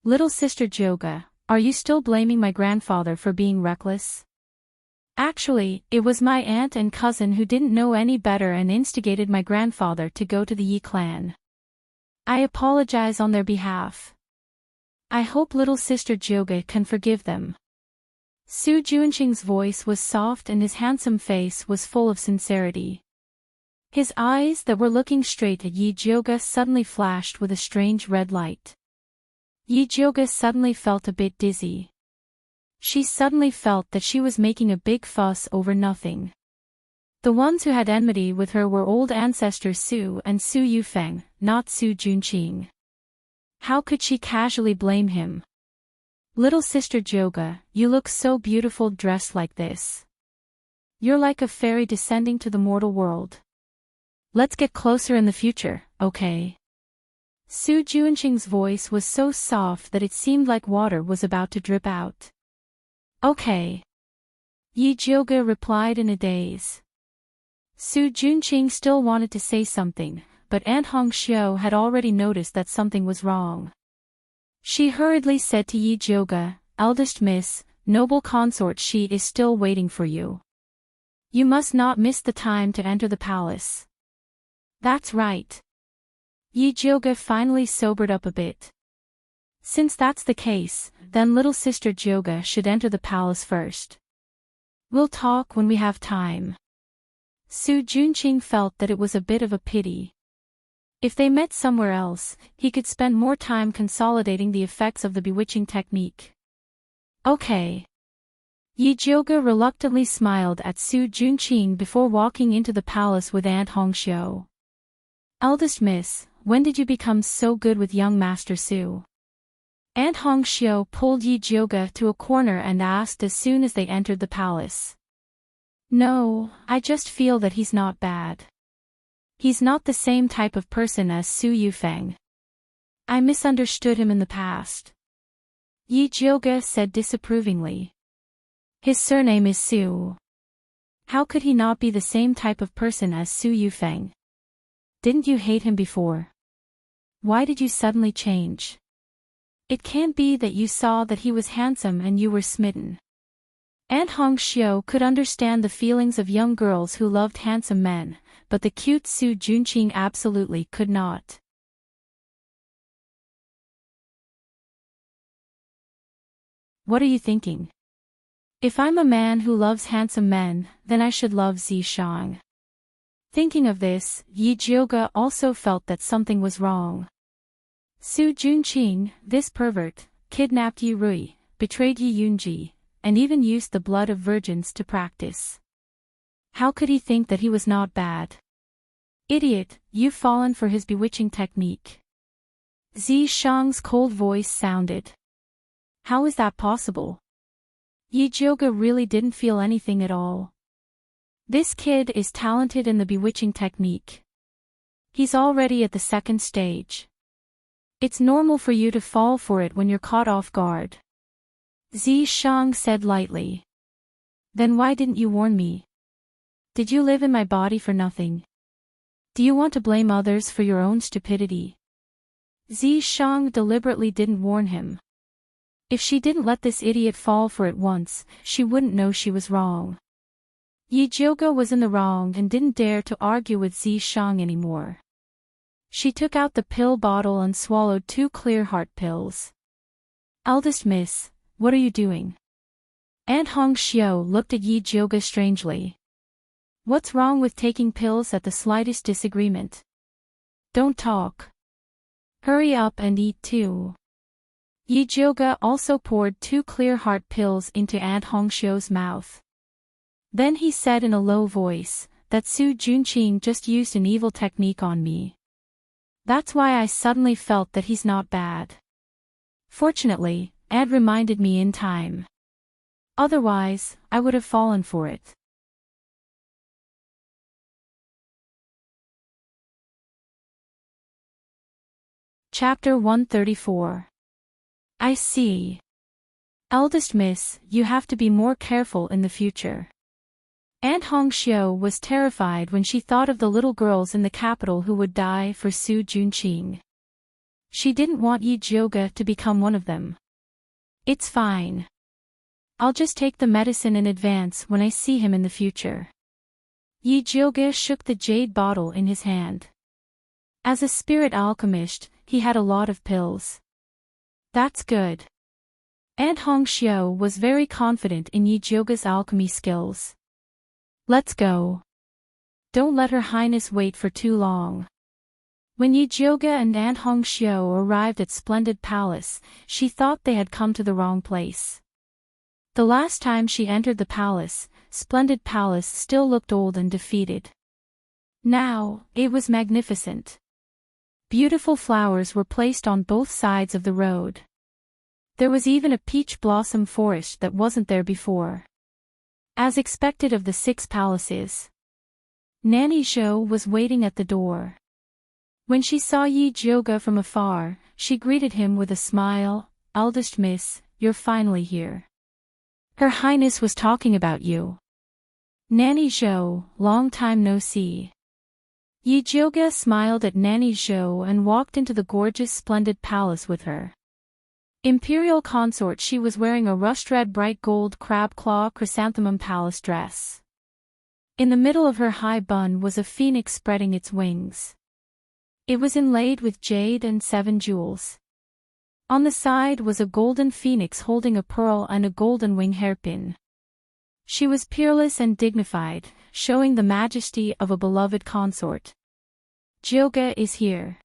Little sister Zhuge, are you still blaming my grandfather for being reckless? Actually, it was my aunt and cousin who didn't know any better and instigated my grandfather to go to the Yi clan. I apologize on their behalf. I hope little sister Zhuge can forgive them. Su Junqing's voice was soft and his handsome face was full of sincerity. His eyes that were looking straight at Yi Zhuge suddenly flashed with a strange red light. Yi Zhuge suddenly felt a bit dizzy. She suddenly felt that she was making a big fuss over nothing. The ones who had enmity with her were old ancestors Su and Su Yufeng, not Su Junqing. How could she casually blame him? Little sister Zhuge, you look so beautiful dressed like this. You're like a fairy descending to the mortal world. Let's get closer in the future, okay? Su Junqing's voice was so soft that it seemed like water was about to drip out. Okay. Yi Zhuge replied in a daze. Su Junqing still wanted to say something, but Aunt Hongxiu had already noticed that something was wrong. She hurriedly said to Yi Zhuge, "Eldest miss, noble consort Shi is still waiting for you. You must not miss the time to enter the palace." That's right. Yi Zhuge finally sobered up a bit. Since that's the case, then little sister Zhuge should enter the palace first. We'll talk when we have time. Su Junqing felt that it was a bit of a pity. If they met somewhere else, he could spend more time consolidating the effects of the bewitching technique. Okay. Yi Zhuge reluctantly smiled at Su Junqing before walking into the palace with Aunt Hongxiu. Eldest miss, when did you become so good with young Master Su? Aunt Hongxiu pulled Yi Zhuge to a corner and asked as soon as they entered the palace. No, I just feel that he's not bad. He's not the same type of person as Su Yufeng. I misunderstood him in the past. Yi Zhuge said disapprovingly. His surname is Su. How could he not be the same type of person as Su Yufeng? Didn't you hate him before? Why did you suddenly change? It can't be that you saw that he was handsome and you were smitten. Aunt Hongxiu could understand the feelings of young girls who loved handsome men, but the cute Su Junqing absolutely could not. what are you thinking? If I'm a man who loves handsome men, then I should love Zishang. Thinking of this, Yi Jioge also felt that something was wrong. Su Junqing, this pervert, kidnapped Yi Rui, betrayed Yi Yunji, and even used the blood of virgins to practice. How could he think that he was not bad? Idiot, you've fallen for his bewitching technique. Zishang's cold voice sounded. How is that possible? Yi Jioge really didn't feel anything at all. This kid is talented in the bewitching technique. He's already at the second stage. It's normal for you to fall for it when you're caught off guard. Zishang said lightly. Then why didn't you warn me? Did you live in my body for nothing? Do you want to blame others for your own stupidity? Zishang deliberately didn't warn him. If she didn't let this idiot fall for it once, she wouldn't know she was wrong. Yi Jioge was in the wrong and didn't dare to argue with Zishang anymore. She took out the pill bottle and swallowed 2 clear heart pills. Eldest miss, what are you doing? Aunt Hong Xiu looked at Yi Jioge strangely. What's wrong with taking pills at the slightest disagreement? Don't talk. Hurry up and eat too. Yi Jioge also poured 2 clear heart pills into Aunt Hong Xiu's mouth. Then he said in a low voice, that Su Junqing just used an evil technique on me. That's why I suddenly felt that he's not bad. Fortunately, Aunt reminded me in time. Otherwise, I would have fallen for it. Chapter 134. I see. Eldest miss, you have to be more careful in the future. Aunt Hong Xiu was terrified when she thought of the little girls in the capital who would die for Su Junqing. She didn't want Yi Jioge to become one of them. It's fine. I'll just take the medicine in advance when I see him in the future. Yi Jioge shook the jade bottle in his hand. As a spirit alchemist, he had a lot of pills. That's good. Aunt Hong Xiu was very confident in Yi Jioge's alchemy skills. Let's go. Don't let Her Highness wait for too long. When Yi Jioge and Aunt Hong Xiu arrived at Splendid Palace, she thought they had come to the wrong place. The last time she entered the palace, Splendid Palace still looked old and defeated. Now, it was magnificent. Beautiful flowers were placed on both sides of the road. There was even a peach blossom forest that wasn't there before. As expected of the 6 palaces. Nanny Zhou was waiting at the door. When she saw Yi Jioge from afar, she greeted him with a smile. Eldest miss, you're finally here. Her Highness was talking about you. Nanny Zhou, long time no see. Yi Jioge smiled at Nanny Zhou and walked into the gorgeous Splendid Palace with her. Imperial consort, she was wearing a rust-red bright gold crab claw chrysanthemum palace dress. In the middle of her high bun was a phoenix spreading its wings. It was inlaid with jade and 7 jewels. On the side was a golden phoenix holding a pearl and a golden wing hairpin. She was peerless and dignified, showing the majesty of a beloved consort. Jioge is here.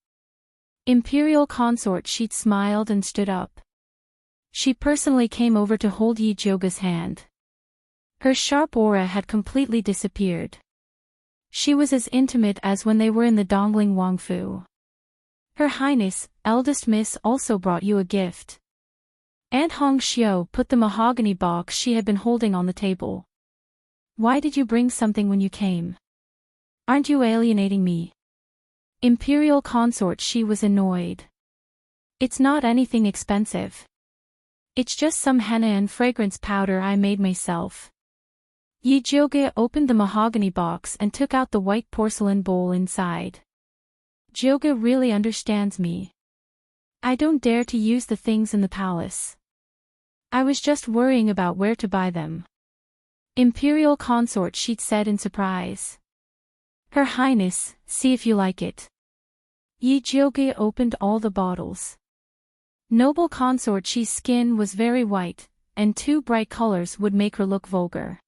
Imperial consort, she smiled and stood up. She personally came over to hold Yi Jioge's hand. Her sharp aura had completely disappeared. She was as intimate as when they were in the Dongling Wangfu. Her Highness, eldest miss, also brought you a gift. Aunt Hong Xiu put the mahogany box she had been holding on the table. Why did you bring something when you came? Aren't you alienating me? Imperial consort, she was annoyed. It's not anything expensive. It's just some henna and fragrance powder I made myself. Yi Jioge opened the mahogany box and took out the white porcelain bowl inside. Jioge really understands me. I don't dare to use the things in the palace. I was just worrying about where to buy them. Imperial consort, she said in surprise. Her Highness, see if you like it. Yi Jioge opened all the bottles. Noble consort, she's skin was very white, and too bright colors would make her look vulgar.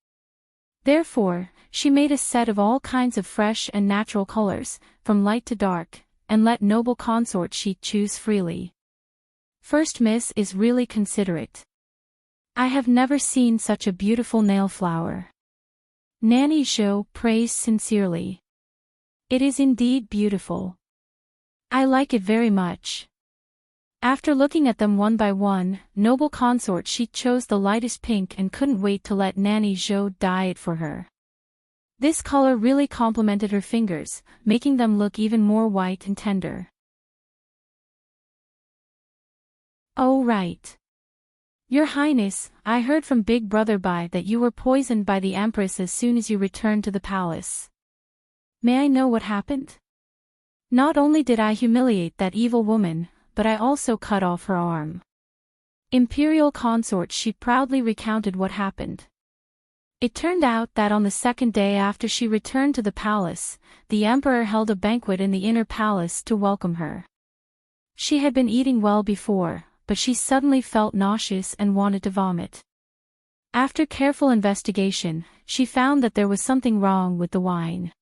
Therefore, she made a set of all kinds of fresh and natural colors, from light to dark, and let noble consort she choose freely. First Miss is really considerate. I have never seen such a beautiful nail flower. Nanny Zhou praised sincerely. It is indeed beautiful. I like it very much. After looking at them one by one, noble consort she chose the lightest pink and couldn't wait to let Nanny Zhou dye it for her. This color really complemented her fingers, making them look even more white and tender. Oh right. Your Highness, I heard from Big Brother Bai that you were poisoned by the Empress as soon as you returned to the palace. May I know what happened? Not only did I humiliate that evil woman, but I also cut off her arm. Imperial consort she proudly recounted what happened. It turned out that on the second day after she returned to the palace, the emperor held a banquet in the inner palace to welcome her. She had been eating well before, but she suddenly felt nauseous and wanted to vomit. After careful investigation, she found that there was something wrong with the wine.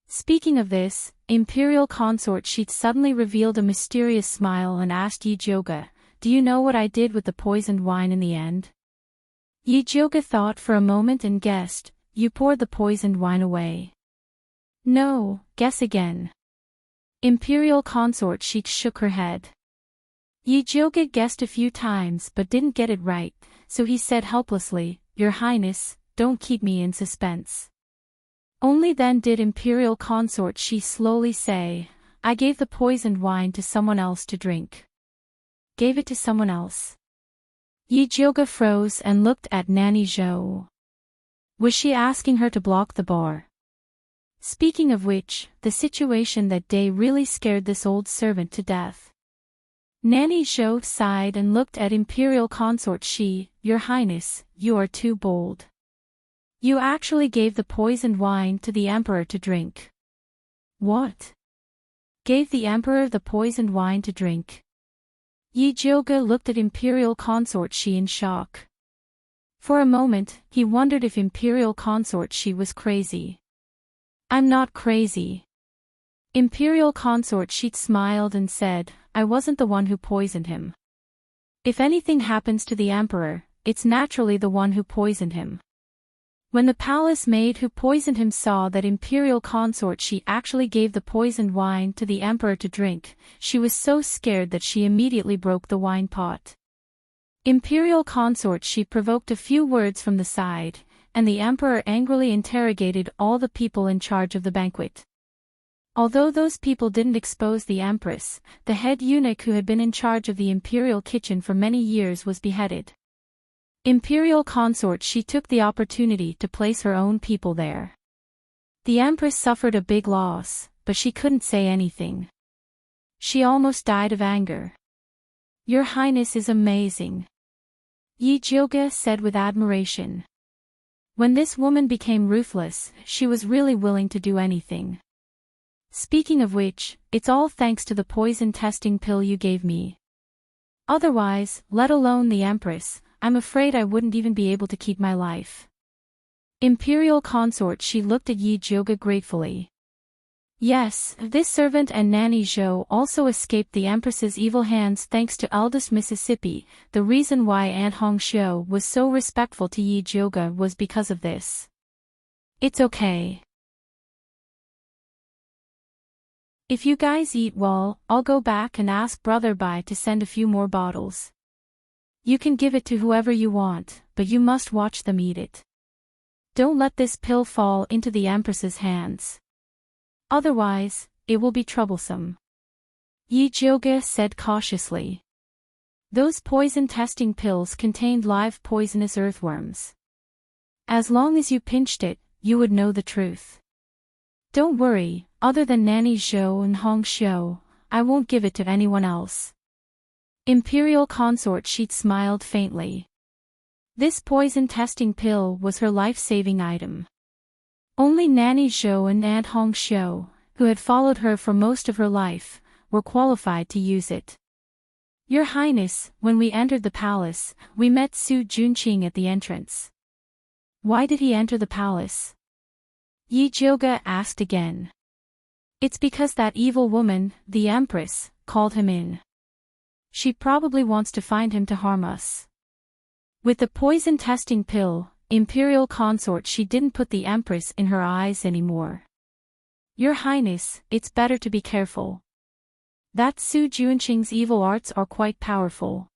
Speaking of this, Imperial consort she suddenly revealed a mysterious smile and asked Yi Zhouge, "Do you know what I did with the poisoned wine in the end?" Yi Zhouge thought for a moment and guessed, "You poured the poisoned wine away." "No, guess again." Imperial consort she shook her head. Yi Zhouge guessed a few times but didn't get it right, so he said helplessly, "Your Highness, don't keep me in suspense." Only then did Imperial consort she slowly say, "I gave the poisoned wine to someone else to drink." Gave it to someone else? Yi Zhouge froze and looked at Nanny Zhou. Was she asking her to block the bar? Speaking of which, the situation that day really scared this old servant to death. Nanny Zhou sighed and looked at Imperial consort she, "Your Highness, you are too bold. You actually gave the poisoned wine to the emperor to drink." "What? Gave the emperor the poisoned wine to drink?" Yi Zhouge looked at Imperial consort she in shock. For a moment, he wondered if Imperial consort she was crazy. "I'm not crazy." Imperial consort she smiled and said, "I wasn't the one who poisoned him. If anything happens to the emperor, it's naturally the one who poisoned him." When the palace maid who poisoned him saw that Imperial consort she actually gave the poisoned wine to the emperor to drink, she was so scared that she immediately broke the wine pot. Imperial consort she provoked a few words from the side, and the emperor angrily interrogated all the people in charge of the banquet. Although those people didn't expose the empress, the head eunuch who had been in charge of the imperial kitchen for many years was beheaded. Imperial consort she took the opportunity to place her own people there. The empress suffered a big loss, but she couldn't say anything. She almost died of anger. "Your Highness is amazing," Yi Zhouge said with admiration. When this woman became ruthless, she was really willing to do anything. "Speaking of which, it's all thanks to the poison testing pill you gave me. Otherwise, let alone the empress, I'm afraid I wouldn't even be able to keep my life." Imperial consort she looked at Yi Zhouge gratefully. Yes, this servant and Nanny Zhou also escaped the empress's evil hands thanks to eldest Mississippi. The reason why Aunt Hongxiu was so respectful to Yi Zhouge was because of this. "It's okay. If you guys eat well, I'll go back and ask Brother Bai to send a few more bottles. You can give it to whoever you want, but you must watch them eat it. Don't let this pill fall into the Empress's hands. Otherwise, it will be troublesome." Yi Zhouge said cautiously. Those poison testing pills contained live poisonous earthworms. As long as you pinched it, you would know the truth. "Don't worry, other than Nanny Zhou and Hongxiu, I won't give it to anyone else." Imperial consort she smiled faintly. This poison testing pill was her life-saving item. Only Nanny Zhou and Aunt Hongxiu, who had followed her for most of her life, were qualified to use it. Your Highness, when we entered the palace, we met Su Junqing at the entrance. Why did he enter the palace? Yi Jioge asked again. It's because that evil woman, the Empress, called him in. She probably wants to find him to harm us. With the poison testing pill, Imperial Consort, she didn't put the Empress in her eyes anymore. Your Highness, it's better to be careful. That Su Junqing's evil arts are quite powerful.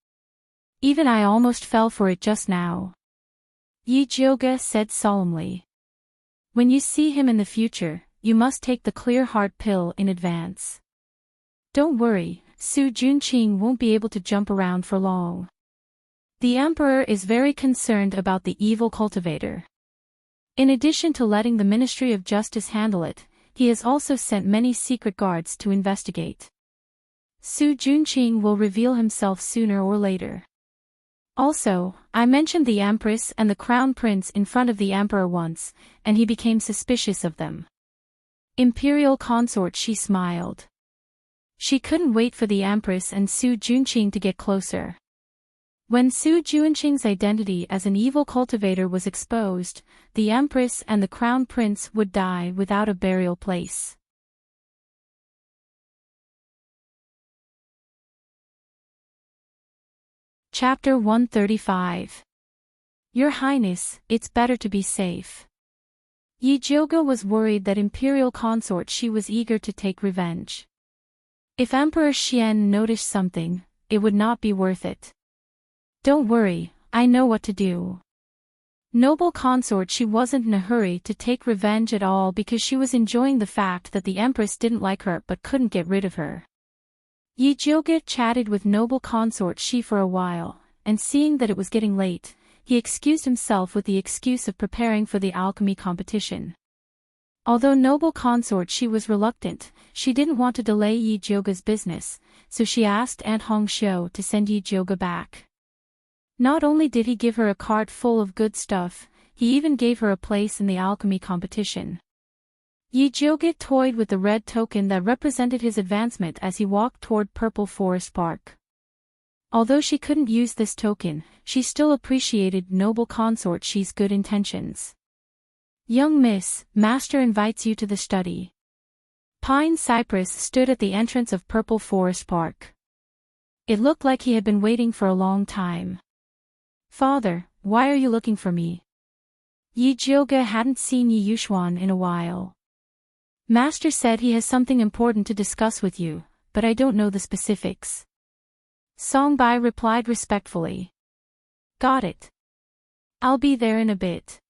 Even I almost fell for it just now. Yi Jioge said solemnly. When you see him in the future, you must take the clear heart pill in advance. Don't worry, Su Junqing won't be able to jump around for long. The Emperor is very concerned about the evil cultivator. In addition to letting the Ministry of Justice handle it, he has also sent many secret guards to investigate. Su Junqing will reveal himself sooner or later. Also, I mentioned the Empress and the Crown Prince in front of the Emperor once, and he became suspicious of them. Imperial Consort, she smiled. She couldn't wait for the Empress and Su Junqing to get closer. When Su Junqing's identity as an evil cultivator was exposed, the Empress and the Crown Prince would die without a burial place. Chapter 135. Your Highness, it's better to be safe. Yi Jioge was worried that Imperial Consort she was eager to take revenge. If Emperor Xian noticed something, it would not be worth it. Don't worry, I know what to do. Noble Consort, she wasn't in a hurry to take revenge at all because she was enjoying the fact that the Empress didn't like her but couldn't get rid of her. Yi Jioge chatted with Noble Consort she for a while, and seeing that it was getting late, he excused himself with the excuse of preparing for the alchemy competition. Although Noble Consort she was reluctant, she didn't want to delay Yi Jioge's business, so she asked Aunt Hongxiu to send Yi Jioge back. Not only did he give her a cart full of good stuff, he even gave her a place in the alchemy competition. Yi Jioge toyed with the red token that represented his advancement as he walked toward Purple Forest Park. Although she couldn't use this token, she still appreciated Noble Consort she's good intentions. Young miss, Master invites you to the study. Pine Cypress stood at the entrance of Purple Forest Park. It looked like he had been waiting for a long time. Father, why are you looking for me? Yi Jioge hadn't seen Yi Yuxuan in a while. Master said he has something important to discuss with you, but I don't know the specifics. Songbai replied respectfully. Got it. I'll be there in a bit.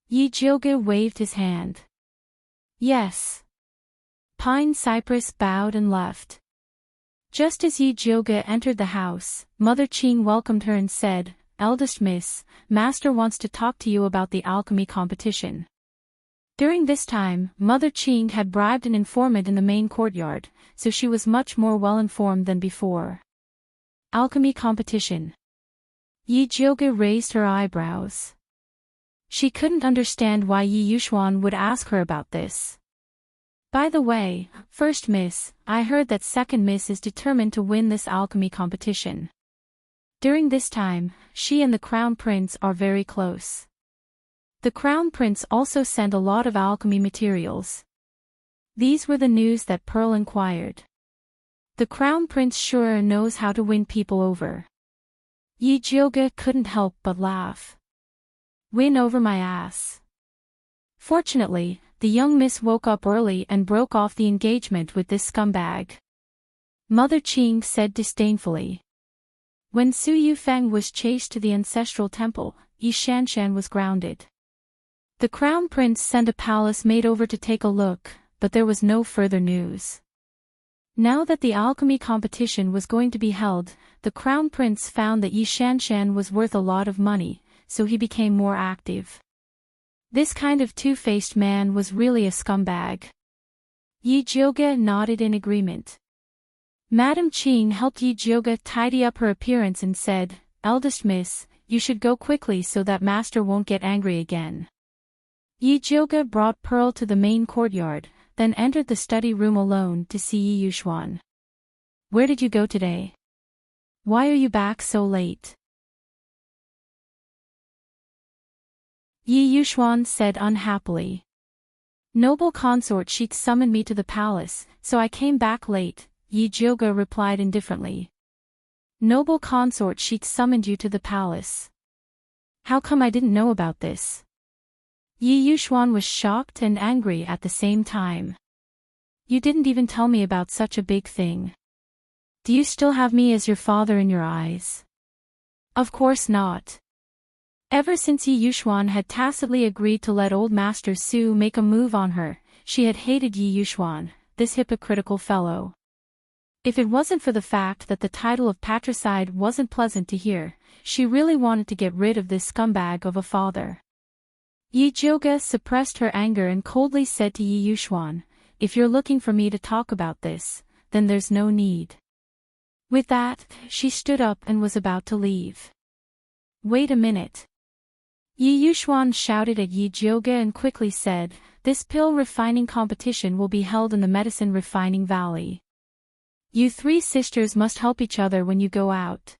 Yi Jioge waved his hand. Yes. Pine Cypress bowed and left. Just as Yi Jioge entered the house, Mother Qing welcomed her and said, Eldest Miss, Master wants to talk to you about the alchemy competition. During this time, Mother Qing had bribed an informant in the main courtyard, so she was much more well-informed than before. Alchemy competition. Yi Jioge raised her eyebrows. She couldn't understand why Yi Yuxuan would ask her about this. By the way, First Miss, I heard that Second Miss is determined to win this alchemy competition. During this time, she and the Crown Prince are very close. The Crown Prince also sent a lot of alchemy materials. These were the news that Pearl inquired. The Crown Prince sure knows how to win people over. Yi Jioge couldn't help but laugh. Win over my ass. Fortunately, the young miss woke up early and broke off the engagement with this scumbag. Mother Qing said disdainfully. When Su Yufeng was chased to the ancestral temple, Yi Shanshan was grounded. The Crown Prince sent a palace maid over to take a look, but there was no further news. Now that the alchemy competition was going to be held, the Crown Prince found that Yi Shanshan was worth a lot of money, so he became more active. This kind of two-faced man was really a scumbag. Yi Jioge nodded in agreement. Madam Qing helped Yi Jioge tidy up her appearance and said, Eldest Miss, you should go quickly so that Master won't get angry again. Yi Jioge brought Pearl to the main courtyard, then entered the study room alone to see Yi Yuxuan. Where did you go today? Why are you back so late? Yi Yuxuan said unhappily. Noble consort Sheik summoned me to the palace, so I came back late, Yi Jioge replied indifferently. Noble consort Sheik summoned you to the palace. How come I didn't know about this? Yi Yuxuan was shocked and angry at the same time. You didn't even tell me about such a big thing. Do you still have me as your father in your eyes? Of course not. Ever since Yi Yuxuan had tacitly agreed to let old Master Su make a move on her, she had hated Yi Yuxuan, this hypocritical fellow. If it wasn't for the fact that the title of patricide wasn't pleasant to hear, she really wanted to get rid of this scumbag of a father. Yi Jioge suppressed her anger and coldly said to Yi Yuxuan, if you're looking for me to talk about this, then there's no need. With that, she stood up and was about to leave. Wait a minute. Yi Yuxuan shouted at Yi Jioge and quickly said, this pill refining competition will be held in the medicine refining valley. You three sisters must help each other when you go out.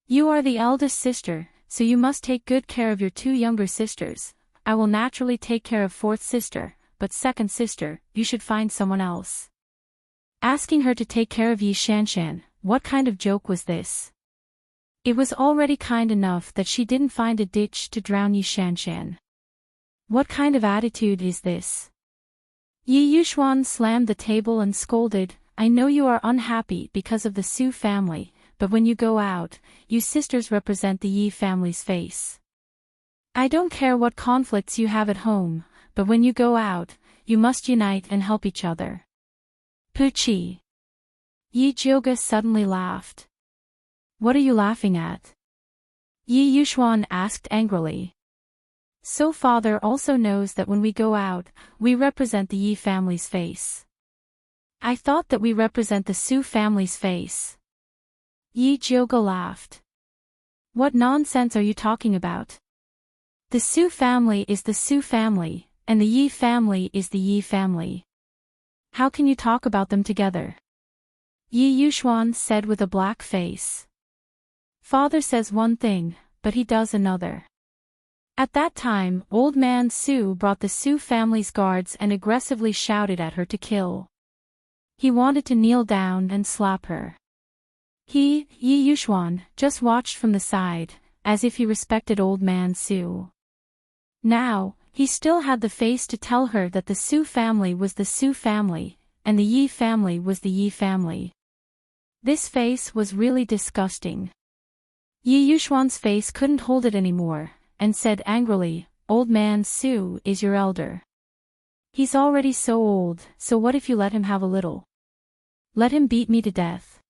You are the eldest sister, so you must take good care of your two younger sisters. I will naturally take care of fourth sister, but second sister, you should find someone else. Asking her to take care of Yi Shanshan, what kind of joke was this? It was already kind enough that she didn't find a ditch to drown Yi Shanshan. What kind of attitude is this? Yi Yuxuan slammed the table and scolded, I know you are unhappy because of the Su family, but when you go out, you sisters represent the Yi family's face. I don't care what conflicts you have at home, but when you go out, you must unite and help each other. Puchi. Yi Jioge suddenly laughed. What are you laughing at? Yi Yuxuan asked angrily. So father also knows that when we go out, we represent the Yi family's face. I thought that we represent the Su family's face. Yi Jioge laughed. What nonsense are you talking about? The Su family is the Su family, and the Yi family is the Yi family. How can you talk about them together? Yi Yuxuan said with a black face. Father says one thing, but he does another. At that time, old man Su brought the Su family's guards and aggressively shouted at her to kill. He wanted to kneel down and slap her. Yi Yuxuan, just watched from the side, as if he respected old man Su. Now, he still had the face to tell her that the Su family was the Su family, and the Yi family was the Yi family. This face was really disgusting. Yi Yuxuan's face couldn't hold it anymore, and said angrily, Old man Su is your elder. He's already so old, so what if you let him have a little? Let him beat me to death.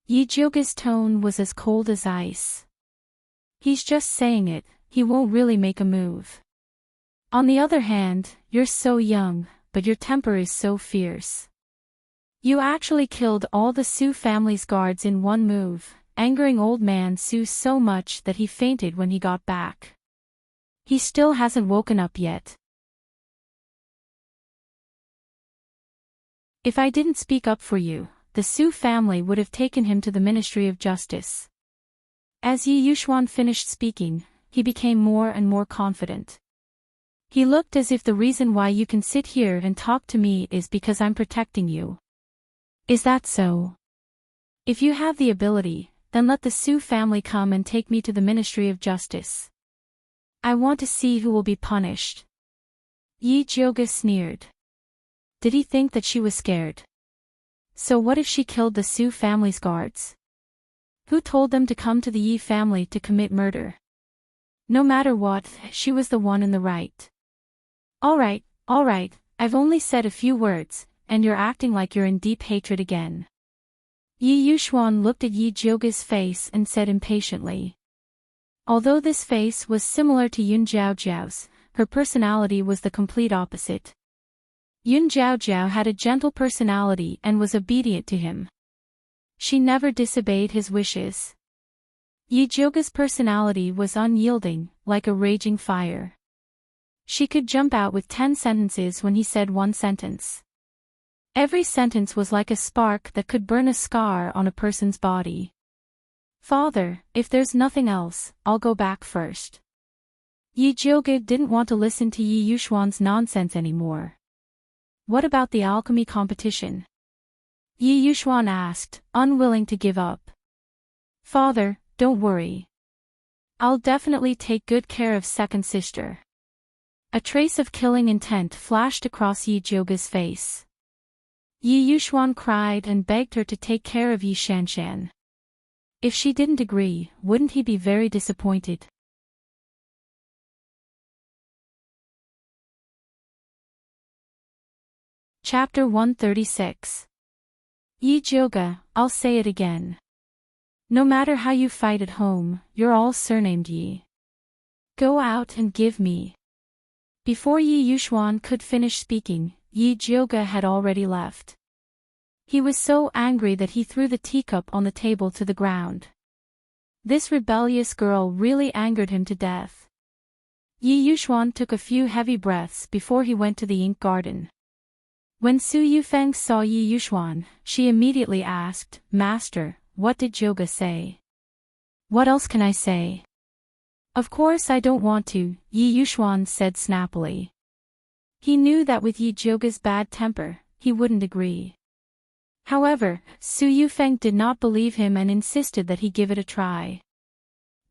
Yi Jioge's tone was as cold as ice. He's just saying it, he won't really make a move. On the other hand, you're so young, but your temper is so fierce. You actually killed all the Su family's guards in one move, angering old man Su so much that he fainted when he got back. He still hasn't woken up yet. If I didn't speak up for you, the Su family would have taken him to the Ministry of Justice. As Yi Yuxuan finished speaking, he became more and more confident. He looked as if the reason why you can sit here and talk to me is because I'm protecting you. Is that so? If you have the ability, then let the Su family come and take me to the Ministry of Justice. I want to see who will be punished. Yi Jioge sneered. Did he think that she was scared? So what if she killed the Su family's guards? Who told them to come to the Yi family to commit murder? No matter what, she was the one in the right. All right, I've only said a few words, and you're acting like you're in deep hatred again. Yi Yuxuan looked at Yi Jioge's face and said impatiently. Although this face was similar to Yun Zhaojiao's, her personality was the complete opposite. Yun Zhaojiao had a gentle personality and was obedient to him. She never disobeyed his wishes. Yi Jioge's personality was unyielding, like a raging fire. She could jump out with 10 sentences when he said one sentence. Every sentence was like a spark that could burn a scar on a person's body. Father, if there's nothing else, I'll go back first. Yi Jioge didn't want to listen to Yi Yuxuan's nonsense anymore. What about the alchemy competition? Yi Yuxuan asked, unwilling to give up. Father, don't worry. I'll definitely take good care of second sister. A trace of killing intent flashed across Yi Jioge's face. Yi Yuxuan cried and begged her to take care of Yi Shanshan. If she didn't agree, wouldn't he be very disappointed? Chapter 136. Yi Jioge, I'll say it again. No matter how you fight at home, you're all surnamed Yi. Go out and give me. Before Yi Yuxuan could finish speaking, Yi Jioge had already left. He was so angry that he threw the teacup on the table to the ground. This rebellious girl really angered him to death. Yi Yuxuan took a few heavy breaths before he went to the ink garden. When Su Yufeng saw Yi Yuxuan, she immediately asked, Master, what did Jioge say? What else can I say? Of course I don't want to, Yi Yuxuan said snappily. He knew that with Yi Jioge's bad temper, he wouldn't agree. However, Su Yufeng did not believe him and insisted that he give it a try.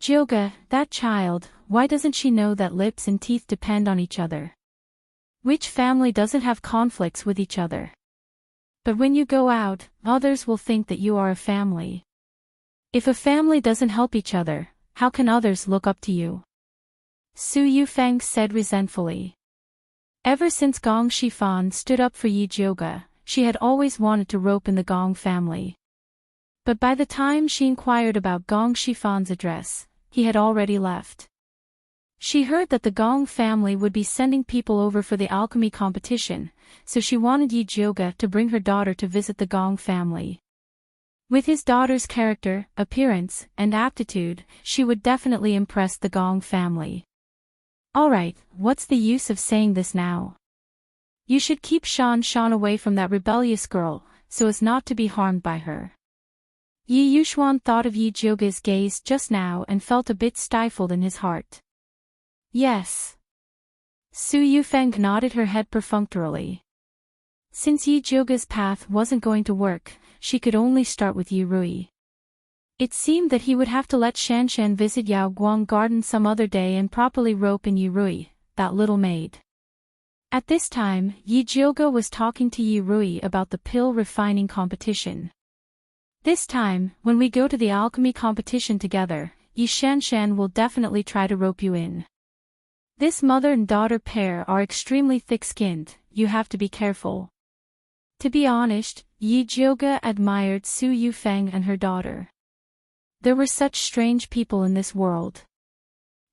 Jioge, that child, why doesn't she know that lips and teeth depend on each other? Which family doesn't have conflicts with each other? But when you go out, others will think that you are a family. If a family doesn't help each other, how can others look up to you? Su Yufeng said resentfully. Ever since Gong Shifan stood up for Yi Jioge, she had always wanted to rope in the Gong family. But by the time she inquired about Gong Shifan's address, he had already left. She heard that the Gong family would be sending people over for the alchemy competition, so she wanted Yi Jioge to bring her daughter to visit the Gong family. With his daughter's character, appearance, and aptitude, she would definitely impress the Gong family. Alright, what's the use of saying this now? You should keep Shan away from that rebellious girl, so as not to be harmed by her. Yi Yuxuan thought of Yi Jioge's gaze just now and felt a bit stifled in his heart. Yes. Su Yufeng nodded her head perfunctorily. Since Yi Jioge's path wasn't going to work, she could only start with Yi Rui. It seemed that he would have to let Shanshan visit Yao Guang Garden some other day and properly rope in Yi Rui, that little maid. At this time, Yi Jioge was talking to Yi Rui about the pill refining competition. This time, when we go to the alchemy competition together, Yi Shanshan will definitely try to rope you in. This mother and daughter pair are extremely thick-skinned, you have to be careful. To be honest, Yi Jioge admired Su Yufeng and her daughter. There were such strange people in this world.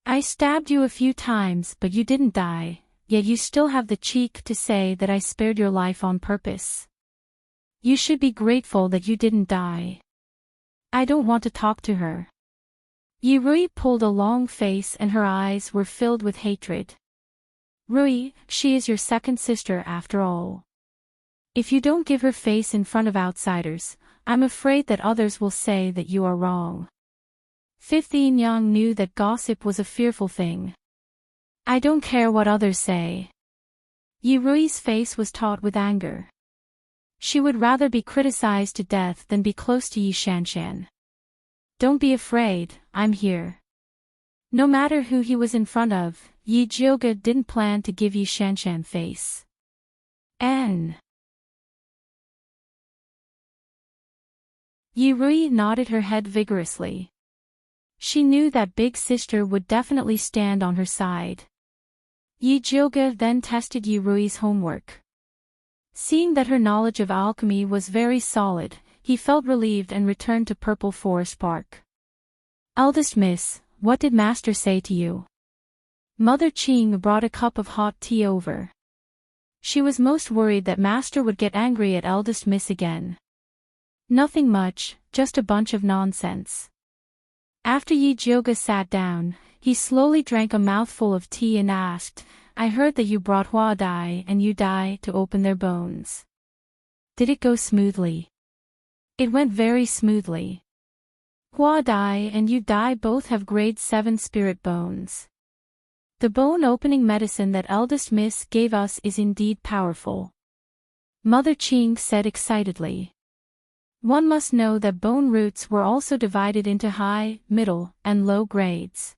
I stabbed you a few times but you didn't die. Yet you still have the cheek to say that I spared your life on purpose. You should be grateful that you didn't die. I don't want to talk to her. Yi Rui pulled a long face and her eyes were filled with hatred. Rui, she is your second sister after all. If you don't give her face in front of outsiders, I'm afraid that others will say that you are wrong. Fifth Yin Yang knew that gossip was a fearful thing. I don't care what others say. Yi Rui's face was taut with anger. She would rather be criticized to death than be close to Yi Shanshan. Don't be afraid, I'm here. No matter who he was in front of, Yi Jioge didn't plan to give Yi Shanshan face. Yi Rui nodded her head vigorously. She knew that big sister would definitely stand on her side. Yi Jioge then tested Yi Rui's homework. Seeing that her knowledge of alchemy was very solid, he felt relieved and returned to Purple Forest Park. Eldest Miss, what did Master say to you? Mother Qing brought a cup of hot tea over. She was most worried that Master would get angry at Eldest Miss again. Nothing much, just a bunch of nonsense. After Yi Jioge sat down, he slowly drank a mouthful of tea and asked, I heard that you brought Hua Dai and Yu Dai to open their bones. Did it go smoothly? It went very smoothly. Hua Dai and Yu Dai both have grade 7 spirit bones. The bone-opening medicine that eldest miss gave us is indeed powerful. Mother Qing said excitedly. One must know that bone roots were also divided into high, middle, and low grades.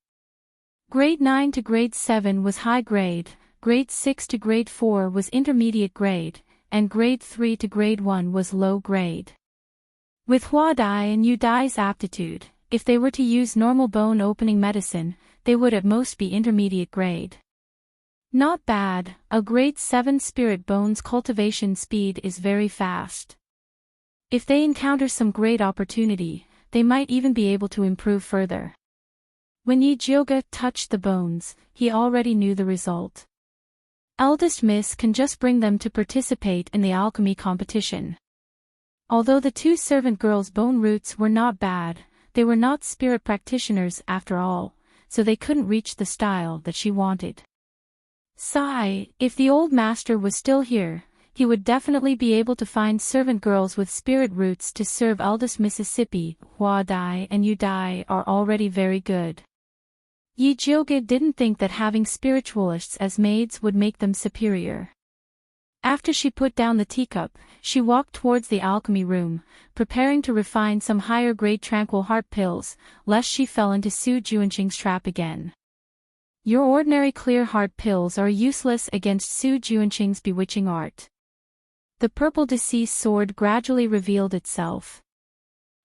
Grade 9 to grade 7 was high grade, grade 6 to grade 4 was intermediate grade, and grade 3 to grade 1 was low grade. With Hua Dai and Yu Dai's aptitude, if they were to use normal bone-opening medicine, they would at most be intermediate grade. Not bad, a grade 7 spirit bone's cultivation speed is very fast. If they encounter some great opportunity, they might even be able to improve further. When Yi Jioge touched the bones, he already knew the result. Eldest miss can just bring them to participate in the alchemy competition. Although the two servant girls' bone roots were not bad, they were not spirit practitioners after all, so they couldn't reach the style that she wanted. Sigh, if the old master was still here, he would definitely be able to find servant girls with spirit roots to serve eldest Mississippi. Hua Dai and Yu Dai are already very good. Yi Jioge didn't think that having spiritualists as maids would make them superior. After she put down the teacup, she walked towards the alchemy room, preparing to refine some higher-grade tranquil heart pills, lest she fell into Su Juanqing's trap again. Your ordinary clear heart pills are useless against Su Juanqing's bewitching art. The purple deceased sword gradually revealed itself.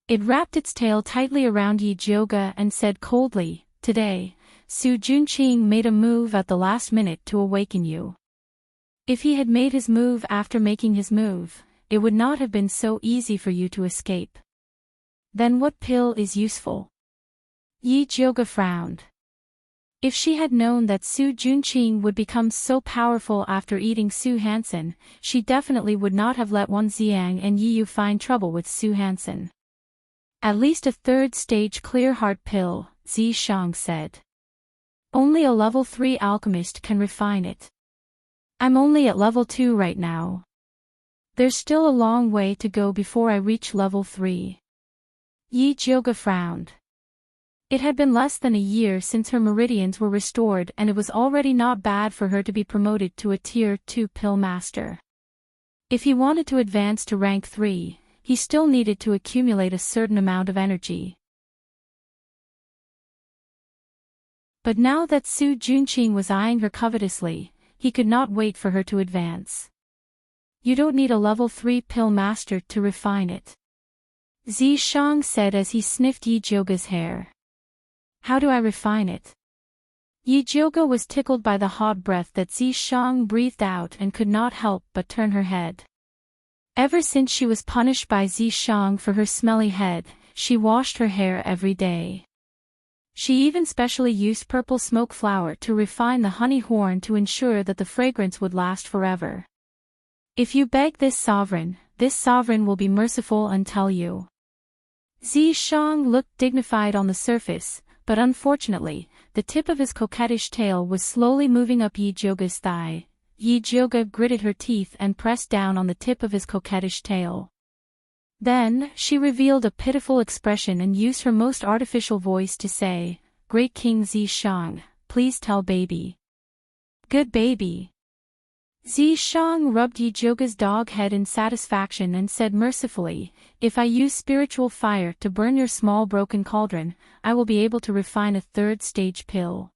It wrapped its tail tightly around Yi Jioge and said coldly, "Today, Su Juanqing made a move at the last minute to awaken you. If he had made his move after making his move, it would not have been so easy for you to escape. Then what pill is useful?" Yi Jioge frowned. If she had known that Su Juanqing would become so powerful after eating Su Hansen, she definitely would not have let Wan Xiang and Yi Yu find trouble with Su Hansen. At least a third-stage clear heart pill, Zi Shang said. Only a level 3 alchemist can refine it. I'm only at level 2 right now. There's still a long way to go before I reach level 3. Yi Jioge frowned. It had been less than a year since her meridians were restored and it was already not bad for her to be promoted to a tier 2 pill master. If he wanted to advance to rank 3, he still needed to accumulate a certain amount of energy. But now that Su Juanqing was eyeing her covetously, he could not wait for her to advance. You don't need a level 3 pill master to refine it. Zi Shang said as he sniffed Yi Jioge's hair. How do I refine it? Yi Jioge was tickled by the hot breath that Zi Shang breathed out and could not help but turn her head. Ever since she was punished by Zi Shang for her smelly head, she washed her hair every day. She even specially used purple smoke flower to refine the honey horn to ensure that the fragrance would last forever. If you beg this sovereign will be merciful and tell you. Zi Shang looked dignified on the surface, but unfortunately, the tip of his coquettish tail was slowly moving up Yi Jioge's thigh. Yi Jioge gritted her teeth and pressed down on the tip of his coquettish tail. Then, she revealed a pitiful expression and used her most artificial voice to say, "Great King Zi Shang, please tell baby." "Good baby." Zi Shang rubbed Yi Jioge's dog head in satisfaction and said mercifully, "If I use spiritual fire to burn your small broken cauldron, I will be able to refine a third-stage pill."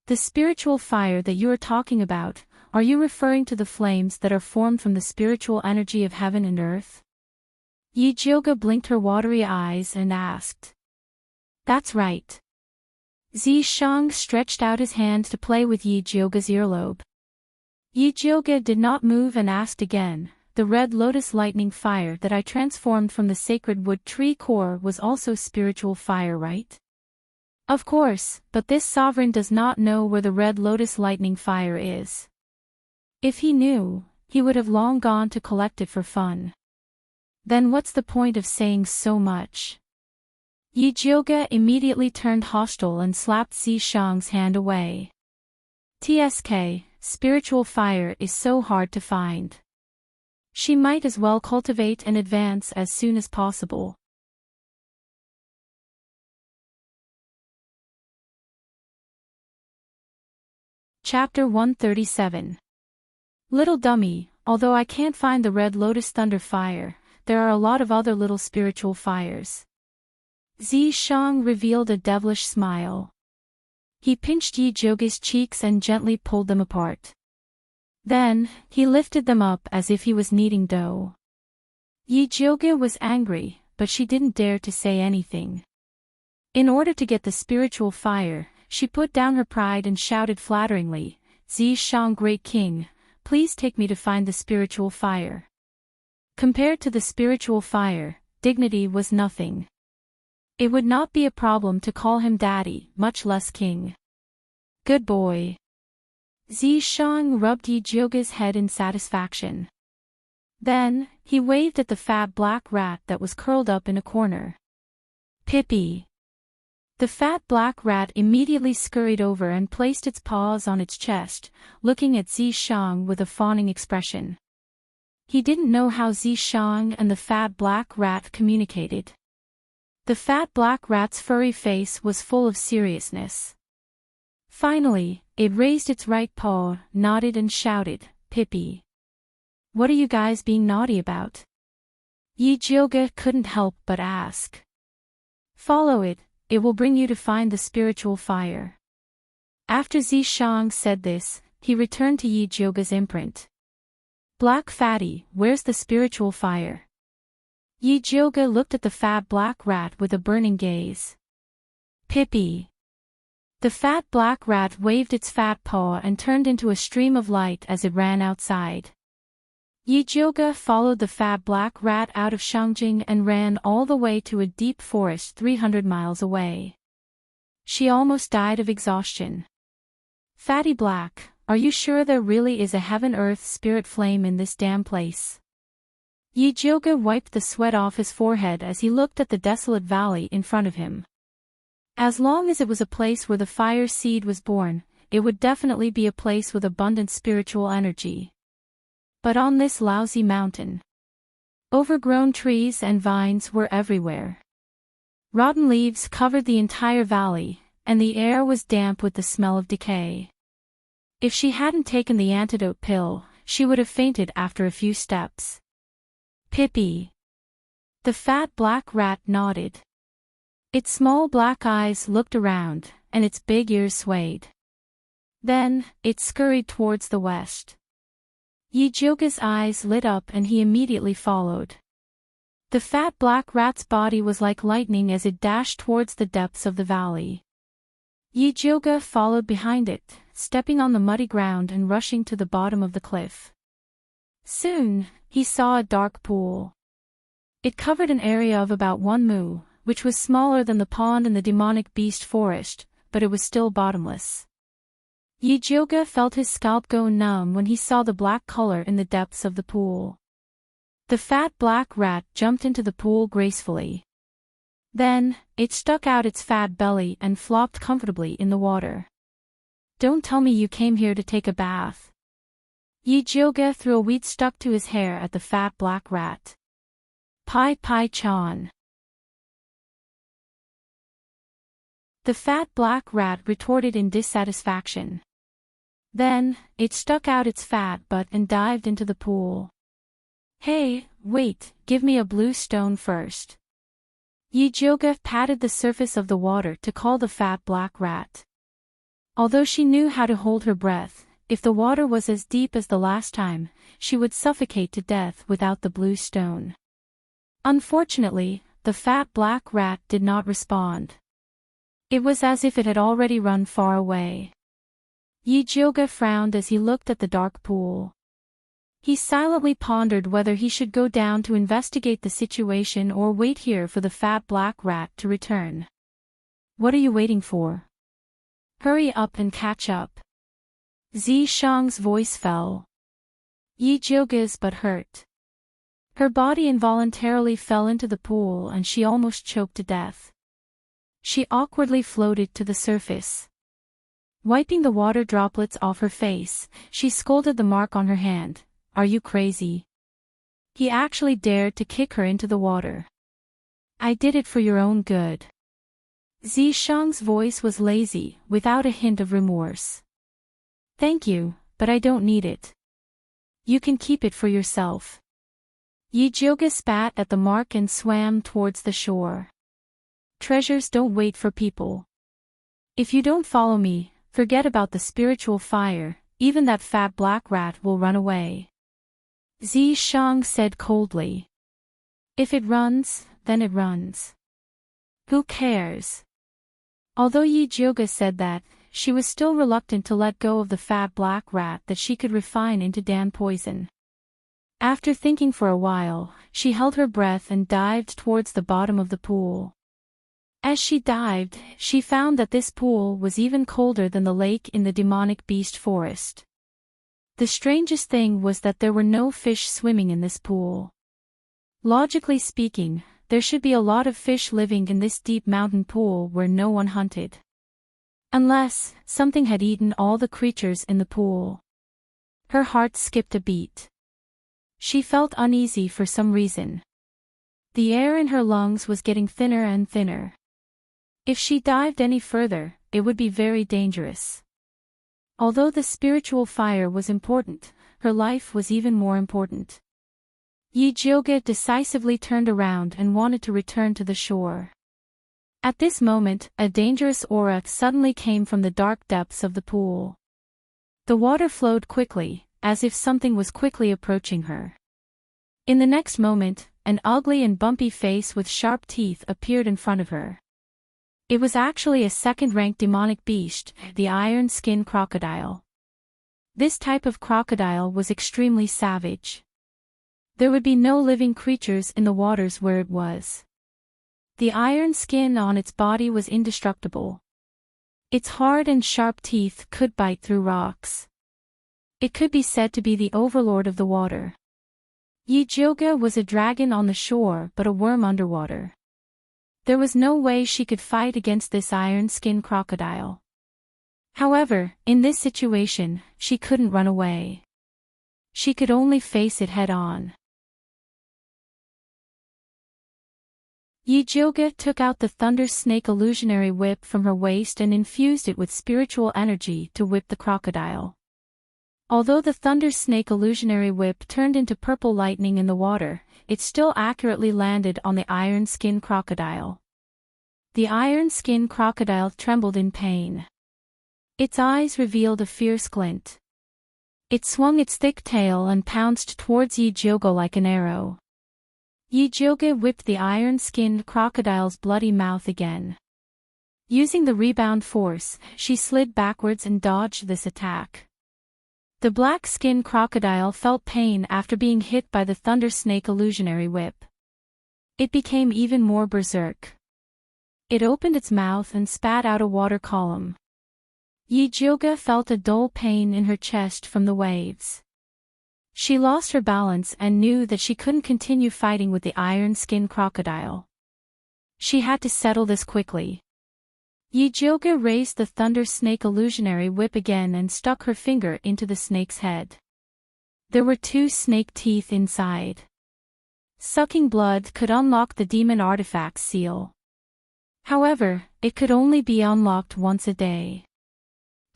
The spiritual fire that you are talking about, are you referring to the flames that are formed from the spiritual energy of heaven and earth? Yi Jioge blinked her watery eyes and asked. That's right. Zi Shang stretched out his hand to play with Yi Jioge's earlobe. Yi Jioge did not move and asked again, the red lotus lightning fire that I transformed from the sacred wood tree core was also spiritual fire, right? Of course, but this sovereign does not know where the red lotus lightning fire is. If he knew, he would have long gone to collect it for fun. Then what's the point of saying so much? Yi Jioge immediately turned hostile and slapped Zi Shang's hand away. TSK, spiritual fire is so hard to find. She might as well cultivate and advance as soon as possible. Chapter 137. Little dummy, although I can't find the Red Lotus Thunder Fire, there are a lot of other little spiritual fires. Zishang revealed a devilish smile. He pinched Yi Joge's cheeks and gently pulled them apart. Then, he lifted them up as if he was kneading dough. Yi Joge was angry, but she didn't dare to say anything. In order to get the spiritual fire, she put down her pride and shouted flatteringly, Zishang Great King, please take me to find the spiritual fire. Compared to the spiritual fire, dignity was nothing. It would not be a problem to call him daddy, much less king. Good boy. Zishang rubbed Yi Joge's head in satisfaction. Then, he waved at the fat black rat that was curled up in a corner. Pippi. The fat black rat immediately scurried over and placed its paws on its chest, looking at Zishang with a fawning expression. He didn't know how Zishang and the fat black rat communicated. The fat black rat's furry face was full of seriousness. Finally, it raised its right paw, nodded and shouted, Pippi. What are you guys being naughty about? Yi Joge couldn't help but ask. Follow it. It will bring you to find the spiritual fire. After Zishang said this, he returned to Yi Joge's imprint. Black fatty, where's the spiritual fire? Yi Joge looked at the fat black rat with a burning gaze. Pippi. The fat black rat waved its fat paw and turned into a stream of light as it ran outside. Yi Joge followed the fat black rat out of Shangjing and ran all the way to a deep forest 300 miles away. She almost died of exhaustion. Fatty Black, are you sure there really is a heaven-earth spirit flame in this damn place? Yi Joge wiped the sweat off his forehead as he looked at the desolate valley in front of him. As long as it was a place where the fire seed was born, it would definitely be a place with abundant spiritual energy. But on this lousy mountain, overgrown trees and vines were everywhere. Rotten leaves covered the entire valley, and the air was damp with the smell of decay. If she hadn't taken the antidote pill, she would have fainted after a few steps. Pippi. The fat black rat nodded. Its small black eyes looked around, and its big ears swayed. Then, it scurried towards the west. Yi Joge's eyes lit up and he immediately followed. The fat black rat's body was like lightning as it dashed towards the depths of the valley. Yi Joge followed behind it, stepping on the muddy ground and rushing to the bottom of the cliff. Soon, he saw a dark pool. It covered an area of about 1 mu, which was smaller than the pond in the demonic beast forest, but it was still bottomless. Yi Joge felt his scalp go numb when he saw the black color in the depths of the pool. The fat black rat jumped into the pool gracefully. Then, it stuck out its fat belly and flopped comfortably in the water. Don't tell me you came here to take a bath. Yi Joge threw a weed stuck to his hair at the fat black rat. Pai Pai Chan. The fat black rat retorted in dissatisfaction. Then, it stuck out its fat butt and dived into the pool. Hey, wait, give me a blue stone first. Yi Joge patted the surface of the water to call the fat black rat. Although she knew how to hold her breath, if the water was as deep as the last time, she would suffocate to death without the blue stone. Unfortunately, the fat black rat did not respond. It was as if it had already run far away. Yi Joge frowned as he looked at the dark pool. He silently pondered whether he should go down to investigate the situation or wait here for the fat black rat to return. What are you waiting for? Hurry up and catch up. Zishang's voice fell. Yi Joge's butt hurt. Her body involuntarily fell into the pool and she almost choked to death. She awkwardly floated to the surface. Wiping the water droplets off her face, she scolded the mark on her hand. Are you crazy? He actually dared to kick her into the water. I did it for your own good. Zishang's voice was lazy, without a hint of remorse. Thank you, but I don't need it. You can keep it for yourself. Yijioga spat at the mark and swam towards the shore. Treasures don't wait for people. If you don't follow me, forget about the spiritual fire, even that fat black rat will run away. Zi Shang said coldly. If it runs, then it runs. Who cares? Although Yijioga said that, she was still reluctant to let go of the fat black rat that she could refine into Dan poison. After thinking for a while, she held her breath and dived towards the bottom of the pool. As she dived, she found that this pool was even colder than the lake in the demonic beast forest. The strangest thing was that there were no fish swimming in this pool. Logically speaking, there should be a lot of fish living in this deep mountain pool where no one hunted. Unless, something had eaten all the creatures in the pool. Her heart skipped a beat. She felt uneasy for some reason. The air in her lungs was getting thinner and thinner. If she dived any further, it would be very dangerous. Although the spiritual fire was important, her life was even more important. Yijioga decisively turned around and wanted to return to the shore. At this moment, a dangerous aura suddenly came from the dark depths of the pool. The water flowed quickly, as if something was quickly approaching her. In the next moment, an ugly and bumpy face with sharp teeth appeared in front of her. It was actually a second-rank demonic beast, the iron-skin crocodile. This type of crocodile was extremely savage. There would be no living creatures in the waters where it was. The iron skin on its body was indestructible. Its hard and sharp teeth could bite through rocks. It could be said to be the overlord of the water. Yijioga was a dragon on the shore but a worm underwater. There was no way she could fight against this iron-skin crocodile. However, in this situation, she couldn't run away. She could only face it head-on. Yijioga took out the Thunder Snake illusionary whip from her waist and infused it with spiritual energy to whip the crocodile. Although the Thunder Snake illusionary whip turned into purple lightning in the water, it still accurately landed on the iron-skin crocodile. The iron-skin crocodile trembled in pain. Its eyes revealed a fierce glint. It swung its thick tail and pounced towards Yijioga like an arrow. Yijioga whipped the iron-skinned crocodile's bloody mouth again. Using the rebound force, she slid backwards and dodged this attack. The black-skinned crocodile felt pain after being hit by the Thunder Snake illusionary whip. It became even more berserk. It opened its mouth and spat out a water column. Yijioga felt a dull pain in her chest from the waves. She lost her balance and knew that she couldn't continue fighting with the iron-skin crocodile. She had to settle this quickly. Yijioga raised the Thunder Snake illusionary whip again and stuck her finger into the snake's head. There were 2 snake teeth inside. Sucking blood could unlock the demon artifact seal. However, it could only be unlocked once a day.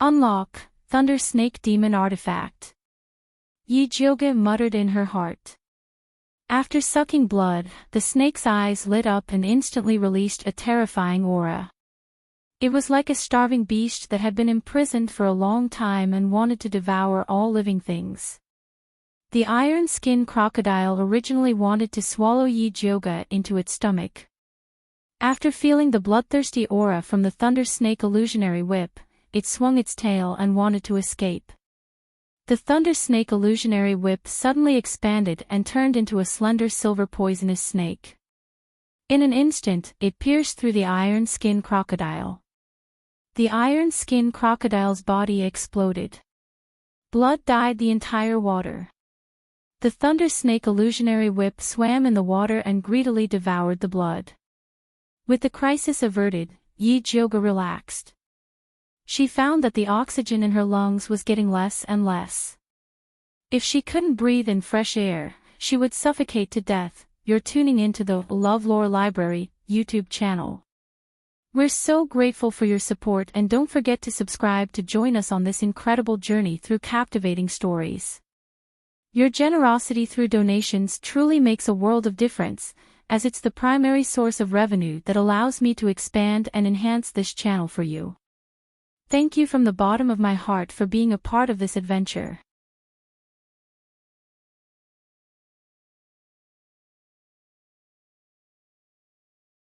Unlock, Thunder Snake Demon Artifact. Yijioga muttered in her heart. After sucking blood, the snake's eyes lit up and instantly released a terrifying aura. It was like a starving beast that had been imprisoned for a long time and wanted to devour all living things. The iron-skin crocodile originally wanted to swallow Yijioga into its stomach. After feeling the bloodthirsty aura from the Thunder Snake illusionary whip, it swung its tail and wanted to escape. The Thunder Snake illusionary whip suddenly expanded and turned into a slender silver poisonous snake. In an instant, it pierced through the iron-skin crocodile. The iron-skin crocodile's body exploded. Blood dyed the entire water. The Thunder Snake illusionary whip swam in the water and greedily devoured the blood. With the crisis averted, Yijioga relaxed. She found that the oxygen in her lungs was getting less and less. If she couldn't breathe in fresh air, she would suffocate to death. You're tuning into the LoveLore Library YouTube channel. We're so grateful for your support, and don't forget to subscribe to join us on this incredible journey through captivating stories. Your generosity through donations truly makes a world of difference, as it's the primary source of revenue that allows me to expand and enhance this channel for you. Thank you from the bottom of my heart for being a part of this adventure.